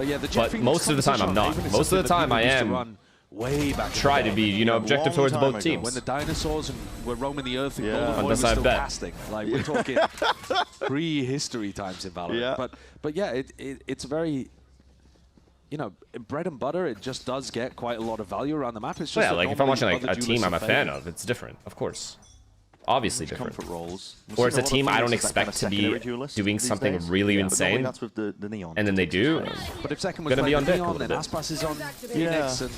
Yeah, but most of the time, I'm not. Most of the time, I am... way back. Try to be, you know, objective towards both teams. When the dinosaurs were roaming the earth, and on was the still bet. casting. Like we're talking prehistory times in Valorant. But yeah, it's very, you know, bread and butter. It just does get quite a lot of value around the map. It's just like if I'm watching like a team I'm a fan of, it's different, of course. Obviously different. Or it's a team I don't expect to be doing something really insane, and then they do. But if Second was gonna be on deck a Neon, little then bit. Aspas is on Phoenix, and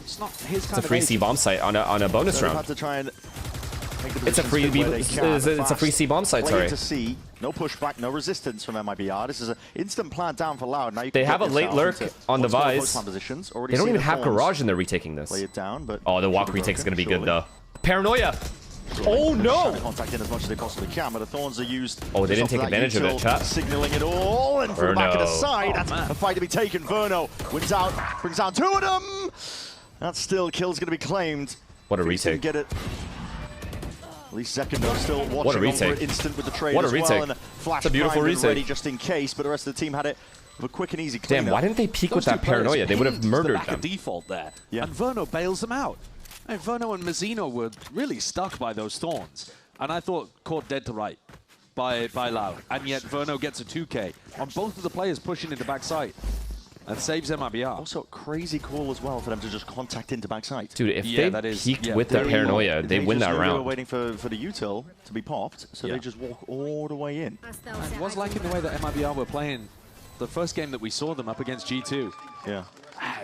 it's not his kind It's a free C bomb site on a bonus round. It's a free it's a free C bomb site. Sorry. To see no pushback, no resistance from MIBR. This is an instant plant down for Loud. Now you they have a late lurk on the Vise. They don't even have garage, and they're retaking this. Lay it down, but oh, the walk retake is gonna be good though. Paranoia. Oh no! Contact in as much as they possibly can, but the thorns are used. Oh, they didn't take advantage of it, chat. Signaling it all, and from the back of the side, that's a fight to be taken. Verno wins out, brings down 2 of them. That still kill's going to be claimed. What a retake! Get it. At least Zekino still watching what a retake. Over instant with the trade what a as retake. well, and a flash a beautiful retake. ready just in case, but the rest of the team had it. A quick and easy cleanup. Damn, why didn't they peek with that paranoia? They would have murdered them. Default there, and Verno bails them out. And Verno and Mazzino were really stuck by those thorns. And I thought caught dead to right by Loud. And yet Verno gets a 2K on both of the players pushing into backside. And saves MIBR. Also, crazy call as well for them to just contact into backside. Dude, if they peeked with their paranoia, they win that round. They were waiting for the util to be popped, so they just walk all the way in. I was liking the way that MIBR were playing the first game that we saw them up against G2. Yeah.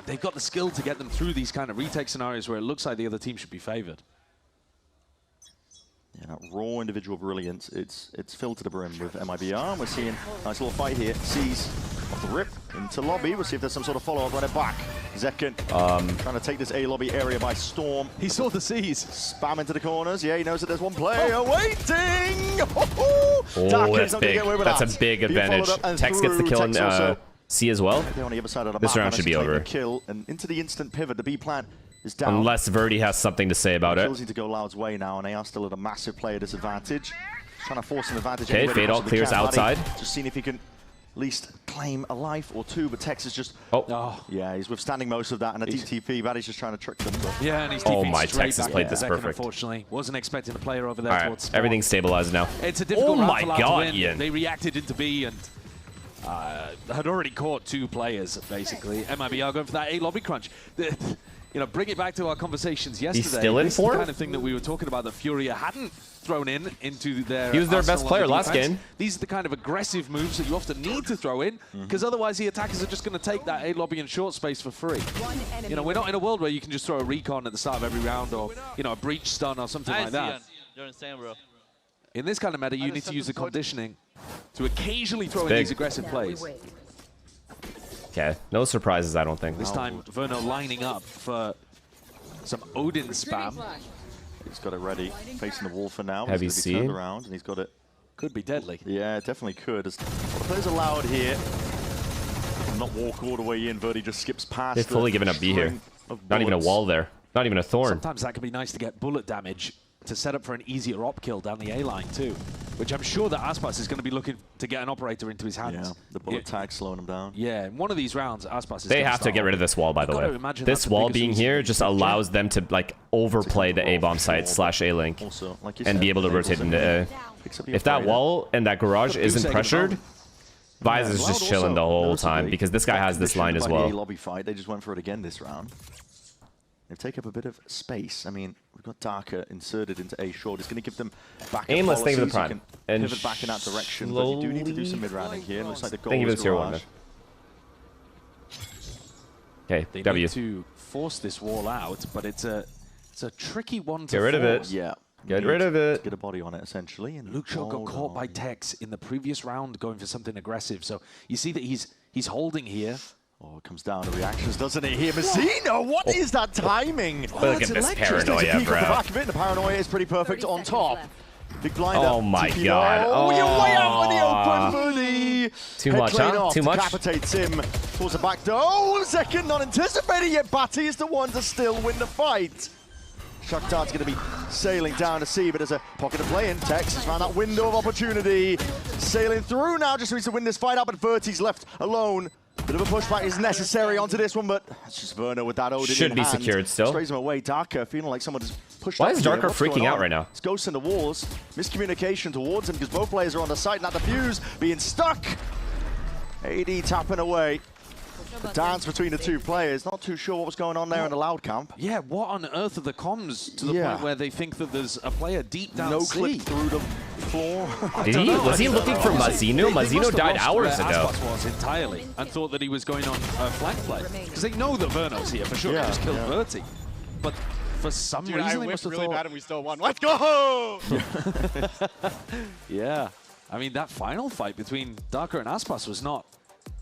They've got the skill to get them through these kind of retake scenarios where it looks like the other team should be favored. Yeah, that raw individual brilliance, it's filled to the brim with MIBR. We're seeing a nice little fight here. Sees off the rip, into lobby. We'll see if there's some sort of follow-up. Run it back. Zekin trying to take this A lobby area by storm. He saw the C's. Spam into the corners. Yeah, he knows that there's one player waiting. Oh, that's big. That's a big advantage. Tex gets the kill in C as well. This round should be over. Kill and into the instant pivot. The B plant is down. Unless Verdi has something to say about it. Kills need to go Loud's way now, and they are still at a massive player disadvantage. Trying to force an advantage. Okay, Fade Alt clears outside. Just seeing if he can at least claim a life or two, but Tex is just... Yeah, he's withstanding most of that, and a DTP. Baddy's just trying to trick them. But yeah, and he's my Tex has played this perfect. Unfortunately, wasn't expecting a player over there towards spawn. Everything's stabilized now. It's a difficult round for Loud to win. Ian. They reacted into B and had already caught 2 players, basically. MIBR going for that A lobby crunch. You know, bring it back to our conversations yesterday. He's still in this form? Is the kind of thing that we were talking about that Furia hadn't thrown into their... He was their best player last game. These are the kind of aggressive moves that you often need to throw in, because otherwise the attackers are just going to take that A lobby and short space for free. You know, we're not in a world where you can just throw a recon at the start of every round, or, you know, a breach stun or something like that. You're insane, bro. In this kind of meta, you need to use the conditioning to occasionally throw in these aggressive plays. Okay, no surprises, I don't think. This time, Verno lining up for some Odin spam. He's got it ready, facing the wall for now. Heavy C. Turned around, and he's got it. Could be deadly. Yeah, it definitely could. The players are Loud here. Not walk all the way in. Verdi just skips past. They've fully given up B here. Not even a wall there. Not even a thorn. Sometimes that can be nice to get bullet damage to set up for an easier op kill down the A line too, which I'm sure that Aspas is going to be looking to get an operator into his hands. Yeah, the bullet tag slowing him down. Yeah, in one of these rounds, Aspas is They have to get rid of this wall, by the way. This wall being here just allows them to like overplay the A-bomb site / A-link and be able to rotate into A. If that wall and that garage isn't pressured, Vise is just chilling the whole time because this guy has this line as well. Lobby fight. They just went for it again this round. They've taken up a bit of space. I mean, we've got Darker inserted into A short. It's going to give them back. Aimless, think of the prime. And pivot back in that direction. But you do need to do some mid-rounding here. It looks like the goal is tier 1. Okay, they W. need to force this wall out, but it's a tricky one to get rid of it. Yeah. Get rid of it. Get a body on it, essentially. And Luke Shaw got caught by Tex in the previous round going for something aggressive. So you see that he's holding here. Oh, it comes down to reactions, doesn't it? Here, Mazzino, what is that timing? Look at this paranoia, bro. The paranoia is pretty perfect on top. Big blinder. Oh my god. Oh, you're way out in the open, Verdi. Too much, huh? Too much? Decapitates him towards the back door. Oh, second, not anticipated yet. Batty is the one to still win the fight. Shakhtar's going to be sailing down to C, but there's a pocket of play in. Tex has found that window of opportunity. Sailing through now, just needs to win this fight out, but Verti's left alone. Bit of a pushback is necessary onto this one, but it's just Verno with that Odin should in be hand. secured still. Sprays him away. Darker feeling like someone has pushed. Why is Darker freaking out right now? It's Ghost in the walls. Miscommunication towards him because both players are on the site. Not the fuse being stuck. AD tapping away. The dance between the two players. Not too sure what was going on there in the Loud camp. Yeah, what on earth are the comms to the point where they think that there's a player deep down No C? clip through the floor. Was he looking for Mazzino? Mazzino died hours ago. Aspas was entirely and thought that he was going on a flank play. Because they know that Verno's here for sure. They just killed Verti. But for some reason they must have really thought... bad and we still won. Let's go! Yeah. I mean, that final fight between Darker and Aspas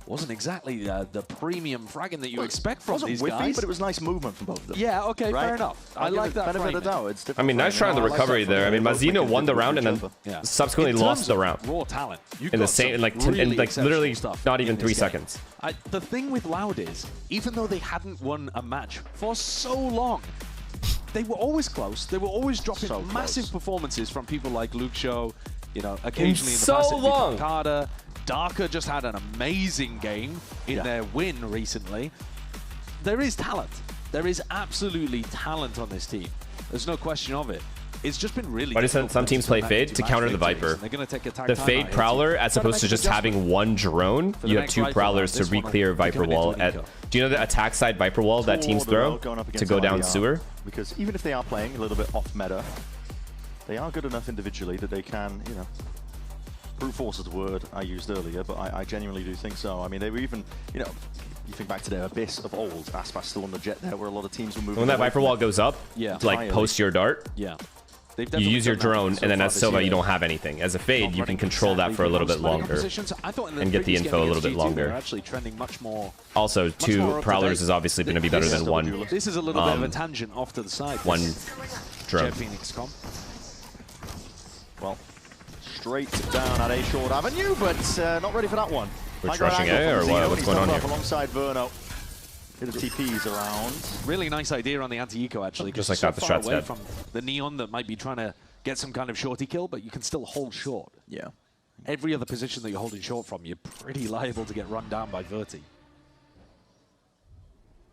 wasn't exactly the premium fragging that you expect from these guys. Whippy, but it was nice movement from both of them. Yeah, okay, fair enough. I like that benefit of the doubt. It's I mean, nice try on the recovery there. I mean, Mazzino won the round and then subsequently lost the round. Raw talent. In the same, like literally not even 3 seconds. The thing with Loud is, even though they hadn't won a match for so long, they were always close. They were always dropping massive performances from people like Luke Shaw, you know, occasionally in the past. So long. Carter. Darker just had an amazing game in their win recently. There is talent. There is absolutely talent on this team. There's no question of it. It's just been really difficult. Some teams play Fade to counter the Viper. The Fade Prowler, as opposed to just having one drone, you have 2 Prowlers to re-clear Viper wall. Do you know the attack side Viper wall that teams throw to go down sewer? Because even if they are playing a little bit off meta, they are good enough individually that they can, you know, brute force is the word I used earlier, but I genuinely do think so. I mean, they were even, you know, you think back to their Abyss of old, Aspas still on the jet there, where a lot of teams were moving. When that Viper wall goes up, like post your dart. Yeah. They've You use your drone, so and then far as this Sova, year. you don't have anything. As a Fade, you can control that for a little bit longer and get the info a little bit longer. Actually trending much more. Also, 2 Prowlers is obviously going to be better than 1. This is a little bit of a tangent off to the side. 1 drone. Jet Phoenix comp. Well, straight down at A short avenue, but not ready for that one. We're rushing A, or what? What's going on here? Alongside Verno. Bit of TPs around. Really nice idea on the anti-eco, actually. Just like so that, the far strat's away dead. from the Neon that might be trying to get some kind of shorty kill, but you can still hold short. Yeah. Every other position that you're holding short from, you're pretty liable to get run down by Verti.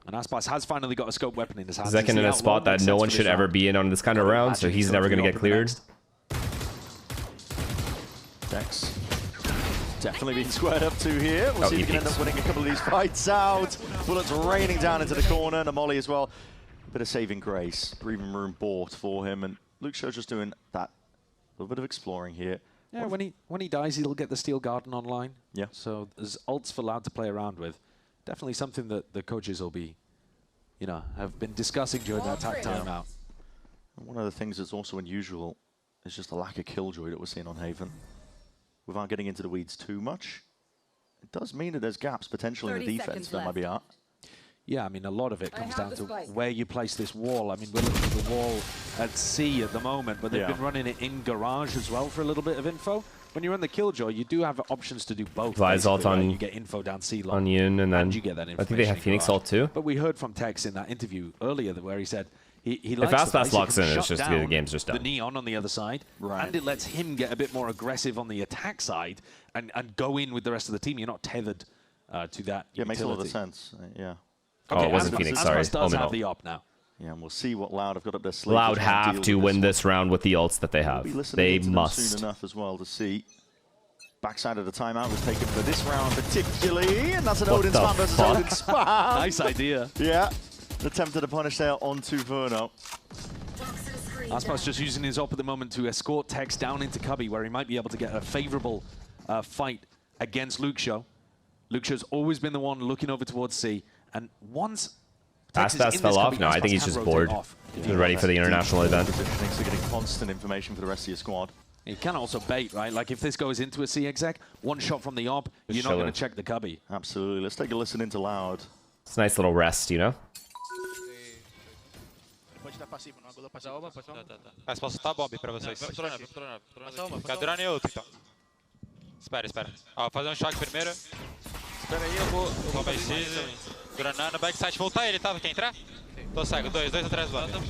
And Aspas has finally got a scope weapon in his hands. Zekin in a spot that no one should ever be in on this kind of round, so he's never going to get cleared. Dex. Definitely being squared up to here. We'll see if he can end up winning a couple of these fights out. Bullets raining down into the corner. Namoli as well. A bit of saving grace. Breathing room bought for him. And Luke Show's just doing that little bit of exploring here. Yeah, when he dies, he'll get the Steel Garden online. Yeah. So there's ults for Loud to play around with. Definitely something that the coaches will be, you know, have been discussing during that attack timeout. And one of the things that's also unusual is just the lack of killjoy that we're seeing on Haven. Without getting into the weeds too much, it does mean that there's gaps potentially in the defense for MIBR. Yeah, I mean, a lot of it comes down to where you place this wall. I mean, we're looking at the wall at C at the moment, but they've been running it in garage as well for a little bit of info. When you're on the Killjoy, you do have options to do both. Vise ult on, you get info down C long, on Yin, and then you get that I think they have Phoenix ult too. But we heard from Tex in that interview earlier where he said he if likes Aspas locks in, it's just the game's just done. The Neon on the other side, and it lets him get a bit more aggressive on the attack side and go in with the rest of the team. You're not tethered to that. Yeah, it makes a lot of sense. Yeah. Okay, it wasn't Phoenix, sorry. Aspas does have the op now. Yeah, and we'll see what Loud have got up their sleeve. Loud have to win this round with the ults that they have. They must. Soon enough as well to see. Backside of the timeout was taken for this round particularly, and that's an Odin spam versus Odin spam. Nice idea. Yeah, attempted to punish there onto Verno. Aspas just using his op at the moment to escort Tex down into Cubby, where he might be able to get a favorable fight against Luke Show. Luke Show's always been the one looking over towards C, and once Aspas fell off? No, I think he's just bored. He's ready for the international event. So getting constant information for the rest of your squad. You can also bait, right? Like if this goes into a C exec, one shot from the op, you're not going to check the Cubby. Absolutely. Let's take a listen into Loud. It's a nice little rest, you know? Posso soltar a bomba pra vocês. Fica drone outro, então. Espera. Ó, fazer um choque primeiro. Espera aí, eu vou preciso. Granando, backside, voltar ele, tá? Quer entrar? Tô cego, dois atrás do lado. Estamos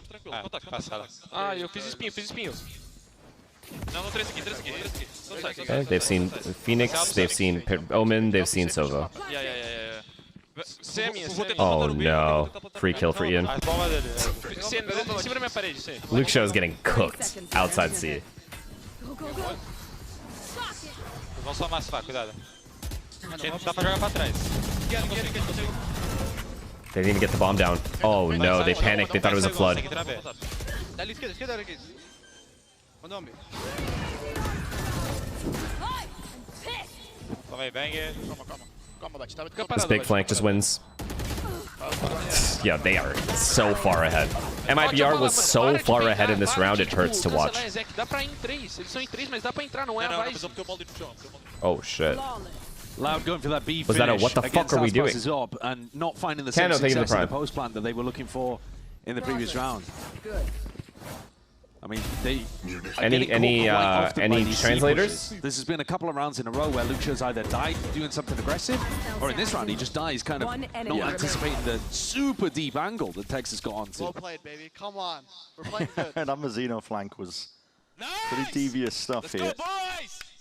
tranquilo. Contato. Passada. Ah, eu fiz espinho. Não, 3 aqui. Okay, they've seen Phoenix, they've seen Omen, they've seen Sova. Yeah. Oh no. Free kill for Ian. Luke Show is getting cooked outside C. Vão só massar, cuidado. Dá pra jogar pra trás. They didn't even get the bomb down. Oh no, they panicked, they thought it was a flood. This big flank just wins. Yeah, they are so far ahead. MIBR was so far ahead in this round, it hurts to watch. Oh shit. Loud going for that B was that a what the fuck are we doing? And not finding the same success in the post plant that they were looking for in the previous round. I mean, they any translators? This has been a couple of rounds in a row where Luke Show's either died doing something aggressive, or in this round he just dies kind of not anticipating the super deep angle that Texas got onto. Well played, baby. Come on, we're playing good. And that Mazzino flank was pretty devious stuff here.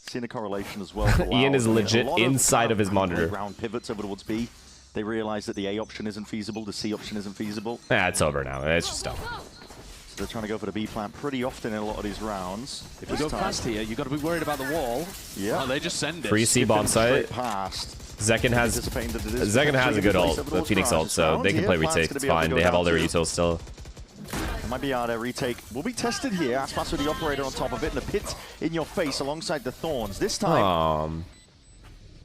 Seeing a correlation as well. Ian is legit inside of his monitor. Round pivots over towards B. They realize that the A option isn't feasible, the C option isn't feasible. Yeah, it's over now. It's just done. So they're trying to go for the B plant pretty often in a lot of these rounds. If you go past here, you've got to be worried about the wall. Yeah. Oh, they just send it. Free C bomb site. Zekin has a good ult, the Phoenix ult, so they can play retake. It's fine. They have all their utils still. MIBR retake will be tested here. Aspas with the operator on top of it, and the pit in your face alongside the thorns. This time,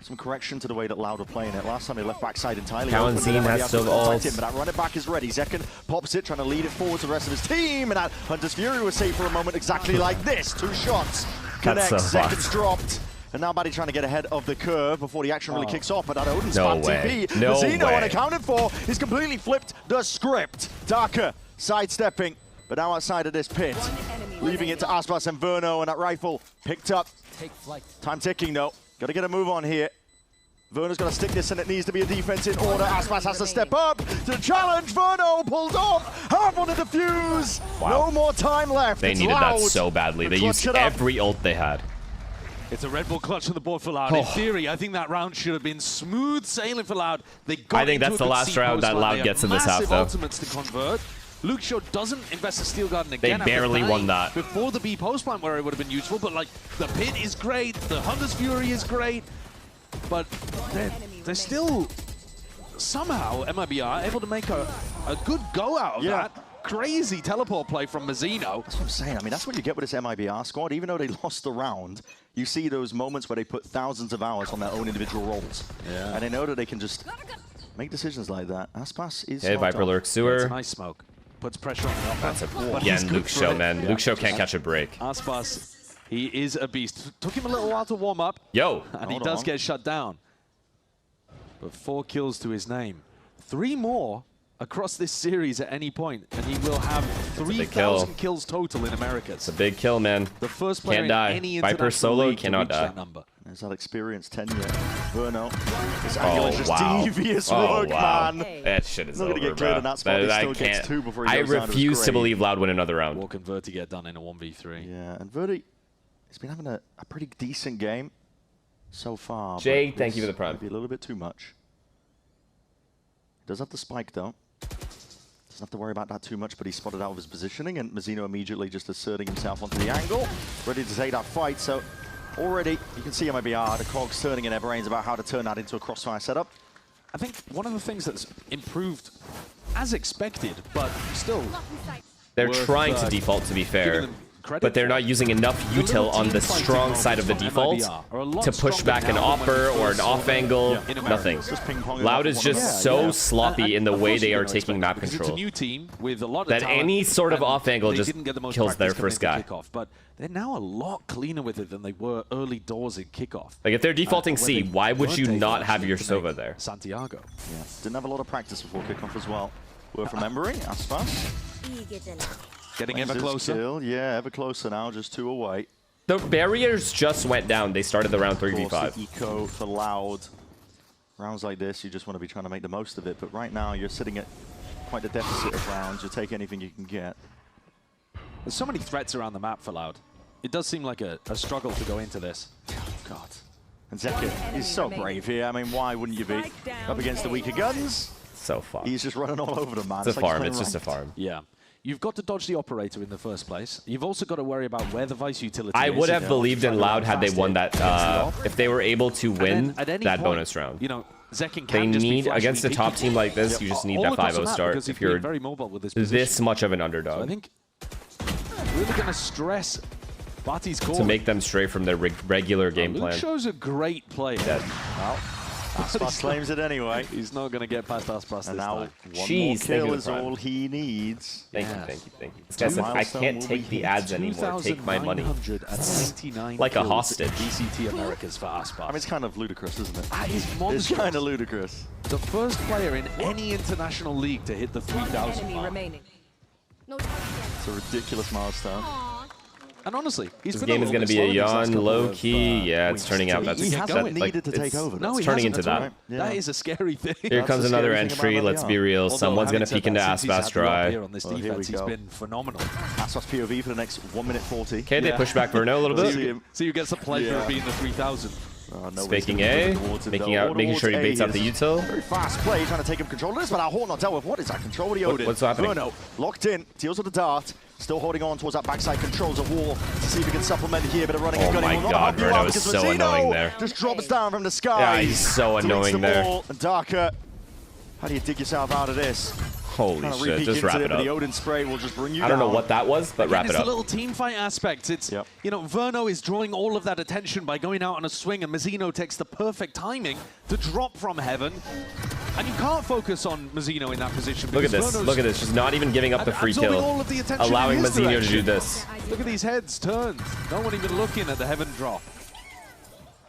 some correction to the way that Loud were playing it. Last time they left backside entirely. Kalanzine has still ult. But that running back is ready. Zekken pops it, trying to lead it forward to the rest of his team. And that Hunter's Fury was safe for a moment, exactly like this. 2 shots. Connects, Zekken's dropped. And now Baddy trying to get ahead of the curve before the action really kicks off. But that Odin spot TP, Zeno unaccounted for, he's completely flipped the script. Darker sidestepping, but now outside of this pit. Leaving it to Aspas and Verno, and that rifle picked up. Time ticking though. Got to get a move on here. Verno's got to stick this, and it needs to be a defense in order. Aspas has to step up to challenge. Verno pulled off. Half on the defuse. Wow. No more time left. They needed that so badly. They used every ult they had. It's a Red Bull clutch on the board for Loud. In theory, I think that round should have been smooth sailing for Loud. They got I think that's the last round that Loud gets in this half, though. Ultimates to convert. Luke Shaw doesn't invest a Steel Garden again. They barely won that. Before the B post plant where it would have been useful, but like the pit is great, the Hunter's Fury is great, but they're still somehow MIBR able to make a good go out of that. Crazy teleport play from Mazzino. That's what I'm saying. I mean, that's what you get with this MIBR squad. Even though they lost the round, you see those moments where they put thousands of hours on their own individual roles. Yeah. And they know that they can just make decisions like that. Aspas is Viper Lurk Sewer. It's a nice smoke. Puts pressure on the That's again Luke Shaw, man. Luke Shaw can't catch a break. Aspas, he is a beast. Took him a little while to warm up. Yo. And he does get shut down. But 4 kills to his name. 3 more across this series at any point, and he will have 3,000 kills total in America. It's a big kill, man. The first player can't die. in any Viper solo cannot die. That number. There's that experience tenure. Verno. This angle is just devious work, man. That shit is over, not gonna get cleared in that spot. He still gets 2 before he goes down. I refuse to believe Loud win another round. What can Verti get done in a 1v3? Yeah, and Verti, he's been having a pretty decent game so far. Jay, thank you for the prime. Maybe a little bit too much. He does have the spike, though. Doesn't have to worry about that too much, but he's spotted out of his positioning, and Mazzino immediately just asserting himself onto the angle, ready to take that fight. So already, you can see MIBR, the cogs turning in their brains about how to turn that into a crossfire setup. I think one of the things that's improved as expected, but still... They're trying to default, to be fair, but they're not using enough util on the strong side of the default to push back an offer or an off angle. Nothing. Loud is just so sloppy in the way they are taking map control that any sort of off angle just kills their first guy. But they're now a lot cleaner with it than they were early doors in kickoff. Like if they're defaulting C, why would you not have your Sova there? Santiago. Yeah, didn't have a lot of practice before kickoff as well. Worth remembering, Aspas. Getting ever closer. Kill. Yeah, ever closer now, just 2 away. The barriers just went down. They started the round 3v5. Eco for Loud. Rounds like this, you just want to be trying to make the most of it. But right now, you're sitting at quite a deficit of rounds. You'll take anything you can get. There's so many threats around the map for Loud. It does seem like a struggle to go into this. Oh, God. And Zekken is so brave here. I mean, why wouldn't you be? Up against the weaker guns. So far. He's just running all over them, man. It's a farm. It's just a farm. Yeah. You've got to dodge the operator in the first place. You've also got to worry about where the Vice utility is. I would have believed in Loud had they won that, if they were able to win that bonus round. You know, Zekken they need, against a top team like this, you just need that 5-0 start if you're very mobile with this much of an underdog. So I think really going to stress Bati's call to make them stray from their regular game plan. Luke shows a great play. Well, Aspas claims it anyway. He's not going to get past Aspas this time. One more kill is all he needs. Thank you. This guy said, I can't take the ads anymore. Take my money. Like a hostage. VCT Americas for Aspas. I mean, it's kind of ludicrous, isn't it? That is monstrous. It's kind of ludicrous. The first player in any international league to hit the 3,000 mark. It's a ridiculous milestone. And honestly, this game is going to be a yawn, low-key. Yeah, it's turning out. He hasn't needed to take over. No, it's turning into that. Right. Yeah. That is a scary thing. Here comes another entry. Let's be real. Someone's going to peek into Aspas dry. On this defense, he's been phenomenal. Aspas POV for the next 1:40. Okay, they push back Verno a little bit. See who gets the pleasure of being the 3,000. Faking A, making sure he baits out the util. Very fast play, trying to take him control of this, but our Horn not dealt with. What is that control with the Odin? What's happening? Verno locked in, deals with the dart, still holding on towards that backside, controls a wall to see if he can supplement here, but a running and gunning will not help you out because so annoying there. Just drops down from the sky. Yeah, he's so annoying there. And Darker, how do you dig yourself out of this? Holy shit, just wrap it up. The Odin spray will just bring you I don't know down. what that was, but wrap it It's up. a little team fight aspect. It's, you know, Verno is drawing all of that attention by going out on a swing, and Mazzino takes the perfect timing to drop from heaven. And you can't focus on Mazzino in that position. Look at this. Look at this. Just not even giving up the free kill. All of the attention allowing in his Mazzino direction. to do this. Look at these heads turned. No one even looking at the heaven drop.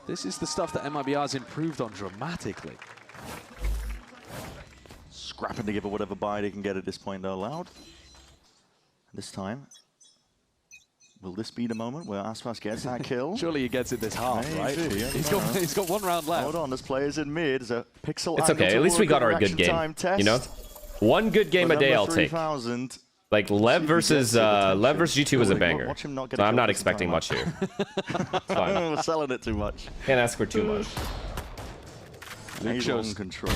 This is the stuff that MIBR's improved on dramatically. Scrapping to give it whatever buy they can get at this point, though, Loud. This time, will this be the moment where Aspas gets that kill? Surely he gets it this half, right? Maybe, He's got 1 round left. Hold on, there's players in mid. There's a pixel. It's okay. At least we got our good game. You know, 1 good game a day I'll take. Like Lev versus G2 was a banger. So I'm not expecting much here. We're selling it too much. Can't ask for too much. Shows control.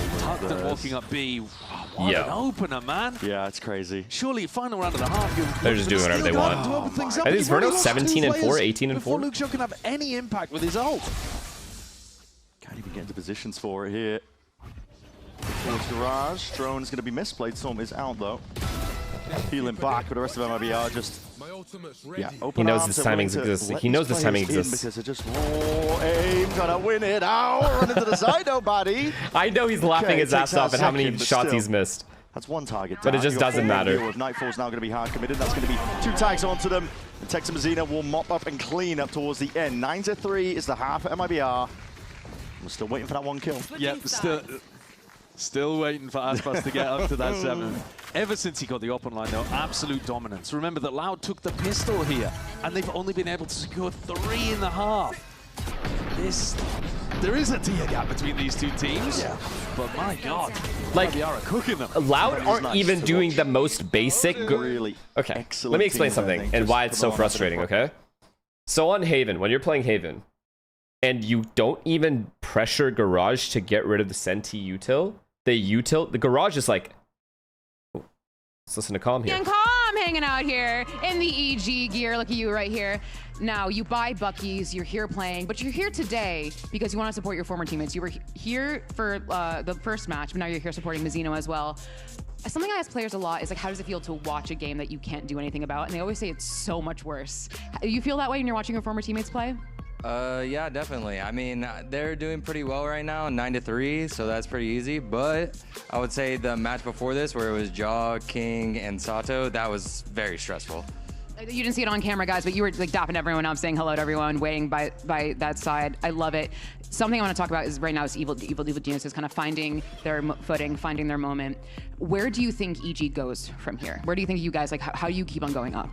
Walking up B. What an opener, man. Yeah, it's crazy. Surely final round of the half. They're just doing whatever they want. I think Verno 17-4, 18-4. Before Luke Show can have any impact with his ult. Can't even get into positions for it here. Towards Garage. Drone's going to be misplayed. Storm is out, though. Healing back, but the rest of MIBR just... Yeah, he knows this timing exists. He knows this timing exists. Because it just raw aim, gonna win it out. Run into the side, nobody. I know he's laughing his ass off at how many shots he's missed. That's 1 target. But it just doesn't matter. Nightfall's now going to be hard committed. That's going to be 2 tags onto them. And Tex and Mazzino will mop up and clean up towards the end. 9-3 is the half at MIBR. We're still waiting for that 1 kill. Yep, still waiting for Aspas to get up to that 7. Ever since he got the open line, though, absolute dominance. Remember that Loud took the pistol here, and they've only been able to secure 3 in the half. There is a tier gap between these 2 teams, but my God, like MIBR are cooking them. Loud aren't even doing the most basic. Really okay, let me explain something and why it's so frustrating. Okay, so on Haven, when you're playing Haven, and you don't even pressure Garage to get rid of the Senti util, the Garage is like. Let's listen to Calm here. And Calm hanging out here in the EG gear. Look at you right here. Now, you buy Bucky's, you're here playing, but you're here today because you want to support your former teammates. You were here for the first match, but now you're here supporting Mazzino as well. Something I ask players a lot is, like, how does it feel to watch a game that you can't do anything about? And they always say it's so much worse. You feel that way when you're watching your former teammates play? Yeah, definitely. I mean, they're doing pretty well right now, 9-3, so that's pretty easy. But I would say the match before this, where it was Jaw, King, and Sato, that was very stressful. You didn't see it on camera, guys, but you were like dapping everyone up, saying hello to everyone, waiting by that side. I love it. Something I want to talk about is right now is Evil Geniuses kind of finding their footing, finding their moment. Where do you think EG goes from here? Where do you think you guys, like, how do you keep on going up?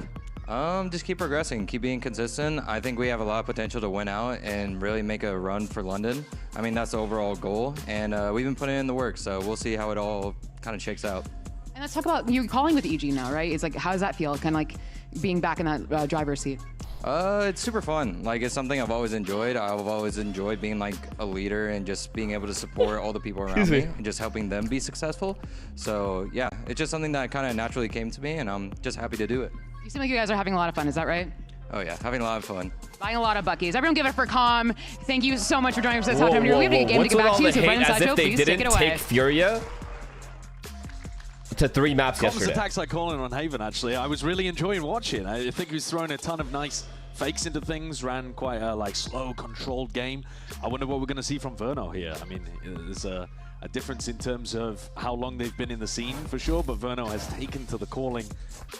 Just keep progressing, keep being consistent. I think we have a lot of potential to win out and really make a run for London. I mean, that's the overall goal, and we've been putting in the work, so we'll see how it all kind of shakes out. And let's talk about, you're calling with EG now, right? It's like, how does that feel, kind of like being back in that driver's seat? It's super fun. Like, it's something I've always enjoyed. I've always enjoyed being like a leader and just being able to support all the people around me and just helping them be successful. So yeah, it's just something that kind of naturally came to me, and I'm just happy to do it. You seem like you guys are having a lot of fun, is that right? Oh yeah, having a lot of fun. Buying a lot of Bucky's. Everyone give it for Calm. Thank you so much for joining us this time. We have a game to get back to you, so Brendan Sato, please take it away. Take Furia to 3 maps yesterday. Attacks like calling on Haven, actually. I was really enjoying watching. I think he was throwing a ton of nice fakes into things, ran quite a like slow, controlled game. I wonder what we're going to see from Verno here. I mean, there's a difference in terms of how long they've been in the scene for sure, but Verno has taken to the calling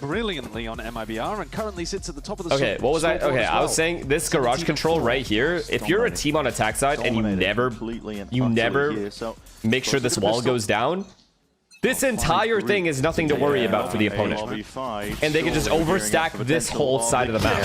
brilliantly on MIBR and currently sits at the top of the Okay, what was I? Okay, I was saying this Garage control right here, if you're a team on attack side and you never make sure this wall goes down, this entire thing is nothing to worry about for the opponent. And they can just overstack this whole side of the map.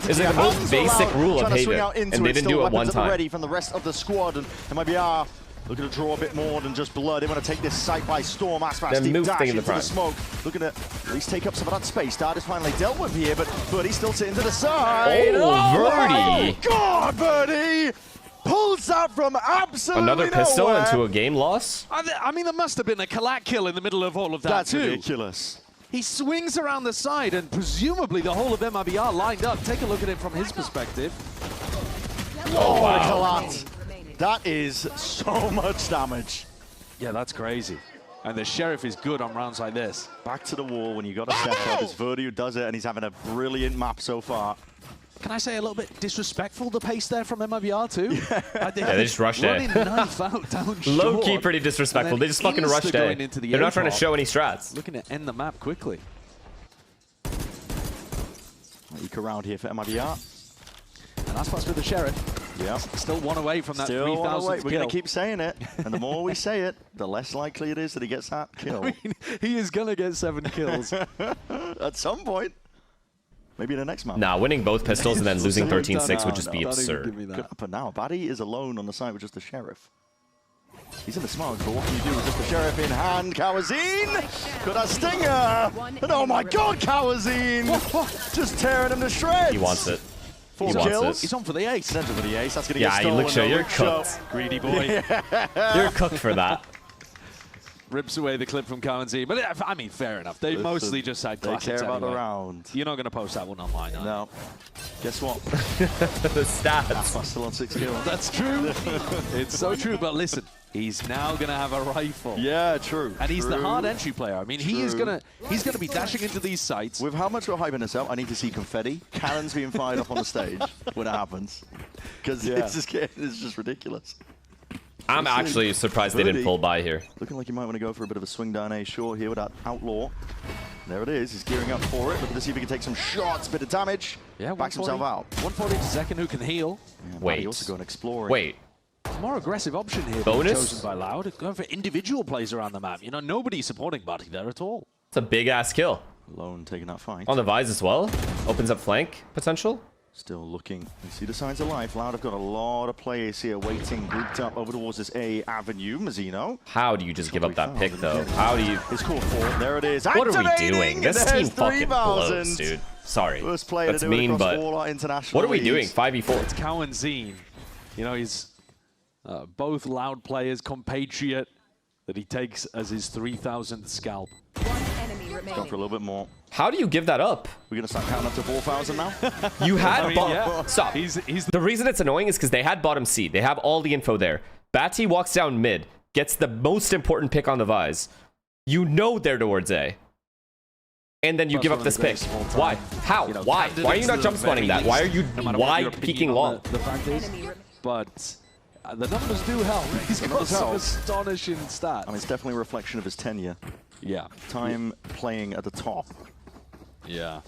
It's like the most basic rule of Haven, and they didn't do it one time. Ready from the rest of the squad, and MIBR looking to draw a bit more than just blood. They want to take this site by storm. Aspas deep dash into the smoke. Looking to at least take up some of that space. Dart is finally dealt with here, but Birdie's still sitting to the side. Oh, Birdie! Oh, God, Birdie! Pulls up from absolutely another pistol nowhere. Into a game loss? I mean, there must have been a Kalak kill in the middle of all of that, too. That's ridiculous. He swings around the side, and presumably the whole of MIBR lined up. Take a look at it from his perspective. Oh, wow. That is so much damage. Yeah, that's crazy. And the Sheriff is good on rounds like this. Back to the wall when you got to step up. It's Veto who does it, and he's having a brilliant map so far. Can I say a little bit disrespectful, the pace there from MIBR too? Yeah, they just rushed it. Low-key pretty disrespectful. They just fucking rushed it. They're not trying to show any strats. Looking to end the map quickly. Eke around here for MIBR. And Aspas with the Sheriff. Yeah. Still one away from that 3,000 kill. We're going to keep saying it. And the more we say it, the less likely it is that he gets that kill. I mean, he is going to get 7 kills. At some point. Maybe in the next map. Nah, winning both pistols and then losing 13-6 would just be absurd. But now, Baddy is alone on the side with just the Sheriff. He's in the smoke, but what can you do with just the Sheriff in hand? Kawazine! Got a stinger! And oh my god, Kawazine! Just tearing him to shreds! He wants it. 4 kills. He's on for the ace. He's on for the ace. That's going to get stolen. Yeah, Luxo, you're cooked. Greedy boy. You're cooked for that. Rips away the clip from Kawazine. But I mean, fair enough. They mostly just had classics. They care about anyway. the round. You're not going to post that one online, are you? No. Guess what? The stats. Aspas still on 6 kills. That's true. It's so true. But listen, he's now going to have a rifle. Yeah, true. And he's the hard entry player. I mean, he's gonna be dashing into these sites. With how much we're hyping this up, I need to see confetti. Cannons being fired up on the stage when it happens. Because it's just ridiculous. I'm actually surprised they didn't pull by here. Looking like you might want to go for a bit of a swing down A short here with that Outlaw. There it is. He's gearing up for it. Looking to see if he can take some shots. Bit of damage. Yeah, backs himself out. 140 to second who can heal. Yeah, wait. also going exploring. Wait. More aggressive option here. Bonus? Chosen by Loud. Going for individual plays around the map. You know, nobody's supporting Buddy there at all. It's a big-ass kill. Lone taking that fight. On the Vise as well. Opens up flank potential. Still looking. You see the signs of life. Loud have got a lot of players here waiting, grouped up over towards this A avenue. Mazzino. How do you just give up that pick, though? How do you... His core 4. There it is. What are we doing? This team fucking blows, dude. Sorry. First player That's to do mean, it but... all our international What are we leagues. doing? 5v4. It's Kawazine. You know, he's both Loud players, compatriot, that he takes as his 3,000th scalp. Let's go for a little bit more. How do you give that up? We're going to start counting up to 4,000 now? You had yeah. Stop. The reason it's annoying is because they had bottom C. They have all the info there. Batty walks down mid, gets the most important pick on the Vise. You know they're towards A. And then you give up this pick. Why? How? You know, Why? Why are you not jump spawning that? Why are you peeking long? The fact is, but the numbers do help. He's got some astonishing stats. I mean, it's definitely a reflection of his tenure. Yeah. Time playing at the top. Yeah.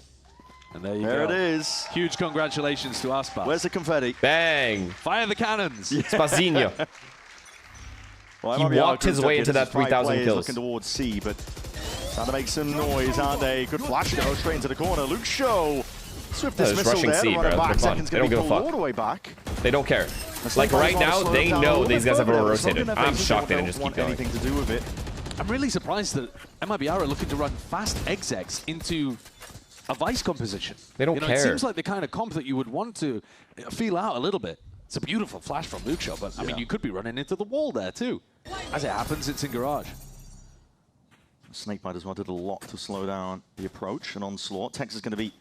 And there you go. There it is. Huge congratulations to Aspas. Where's the confetti? Bang. Fire the cannons. Yeah. Spazinho. Well, he walked his way into that 3,000 kills. Looking towards C, but trying to make some noise, aren't they? Good flash to go straight into the corner. Luke Show. Swift dismissal there. C, bro. Back. Second's they don't give a fuck. All the way back. They don't care. Like right now, they know these guys have rotated. I'm shocked they didn't just keep going. Anything to do with it. I'm really surprised that MIBR are looking to run fast execs into a Vice composition. They don't care. It seems like the kind of comp that you would want to feel out a little bit. It's a beautiful flash from Luxo, but I mean, you could be running into the wall there too. As it happens, it's in garage. Snakebite has wanted a lot to slow down the approach and onslaught. Tex is going to be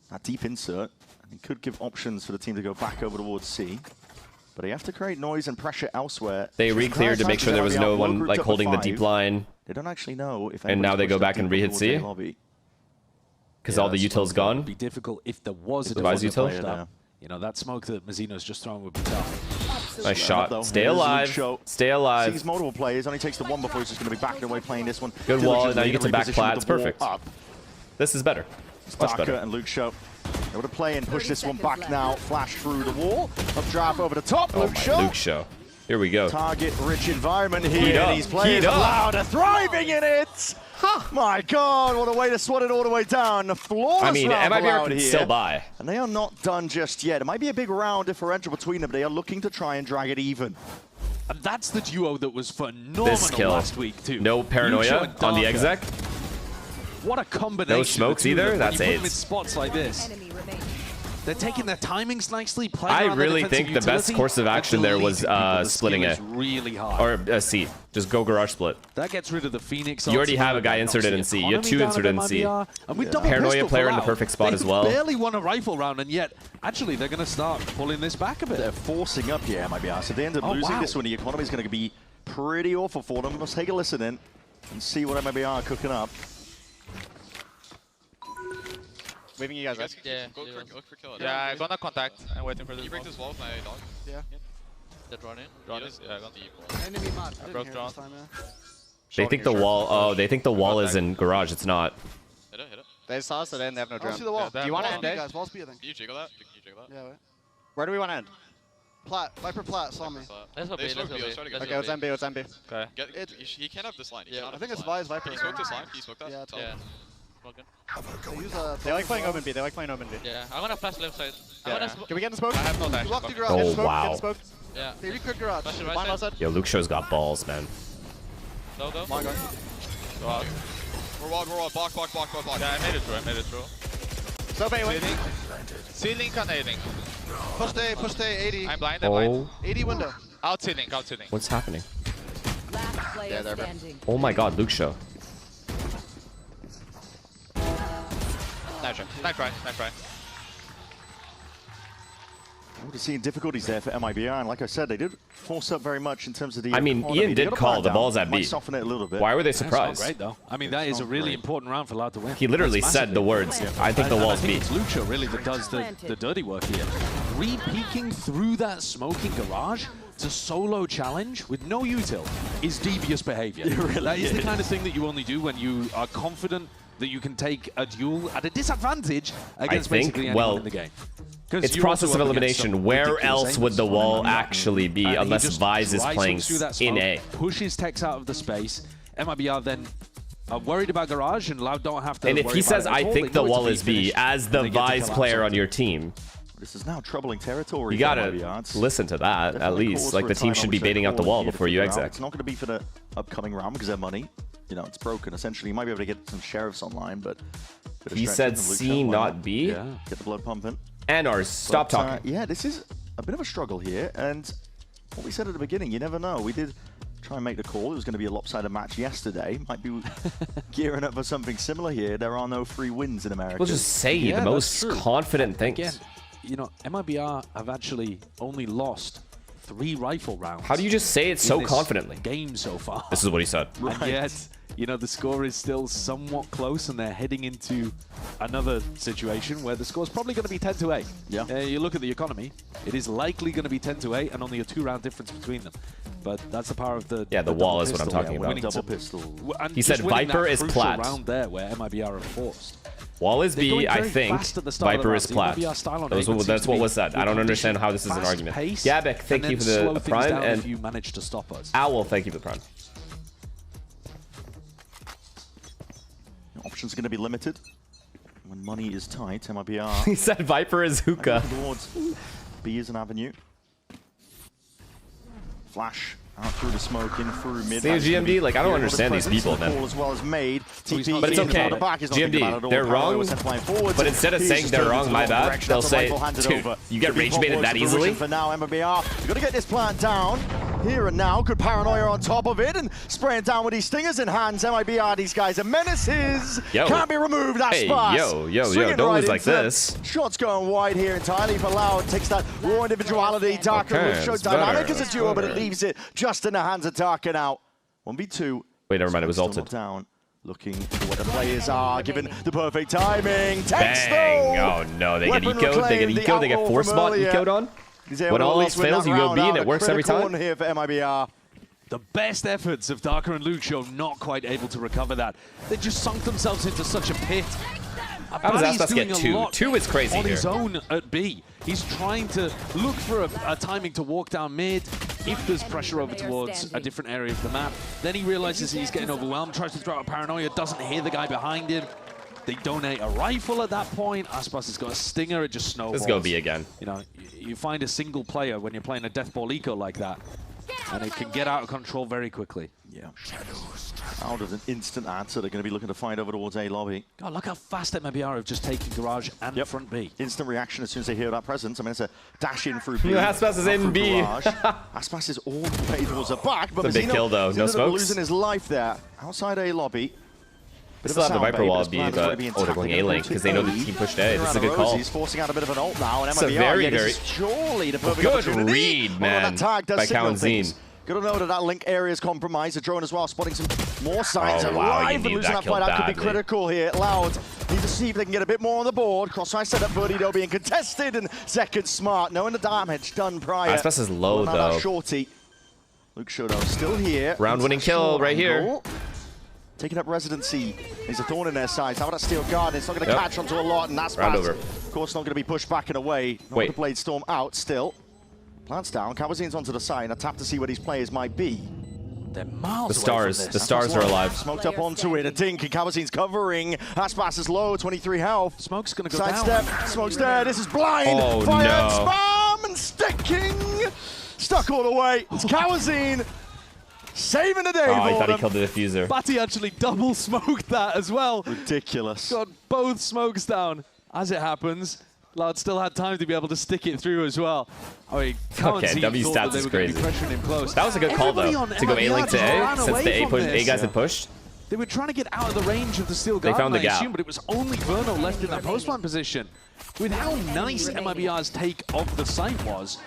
that deep insert. And he could give options for the team to go back over towards C. But they have to create noise and pressure elsewhere. They re-cleared to make sure there was no one like holding the deep line. They don't actually know if. And now they go back and re-hit C. Because all the util's gone. It would be difficult if there was a device util. You know, that smoke that Mazzino's just thrown would be tough. Nice shot. Stay alive. Stay alive. Sees multiple players. Only takes the one before he's just going to be backing away playing this one. Good wall. Now you get to back plat. It's perfect. This is better. Much better. And Luke Show. Able to play and push this one back now. Flash through the wall. Up draft over the top. Luke Show. Luke Show. Here we go. Target-rich environment here. And he's playing Loud, thriving in it. My God, what a way to swat it all the way down. Flawless round MIBR can still buy. And they are not done just yet. It might be a big round differential between them, but they are looking to try and drag it even. And that's the duo that was phenomenal last week, too. No paranoia on the exec. What a combination. No smokes either? That's AIDS. AIDS. Spots like this. They're taking their timings nicely. I really think the best course of action there was splitting it. Really hard. Or a C. Just go garage split. That gets rid of the Phoenix. You already have a guy inserted in C. You have two inserted in C. Paranoia player in the perfect spot as well. They barely won a rifle round, and yet, actually, they're going to start pulling this back a bit. They're forcing up here, MIBR. So they end up losing this one. The economy is going to be pretty awful for them. Let's take a listen in and see what MIBR are cooking up. Waving you guys, right? Yeah, look for kill. Yeah, I'm gonna contact. I'm waiting for this. Can you break this wall with my dog? Yeah. Dead running? Running? Yeah, I got deep. Enemy mod. I broke drone. They think the wall. Oh, they think the wall is in garage. It's not. Hit it. They saw us, so then they have no drone. See the wall. Do you want to end it? Guys, wall's B, I think. Can you jiggle that? Can you jiggle that? Yeah, wait. Where do we want to end? Plat. Viper Plat saw me. Let's go B. Let's go B. Okay, let's end B. Let's end B. Okay. He can't have this line. Yeah, I think it's Vi's Viper. Can you smoke this line? Can you smoke that? Yeah. They like playing open B. They like playing open B. Yeah, I'm gonna flash left side. Yeah. Can we get in the smoke? I have no dash. Walk the garage. Oh, Get the smoke. wow. Get the smoke. Yeah. They recurred garage. One left side. Yo, Luke Show's got balls, man. Go. Go out. We're walled. Block. Yeah, I made it through. So failing. Ceiling on Aiden. Push A, 80. I'm blind. 80 window. Out ceiling. What's happening? Yeah, there. Oh my God, Luke Show. Nice try. We're seeing difficulties there for MIBR, and like I said, they did force up very much in terms of the. I mean, Ian did call the balls at B. Soften it a little bit. Why were they surprised? Great though. I mean, that is a really important round for Loud to win. He literally said the words. I think the wall's B. It's Luke Show really that does the dirty work here. Re-peeking through that smoking garage to solo challenge with no util is devious behavior. That is the kind of thing that you only do when you are confident that you can take a duel at a disadvantage against basically anyone in the game. It's process of elimination. Where else would the wall actually be unless Vise is playing in A? Pushes Tex out of the space. MIBR then are worried about garage, and Loud don't have to. And if he says, "I think the wall is B," as the Vise player on your team, this is now troubling territory. You gotta listen to that at least. Like the team should be baiting out the wall before you exit. It's not going to be for the upcoming round because their money, you know, it's broken. Essentially, you might be able to get some sheriffs online, but he said C, not B. Yeah. Get the blood pumping. Anars, stop talking. Yeah, this is a bit of a struggle here, and what we said at the beginning, you never know. We did try and make the call. It was going to be a lopsided match yesterday. Might be gearing up for something similar here. There are no free wins in America. We'll just say the most confident things. Again, you know, MIBR have actually only lost 3 rifle rounds. How do you just say it so confidently? Game so far. This is what he said. Right. And yet, you know, the score is still somewhat close, and they're heading into another situation where the score's probably going to be 10-8. Yeah. You look at the economy; it is likely going to be 10-8, and only a 2-round difference between them. But that's the power of the the wall is what I'm talking about. Double pistol. He said Viper is plat. Round there where MIBR are forced. Wall is B, I think. Viper is plat. That's what was said. I don't understand how this is an argument. Gabek, thank you for the prime, and you manage to stop us. Owl, thank you for the prime. Options are going to be limited. When money is tight, MIBR. He said Viper is hookah. Towards B is an avenue. Flash out through the smoke, in through mid. See GMD, like I don't understand these people, man. As well as made. But it's okay. GMD, they're wrong. But instead of saying they're wrong, my bad, they'll say, dude, you get rage baited that easily? For now, MIBR, you've got to get this plant down. Here and now, good paranoia on top of it, and spraying down with these stingers in hands. MIBR, these guys are menaces. Can't be removed. That's fast. Yo, don't lose like this. Shots going wide here entirely for Loud. Takes that raw individuality. Darker will show dynamic as a duo, but it leaves it just in the hands of Darker now. 1v2. Wait, never mind, it was ulted. Down. Looking for where the players are, given the perfect timing. Bang! Oh no, they get eco'd, they get 4-spot eco'd on. When all else fails, you go B and it works every time. Here for MIBR. The best efforts of Darker and Luke Show not quite able to recover that. They just sunk themselves into such a pit. How does Aspas get 2? 2 is crazy on here. His own at B. He's trying to look for a timing to walk down mid. If there's pressure over towards a different area of the map, then he realizes he's getting overwhelmed, tries to throw out a paranoia, doesn't hear the guy behind him. They donate a rifle at that point. Aspas has got a stinger, it just snowballs. Let's go B again. You know, you find a single player when you're playing a death ball eco like that, and it can get out of control very quickly. Yeah. Out of an instant answer, they're going to be looking to find over towards A lobby. God, look how fast MIBR have just taken garage and front B. Instant reaction as soon as they hear that presence. I mean, it's a dash in through B. Aspas is in B. Aspas is all the way towards the back, but it's a big kill though. No smokes. Losing his life there outside A lobby. They still have the Viper wall B, but they're going A-Link because they know the team pushed A. This is a good call. He's forcing out a bit of an ult now, and it's a very surely the perfect good read, man, by Kalanzine. Got to know that that link area is compromised. The drone as well, spotting some more signs. Oh, wow, Arrive and losing that fight out could be critical here. Loud need to see if they can get a bit more on the board. Crossfire setup, Birdie though being contested, and Zekken's smart, knowing the damage done prior. Aspas is low though. Shorty. Luke Shodo still here. Round-winning kill right here. Taking up residency. There's a thorn in their sides. How about that Steel Guard? It's not going to catch onto a lot, and that's Round over. Of course, not going to be pushed back and away. Not with the Blade Storm out still. Plants down. Kawazin's onto the side. A tap to see where these players might be. They're miles The stars are alive. Smoked up onto it. A dink, and Kawazin's covering. Aspas is low, 23 health. Smoke's going to go Sidestep. down. Smoke's there. This is blind. Oh, Fire no. and spam and sticking. Stuck all the way. It's Kawazin. Saving the day Oh, I for thought he them. killed the diffuser. Batty actually double smoked that as well. Ridiculous. Got both smokes down. As it happens, Loud still had time to be able to stick it through as well. I mean, Okay, W stats is crazy. That was a good call though, to go A-Link to A, since the A guys had pushed. They were trying to get out of the range of the Steel Guard, They found the gap. but it was only Verno left in that post-plant position. With how nice MIBR's take of the site was,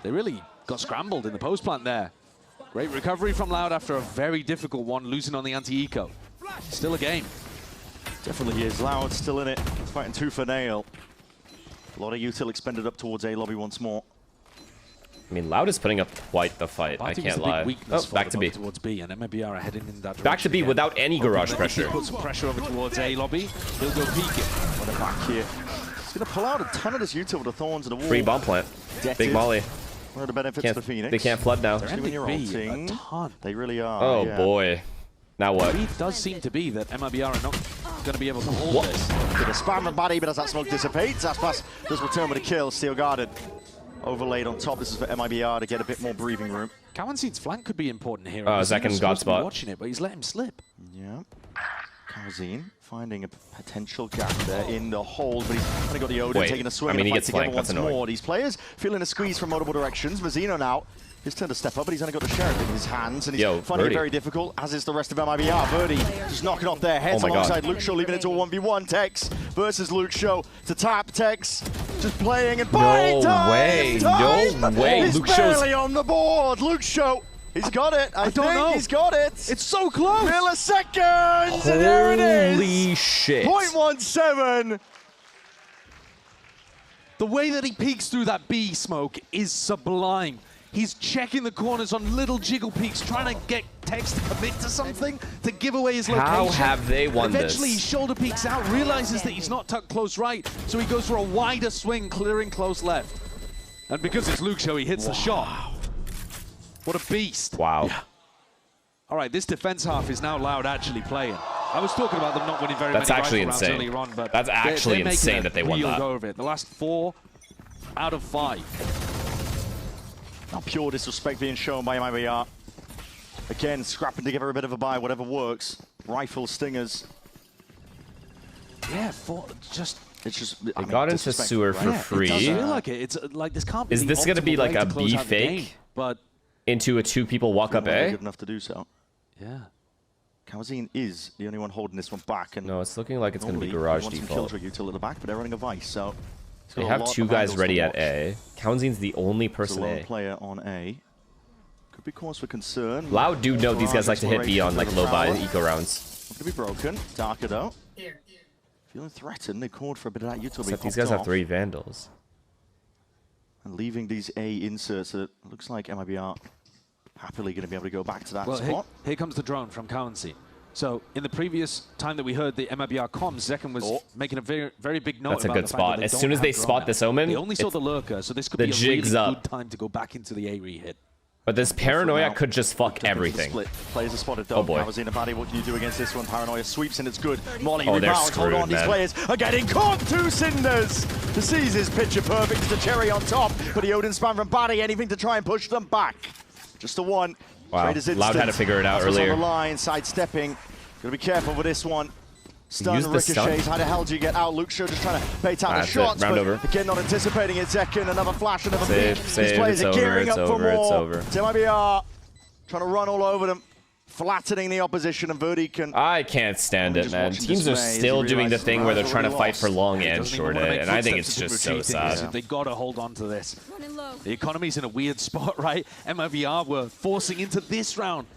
they really got scrambled in the post-plant there. Great recovery from Loud after a very difficult one, losing on the anti-eco. Still a game. Definitely is. Loud still in it. Fighting tooth and nail. A lot of util expended up towards A lobby once more. I mean, Loud is putting up quite the fight, I can't lie. Oh, back to B. Towards B, and MIBR are heading in that direction. Back to B without any garage pressure. Put some pressure over towards A lobby. He'll go peeking. What a back here. He's going to pull out a ton of this util with the thorns and the wall. Free bomb plant. Big molly. One of the benefits for Phoenix. They can't flood now. Especially when you're ulting. A ton. They really are. Oh boy. Now what? The beef does seem to be that MIBR are not going to be able to hold this. Bit of spam from Body, but as that smoke dissipates, Aspas does return with a kill. Steel guarded. Overlaid on top. This is for MIBR to get a bit more breathing room. Kawanzin's flank could be important here. Zekken God spot. Watching it, but he's let him slip. Yeah. Kawazin finding a potential gap there in the hole, but he's only got the Odin taking a swing. I mean, he and gets together flanked. That's once annoying. more. These players feeling a squeeze from multiple directions. Mazzino now. His turn to step up, but he's only got the Sheriff in his hands, and he's finding it very difficult, as is the rest of MIBR. Birdie just knocking off their heads alongside Luke Shaw, leaving it to a 1v1. Tex versus Luke Shaw to tap. Tex just playing and buying time. No way. He's Luke barely on the board. Luke Shaw. He's got it. I don't know. He's got it. It's so close. Milliseconds, and there it is. Holy shit. 0.17. The way that he peeks through that B smoke is sublime. He's checking the corners on little jiggle peaks, trying to get Tex to commit to something, to give away his location. How have they won this? Eventually, he shoulder peeks out, realizes that he's not tucked close right, so he goes for a wider swing, clearing close left. And because it's Luke Shaw, he hits the shot. What a beast. Wow. Yeah. All right, this defense half is now Loud actually playing. I was talking about them not winning very many rifle rounds earlier on, but That's actually insane that they won that. Go of it. The last 4 out of 5. Now pure disrespect being shown by MIBR. Again, scrapping together a bit of a buy, whatever works. Rifle stingers. Yeah, it's just. I got into sewer for free. It does feel like it. It's like this can't be. Is this going to be like a B fake? But into a 2 people walk up A? Good enough to do so. Yeah. Kawazin is the only one holding this one back. And no, it's looking like it's going to be garage default. Some util at the back, but they're running a Vice, so. They have 2 guys ready at A. Kawazin's the only person A. A. Player on A. Could be cause for concern. Loud do know these guys like to hit B on like low buy eco rounds. Not going to be broken. Darker though. Feeling threatened. They called for a bit of that util. Except these guys have 3 Vandals. And leaving these A inserts, it looks like MIBR happily going to be able to go back to that spot. Here comes the drone from Kawazin. So in the previous time that we heard the MIBR comms, Zekken was making a very, very big note. That's a good spot. As soon as they spot this Omen, they only saw the lurker, so this could be a really good time to go back into the A re-hit. But this Paranoia could just fuck everything. Players are spotted though. Oh boy. Kawazin and Baddy, what can you do against this one? Paranoia sweeps and it's good. Molly they're rebounds. screwed, Hold on, these players are getting caught. 2 cinders. The Seas is picture perfect. It's a cherry on top. But the Odin spam from Baddy, anything to try and push them back. Just the one. Wow. Loud had to figure it out earlier. On the line, sidestepping. Gotta be careful with this one. Stun ricochets. How the hell do you get out? Luke Shaw just trying to bait out the shots. Round over. Again, not anticipating it. Zekken, another flash, another peek. Save, These players are gearing up for more. It's over. MIBR trying to run all over them. flattening the opposition, and Verdi can... I can't stand it, man. Teams are still doing the thing where they're trying to fight for long and short A, and I think it's just so sad. They got to hold on to this. The economy's in a weird spot, right? MIBR were forcing into this round.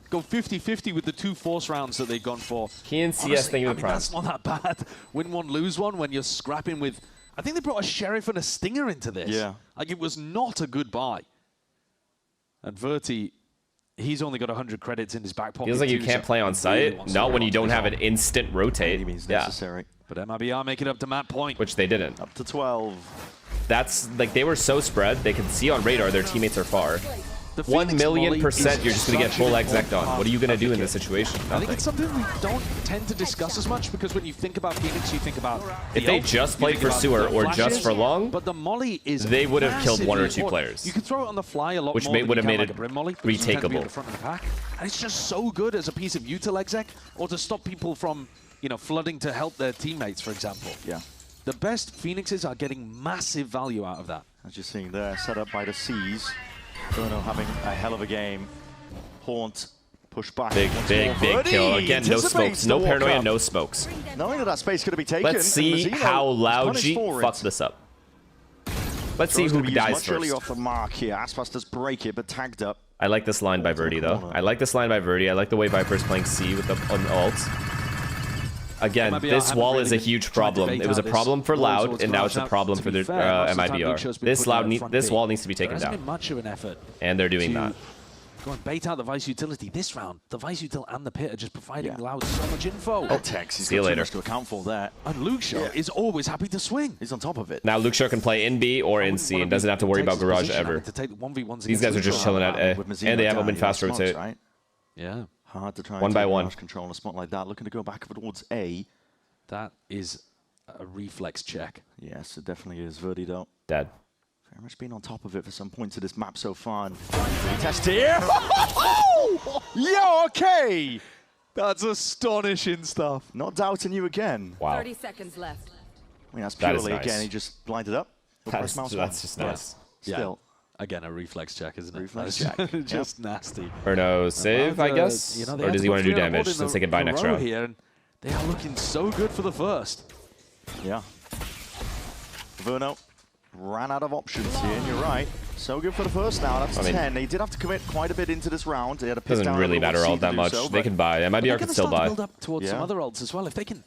Go 50-50 with the 2 force rounds that they've gone for. Key and CS, thank you for the prime. That's not that bad. Win one, lose one when you're scrapping with... I think they brought a Sheriff and a Stinger into this. Yeah. Like, it was not a good buy. And Verti, he's only got 100 credits in his back pocket. Feels like you can't play on site. Not when you don't have an instant rotate. Necessary. But MIBR make it up to Matt Point. Which they didn't. Up to 12. That's, like, they were so spread, they can see on radar their teammates are far. 1,000,000% you're just going to get full exec on. What are you going to do in this situation? Nothing. I think it's something we don't tend to discuss as much because when you think about Phoenix, you think about... If they just played for sewer or just for long, but the molly is they would have killed 1 or 2 players. You could throw it on the fly a lot which more would have made it retakeable. And it's just so good as a piece of util exec or to stop people from, you know, flooding to help their teammates, for example. Yeah. The best Phoenixes are getting massive value out of that. As you're seeing there, set up by the C's. Bruno having a hell of a game. Haunt, push back. Big kill. Again, no smokes. No paranoia, no smokes. Knowing that space could be taken. Let's see how Loudgy fucks this up. Let's see who dies first. Off the mark here. Aspas does break it, but tagged up. I like this line by Verdi, though. I like this line by Verdi. I like the way Viper's playing C with the ult. Again, this wall is a huge problem. It was a problem for Loud, and now it's a problem for the MIBR. This wall needs to be taken down. Much of an effort. And they're doing that. Go and bait out the Vice utility this round. The Vice util and the Pit are just providing Loud so much info. Oh, Tex, he's see you got later. Too much to account for there. And Luke Shaw is always happy to swing. He's on top of it. Now Luke Shaw can play in B or in C and doesn't have to worry about Garage ever. These guys are just chilling at A. And they have open fast rotate. Right? Yeah. Hard to try 1 by 1. Control in a spot like that. Looking to go back towards A. That is a reflex check. Yes, it definitely is. Verdi, though. Dead. Very much been on top of it for some points of this map so far. Test here. Yeah, okay. That's astonishing stuff. Not doubting you again. Wow. 30 seconds left. I mean, that's purely, nice. again, he just blinded up. That's just nice. Yeah. Still. Again, a reflex check, isn't it? Reflex check. Just nasty. Or no save, I guess? You know, or does he want to do damage since they can buy next round? Here, and they are looking so good for the first. Yeah. Verno ran out of options here, and you're right. So good for the first now. That's 10. They did have to commit quite a bit into this round. They had a doesn't really matter all that much. They can buy. MIBR can still buy. Build up towards some other ults as well. If they can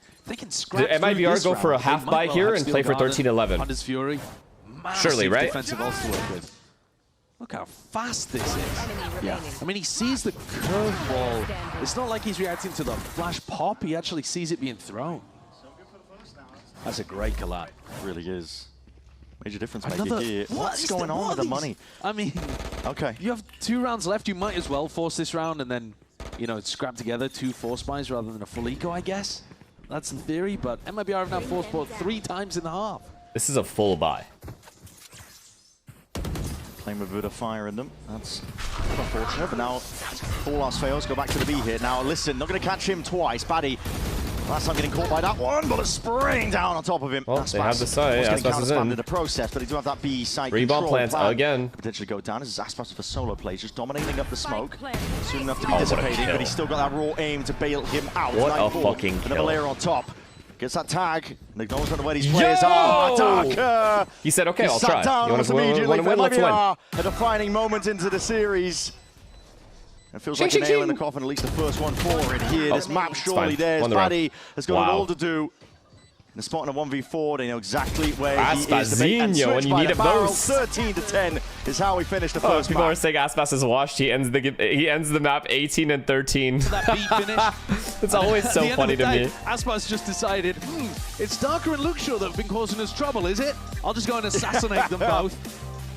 scrap. Did MIBR go for a half buy here and play for 13-11? Hunter's Fury. Surely, right? Defensive ults to work with. Look how fast this is. Yeah. I mean, he sees the curveball. It's not like he's reacting to the flash pop. He actually sees it being thrown. That's a great collab. It really is. Major difference maker here. What's going on with the money? I mean, okay. You have 2 rounds left. You might as well force this round and then, you know, scrap together 2 force buys rather than a full eco, I guess. That's in theory, but MIBR have now force bought 3 times in the half. This is a full buy. Playing with Buddha fire in them. That's unfortunate, but now full loss fails. Go back to the B here. Now listen, not going to catch him twice. Baddy, last time getting caught by that one, but a spring down on top of him. Well, they have the side. Aspas is in. The process, but they do have that B side Rebound plants again. Potentially go down. This is Aspas for solo plays, just dominating up the smoke. Soon enough to be dissipating, but he's still got that raw aim to bail him out. What a fucking kill. Another layer on top. Gets that tag, and acknowledgement of where these players are. Attack! He said, okay, I'll try. You want to win? Let's win. A defining moment into the series. It feels like a nail in the coffin, at least the first one for it here. This map surely theirs. Baddy has got it all to do. In the spot in a 1v4, they know exactly where he is. Aspasinho, when you need a boost. 13-10 is how we finished the first people map. are saying Aspas is washed. He ends the map 18-13. That B finish. It's always so funny to me. Aspas just decided, it's Darker and Luke Shaw that have been causing us trouble, is it? I'll just go and assassinate them both.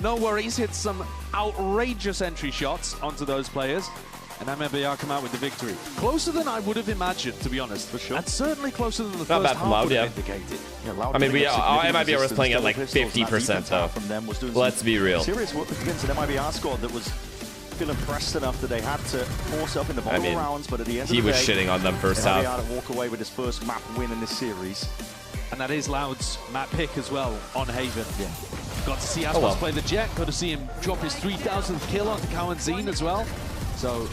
No worries, hit some outrageous entry shots onto those players. And MIBR come out with the victory. Closer than I would have imagined, to be honest. For sure. And certainly closer than the first half would have indicated. I mean, MIBR was playing at like 50% though. Let's be real. Serious work against an MIBR squad that was feeling pressed enough that they had to force up in the bottom rounds, but at the end of the day, he was shitting on them first half. MIBR to walk away with his first map win in this series. And that is Loud's map pick as well on Haven. Yeah. Got to see Aspas play the Jet. Got to see him drop his 3,000th kill onto Cowan Zine as well. So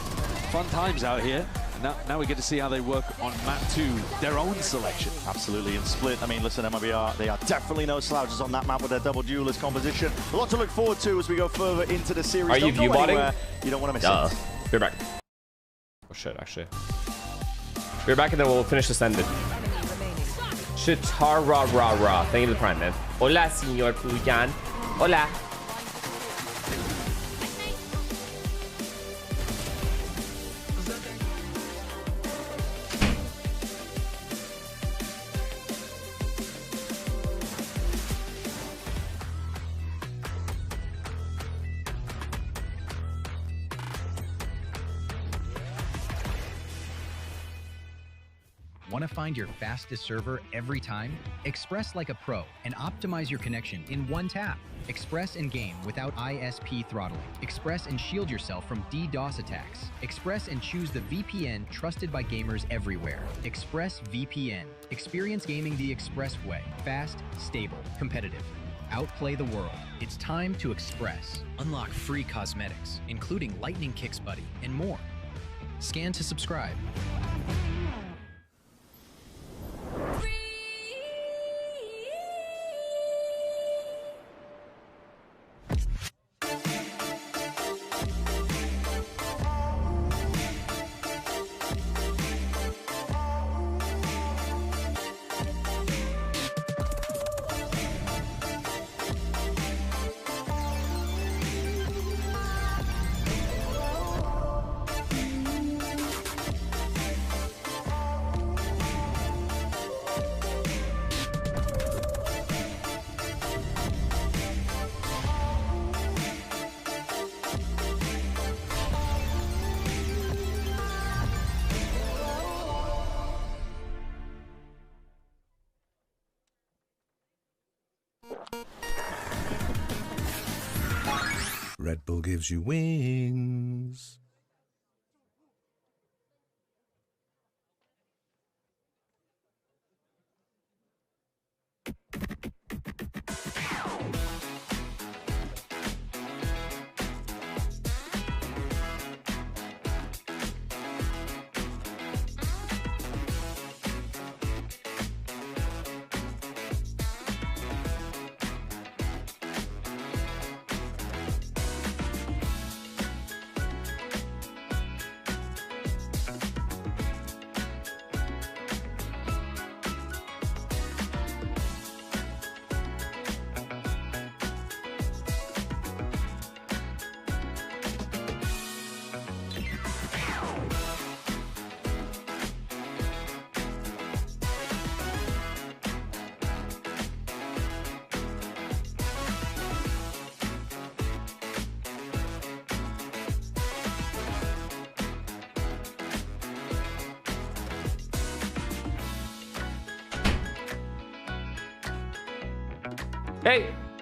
fun times out here. Now we get to see how they work on map 2, their own selection. Absolutely, and Split, I mean, listen, MIBR, they are definitely no slouches on that map with their double duelist composition. A lot to look forward to as we go further into the series. Are you view botting? You don't want to miss it. Be right back. Oh shit, actually. Be right back and then we'll finish this ended. Shitara-ra-ra. Thank you to the Prime, man. Hola, señor Puyan. Hola. Want to find your fastest server every time? Express like a pro and optimize your connection in one tap. Express and game without ISP throttling. Express and shield yourself from DDoS attacks. Express and choose the VPN trusted by gamers everywhere. Express VPN. Experience gaming the Express way. Fast, stable, competitive. Outplay the world. It's time to Express. Unlock free cosmetics, including Lightning Kicks Buddy and more. Scan to subscribe. Red Bull gives you wings.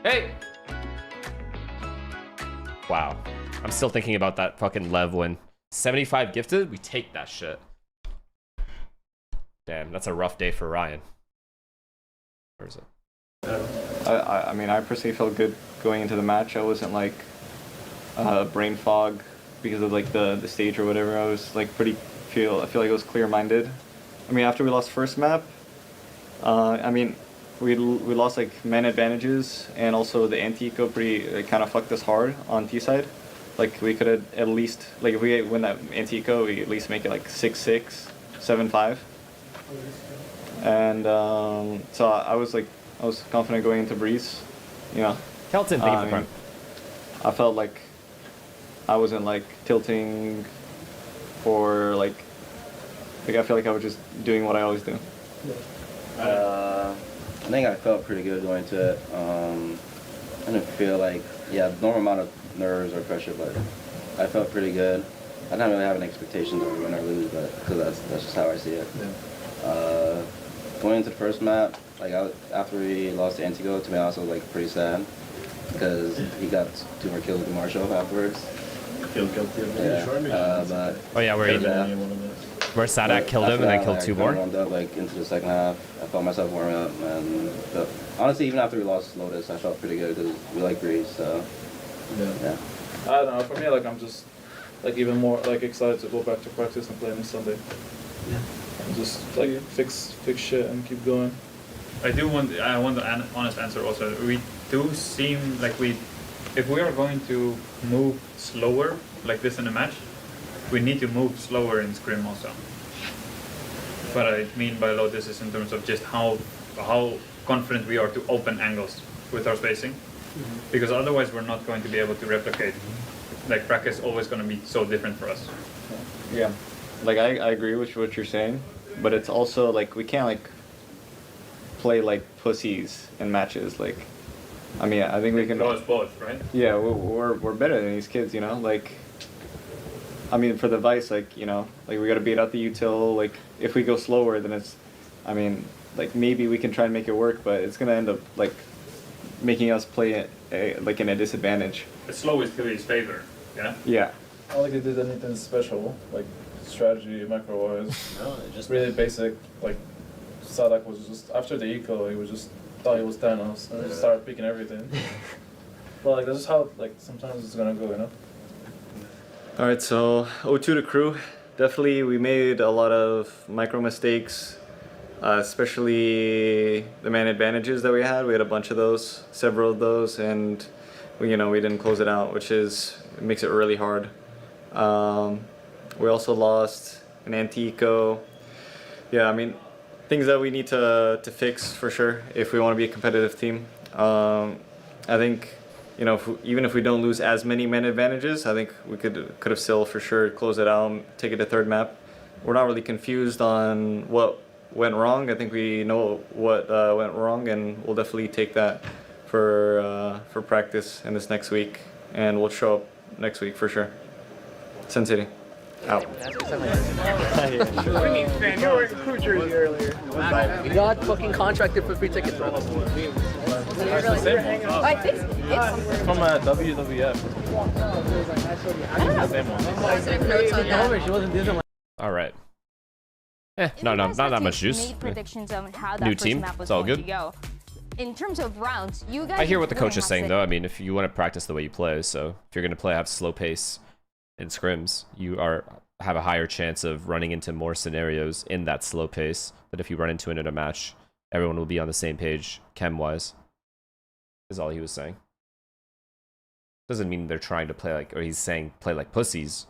Hey! Wow. I'm still thinking about that fucking Lev win. 75 gifted? We take that shit. Damn, that's a rough day for Ryan. Where is it? I mean, I personally felt good going into the match. I wasn't like brain fog because of like the stage or whatever. I was like I feel like I was clear-minded. I mean, after we lost first map, I mean, we lost like man advantages, and also the anti-eco kind of fucked us hard on T side. Like we could have at least, like if we win that anti-eco, we at least make it like 6-6, 7-5. And so I was confident going into Breeze, you know. Kelton, thank you for front. I felt like I wasn't like tilting or like I feel like I was just doing what I always do. I think I felt pretty good going into it. I didn't feel like, normal amount of nerves or pressure, but I felt pretty good. I didn't really have any expectations of win or lose, but because that's just how I see it. Yeah. Going into the first map, like after we lost to Antigo, to me, I was like pretty sad because he got 2 more kills with Marshall afterwards. Feel guilty of it? Yeah, but oh yeah, where Sadak killed him and then killed 2 more. I warmed up like into the second half. I felt myself warming up, and honestly, even after we lost Lotus, I felt pretty good because we like Breeze. So yeah. I don't know. For me, like I'm just like even more like excited to go back to practice and play on Sunday. Yeah. And just like fix shit and keep going. I want an honest answer also. We do seem like if we are going to move slower like this in a match, we need to move slower in scrim also. What I mean by low this is in terms of just how confident we are to open angles with our spacing, because otherwise we're not going to be able to replicate. Like practice is always going to be so different for us. Yeah, like I agree with what you're saying, but it's also like we can't like play like pussies in matches. Like, I mean, I think we can. Both, right? Yeah, we're better than these kids, you know. Like, I mean, for the Vice, like, you know, like we got to beat out the util. Like, if we go slower, then it's, I mean, like maybe we can try and make it work, but it's gonna end up like making us play like in a disadvantage. The slow is to his favor, yeah. Yeah. I don't think they did anything special, like strategy, macro-wise. No, just really basic. Like Sadak was just after the eco, he was just thought he was Thanos and just started picking everything. But like that's just how like sometimes it's gonna go, you know. All right, so 0-2 to crew. Definitely, we made a lot of micro mistakes, especially the man advantages that we had. We had a bunch of those, several of those, and we didn't close it out, which makes it really hard. We also lost an anti-eco. Yeah, I mean, things that we need to fix for sure if we want to be a competitive team. I think, even if we don't lose as many man advantages, I think we could have still for sure closed it out and take it to third map. We're not really confused on what went wrong. I think we know what went wrong, and we'll definitely take that for practice in this next week, and we'll show up next week for sure. Sun City, out. What do you mean, fan? You were wearing a crew jersey earlier. We got fucking contracted for free tickets, bro. That's the same one. I think it's from WWF. All right. Not that much juice. Made predictions on how that New first team. map was It's all going good. to go. In terms of rounds, you guys. I hear what the really coach is have saying to- though. I mean, if you want to practice the way you play, so if you're going to have slow pace in scrims, you have a higher chance of running into more scenarios in that slow pace. But if you run into it in a match, everyone will be on the same page, chem-wise. Is all he was saying. Doesn't mean they're trying to play like, or he's saying play like pussies.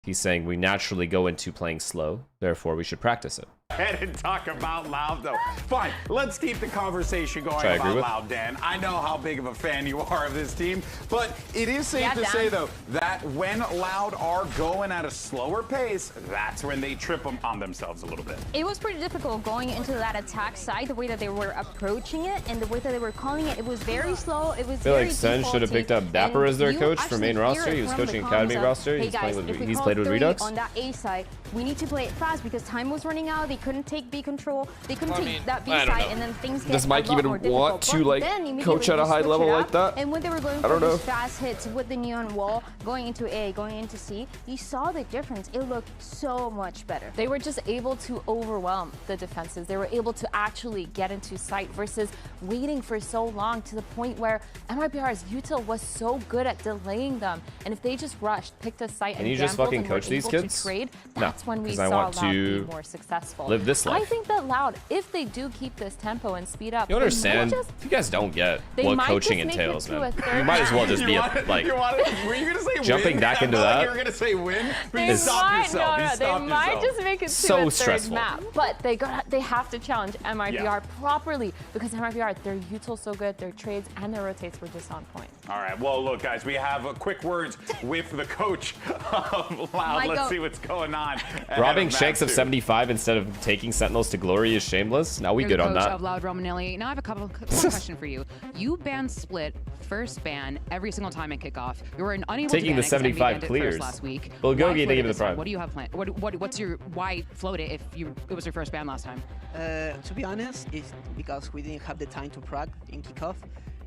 He's saying we naturally go into playing slow, therefore we should practice it. And talk about Loud, though. Fine, let's keep the conversation going about Loud, Dan. I know how big of a fan you are of this team, but it is safe to say, though, that when Loud are going at a slower pace, that's when they trip them on themselves a little bit. It was pretty difficult going into that attack side, the way that they were approaching it and the way that they were calling it. It was very slow. It was I feel very like Sen should have picked up Dapper as their coach for main roster. He was coaching Academy roster. Hey He's guys, he's played with Redux. On that A side, we need to play it fast because time was running out. They couldn't take B control. They couldn't take that B side, and then things get Does Mike even want to like coach at a high level like that? And when they were going for these fast hits with the neon wall, going into A, going into C, you saw the difference. It looked so much better. They were just able to overwhelm the defenses. They were able to actually get into sight versus waiting for so long to the point where MIBR's util was so good at delaying them. And if they just rushed, picked a site, and you just fucking coach these kids? Trade, that's when we I saw want Loud to be more successful. live this life. I think that Loud, if they do keep this tempo and speed up, You understand? You guys don't get what coaching entails, man. You might as well just be like were you gonna say jumping win? back into I felt like that. You were gonna say win. They Stop might, yourself. no, Stop they might yourself. just make it to So a third stressful. map, but they have to challenge MIBR properly because MIBR, their util so good, their trades and their rotates were just on point. All right, well, look, guys, we have quick words with the coach of Loud. Let's see what's going on. Robbing Shanks of 75 instead of taking Sentinels to glory is shameless. Now we You're good the on coach that. of Loud Romanelli. Now I have one question for you. You banned Split first ban every single time in kickoff. You were unable Taking to ban the it 'cause enemy 75 banned it clears. first last week. Bulgogi Why didn't float it give it this the time? prime. What do you have planned? What's your why float it if it was your first ban last time? To be honest, it's because we didn't have the time to practice in kickoff.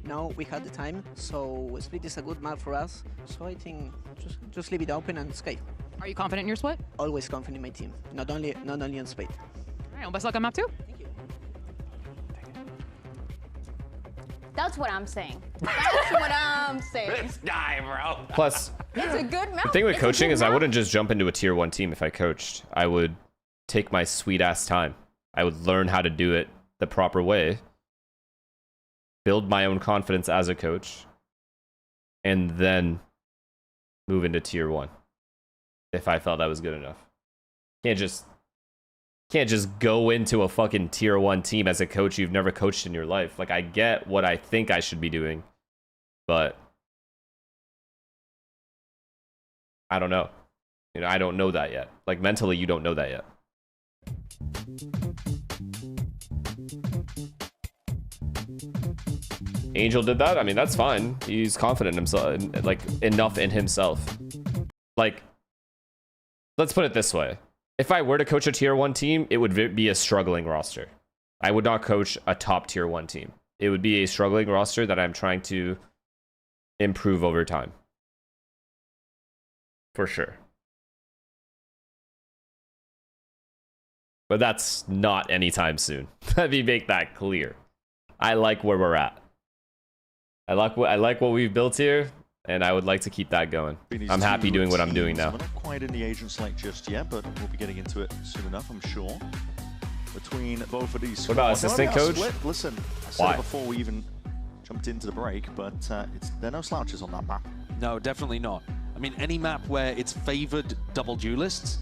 Now we have the time, so Split is a good map for us. So I think just leave it open and escape. Are you confident in your Split? Always confident in my team, not only on Split. All right, well, best luck on map 2. That's what I'm saying. That's what I'm saying. This guy, bro. Plus, it's a good map. the thing with It's a coaching good is I map. wouldn't just jump into a tier 1 team if I coached. I would take my sweet ass time. I would learn how to do it the proper way, build my own confidence as a coach, and then move into tier 1 if I felt that was good enough. Can't just go into a fucking tier 1 team as a coach you've never coached in your life. Like, I get what I think I should be doing, but I don't know. You know, I don't know that yet. Like, mentally, you don't know that yet. Angel did that. I mean, that's fine. He's confident in himself, like, enough in himself. Like, let's put it this way. If I were to coach a tier 1 team, it would be a struggling roster. I would not coach a top tier 1 team. It would be a struggling roster that I'm trying to improve over time. For sure. But that's not anytime soon. Let me make that clear. I like where we're at. I like what we've built here, and I would like to keep that going. I'm happy doing what I'm doing now. We're not quite in the agent select just yet, but we'll be getting into it soon enough, I'm sure. Between both of these. What about assistant coach? Listen, I said it before we even jumped into the break, but there are no slouches on that map. No, definitely not. I mean, any map where it's favored double duelists,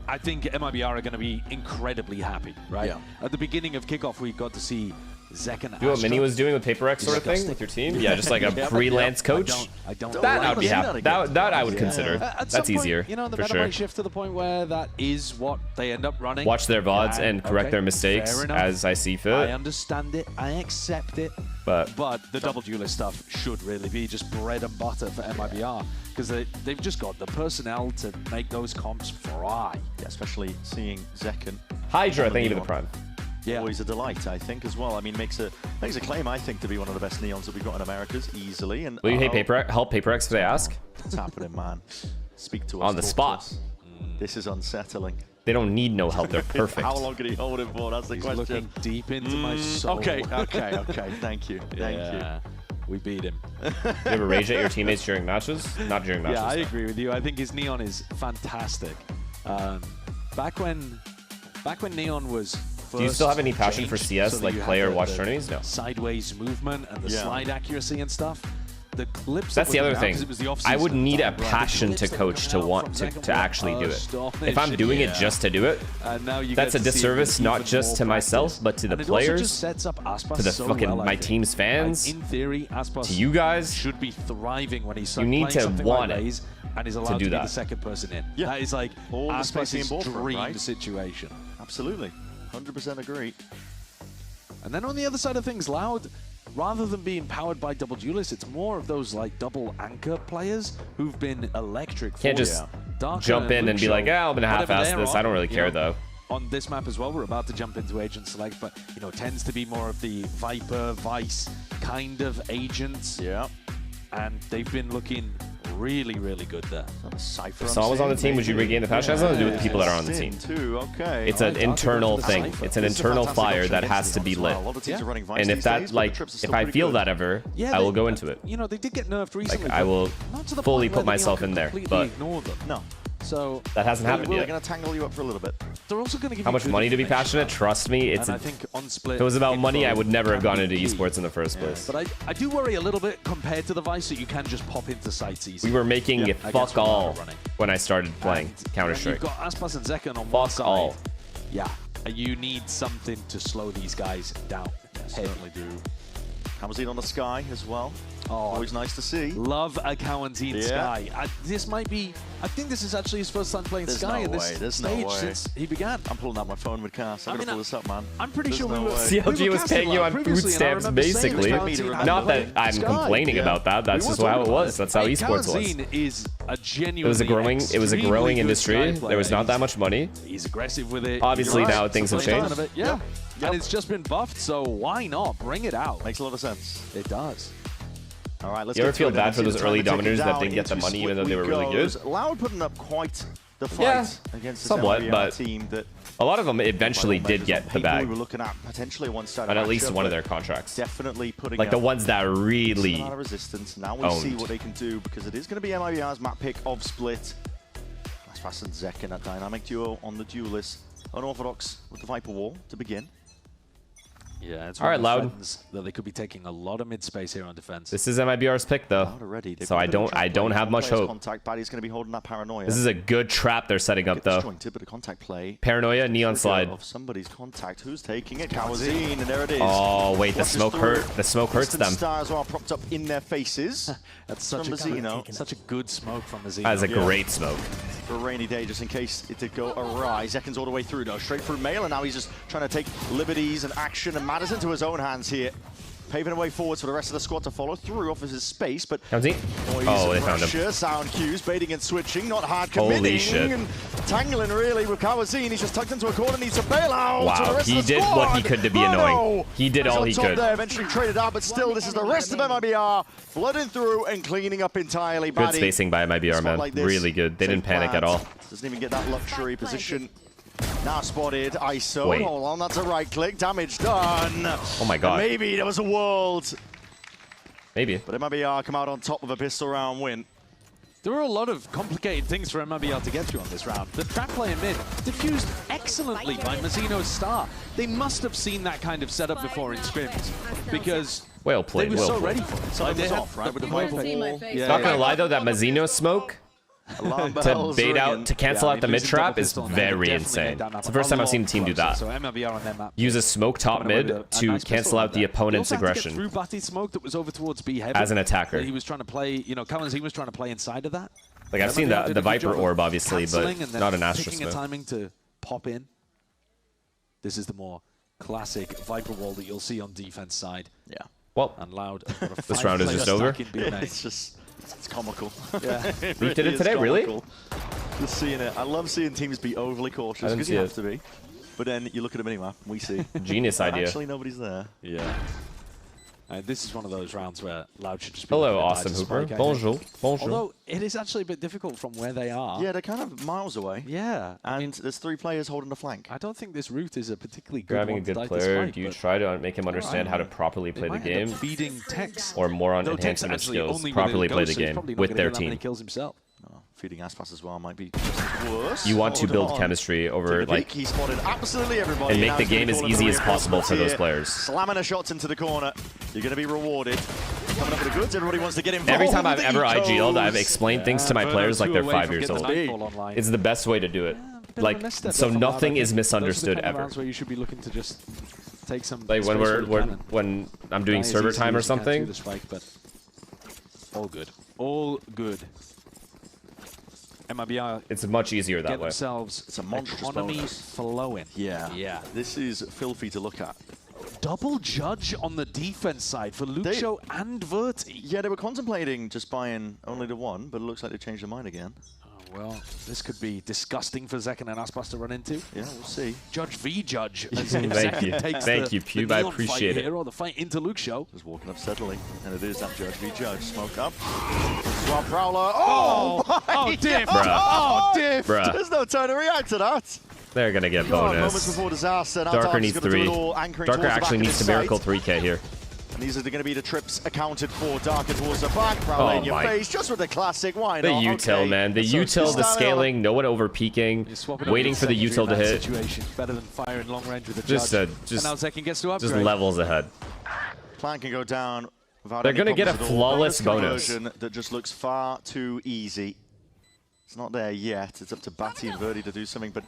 I think MIBR are going to be incredibly happy, right? Yeah. At the beginning of kickoff, we got to see Zek and Do what Minnie was doing with Paper X sort of thing with your team? Yeah, just like a freelance coach? I don't that I would be happy. That I would consider. That's easier, you know, the for meta sure. might shift to the point where that is what they end up running. Watch their VODs and correct their mistakes as I see fit. I understand it. I accept it. But the double duelist stuff should really be just bread and butter for MIBR, because they've just got the personnel to make those comps fly. Yeah, especially seeing Zek and Hydra, thank you for the prime. Yeah. Always a delight, I think, as well. I mean, makes a claim, I think, to be one of the best Neons that we've got in Americas, easily. And will you help Paper X if they ask? What's happening, man? Speak to us. On the spot. This is unsettling. They don't need no help. They're perfect. How long can he hold it for? That's the question. Looking deep into my soul. Okay. Thank you. Thank you. We beat him. You ever rage at your teammates during matches? Not during matches. Yeah, I agree with you. I think his Neon is fantastic. Back when Neon was do you still have any passion for CS, like play or watch tourneys? No. Sideways movement and the slide accuracy and stuff. The clips. That's the other thing. I would need a passion to coach to want to actually do it. If I'm doing it just to do it, that's a disservice not just to myself, but to the players, to the fucking my team's fans, in theory, to you guys. Should be thriving when he's you need to want like it and is allowed to do be that. the second person in. Yeah. That is like all the spacing dream situation. Absolutely, 100% agree. And then on the other side of things, Loud, rather than being powered by double duelists, it's more of those like double anchor players who've been electric. Can't just jump in and be like, "Yeah, I'm gonna half-ass this." I don't really care though. On this map as well, we're about to jump into agent select, but you know, tends to be more of the Viper, Vice kind of agents. Yeah. And they've been looking really, really good there. If someone was on the team, would you regain the passion? It has nothing to do with the people that are on the team. Okay. It's an internal thing. It's an internal fire that has to be lit. And if that, like, if I feel that ever, I will go into it. You know, they did get nerfed recently. Like, I will fully put myself in there, but no. So that hasn't happened yet. They're going to tangle you up for a little bit. They're also going to give how much money to be passionate? Trust me, it's. I think on split, if it was about money, I would never have gone into esports in the first place. But I do worry a little bit compared to the Vice that you can just pop into sites easy. We were making fuck all when I started playing Counter-Strike. You've got Aspas and Zekan on one side. All. Yeah, you need something to slow these guys down. Certainly do. Kamazine on the Sky as well. Oh, always nice to see. Love a Kamazine Sky. This might be. I think this is actually his first time playing Sky in this stage since he began. I'm pulling out my phone with Cass. I'm gonna pull this up, man. I'm pretty sure we were. CLG was paying you on food stamps, basically. Not that I'm complaining about that. That's just how it was. That's how esports was. Is a genuine. It was a growing industry. There was not that much money. He's aggressive with it. Obviously now things have changed. Yeah. And it's just been buffed, so why not bring it out? Makes a lot of sense. It does. All right, let's you ever feel bad for those early dominators that didn't get the money even though they were really good? Loud putting up quite the fight against this somewhat, MIBR but team that A lot of them eventually did get the bag. We were looking at potentially one-sided On at least matchup, one of but their contracts. Definitely putting like the ones that really a lot of resistance. Now we owned. see what they can do because it is going to be MIBR's map pick of Split. That's fast and Zek in that dynamic duo on the duelist. Unorthodox with the Viper Wall to begin. Yeah, it's all right, Loud. That they could be taking a lot of mid space here on defense. This is MIBR's pick though, so I don't have much hope. Contact. Baddy's going to be holding that paranoia. This is a good trap they're setting up though. Bit of contact play. Paranoia, neon slide. Of somebody's contact. Who's taking it? Kawazine, and there it is. Oh wait, the smoke hurt. The smoke hurts them. Stars are propped up in their faces. That's such a good smoke from Mazino. That is a great smoke. For a rainy day, just in case it did go awry. Zekken's all the way through though, straight through Mail, and now he's just trying to take liberties and action and matters into his own hands here. Paving a way forwards for the rest of the squad to follow through off his space, but oh, they found him. Sound cues, baiting and switching, not hard committing. Holy shit. And tangling really with Kawazine. He's just tucked into a corner, needs to bail out. Wow, he did what he could to be annoying. He did all he could. There, eventually traded out, but still, this is the rest of MIBR flooding through and cleaning up entirely. Good spacing by MIBR, man. Like really good. They didn't panic at all. Doesn't even get that luxury position. Now spotted, ISO. Wait. Hold on, that's a right click. Damage done. Oh my god. And maybe there was a world. Maybe. But MIBR come out on top with a pistol round win. There were a lot of complicated things for MIBR to get through on this round. The trap play in mid diffused excellently by Mazino's star. They must have seen that kind of setup before in scrims because well played, they were so ready for it. So they was off, right? With the Viper Wall. Not gonna lie though, that Mazino smoke to bait out, to cancel out the mid trap is very insane. It's the first time I've seen a team do that. Use a smoke top mid to cancel out the opponent's aggression. Through Batty smoke that was over towards B heavy. As an attacker. He was trying to play, you know, Kalamazin was trying to play inside of that. Like I've seen the Viper orb obviously, but not an Astra smoke. smoke. Timing to pop in. This is the more classic Viper wall that you'll see on defense side. Yeah. Well, and Loud. this round is just over. It's just. It's comical. Yeah. We did it today, really? Just seeing it. I love seeing teams be overly cautious because you have to be. But then you look at a minimap and we see. Genius idea. Actually, nobody's there. Yeah. This is one of those rounds where Loud should just be. Hello, awesome Hooper. Bonjour. Bonjour. Although it is actually a bit difficult from where they are. Yeah, they're kind of miles away. Yeah. And there's 3 players holding the flank. I don't think this route is a particularly good Grabbing one a good to player, fight, do you try to make him understand how to properly play the game? Feeding Tex. Or more on enhancing his skills, properly play the game with their team. Kills himself. Feeding Aspas as well might be worse. You want to build chemistry over like he spotted absolutely everybody. and make the game as easy as possible for those players. Slamming the shots into the corner. You're going to be rewarded. Coming up with the goods. Everybody wants to get involved. Every time I've ever IGL'd, I've explained things to my players like they're 5 years old. It's the best way to do it. Like so nothing is misunderstood ever. Where you should be looking to just take some. Like when I'm doing server time or something. All good. All good. MIBR. It's much easier that way. Themselves it's a monstrous economy bonus. flowing. Yeah. Yeah. This is filthy to look at. Double judge on the defense side for Lucio and Verti. Yeah, they were contemplating just buying only the one, but it looks like they changed their mind again. Well, this could be disgusting for Zekken and Aspas to run into. Yeah, we'll see. Judge v Judge. Thank you. Thank you, Pube. I appreciate it. Here, or the fight into Luke Show. Just walking up steadily, and it is that Judge v Judge. Smoke up. Swap Prowler. Oh, diff. Bruh. Diff. Bruh. There's no time to react to that. They're gonna get Moments bonus. before disaster. Now Darker Dark's needs gonna 3. do it all, Darker actually needs to miracle 3K here. And these are going to be the trips accounted for. Darker towards the back, Prowler in your face, just with the classic. Why the not? util, man. The util, the scaling, no one over peeking, waiting for the util to hit. Better than firing long range with the just now Zekken gets to upgrade. Just levels ahead. Plan can go down without They're any going to get a problems at all. flawless bonus. That just looks far too easy. It's not there yet. It's up to Batty and Verdi to do something, but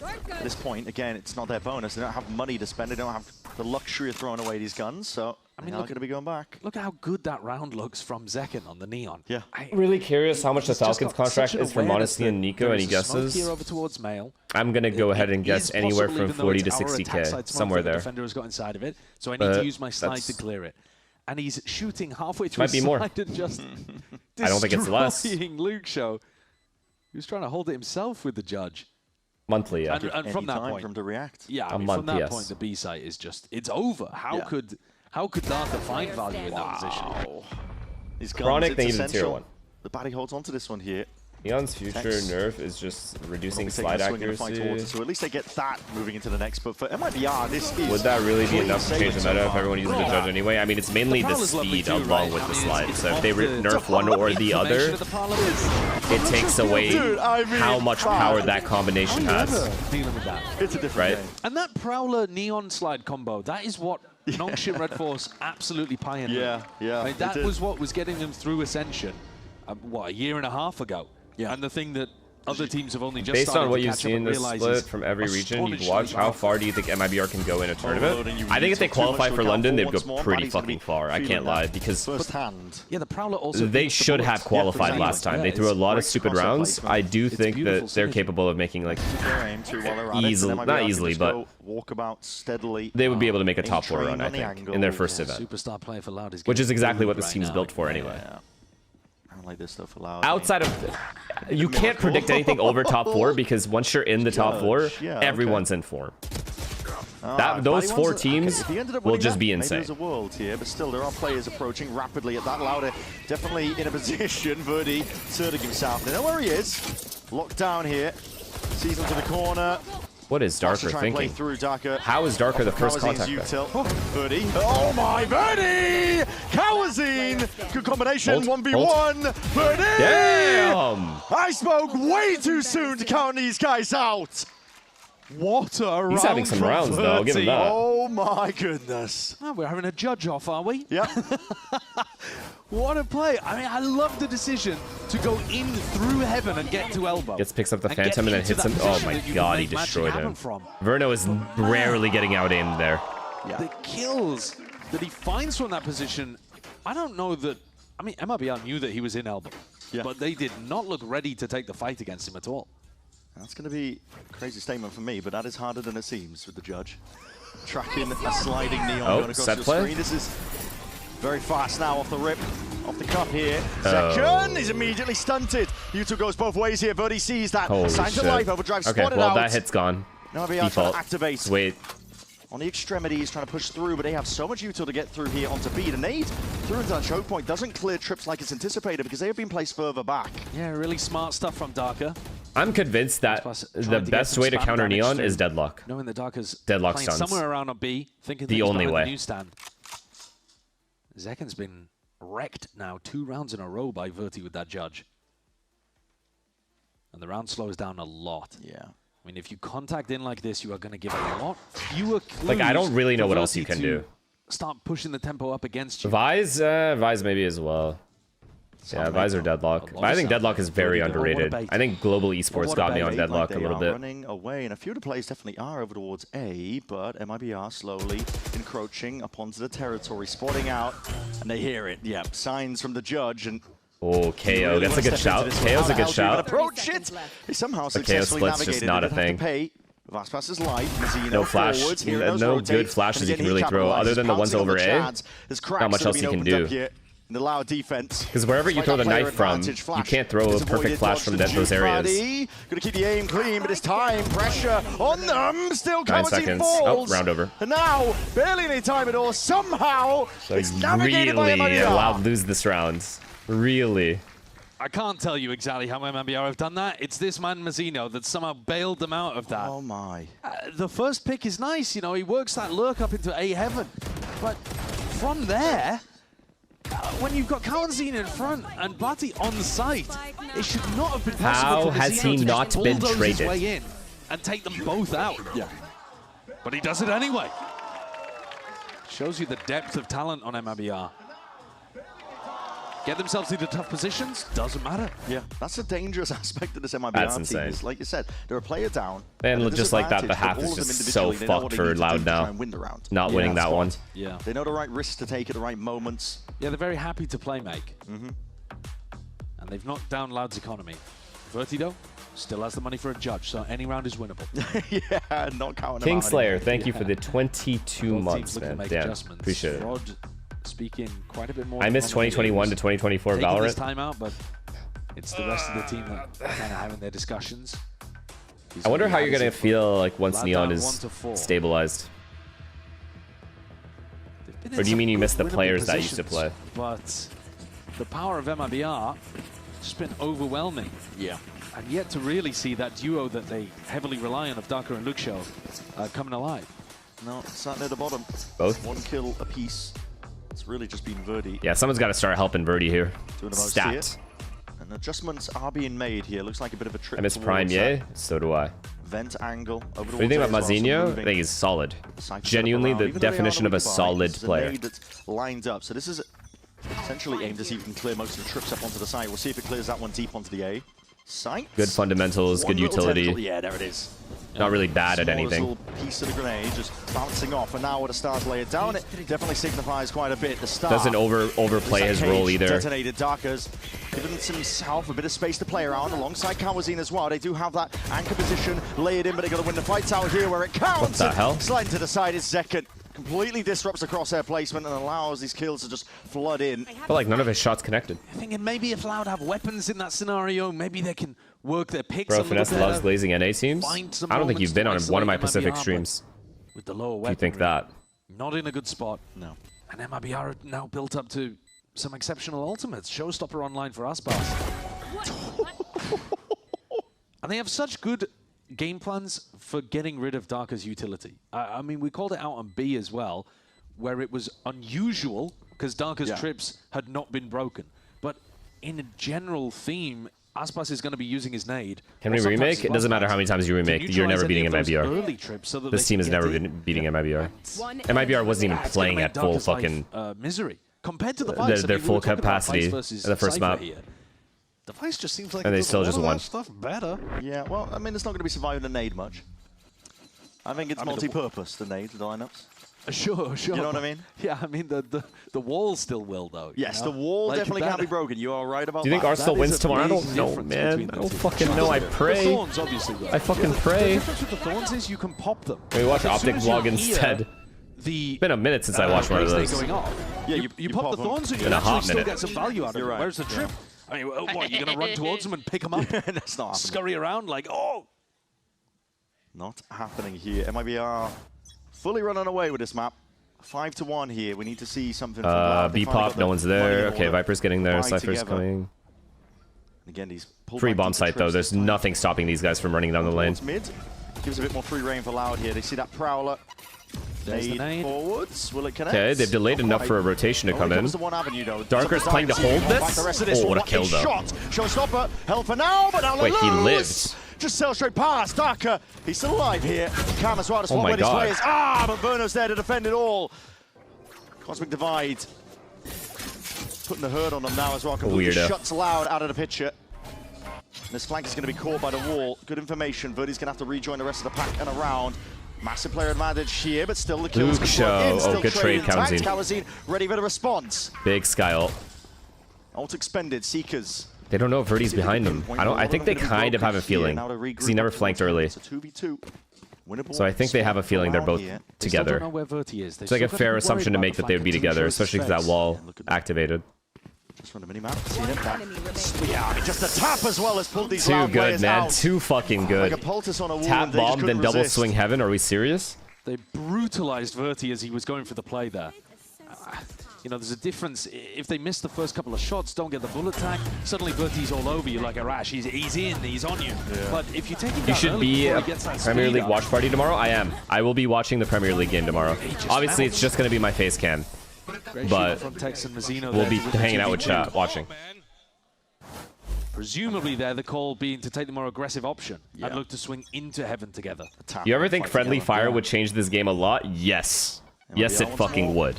at this point, again, it's not their bonus. They don't have money to spend. They don't have the luxury of throwing away these guns, so I mean, they're going to be going back. Look how good that round looks from Zekken on the Neon. Yeah. I'm really curious how much the Falcons contract is for Modesty and Nico. Any guesses? Over towards Mail. I'm going to go ahead and guess anywhere from 40 to 60K, somewhere there. The defender has got inside of it, so I need to use my slide to clear it. And he's shooting halfway through his slide and just I don't think it's less. Luke Show. He was trying to hold it himself with the Judge. Monthly, yeah. And from that point, for him to react. Yeah, I mean, from that point, the B site is just, it's over. How could Darker find value in that position? These guns, Chronic, it's they need a essential. tier 1. The Batty holds on to this one here. Neon's future nerf is just reducing slide accuracy. So at least they get that moving into the next. But for MIBR, this is... Would that really be enough to change the meta if everyone uses the judge anyway? I mean, it's mainly the speed along with the slide. So if they nerf one or the other, it takes away how much power that combination has. It's a different right? game. And that Prowler Neon slide combo, that is what Nongshim Red Force absolutely pioneered. Yeah. I mean, that was what was getting them through Ascension, what, a year and a half ago? Yeah. And the thing that other teams have only just based on what you've seen in this split from every region you've watched, how far do you think MIBR can go in a tournament? I think if they qualify for London, they'd go pretty fucking far. I can't lie, because yeah, the Prowler also they should have qualified last time. They threw a lot of stupid rounds. I do think that they're capable of making like easily, not easily, but they would be able to make a top 4 run, I think, in their first event, Superstar player for Loud is which is exactly what this team's built for anyway. Like this stuff allowed. Outside of, you can't predict anything over top 4 because once you're in the top 4, everyone's in form. Those 4 teams will just be insane. There's a world here, but still there are players approaching rapidly at that. Louder definitely in a position. Verdi asserting himself. They know where he is. Locked down here. Sees him to the corner. What is Darker thinking? How is Darker the first contact there? Verdi. Oh my, Verdi! Kawazine! Good combination, 1v1. Verdi! Damn! I spoke way too soon to count these guys out. What a round. He's having some rounds, though. I'll give him that. Oh my goodness. Oh, we're having a judge off, are we? Yep. What a play. I mean, I love the decision to go in through heaven and get to elbow. Picks up the Phantom and then hits him. Oh my god, he destroyed him. Verno is rarely getting out-aimed there. The kills that he finds from that position, I don't know that... I mean, MIBR knew that he was in elbow, but they did not look ready to take the fight against him at all. That's going to be a crazy statement for me, but that is harder than it seems with the judge. Tracking a sliding Neon going across the screen. This is very fast now off the rip, off the cup here. Second is immediately stunted. Yuto goes both ways here. Verdi sees that. Signs of life. Overdrive spotted out. That hit's gone. Now MIBR trying to activate. Wait. On the extremities, trying to push through, but they have so much util to get through here onto B. The nade through into that choke point doesn't clear trips like it's anticipated because they have been placed further back. Yeah, really smart stuff from Darker. I'm convinced that the best way to counter Neon is Deadlock. Knowing that Darker's Deadlock stuns. Somewhere around on B, thinking the only way. Newsstand. Zekken's been wrecked now 2 rounds in a row by Verti with that judge. And the round slows down a lot. Yeah. I mean, if you contact in like this, you are going to give a lot fewer clues. Like, I don't really know what else you can do. Start pushing the tempo up against you. Vise maybe as well. Yeah, Vise or Deadlock. But I think Deadlock is very underrated. I think global esports got me on Deadlock a little bit. Running away, and a few of the players definitely are over towards A, but MIBR slowly encroaching upon the territory, spotting out, and they hear it. Yeah, signs from the judge, and oh, KO. That's a good shout. KO's a good shout. Approach it. They somehow the KO split's just not a thing. Vastpass's life. No flash. No good flashes you can really throw other than the ones over A. Not much else you can do. The loud defense. Because wherever you throw the knife from, you can't throw a perfect flash from those areas. Gonna keep the aim clean, but it's time. Pressure on them. Still 9 seconds. falls. Oh, round over. And now, barely any time at all. Somehow, it's navigated by MIBR. Really allowed lose this round. Really. I can't tell you exactly how MIBR have done that. It's this man, Mazzino, that somehow bailed them out of that. Oh, my. The first pick is nice. You know, he works that lurk up into A heaven. But from there... when you've got Kawazine in front and Bati on site, it should not have been possible for has he not been traded? His way in and take them both out. Yeah. But he does it anyway. Shows you the depth of talent on MIBR. Get themselves into tough positions, doesn't matter. Yeah, that's a dangerous aspect of this MIBR that's team. insane. Is, like you said, they're a player down. And just like that, the half is just so fucked for Loud now. Not winning that one. Yeah. They know the right risks to take at the right moments. Yeah, they're very happy to play make. And they've knocked down Loud's economy. Vertido still has the money for a judge, so any round is winnable. Yeah, not counting them out Kingslayer, anymore. thank you for the 22 months, man. Damn, appreciate it. Rod speaking quite a bit more. I missed 2021 to 2024 Valorant. This time out, but it's the rest of the team that are kind of having their discussions. I wonder how you're gonna feel like once Neon is stabilized. Or do you mean you miss the players that used to play? But the power of MIBR just been overwhelming. Yeah. And yet to really see that duo that they heavily rely on of Darker and Luxio coming alive. No, sat near the bottom. Both. 1 kill apiece. It's really just been Verdi. Yeah, someone's got to start helping Verdi here. Doing the most Stat. here. And adjustments are being made here. Looks like a bit of a trip. I miss Prime, yeah? So do I. Vent angle. Over What do you think about Mazinho? I think he's solid. Genuinely the definition of a solid player. That's lined up. So this is essentially aimed to see if we can clear most of the trips up onto the side. We'll see if it clears that one deep onto the A. Sight. Good fundamentals, good utility. Yeah, there it is. Not really bad at anything. Little piece of the grenade just bouncing off, and now with a start to lay it down, it definitely signifies quite a bit. The start doesn't overplay his role either. Detonated. Darker's given himself a bit of space to play around alongside Kawazine as well. They do have that anchor position, lay it in, but they got to win the fight tower here where it counts. What the hell? Sliding to the side is Zekken. Completely disrupts the crosshair placement and allows these kills to just flood in. I feel like none of his shots connected. I'm thinking maybe if Loud have weapons in that scenario, maybe they can work their picks Bro, a little FNS better. loves glazing NA teams. I don't think you've been on one of my Pacific streams. With the lower If you think that. Not in a good spot. No. And MIBR are now built up to some exceptional ultimates. Showstopper online for Aspas. And they have such good game plans for getting rid of Darker's utility. I mean, we called it out on B as well, where it was unusual because Darker's trips had not been broken. But in a general theme, Aspas is going to be using his nade. Can we remake? It doesn't matter how many times you remake. You're never beating MIBR. So this team has never been beating MIBR. MIBR wasn't even playing at full fucking misery compared to the their full capacity in the first map. The Vice just seems like and they still just won. Stuff better. Yeah, well, I mean, it's not going to be surviving the nade much. I think it's multi-purpose, the nade, the lineups. Sure. You know what I mean? Yeah, I mean, the wall still will, though. Yes, you know? the wall like definitely can't be broken. You are right about that. Do you think R still wins tomorrow? I don't know, man. I don't fucking know. I pray. The Thorns, obviously, will. I fucking pray. The difference with the Thorns is you can pop them. Can we watch Optic Vlog instead? It's been a minute since I watched one of those. Going off. Yeah, you pop the Thorns and you actually still get some value out of it. Where's the trip? I mean, what, you're going to run towards them and pick them up? That's not happening. Scurry around like, oh! Not happening here. MIBR fully running away with this map. 5-1 here. We need to see something from Loud. B-pop, no one's there. Okay, Viper's getting there. Cypher's coming. Again, he's free bomb site, though. There's nothing stopping these guys from running down the lane. Mid. Gives a bit more free reign for Loud here. They see that Prowler. Nade forwards. Will it connect? Okay, they've delayed enough for a rotation to come in. Darker's playing to hold this? Oh, what a kill, though. Showstopper, held for now, but now wait, he lived. Just sail straight past. Darker, he's still alive here. Cam as well to spot where his players. But Verno's there to defend it all. Cosmic Divide. Putting the hurt on them now as well. Completely shuts Loud out of the picture. This flank is going to be caught by the wall. Good information. Verdi's going to have to rejoin the rest of the pack and around. Massive player advantage here, but still the kills. Oh, good trade, Kawazine. Kawazine ready for the response. Big Sky ult. Ult expended, Seekers. They don't know if Verdi's behind them. I think they kind of have a feeling, because he never flanked early. So I think they have a feeling they're both together. It's like a fair assumption to make that they would be together, especially because that wall activated. Just from the minimap, just a tap as well as pulled these Too good, man. Out. Too fucking good. Like a poultice on a wall, tap bomb, then double swing heaven. Are we serious? They brutalized Verti as he was going for the play there. You know, there's a difference. If they miss the first couple of shots, don't get the bullet tag, suddenly Verti's all over you like a rash. He's in, he's on you. Yeah. But if you take him down, you should be a Premier League watch party tomorrow. I am. I will be watching the Premier League game tomorrow. Obviously, it's just going to be my face cam. But we'll be hanging out with chat, watching. Presumably there, the call being to take the more aggressive option and look to swing into heaven together. You ever think friendly fire would change this game a lot? Yes. Yes, it fucking would.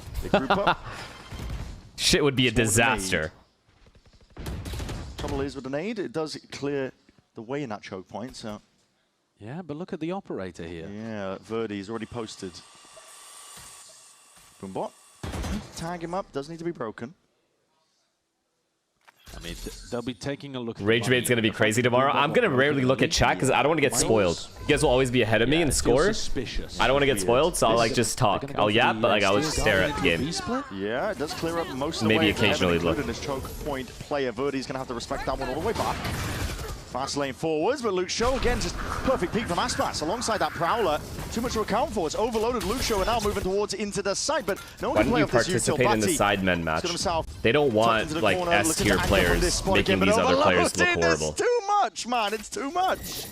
Shit would be a disaster. Trouble is with the nade, it does clear the way in that choke point, so... Yeah, but look at the operator here. Yeah, Verdi's already posted. Boombot. Tag him up, does need to be broken. I mean, they'll be taking a look at Ragebait's gonna be crazy tomorrow. I'm gonna rarely look at chat because I don't want to get spoiled. You guys will always be ahead of me in score. I don't want to get spoiled, so I'll like just talk. I'll yap, but like I'll just stare at the game. Yeah, it does clear up most of the Maybe way. Occasionally look. This choke point player, Verdi's gonna have to respect that one all the way back. Fast lane forwards, but Luke Show again, just perfect peek from Aspas alongside that Prowler. Too much to account for. It's overloaded. Luke Show are now moving towards into the side, but no one Why can don't play you off this util. participate in the sidemen match? They don't want like S-tier players making these other players look horrible. It's too much, man. It's too much.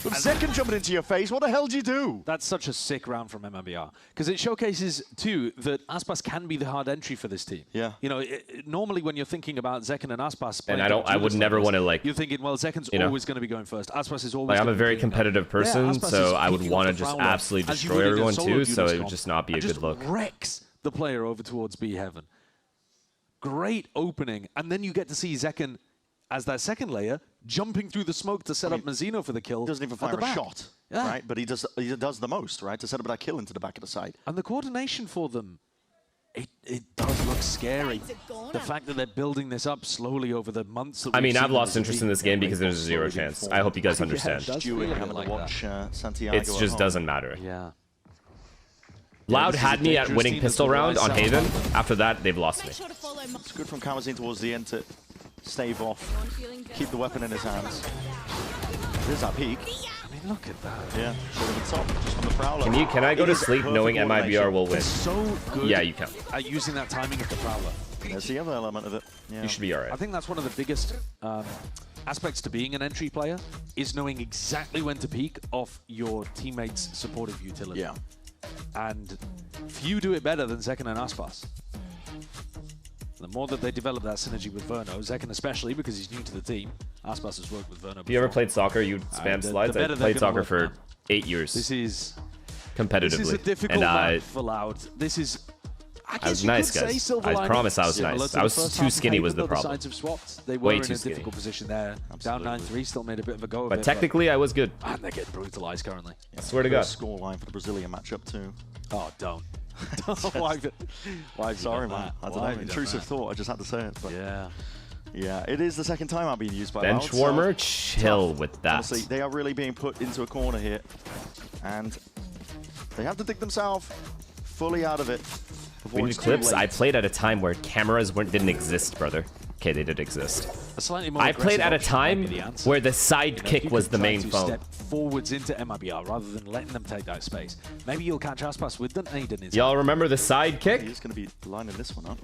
With Zekken jumping into your face, what the hell do you do? That's such a sick round from MIBR. Because it showcases, too, that Aspas can be the hard entry for this team. Yeah. You know, normally when you're thinking about Zekken and Aspas... And I would never want to, like... You're thinking, well, Zekken's always going to be going first. Aspas is always... Like, I'm a very competitive person, so I would want to just absolutely destroy everyone, too, so it would just not be a good look. Wrecks the player over towards B Heaven. Great opening. And then you get to see Zekken as that second layer, jumping through the smoke to set up Mazzino for the kill. He doesn't even fire a shot, right? But he does the most, right? To set up that kill into the back of the side. And the coordination for them, it does look scary. The fact that they're building this up slowly over the months that I mean, I've lost interest in this game because there's a zero chance. I hope you guys understand. It just doesn't matter. Yeah. Loud had me at winning pistol round on Haven. After that, they've lost me. It's good from Kamazin towards the end to stave off, keep the weapon in his hands. There's that peak. I mean, look at that. Yeah, should have been top, just on the Prowler. Can I go to sleep knowing MIBR will win? They're so good yeah, you can. At using that timing of the Prowler. There's the other element of it. Yeah. You should be all right. I think that's one of the biggest aspects to being an entry player, is knowing exactly when to peak off your teammates' supportive utility. Yeah. And few do it better than Zekken and Aspas. The more that they develop that synergy with Verno, Zekken especially, because he's new to the team. Aspas has worked with Verno before. Have you ever played soccer? You'd spam slides? I played soccer for 8 years. This is... competitively. This is a difficult map for Loud. This is... I was nice, guys. I promise I was nice. I was too skinny was the problem. They were in a difficult position there. Down 9-3, still made a bit of a go of it. But technically, I was good. And they're getting brutalized currently. I swear to God. Score line for the Brazilian matchup too. Oh, don't. Why sorry, man. I don't know. Intrusive thought. I just had to say it. But yeah, it is the second time I've been used by Bench Loud, warmer, so chill with that. Honestly, they are really being put into a corner here, and they have to dig themselves fully out of it. We need clips. I played at a time where cameras didn't exist, brother. Okay, they did exist. I played at a time where the sidekick was the main phone. Step forwards into MIBR rather than letting them take that space. Maybe you'll catch Aspas with them. Aiden is. Y'all remember the sidekick? He's going to be lining this one up.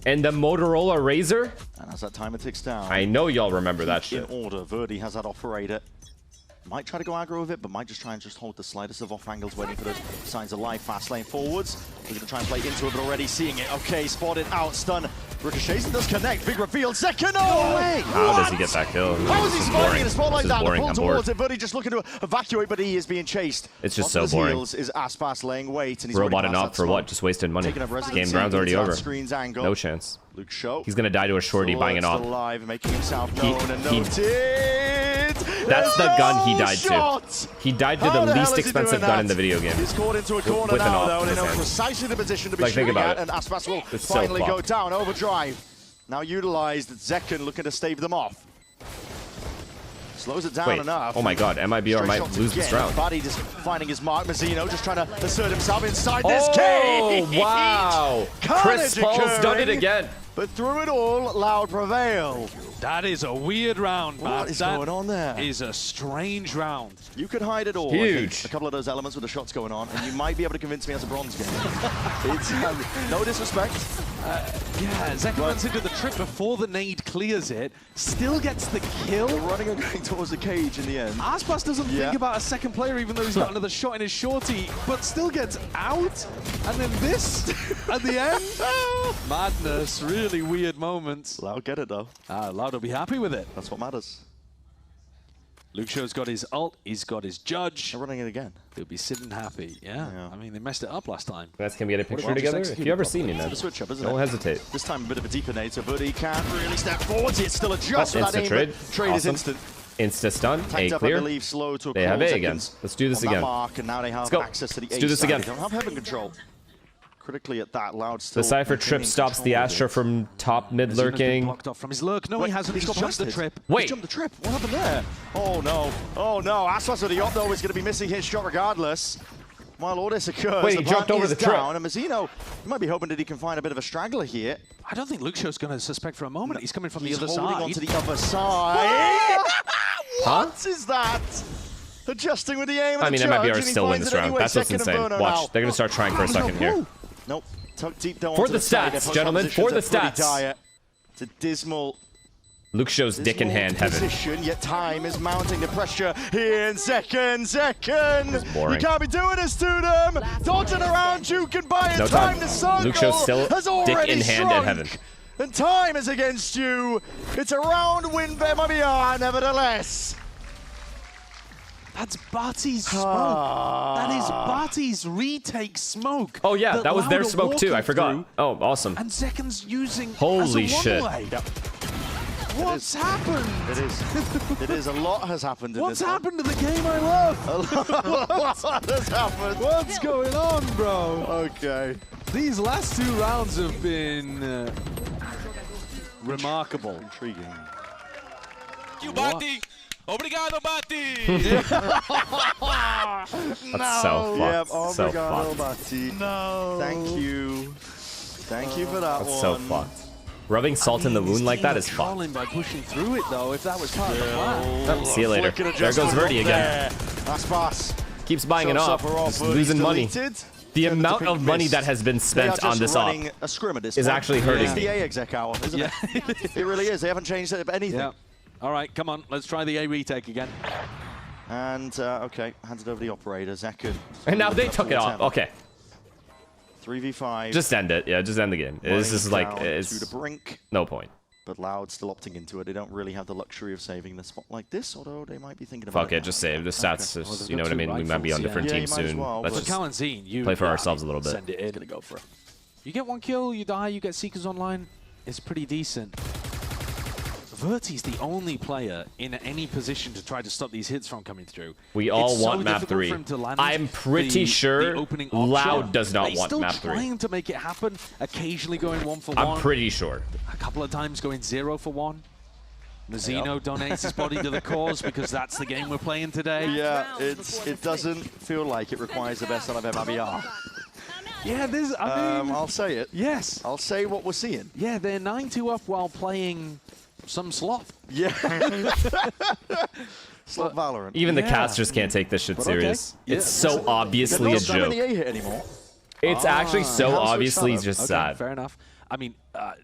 And the Motorola Razor? And as that timer ticks down. I know y'all remember that shit. In order, Verdi has that operator. Might try to go aggro with it, but might just try and hold the slightest of off angles, waiting for those signs of life. Fast lane forwards. We're going to try and play into it, but already seeing it. Okay, spotted, out, stun. Ricochets and does connect. Big reveal. Zekken, no way! How does he get that kill? How is he spotting in a spot like that? Boring. The pull towards it. Verdi just looking to evacuate, but he is being chased. It's just so boring. Is Aspas laying wait, and he's robot and op for what? Just wasted money. Game round's already over. No chance. Luke Show. He's going to die to a shorty buying an op. Alive, making himself known and noted. That's the gun he died to. He died to the least expensive gun in the video game. He's caught into a corner with now, though. They know precisely the position to be shooting at, and Aspas will finally go down. Overdrive. Now utilized. Zekken looking to stave them off. Slows it down enough. Oh my God, MIBR might lose this round. Buddy just finding his mark. Mazzino just trying to assert himself inside this cage. Oh, wow. Chris Paul's done it again. But through it all, Loud prevail. That is a weird round, man. What is going on there? That is a strange round. You could hide it all. Huge. A couple of those elements with the shots going on, and you might be able to convince me as a bronze game. It's no disrespect. Yeah, Zekken runs into the trip before the nade clears it, still gets the kill. They're running and going towards the cage in the end. Aspas doesn't think about a second player, even though he's got another shot in his shorty, but still gets out. And then this at the end. Madness, really weird moments. Loud get it though. Loud will be happy with it. That's what matters. Luke Show's got his ult, he's got his judge. They're running it again. He'll be sitting happy, yeah. I mean, they messed it up last time. Guys, can we get a picture together? If you ever see me, man, switch up, don't hesitate. This time a bit of a deeper nade, so Buddy can't really step forwards. It's still a just for that aim, trade is instant. Insta stun, A up, clear. I believe, slow to they have A again. Let's do this again. Mark, and now they have access to the Let's do this again. They don't have heaven control. Critically at that, Loud still. The Cypher trip stops the Astra from top mid lurking. Blocked off from his lurk. No, he hasn't. He's jumped the trip. Wait. He's jumped the trip. What happened there? Oh no. Oh no. Aspas with the op though is going to be missing his shot regardless. While all this occurs, wait, he jumped over the trip. And Mazzino, you might be hoping that he can find a bit of a straggler here. I don't think Luke Show's going to suspect for a moment. He's coming from the other side. Holding on to the other side. What is that? Adjusting with the aim. I mean, MIBR still win this round. That's what's insane. Watch, they're gonna start trying for a second here. Nope. Tuck deep down For onto the side. stats, Their gentlemen, positions for the are pretty stats. dire. It's a dismal. Luke shows dick in hand heaven. Position, yet time is mounting the pressure here in second. You can't be doing this to them. Dodging around you can buy it. No time. time. The circle Luke shows still has dick already in hand shrunk. at heaven. And time is against you. It's a round win for MIBR, nevertheless. That's Barty's smoke. That is Barty's retake smoke. Oh yeah, that was their smoke too. I forgot. Oh, awesome. And Zekan's using Holy as a shit. one-way. What's happened? It is. A lot has happened in What's this happened to the game I love? A lot has happened. What's going on, bro? Okay. These last 2 rounds have been remarkable. Intriguing. You, Bati. Obrigado, Bati. That's so fucked. Yep, So obrigado, fucked. Bati. No. Thank you. Thank you for that That's one. so fucked. Rubbing salt in the wound like that is fucked. Trolling by pushing through it though, if that was part of the plan. Oh, see you later. There goes Verdi again. That's pass. Keeps buying it off. Just losing money. The amount of money that has been spent on this op a scrim at this is point. actually hurting It's me. the A exec hour, isn't it? It really is. They haven't changed anything. Yeah. All right, come on. Let's try the A retake again. And, okay, hands it over to the operator, Zekan. And now they took it off. Okay. 3v5. Just end it. Yeah, just end the game. This is like, it's to the brink. no point. But Loud still opting into it. They don't really have the luxury of saving the spot like this, although they might be thinking about Fuck it, just save. The stats, Okay. is, you know what I mean? We might be on different teams soon. Let's just play for ourselves a little bit. Send it in. Gonna go for it. You get 1 kill, you die, you get Seekers online. It's pretty decent. Verti's the only player in any position to try to stop these hits from coming through. We all It's so want map difficult 3. for him to land I'm pretty sure opening Loud option. does not He's want still map 3. trying to make it happen, occasionally going 1 for 1. I'm pretty sure. A couple of times going 0 for 1. Mazzino donates his body to the cause because that's the game we're playing today. Yeah, it doesn't feel like it requires the best out of MIBR. Yeah, this. I mean, I'll say it. Yes. I'll say what we're seeing. Yeah, they're 9-2 up while playing some slop. Yeah. Slop Valorant. Even the casters can't take this shit But serious. okay. It's so obviously a They're not joke. the A hit anymore. It's actually so How's it obviously shut up? just Okay, sad. fair enough. I mean,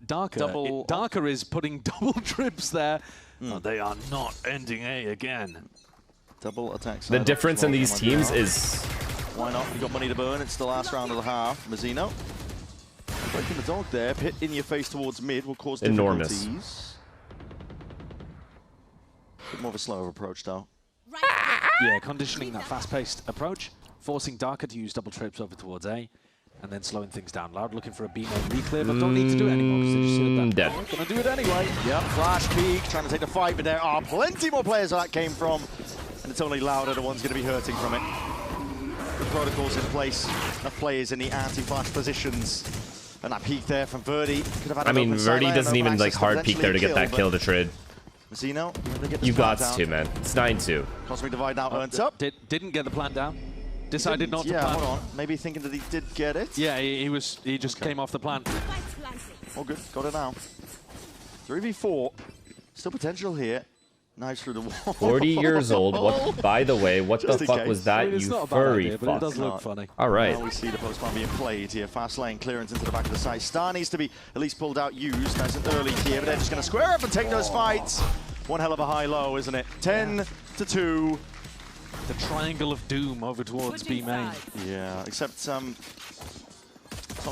Darker, Double- Darker is putting double trips there. Oh, they are not ending A again. Double attacks. The difference in these teams is... Why not? You've got money to burn. It's the last round of the half. Mazzino. Breaking the dog there. Hit in your face towards mid will cause Enormous. difficulties. Bit more of a slower approach, though. Yeah, conditioning that fast-paced approach, forcing Darker to use double trips over towards A, and then slowing things down. Loud looking for a B node reclear, but don't need to do it anymore because they just hit that. Dead. Gonna do it anyway. Yep, flash peek, trying to take the fight, but there are plenty more players where that came from. And it's only Louder the one's going to be hurting from it. The protocols in place, enough players in the anti-flash positions. And that peek there from Verdi. Could have had I an mean, open side Verdi lane, doesn't no even like access hard peek there to get that kill to trade. Mazzino, they get You this got plant to, down. man. It's 9-2. Cosmic Divide now earns up. Didn't get the plan down. Decided not to Yeah, plan. hold on. Maybe thinking that he did get it. Yeah, he just came off the plan. All good, got it now. 3v4, still potential here. Knives through the wall. 40 years old. What? By the way, what the Just in fuck case. was that, I mean, it's you not a bad furry idea, but it fuck? does look funny. All right. Now we see the post plan being played here. Fast lane clearance into the back of the site. Star needs to be at least pulled out, used. Nice and early here, but they're just going to square up and take those fights. One hell of a high-low, isn't it? 10-2. The triangle of doom over towards B main. Yeah, except it's not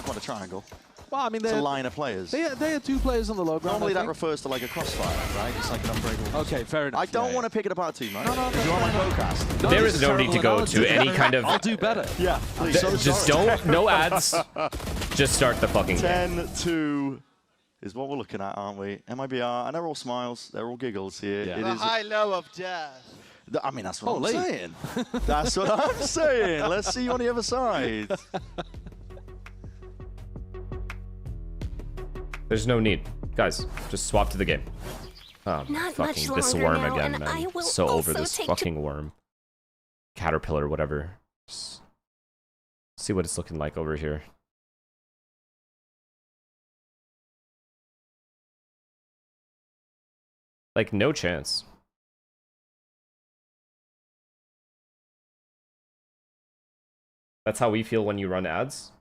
quite a triangle. Well, I mean, It's a line of players. They are 2 players on the low ground. Normally I that think. refers to like a crossfire, right? It's like an unbreakable. Okay, fair enough. I don't want to pick it apart too much. No, If you are my co-cast. There is no need to go to any kind of... I'll do better. Yeah, please. Just don't... No ads. Just start the fucking game. 10-2 is what we're looking at, aren't we? MIBR, and they're all smiles, they're all giggles here. Yeah. It The is. high-low of death. I mean, that's what Holy. I'm saying. That's what I'm saying. Let's see you on the other side. There's no need. Guys, just swap to the game. Not much Fucking this longer worm now, again, and I man. will So over also this take fucking worm. Caterpillar, whatever. Just see what it's looking like over here. Like, no chance. That's how we feel when you run ads.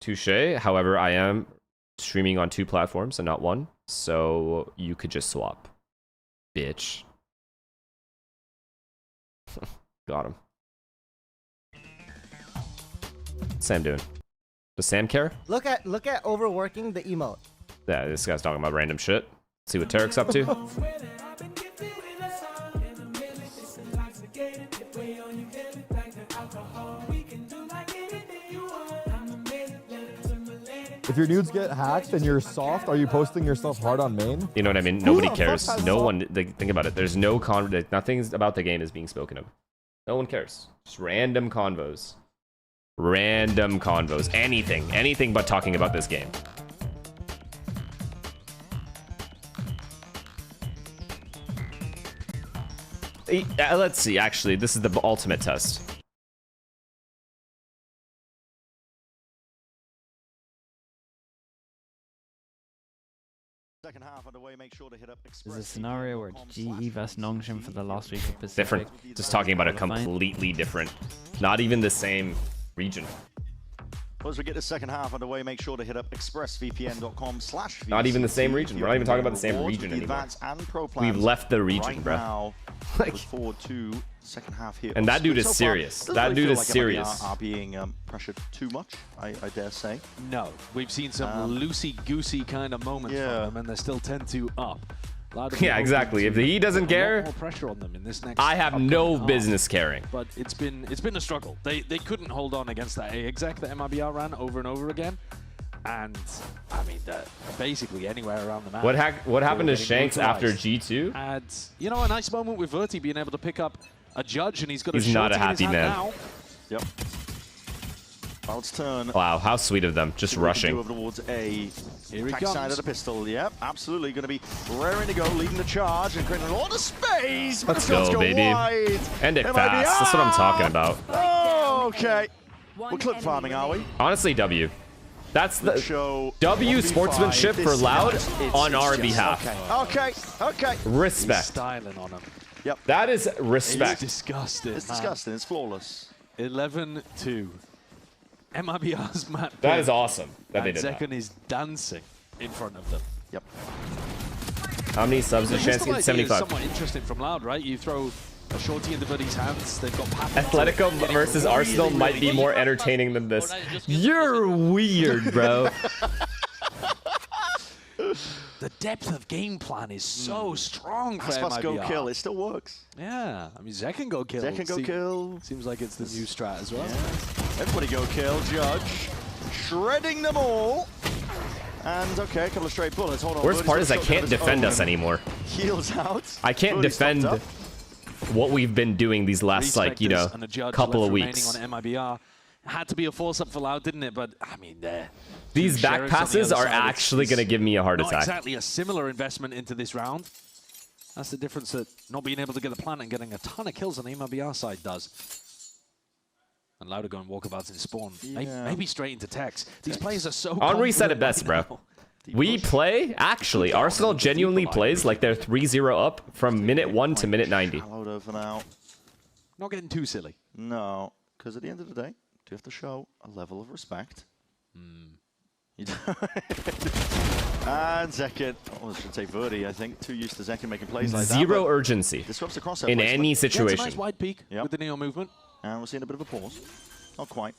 Touché. However, I am streaming on 2 platforms and not 1, so you could just swap. Bitch. Got him. What's Sam doing? Does Sam care? Look at overworking the emote. Yeah, this guy's talking about random shit. See what Tarek's up to. If your nudes get hacked and you're soft, are you posting yourself hard on main? You know what I mean? Nobody cares. No one. Think about it. There's no nothing about the game is being spoken of. No one cares. Just random convos. Random convos. Anything but talking about this game. Let's see. Actually, this is the ultimate test. Second half underway, make sure to hit up There's a scenario where GE vs Nongshim for the last week of Pacific. Different. Just talking about a completely different, not even the same region. Well, as we get the second half underway, make sure to hit up expressvpn.com/VCT. Not even the same region. We're not even talking about the same region anymore. We've left the region, bro. Look forward to second half here. And that dude is serious. That dude is serious. Are being pressured too much, I dare say. No, we've seen some loosey-goosey kind of moments from them, and they still tend to up. Yeah, exactly. If he doesn't care, more pressure on them in this next I have no business caring. But it's been a struggle. They couldn't hold on against that A exec that MIBR ran over and over again. And I mean, basically anywhere around the map. What happened to Shanks after G2? And you know, a nice moment with Verti being able to pick up a judge, and he's got. He's not a happy man. Now. Yep. Cloud's turn. Wow, how sweet of them, just rushing. Over towards A. Here he back comes. side of the pistol. Yep, absolutely going to be raring to go, leading the charge and creating a lot of space. Let's go, baby. Wide. End it fast. That's what I'm talking about. Oh, okay. We're clip farming, are we? Honestly, W. That's the W sportsmanship for Loud on our behalf. Okay. Respect. Styling on him. Yep. That is respect. It's disgusting. It's disgusting. It's flawless. 11-2. MIBR's map. That is awesome that they did that. Zekon is dancing in front of them. Yep. How many subs does Chance get? 75. It's somewhat interesting from Loud, right? You throw a shorty into Buddy's hands. They've got Atletico versus Arsenal might be more entertaining than this. You're weird, bro. The depth of game plan is so strong for Aspas MIBR. go kill. It still works. Yeah, I mean, Zekon go kill. Zekon go kill. Seems like it's the new strat as well. Yeah. Everybody go kill. Judge. Shredding them all. And okay, a couple of straight bullets. Hold on. Worst part is I can't defend us anymore. Heals out. I can't defend what we've been doing these last, like, you know, couple of weeks. On MIBR. Had to be a force up for Loud, didn't it? But I mean, these back passes are actually going to give me a heart attack. Not exactly a similar investment into this round. That's the difference that not being able to get the plant and getting a ton of kills on the MIBR side does. And Loud are going walkabouts in spawn. Yeah. Maybe straight into Tex. These players are so Henri said it best, bro. We play, actually, Arsenal genuinely plays like they're 3-0 up from minute 1 to minute 90. Load for now. Not getting too silly. No, because at the end of the day, you have to show a level of respect. And Zekon, I should say Verdi, I think, too used to Zekon making plays like that. Zero urgency disrupts the crosshair in any situation. Yeah, it's a nice wide peek with the Neo movement. And we're seeing a bit of a pause. Not quite.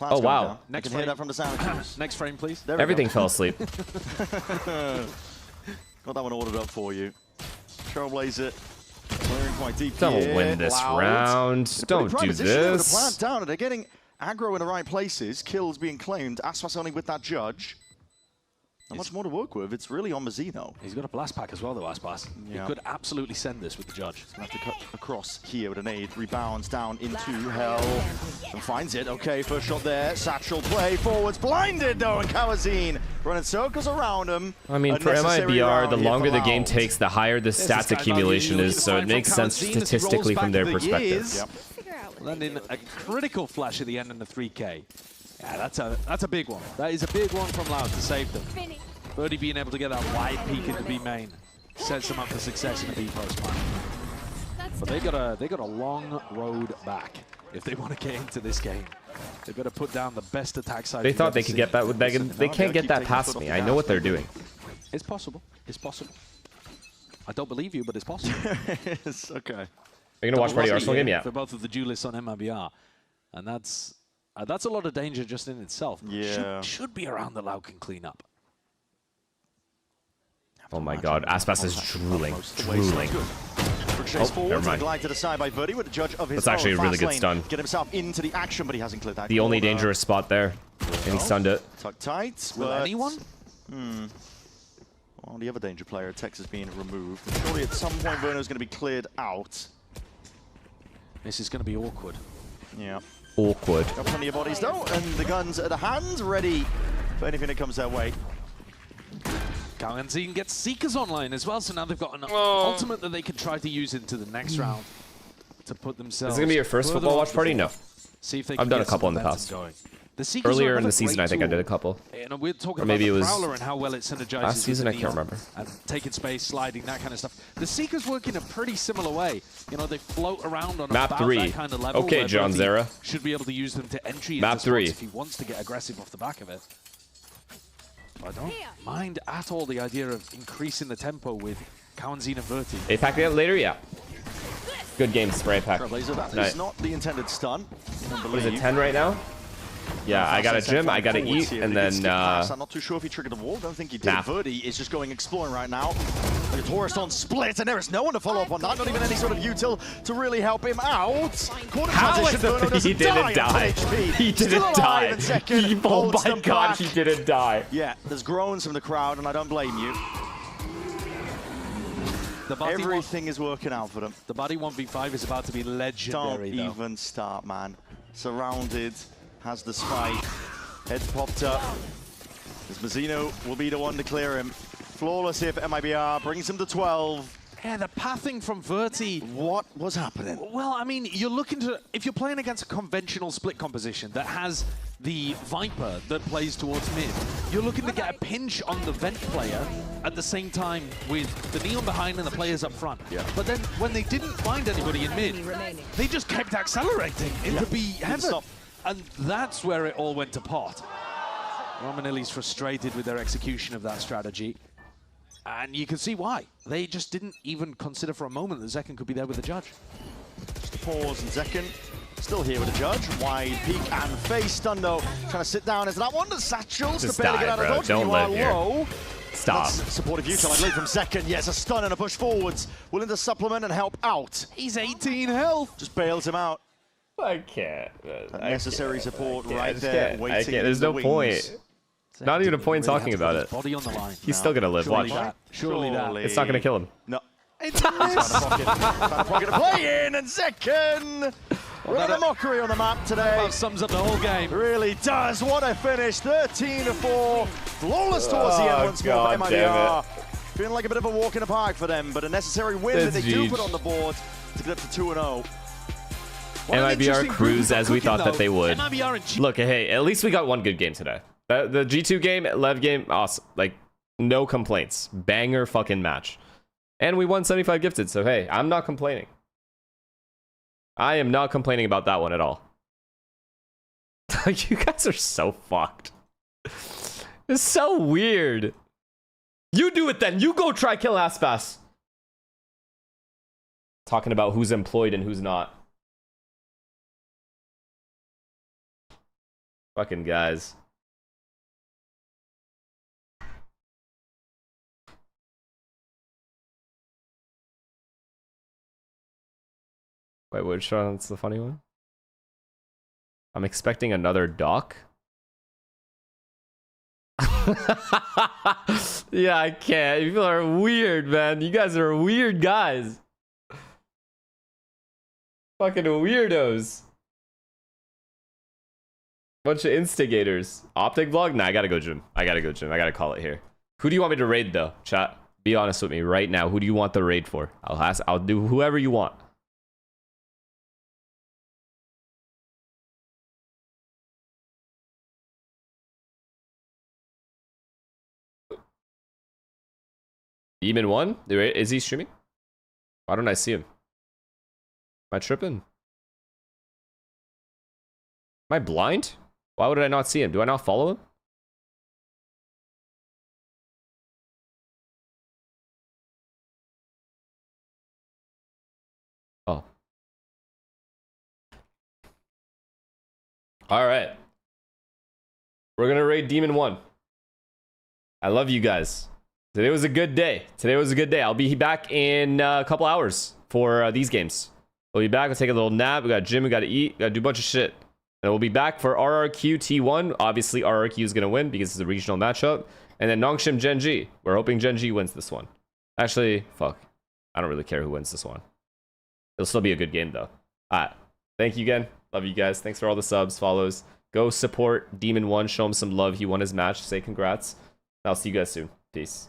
Oh, wow. Next frame. Hear that from the sound. Next frame, please. Everything fell asleep. Got that one ordered up for you. Trailblazer. Clearing quite deep. Don't win this round. Don't do this. Plant down, and they're getting aggro in the right places. Kills being claimed. Aspas only with that judge. Not much more to work with. It's really on Mazzino. He's got a blast pack as well, though, Aspas. Yeah. He could absolutely send this with the judge. He's going to have to cut across here with a nade. Rebounds down into hell. And finds it. Okay, first shot there. Satchel play. Forwards blinded, though. And Kawazine running circles around him. I mean, for MIBR, the longer the game takes, the higher the stats accumulation is. So it makes sense statistically from their perspective. Landing a critical flash at the end in the 3K. Yeah, that's a big one. That is a big one from Loud to save them. Birdie being able to get that wide peek into B main sets them up for success in the B post. But they got a long road back if they want to get into this game. They better put down the best attack side. They thought they could get that with Megan. They can't get that past me. I know what they're doing. It's possible. It's possible. I don't believe you, but it's possible. It's okay. Are you gonna watch Party Arsenal game? Yeah. For both of the duelists on MIBR, and that's a lot of danger just in itself. Yeah. Should be around the Lauken cleanup. Oh my God, Aspas is drooling. Oh, never mind. Glide to the side by Verdi with the judge of his That's actually a really good stun. Get himself into the action, but he hasn't cleared that. The only dangerous spot there, and he stunned it. Tucked tight. Will anyone? Well, the other danger player, Texas, being removed. And surely at some point Verno's going to be cleared out. This is going to be awkward. Yeah. Awkward. Got plenty of bodies though, and the guns at the hand, ready for anything that comes their way. Kalanzine gets Seekers online as well, so now they've got an ultimate that they can try to use into the next round to put themselves. Is it gonna be your first football watch party? No. See if they I've done a couple in the past. Earlier in the season, I think I did a couple. We're talking or maybe it about was the Prowler and how well it synergizes last season. I can't remember. And taking space, sliding, that kind of stuff. The Seekers work in a pretty similar way. You know, they float around on Map about 3. that kind of level. Okay, John Zera. Should be able to use them to entry Map into 3. spots if he wants to get aggressive off the back of it. I don't mind at all the idea of increasing the tempo with Kawanzine and Verti. APAC later, yeah. Good game, Spray Pack. That is not the intended stun. What is it, 10 right now? Yeah, I got a gym, I got to eat, and then I'm not too sure if he triggered the wall. Don't think he did. Verdi is just going exploring right now. The Taurus on split, and there is no one to follow up on that. Not even any sort of util to really help him out. How is it he didn't die? He didn't die. Oh my God, he didn't die. Yeah, there's groans from the crowd, and I don't blame you. Everything is working out for them. The body 1v5 is about to be legendary. Don't even start, man. Surrounded, has the spike, head's popped up. As Mazzino will be the one to clear him. Flawless here for MIBR, brings him to 12. Yeah, the pathing from Verti. What was happening? Well, I mean, you're looking to, if you're playing against a conventional split composition that has the Viper that plays towards mid, you're looking to get a pinch on the Vent player at the same time with the Neon behind and the players up front. Yeah. But then when they didn't find anybody in mid, they just kept accelerating into B heaven. And that's where it all went to pot. Romanelli's frustrated with their execution of that strategy. And you can see why. They just didn't even consider for a moment that Zekken could be there with the judge. Just a pause, and Zekken still here with the judge. Wide peek and face stun though. Trying to sit down into that one. The satchels just to barely die, get out bro. of dodge. Don't live here. Low. Stop. That's supportive util, I believe, from Zekken. Yes, a stun and a push forwards. Willing to supplement and help out. He's 18 health. Just bails him out. I can't. Necessary support right there. Waiting. I can't. There's no point. Not even a point talking about it. Body on the line. He's still gonna live. Watch. Surely that. It's not gonna kill him. No. It's pocket to play in, and Zekken running a mockery on the map today. That sums up the whole game. Really does. What a finish. 13-4. Flawless towards the end once more for MIBR. Feeling like a bit of a walk in the park for them, but a necessary win that they do put on the board to get up to 2-0. MIBR cruise as we thought that they would. Look, hey, at least we got one good game today. The G2 game, Lev game, awesome. Like, no complaints. Banger fucking match. And we won 75 gifted, so hey, I'm not complaining. I am not complaining about that one at all. You guys are so fucked. It's so weird. You do it then. You go try kill Aspas. Talking about who's employed and who's not. Fucking guys. Wait, which one's the funny one? I'm expecting another doc. Yeah, I can't. You people are weird, man. You guys are weird guys. Fucking weirdos. Bunch of instigators. Optic vlog? Nah, I gotta go gym. I gotta call it here. Who do you want me to raid though? Chat. Be honest with me right now. Who do you want the raid for? I'll do whoever you want. Demon 1? Is he streaming? Why don't I see him? I tripping? Am I blind? Why would I not see him? Do I not follow him? Oh. All right. We're going to raid Demon 1. I love you guys. Today was a good day. Today was a good day. I'll be back in a couple hours for these games. We'll be back. We'll take a little nap. We got gym. We got to eat. We got to do a bunch of shit. And we'll be back for RRQ T1. Obviously, RRQ is going to win because it's a regional matchup. And then Nongshim Genji. We're hoping Genji wins this one. Actually, fuck. I don't really care who wins this one. It'll still be a good game, though. All right. Thank you again. Love you guys. Thanks for all the subs, follows. Go support Demon 1. Show him some love. He won his match. Say congrats. I'll see you guys soon. Peace.